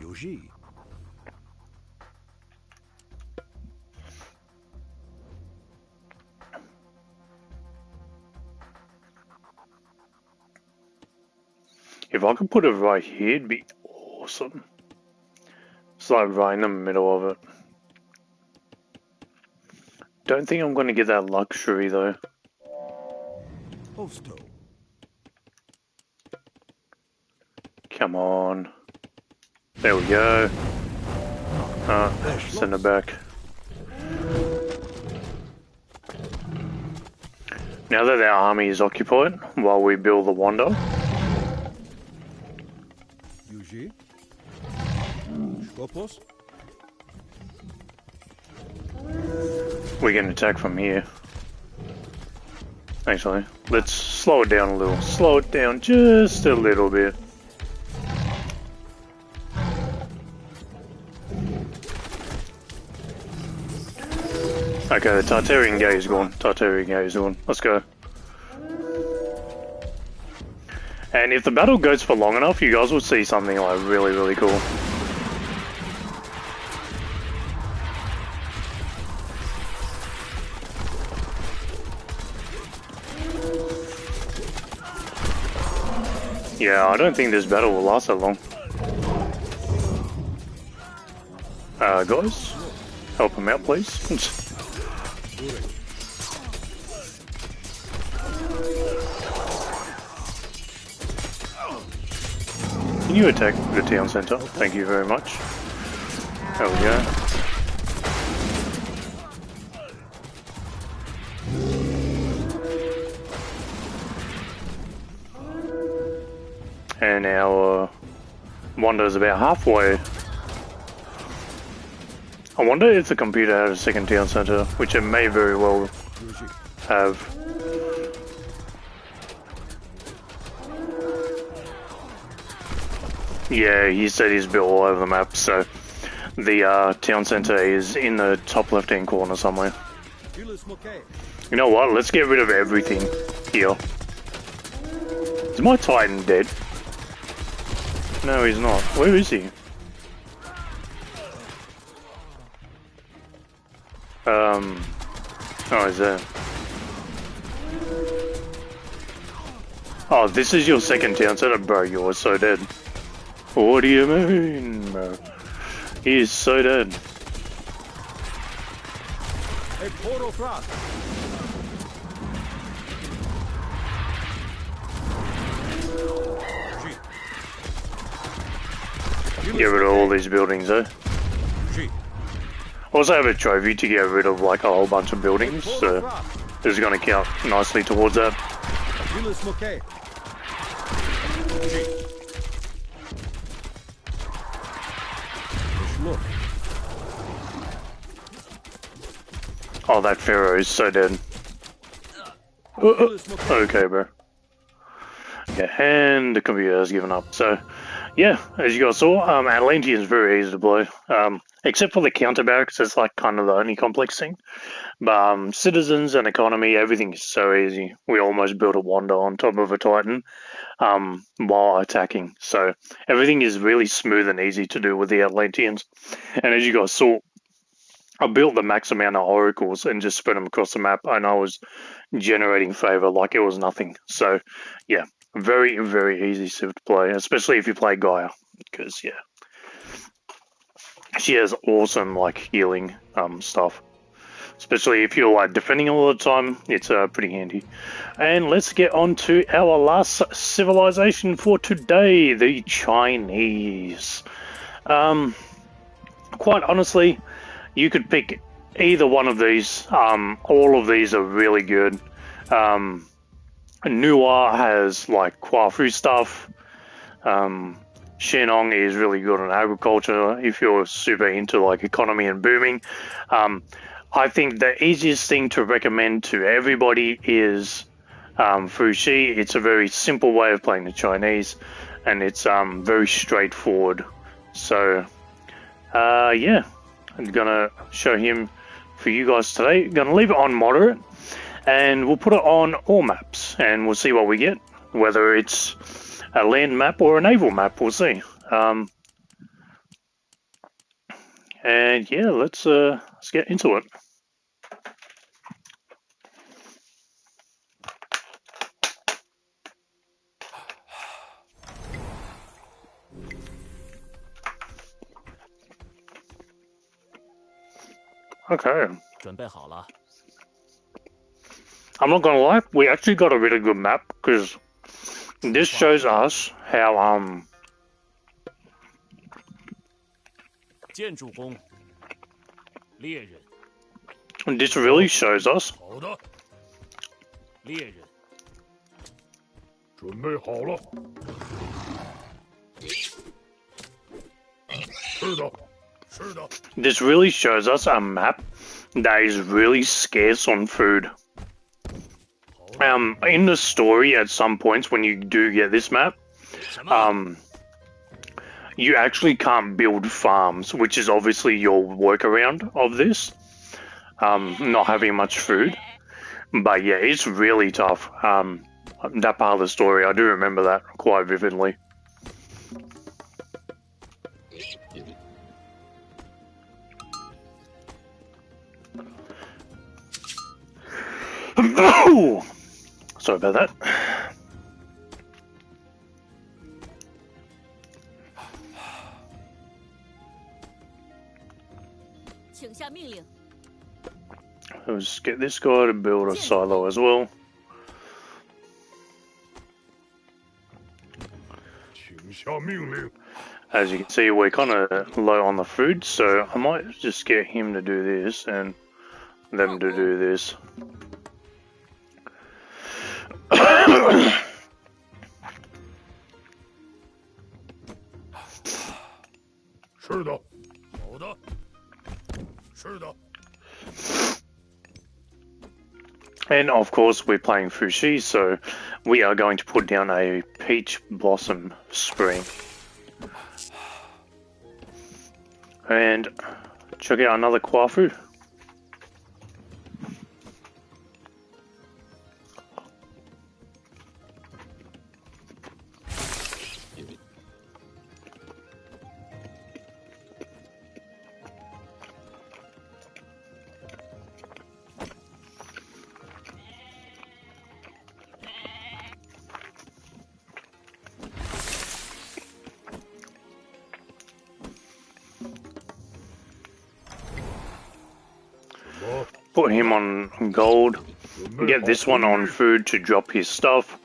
Yuji. If I could put it right here, it'd be awesome. It's like right in the middle of it. Don't think I'm going to get that luxury though. Hosto. Come on. There we go. Send it back. Now that our army is occupied, while we build the wonder, Yuji. Skopos. we can attack from here. Actually, let's slow it down a little. Slow it down just a little bit. Okay, the Tartarian gate is gone. Tartarian gate is gone. Let's go. And if the battle goes for long enough, you guys will see something like really, really cool. Yeah, I don't think this battle will last that long. Guys, help him out, please. Can you attack the town centre? Thank you very much. There we go. And our wonder is about halfway. I wonder if the computer has a second town centre, which it may very well have. Yeah, he said he's built all over the map, so the town center is in the top left-hand corner somewhere. You know what? Let's get rid of everything here. Is my Titan dead? No, he's not. Where is he? Oh, he's there. Oh, this is your second town center, bro. You're so dead. What do you mean, bro? He is so dead. A portal frost. Get rid of all these buildings, eh? Also have a trophy to get rid of like a whole bunch of buildings, so this is going to count nicely towards that. Oh, that Pharaoh is so dead. Okay, bro. Yeah, and the computer has given up. So, yeah, as you guys saw, Atlantean is very easy to play. Except for the counter barracks, it's like kind of the only complex thing. But citizens and economy, everything is so easy. We almost built a Wanda on top of a Titan while attacking. So everything is really smooth and easy to do with the Atlanteans. And as you guys saw, I built the max amount of oracles and just spread them across the map, and I was generating favor like it was nothing. So, yeah, very, very easy Civ to play, especially if you play Gaia, because, yeah, she has awesome, like, healing stuff. Especially if you're like defending all the time, it's pretty handy. And let's get on to our last civilization for today, the Chinese. Quite honestly, you could pick either one of these. All of these are really good. Nuwa has like Quafu stuff. Shenong is really good on agriculture if you're super into like economy and booming. I think the easiest thing to recommend to everybody is Fuxi. It's a very simple way of playing the Chinese, and it's very straightforward. So, yeah, I'm gonna show him for you guys today. Gonna leave it on moderate, and we'll put it on all maps, and we'll see what we get. Whether it's a land map or a naval map, we'll see. And yeah, let's get into it. Okay. I'm not gonna lie, we actually got a really good map because this shows us how this really shows us this really shows us a map that is really scarce on food. In the story, at some points when you do get this map, you actually can't build farms, which is obviously your workaround of this, not having much food. But yeah, it's really tough. That part of the story, I do remember that quite vividly. Sorry about that. Let's get this guy to build a silo as well. As you can see, we're kind of low on the food, so I might just get him to do this and them to do this. And of course, we're playing Fushi, so we are going to put down a peach blossom spring. And check out another Kwafu. Put him on gold, get this one on food to drop his stuff,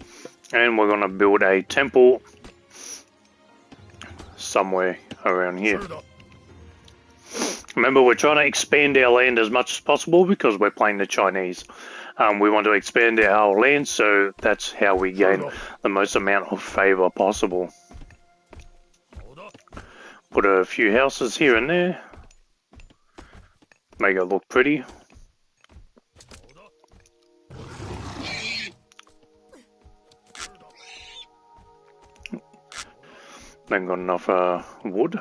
and we're going to build a temple somewhere around here. Remember, we're trying to expand our land as much as possible because we're playing the Chinese. We want to expand our land, so that's how we gain the most amount of favour possible. Put a few houses here and there, make it look pretty. Ain't got enough wood.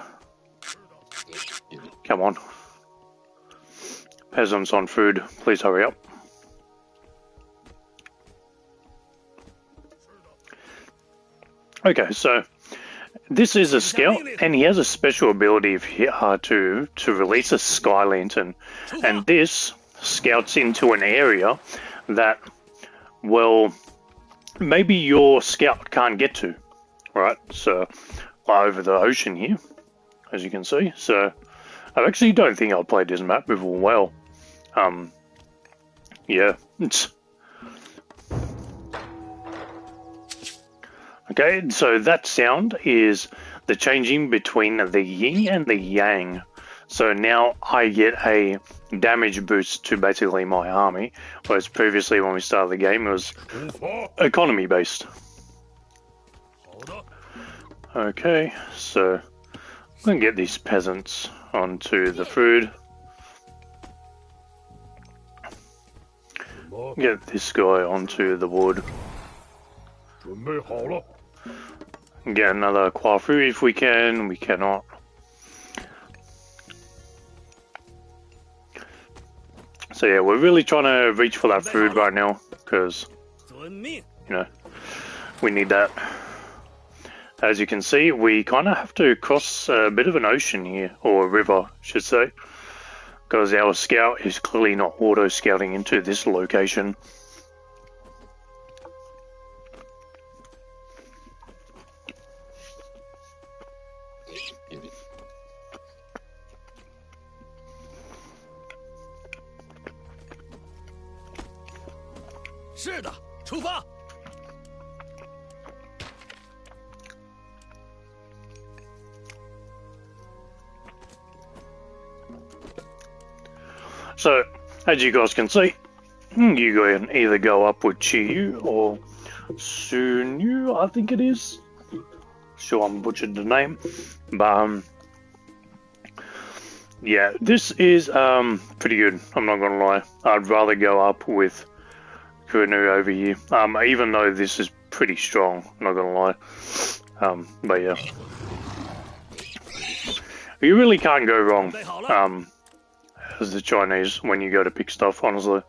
Come on. Peasants on food, please hurry up. Okay, so this is a scout, and he has a special ability to release a sky lantern, and this scouts into an area that, well, maybe your scout can't get to, right? So over the ocean here, as you can see. So I actually don't think I've played this map before well. Yeah. Okay, so that sound is the changing between the yin and the yang. So now I get a damage boost to basically my army, whereas previously when we started the game it was economy based. Okay, so I'm going to get these peasants onto the food. Get this guy onto the wood. Get another Kwafu if we can. We cannot. So yeah, we're really trying to reach for that food right now because, you know, we need that. As you can see, we kind of have to cross a bit of an ocean here, or a river, I should say, because our scout is clearly not auto-scouting into this location. So, as you guys can see, you can either go up with Chiyu or Sunyu, I think it is. Sure, I'm butchered the name, but yeah, this is pretty good. I'm not gonna lie. I'd rather go up with Kurnu over here, even though this is pretty strong. I'm not gonna lie, but yeah, you really can't go wrong. As the Chinese when you go to pick stuff, honestly.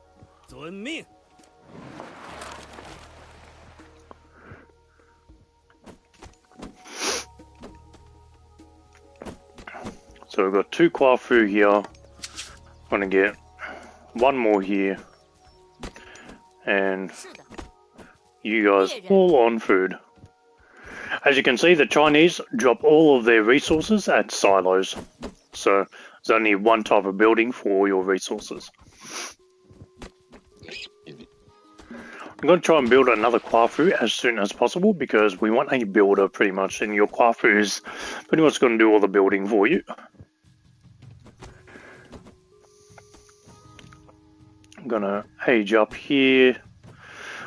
So we've got 2 Kwafu here. I'm gonna get 1 more here. And you guys all on food. As you can see, the Chinese drop all of their resources at silos. So there's only one type of building for all your resources. I'm going to try and build another Kwafu as soon as possible because we want a builder pretty much, and your Kwafu is pretty much going to do all the building for you. I'm going to age up here.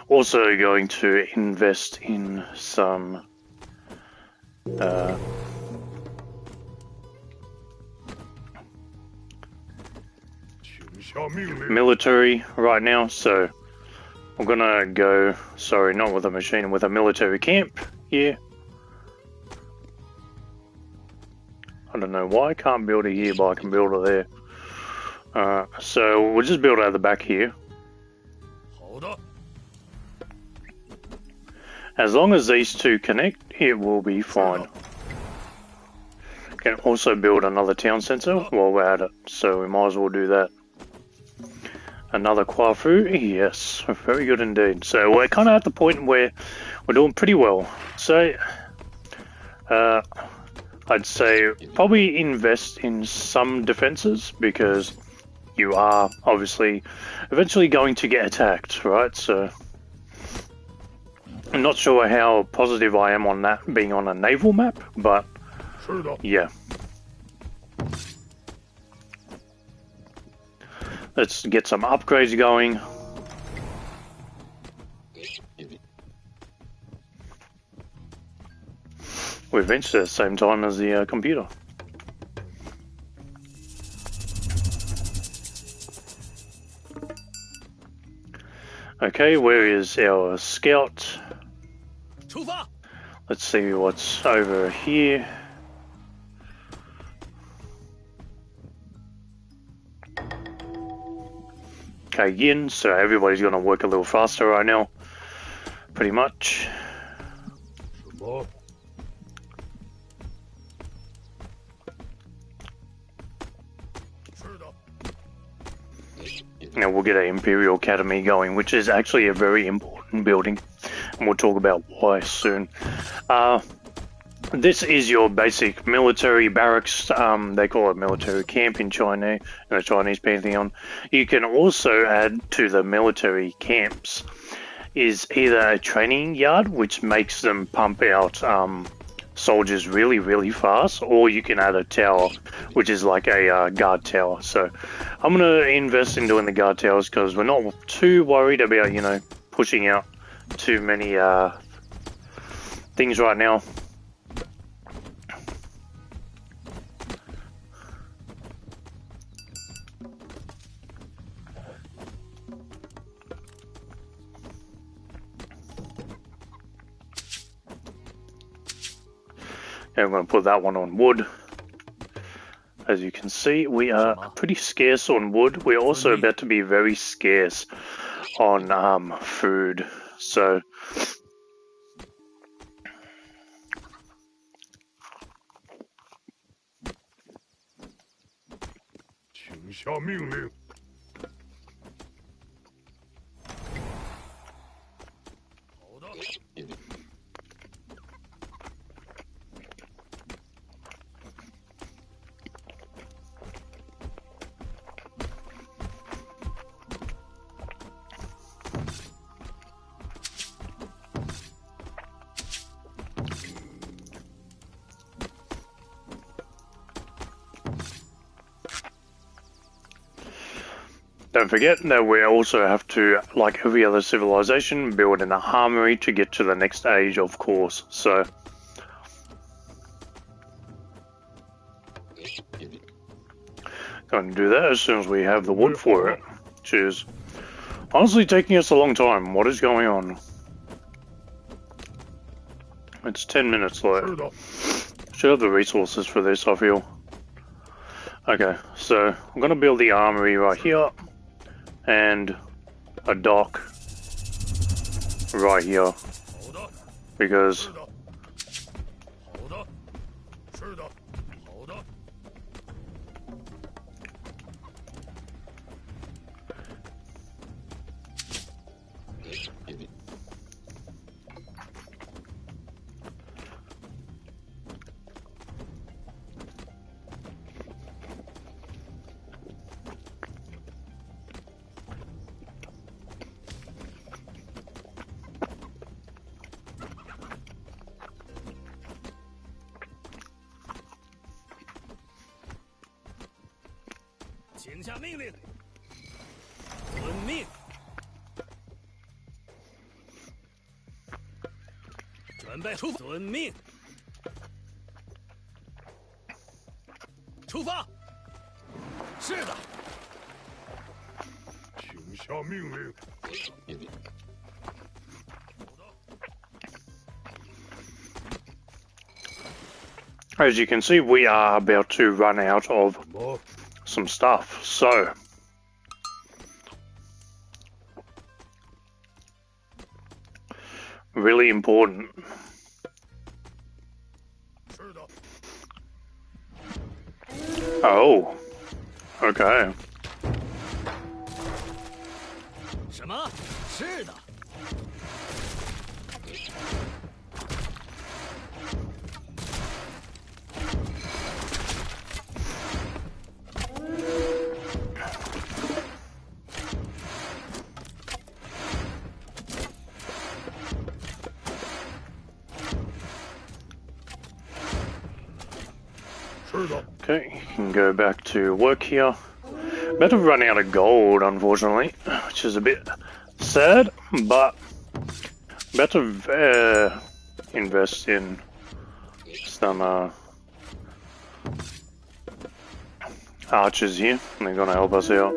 Also going to invest in some military right now, so We're gonna go, sorry, not with a machine, with a military camp here. I don't know why I can't build it here, but I can build it there. So we'll just build out the back here. Hold up. As long as these two connect, it will be fine. Can also build another town centre while we're at it, so we might as well do that. Another Kwafu, yes, very good indeed. So we're kind of at the point where we're doing pretty well. So, I'd say probably invest in some defences, because you are obviously eventually going to get attacked, right? So, I'm not sure how positive I am on that being on a naval map, but yeah. Let's get some upgrades going. We're eventually at the same time as the computer. Okay, where is our scout? Let's see what's over here. Okay, yin, so everybody's gonna work a little faster right now. Pretty much. Now we'll get an Imperial Academy going, which is actually a very important building, and we'll talk about why soon. This is your basic military barracks. They call it military camp in China, in the Chinese pantheon. You can also add to the military camps is either a training yard, which makes them pump out soldiers really, really fast, or you can add a tower, which is like a guard tower. So I'm going to invest in doing the guard towers because we're not too worried about, you know, pushing out too many things right now. And I'm going to put that one on wood. As you can see, we are pretty scarce on wood. We're also about to be very scarce on food. So, don't forget that we also have to, like every other civilization, build an armory to get to the next age, of course. So, going to do that as soon as we have the wood for it, which is honestly taking us a long time. What is going on? It's 10 minutes late. Should have the resources for this, I feel. Okay, so I'm going to build the armory right here. And a dock right here, because As you can see, we are about to run out of some stuff, so really important. Oh, okay. 什么？是的。Okay, you can go back to work here. About to run out of gold, unfortunately, which is a bit sad, but about to invest in some archers here, and they're gonna help us out.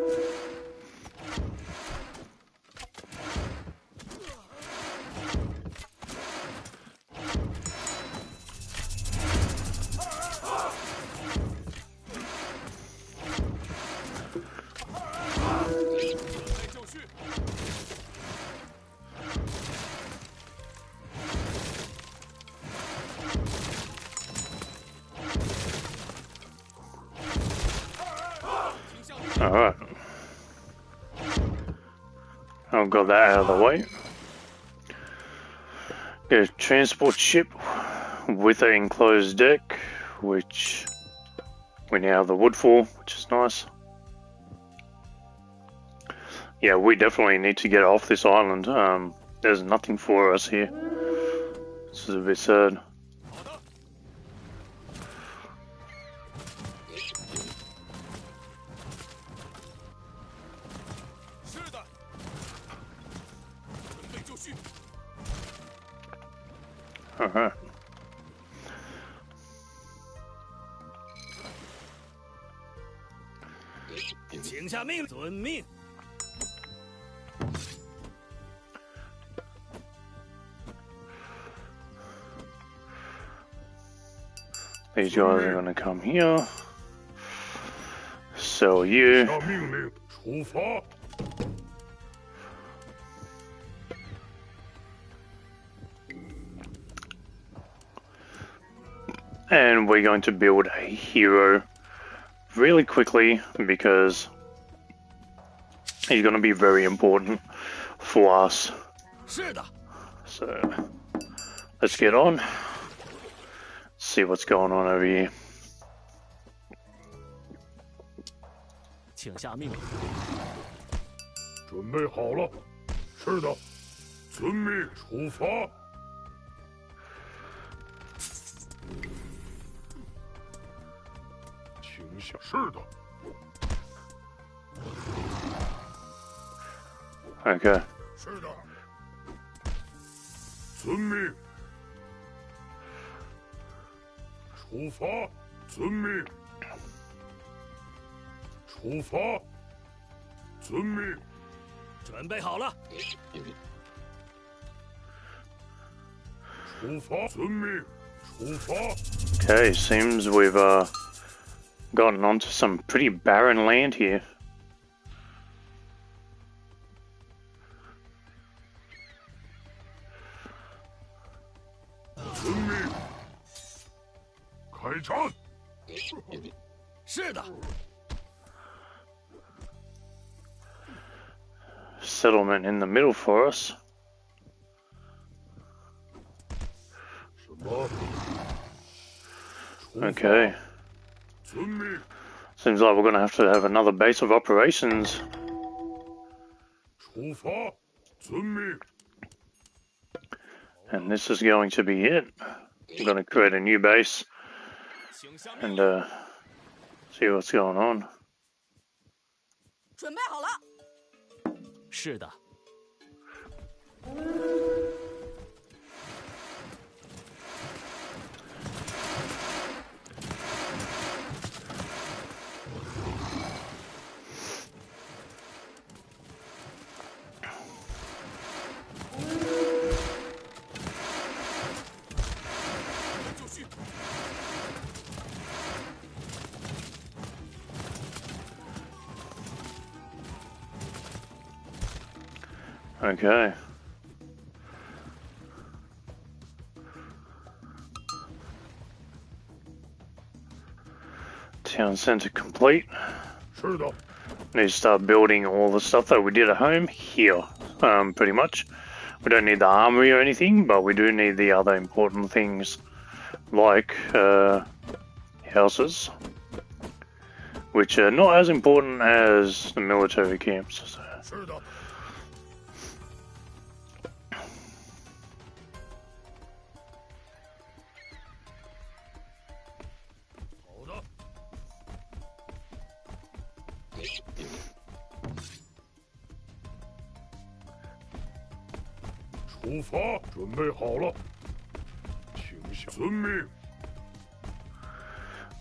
Alright. I've got that out of the way. Get a transport ship with an enclosed deck, which we now have the wood for, which is nice. Yeah, we definitely need to get off this island. There's nothing for us here. This is a bit sad. Alright. 请下命令，遵命。 These guys are gonna come here. Sell you. 下命令，出发。 And we're going to build a hero really quickly because he's going to be very important for us. 是的。 So let's get on. See what's going on over here. 请下命令。准备好了。是的。遵命，出发。 是的。 Okay. 是的。遵命。出发。遵命。出发。遵命。准备好了。出发。遵命。出发。 Okay, seems we've gotten onto some pretty barren land here. Settlement in the middle for us. Okay. Seems like we're going to have another base of operations. And this is going to be it. I'm going to create a new base and see what's going on. 准备好了。是的。 准 Okay. Town centre complete. Need to start building all the stuff that we did at home here, pretty much. We don't need the armory or anything, but we do need the other important things, like houses, which are not as important as the military camps. So.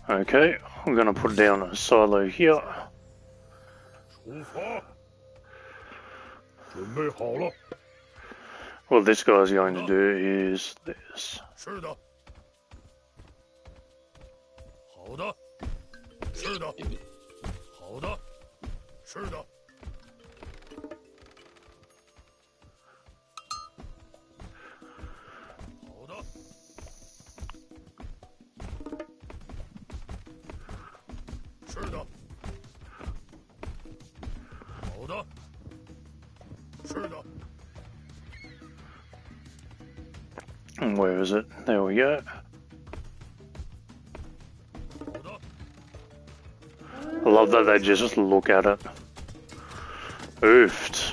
Okay, I'm gonna put down a silo here. What this guy's going to do is this. And where is it? There we go. I love that they just look at it. Oofed.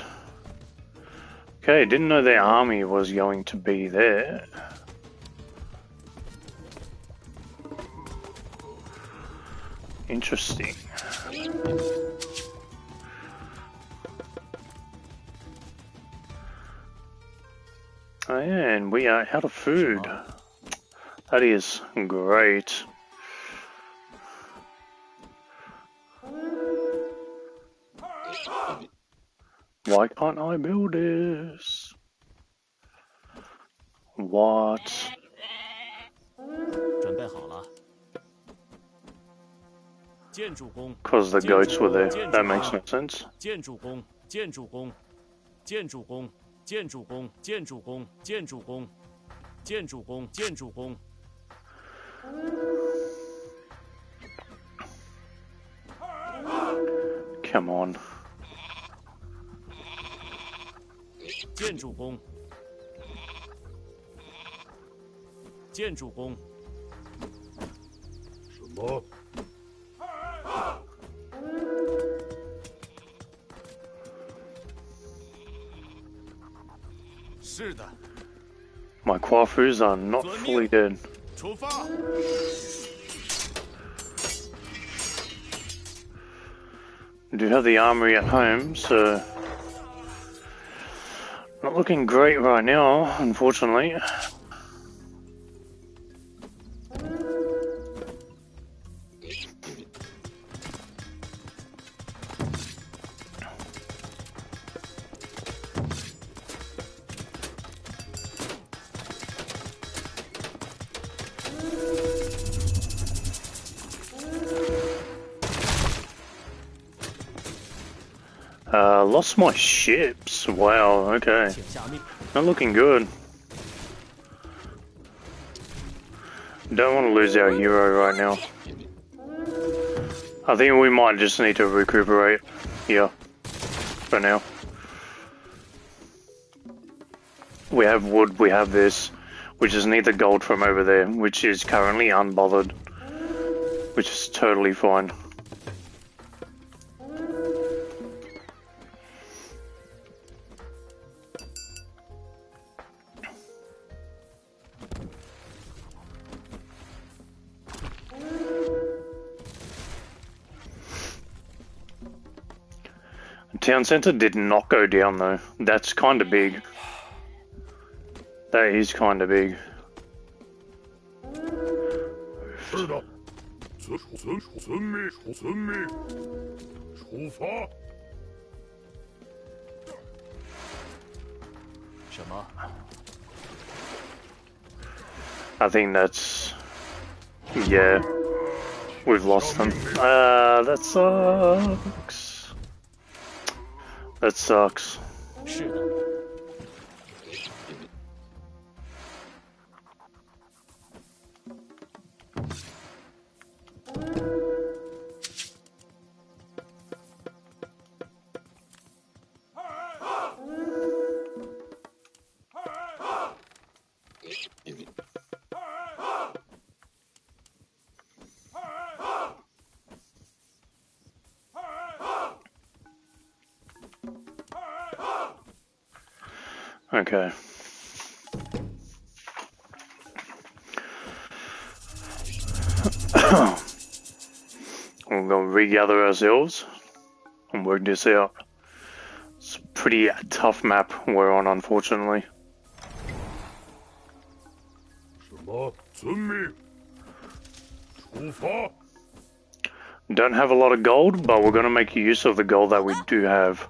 Okay, didn't know their army was going to be there. Interesting. And we are out of food. That is great. Why can't I build this? What? 准备好了。建筑工。Because the goats were there. That makes no sense. 建筑工，建筑工，建筑工，建筑工，建筑工，建筑工，建筑工，建筑工。Come on. 建筑工，建筑工。什么？是的。My Quafus are not fully dead. 出发。I do have the armory at home, so not looking great right now, unfortunately. Lost my ships. Wow, okay. Not looking good. Don't want to lose our hero right now. I think we might just need to recuperate here for now. We have wood, we have this. We just need the gold from over there, which is currently unbothered, which is totally fine. Town centre did not go down though. That's kind of big. That is kind of big. I think that's... yeah. We've lost them. That sucks. That sucks. 是的。Okay. We're going to regather ourselves and work this out. It's a pretty tough map we're on, unfortunately. 什么？遵命。出发。 Don't have a lot of gold, but we're going to make use of the gold that we do have.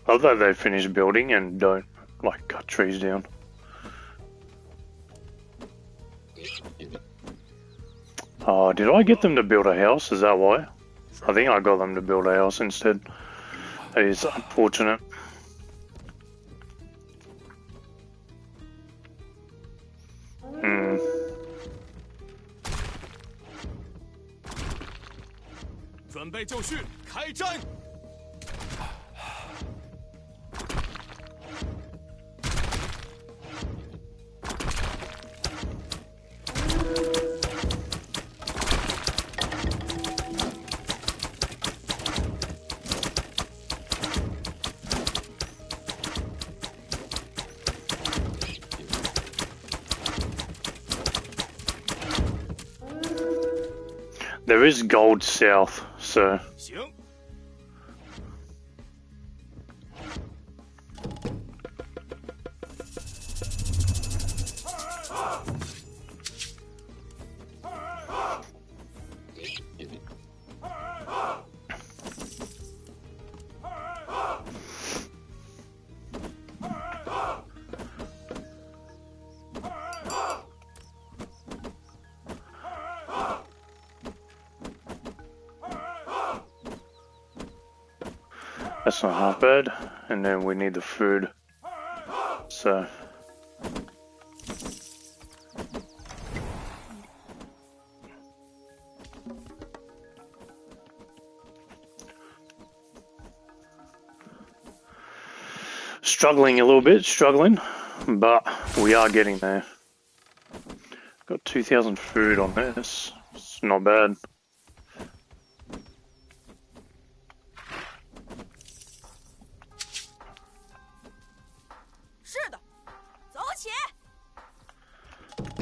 Love that they finish building and don't, like, cut trees down. Oh, did I get them to build a house? Is that why? I think I got them to build a house instead. That is unfortunate. Hmm. There is gold south, so... That's not half bad, and then we need the food, so... Struggling a little bit, but we are getting there. Got 2,000 food on this, it's not bad.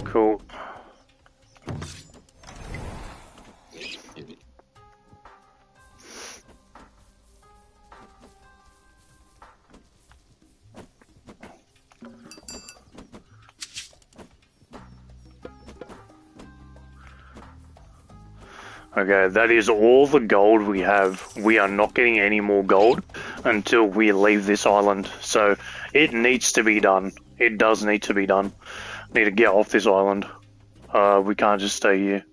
Cool. Okay, that is all the gold we have. We are not getting any more gold until we leave this island. So it needs to be done. It does need to be done. Need to get off this island. We can't just stay here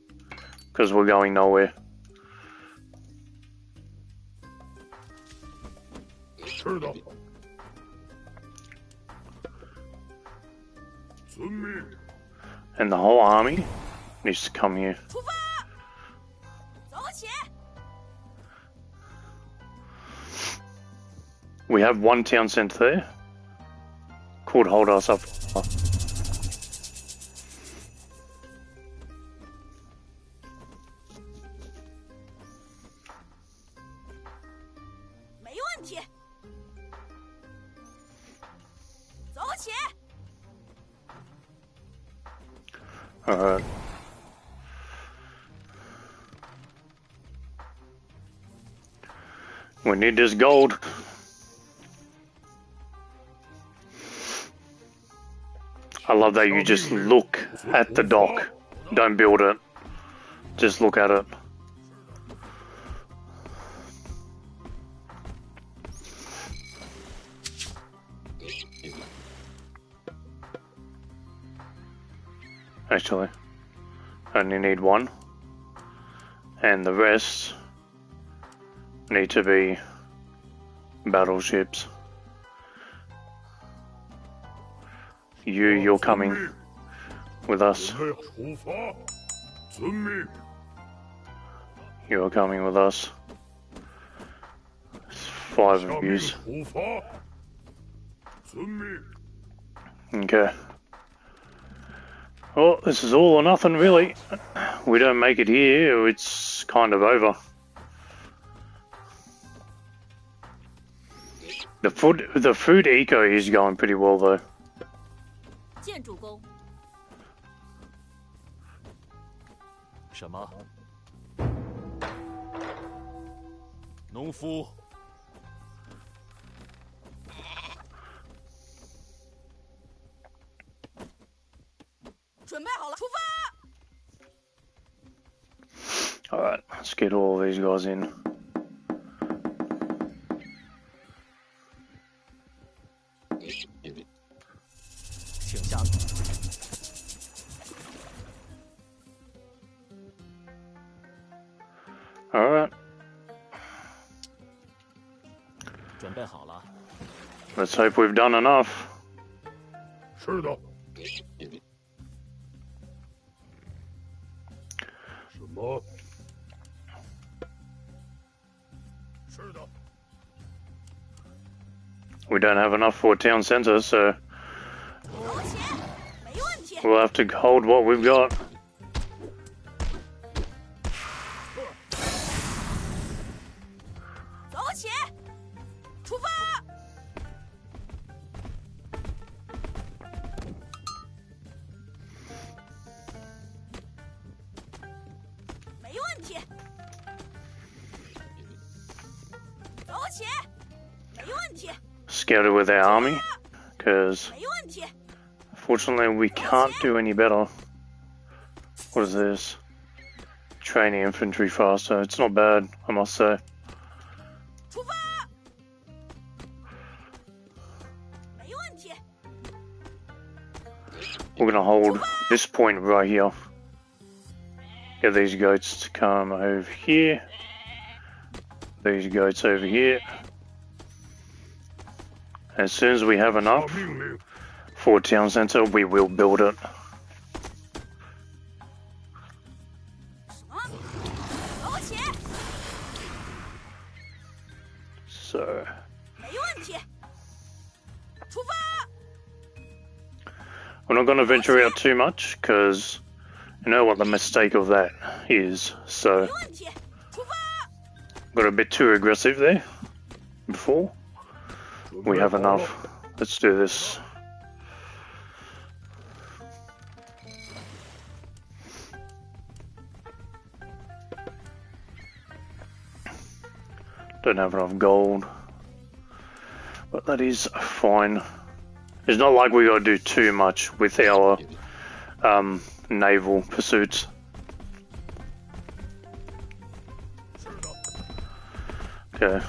because we're going nowhere. And the whole army needs to come here. We have one town centre there. Could hold us up. Alright. We need this gold. I love that you just look at the dock. Don't build it. Just look at it. Actually, I only need one. And the rest need to be battleships. You're coming with us. You're coming with us. 5 of yous. Okay. Well, this is all or nothing, really. We don't make it here, it's kind of over. The food eco is going pretty well, though. 建筑工。什么？农夫。准备好了，出发！ Alright, let's get all these guys in. Alright. 准备好了。 Let's hope we've done enough. 是的。什么？是的。 We don't have enough for a town centre, so we'll have to hold what we've got. Scouted with our army, because fortunately we can't do any better. What is this? Training infantry faster. It's not bad, I must say. We're gonna hold this point right here. Get these goats to come over here. These goats over here. As soon as we have enough for a town centre, we will build it. So we're not going to venture out too much, because you know what the mistake of that is. So got a bit too aggressive there before. We have enough. Let's do this. Don't have enough gold, but that is fine. It's not like we gotta do too much with our naval pursuits. Okay.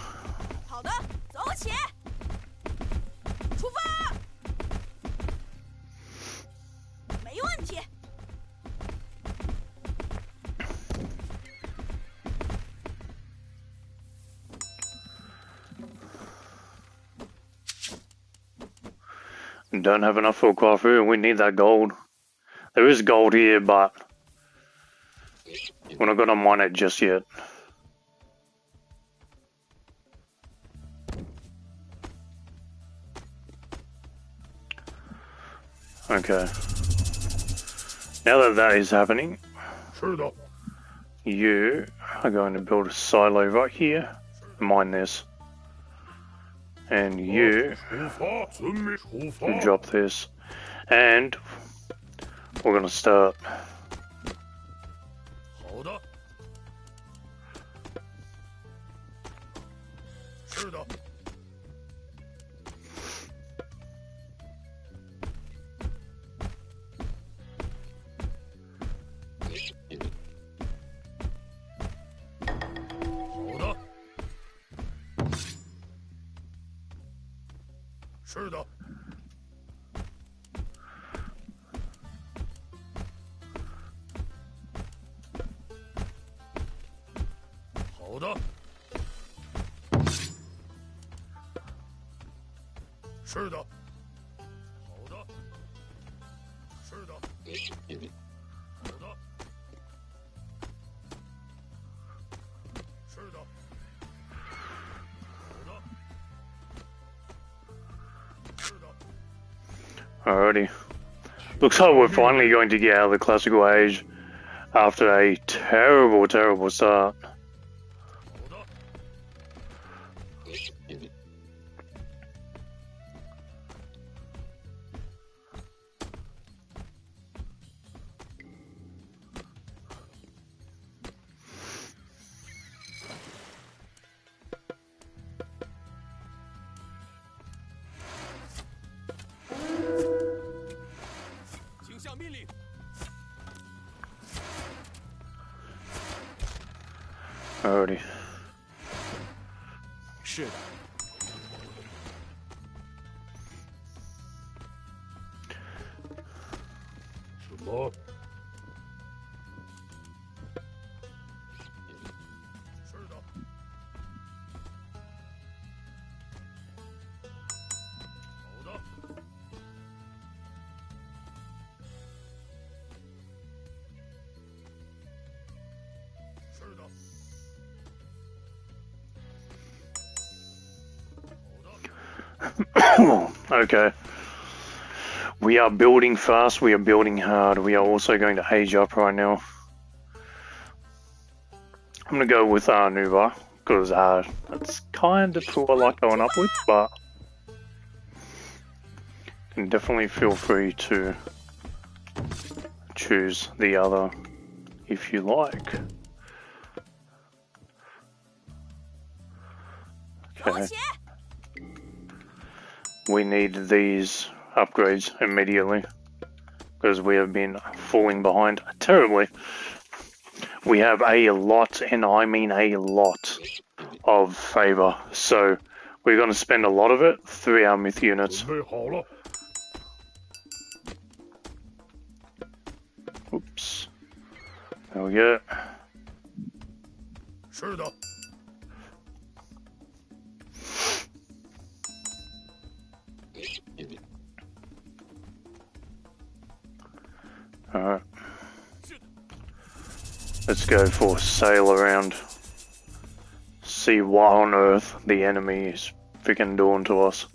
Don't have enough for Kwafu, and we need that gold. There is gold here, but we're not gonna mine it just yet. Okay. Now that that is happening, you are going to build a silo right here. Mine this. And you drop this, and we're gonna start. 是的。好的。是的。好的。是的。好的。是的。Alrighty. Looks like we're finally going to get out of the classical age after a terrible, terrible start. Alrighty. 是的。什么？是的。好的。是的。 Okay. We are building fast, we are building hard, we are also going to age up right now. I'm going to go with Nuba, because that's kind of who I like going up with, but you can definitely feel free to choose the other if you like. Okay. We need these upgrades immediately because we have been falling behind terribly. We have a lot, and I mean a lot, of favor, so we're going to spend a lot of it through our myth units. Oops. There we go. Alright. Let's go for sail around. See what on earth the enemy is freaking doing to us.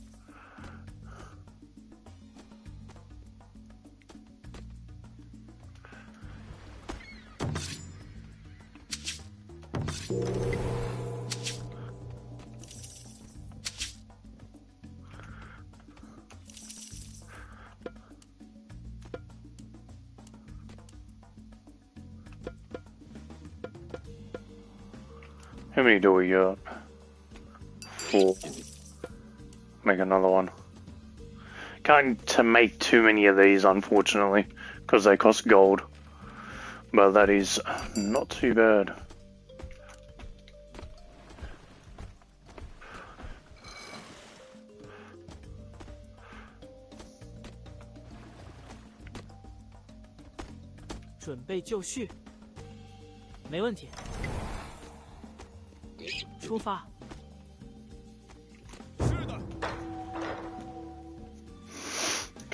How many do we got? 4. Make another one. Can't make too many of these, unfortunately, because they cost gold. But that is not too bad.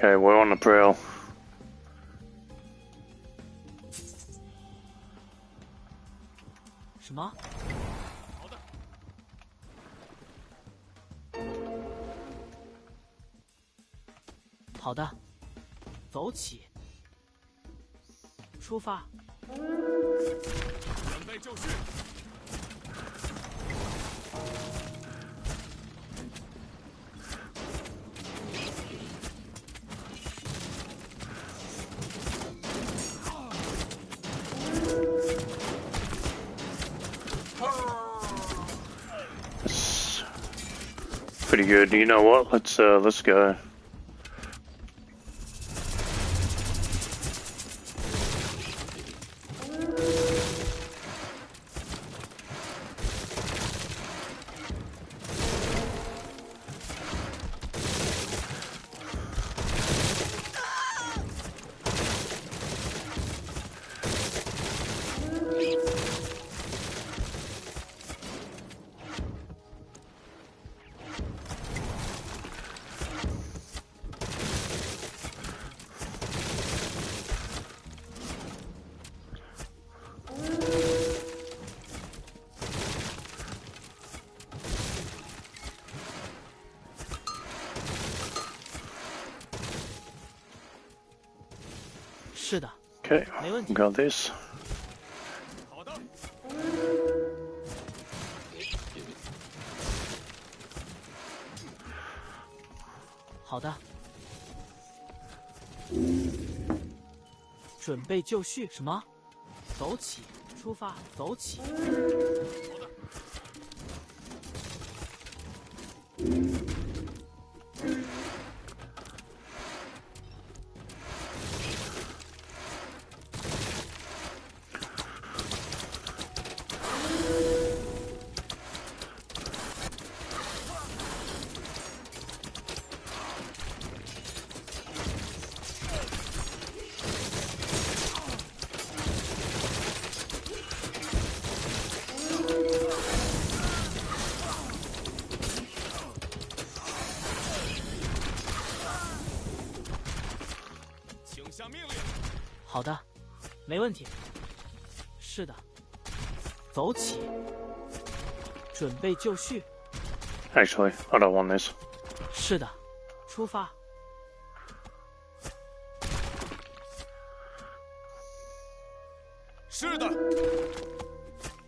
Okay, we're on the prowl. That's pretty good. You know what? Let's go. 是的， Okay, 没问题。 got this. 好的。好的。准备就绪。什么？走起，出发，走起。请下命令。好的，没问题。是的，走起，准备就绪。 Actually, I don't want this. 是的，出发。 是的，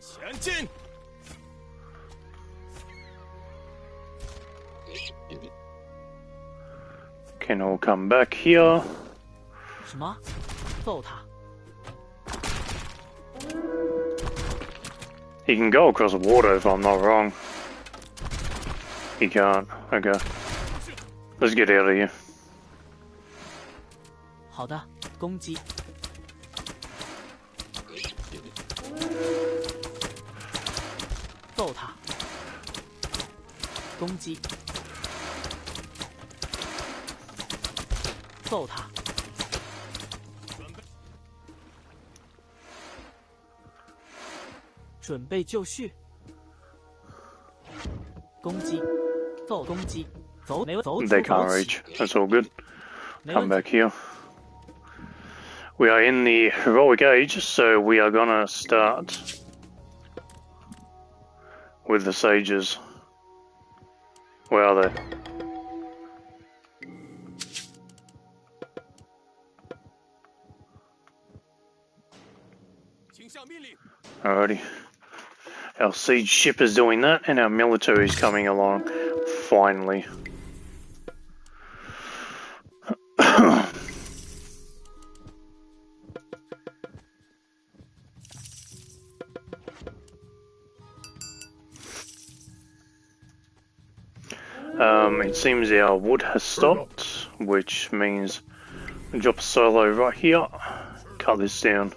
前进。 Can all come back here. 什么？揍他！ He can go across the water if I'm not wrong. He can't. Okay. Let's get out of here. 好的，攻击。 揍他！攻击！揍他！准备就绪！攻击！揍攻击！走没有走 They 出 can't 走起 reach. That's all good. 没 Come 问 back 题。 here. We are in the heroic age, so we are gonna start with the sages. Where are they? Alrighty. Our siege ship is doing that, and our military is coming along. Finally. It seems our wood has stopped, which means drop a solo right here. Cut this down.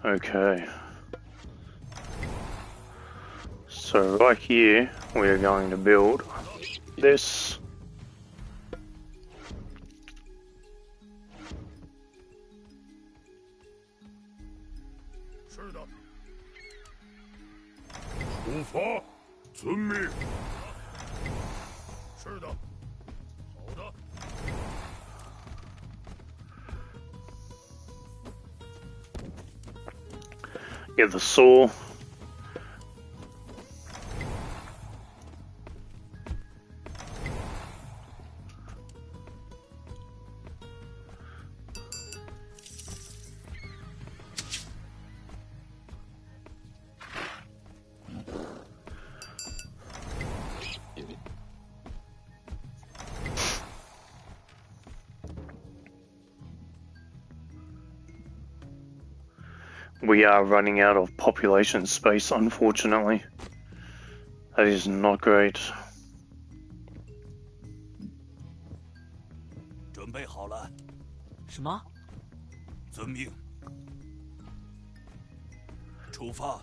Okay. So right here, we are going to build this. Get the saw. We are running out of population space, unfortunately. That is not great. 准备好了。什么？遵命。出发。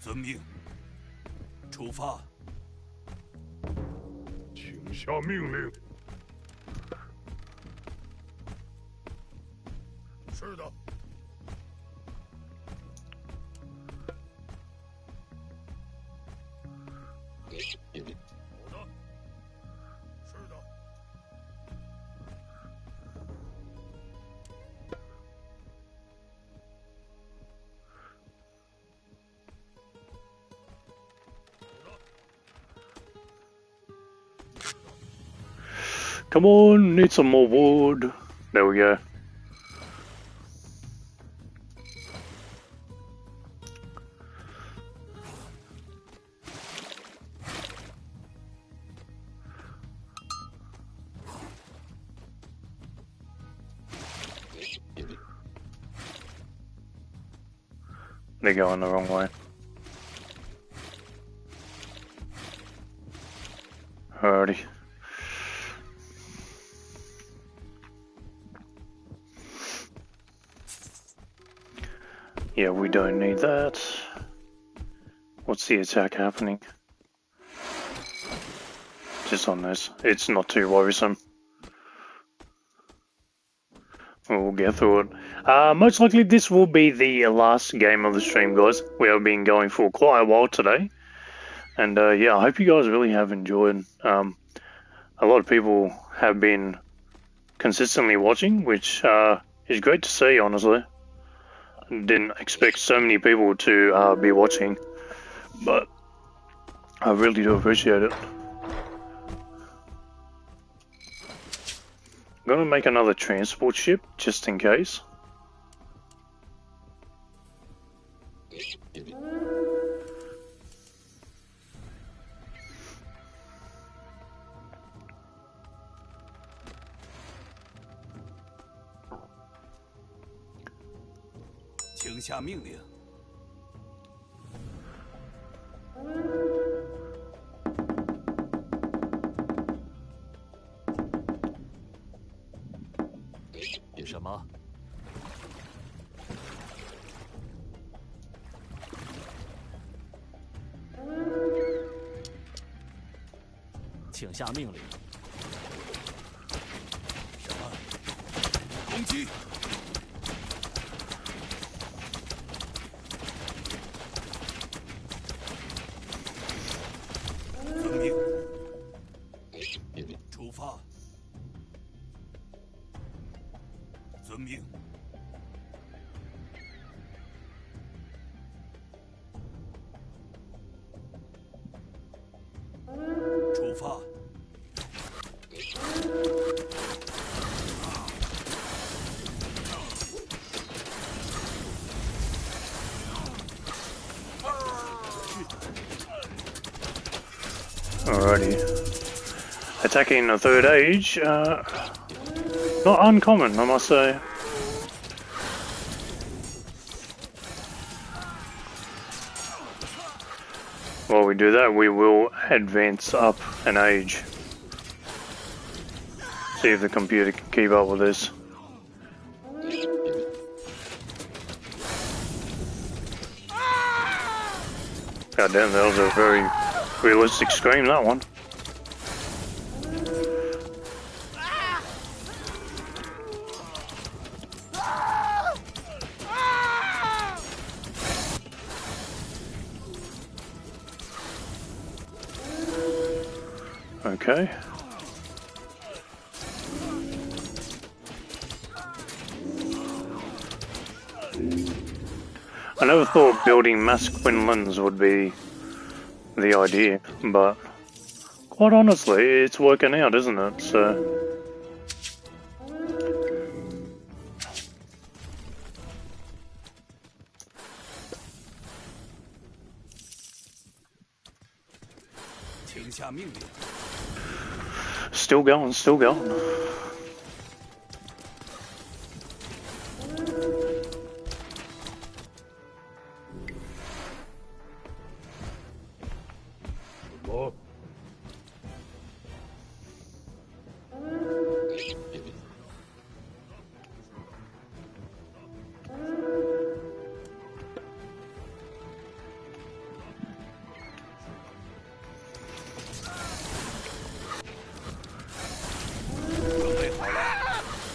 遵命。出发。请下命令。是的。好的。是的。Come on, need some more wood. There we go. They're going the wrong way. Alrighty. Yeah, we don't need that. What's the attack happening? Just on this. It's not too worrisome. We'll get through it. Most likely this will be the last game of the stream, guys. We have been going for quite a while today. And yeah, I hope you guys really have enjoyed. A lot of people have been consistently watching, which is great to see, honestly. Didn't expect so many people to be watching, but I really do appreciate it. I'm gonna make another transport ship, just in case.请下命令。什么？攻击！遵命。出发。遵命。出发。 Alrighty. Attacking the third age, not uncommon, I must say. While we do that, we will advance up an age. See if the computer can keep up with this. God damn, that was a very realistic scream, that one. Okay. I never thought building mass Quinlins would be the idea, but quite honestly, it's working out, isn't it? So. Still going, still going.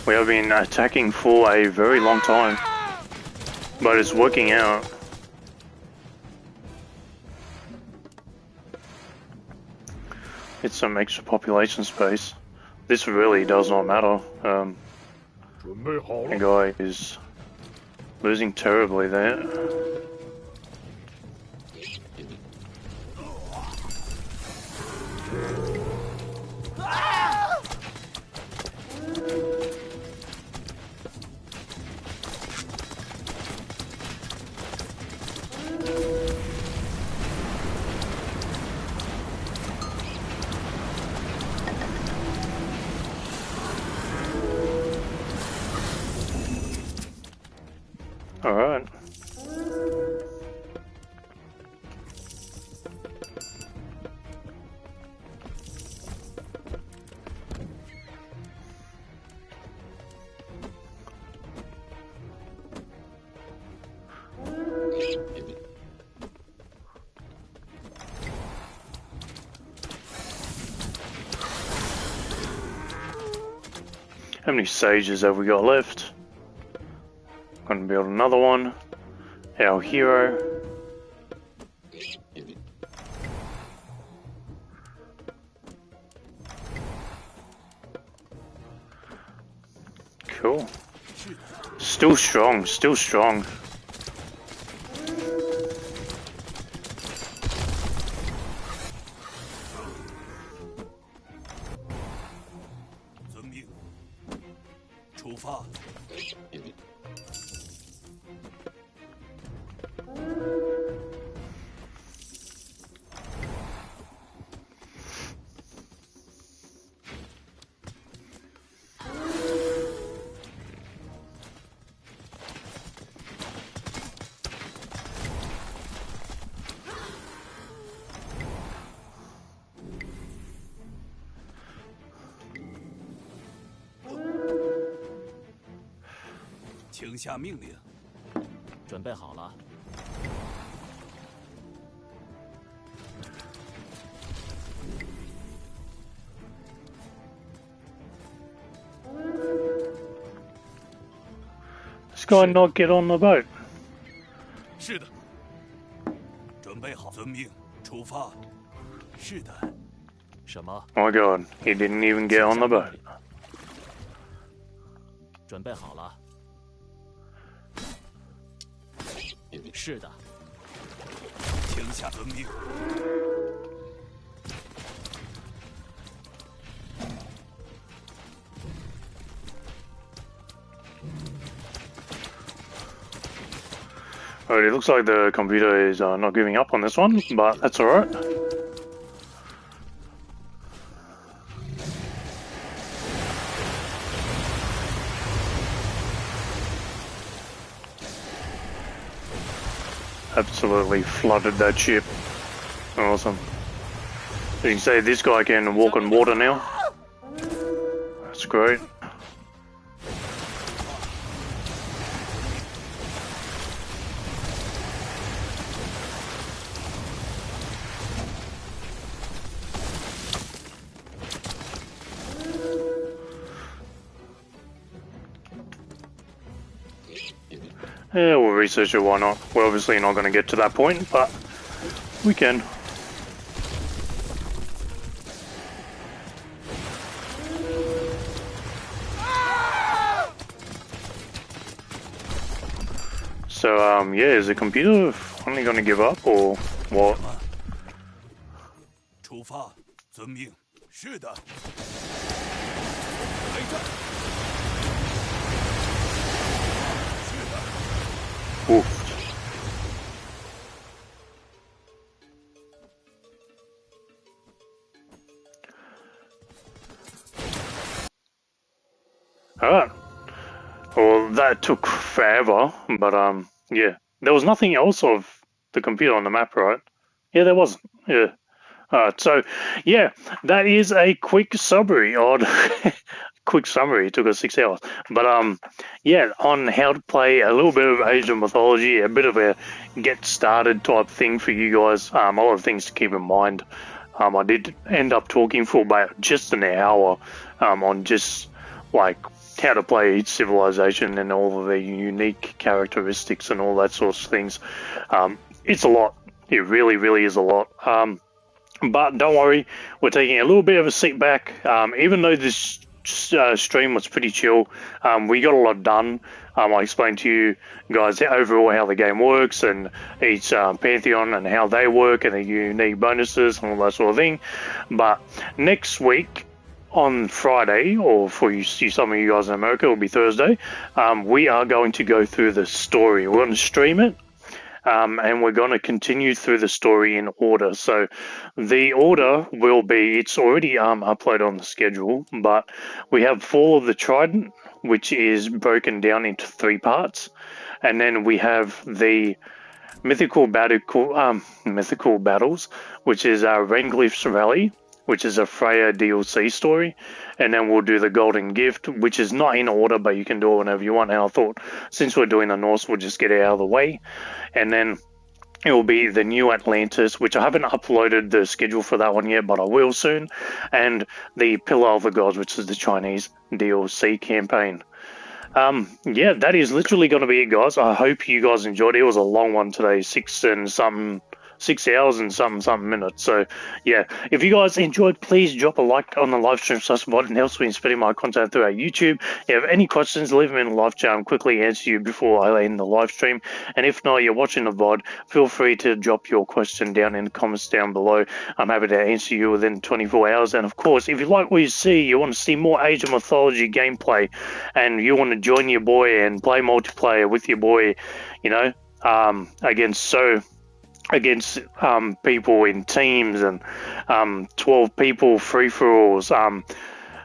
We have been attacking for a very long time, but it's working out. It's some extra population space. This really does not matter. The guy is losing terribly there. How many sages have we got left? Gonna build another one. Our hero. Cool. Still strong, still strong.准备好了。 This guy not get on the boat. 是的。准备好，遵命，出发。是的。什么？ Oh my god, he didn't even get on the boat. 准备好了。是的。听下遵命。 Alright, it looks like the computer is not giving up on this one, but that's alright. Absolutely flooded that ship. Awesome. So you can say this guy can walk on water now. That's great. Yeah, we'll research it, why not? We're obviously not going to get to that point, but we can. So, yeah, is the computer finally going to give up, or what? 出发，遵命。是的。Oof. Alright. Well, that took forever, but yeah. There was nothing else of the computer on the map, right? Yeah, there wasn't. Yeah. So, yeah, that is a quick summary on... quick summary. It took us 6 hours. But, yeah, on how to play a little bit of Asian mythology, a bit of a get started type thing for you guys. A lot of things to keep in mind. I did end up talking for about just an hour on just, like, how to play each civilization and all of their unique characteristics and all that sorts of things. It's a lot. It really, really is a lot. But don't worry, we're taking a little bit of a seat back. Even though this stream was pretty chill, we got a lot done. I explained to you guys overall how the game works and each pantheon and how they work and the unique bonuses and all that sort of thing. But next week on Friday, or for you, some of you guys in America, it'll be Thursday, we are going to go through the story. We're going to stream it. And we're going to continue through the story in order. So the order will be, it's already uploaded on the schedule, but we have Fall of the Trident, which is broken down into 3 parts. And then we have the Mythical Battles, which is our Ranglyph's Rally, which is a Freya DLC story. And then we'll do the Golden Gift, which is not in order, but you can do it whenever you want. And I thought, since we're doing the Norse, we'll just get it out of the way. And then it will be the New Atlantis, which I haven't uploaded the schedule for that one yet, but I will soon, and the Pillar of the Gods, which is the Chinese DLC campaign. Yeah, that is literally going to be it, guys. I hope you guys enjoyed it. It was a long one today, 6 hours and something minutes. So, yeah, if you guys enjoyed, please drop a like on the live stream. It helps me in spreading my content throughout YouTube. If you have any questions, leave them in the live chat. I'll quickly answer you before I end the live stream. And if not, you're watching the VOD, feel free to drop your question down in the comments down below. I'm happy to answer you within 24 hours. And of course, if you like what you see, you want to see more Age of Mythology gameplay, and you want to join your boy and play multiplayer with your boy, you know, against people in teams and 12 people free-for-alls,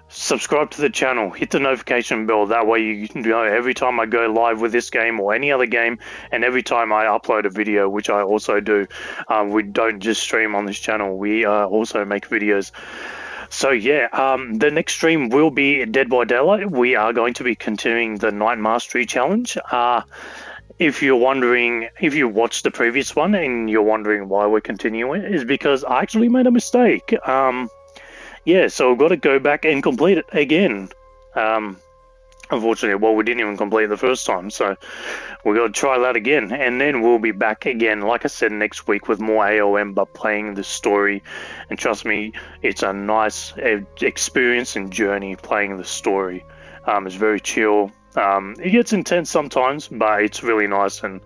subscribe to the channel, hit the notification bell. That way you know every time I go live with this game or any other game, and every time I upload a video, which I also do. We don't just stream on this channel, we also make videos. So yeah, the next stream will be Dead by Daylight. We are going to be continuing the Night Mastery Challenge. If you're wondering, if you watched the previous one and you're wondering why we're continuing it, is because I actually made a mistake. Yeah, so I've got to go back and complete it again. Unfortunately, well, we didn't even complete it the first time, so we've got to try that again. And then we'll be back again, like I said, next week with more AOM, but playing the story. And trust me, it's a nice experience and journey playing the story. It's very chill. It gets intense sometimes, but it's really nice, and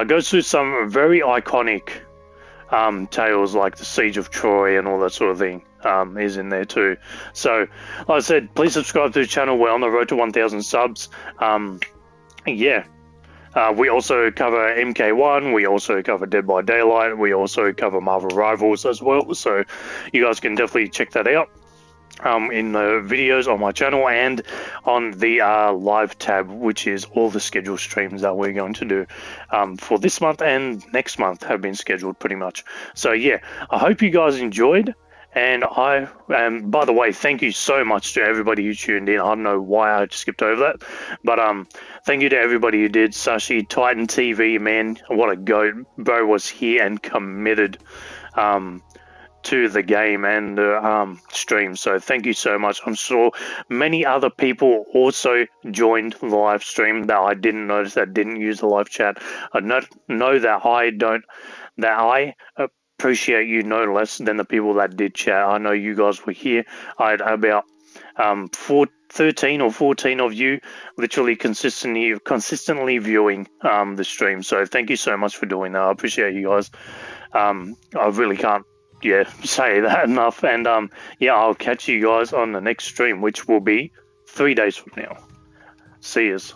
goes through some very iconic tales like the Siege of Troy and all that sort of thing is in there too. So, like I said, please subscribe to the channel. We're on the road to 1,000 subs. Yeah. We also cover MK1, we also cover Dead by Daylight, we also cover Marvel Rivals as well, so you guys can definitely check that out. In the videos on my channel and on the live tab, which is all the scheduled streams that we're going to do for this month and next month have been scheduled pretty much. So yeah, I hope you guys enjoyed, and by the way, thank you so much to everybody who tuned in. I don't know why I skipped over that, but thank you to everybody who did. Sashi, Titan TV, man, what a goat. Bro was here and committed to the game and the stream, so thank you so much. I'm sure many other people also joined the live stream that I didn't notice, that didn't use the live chat. I know that I appreciate you no less than the people that did chat. I know you guys were here. I had about 13 or 14 of you literally consistently viewing the stream, so thank you so much for doing that. I appreciate you guys. I really can't say that enough, and yeah, I'll catch you guys on the next stream, which will be 3 days from now. See yous.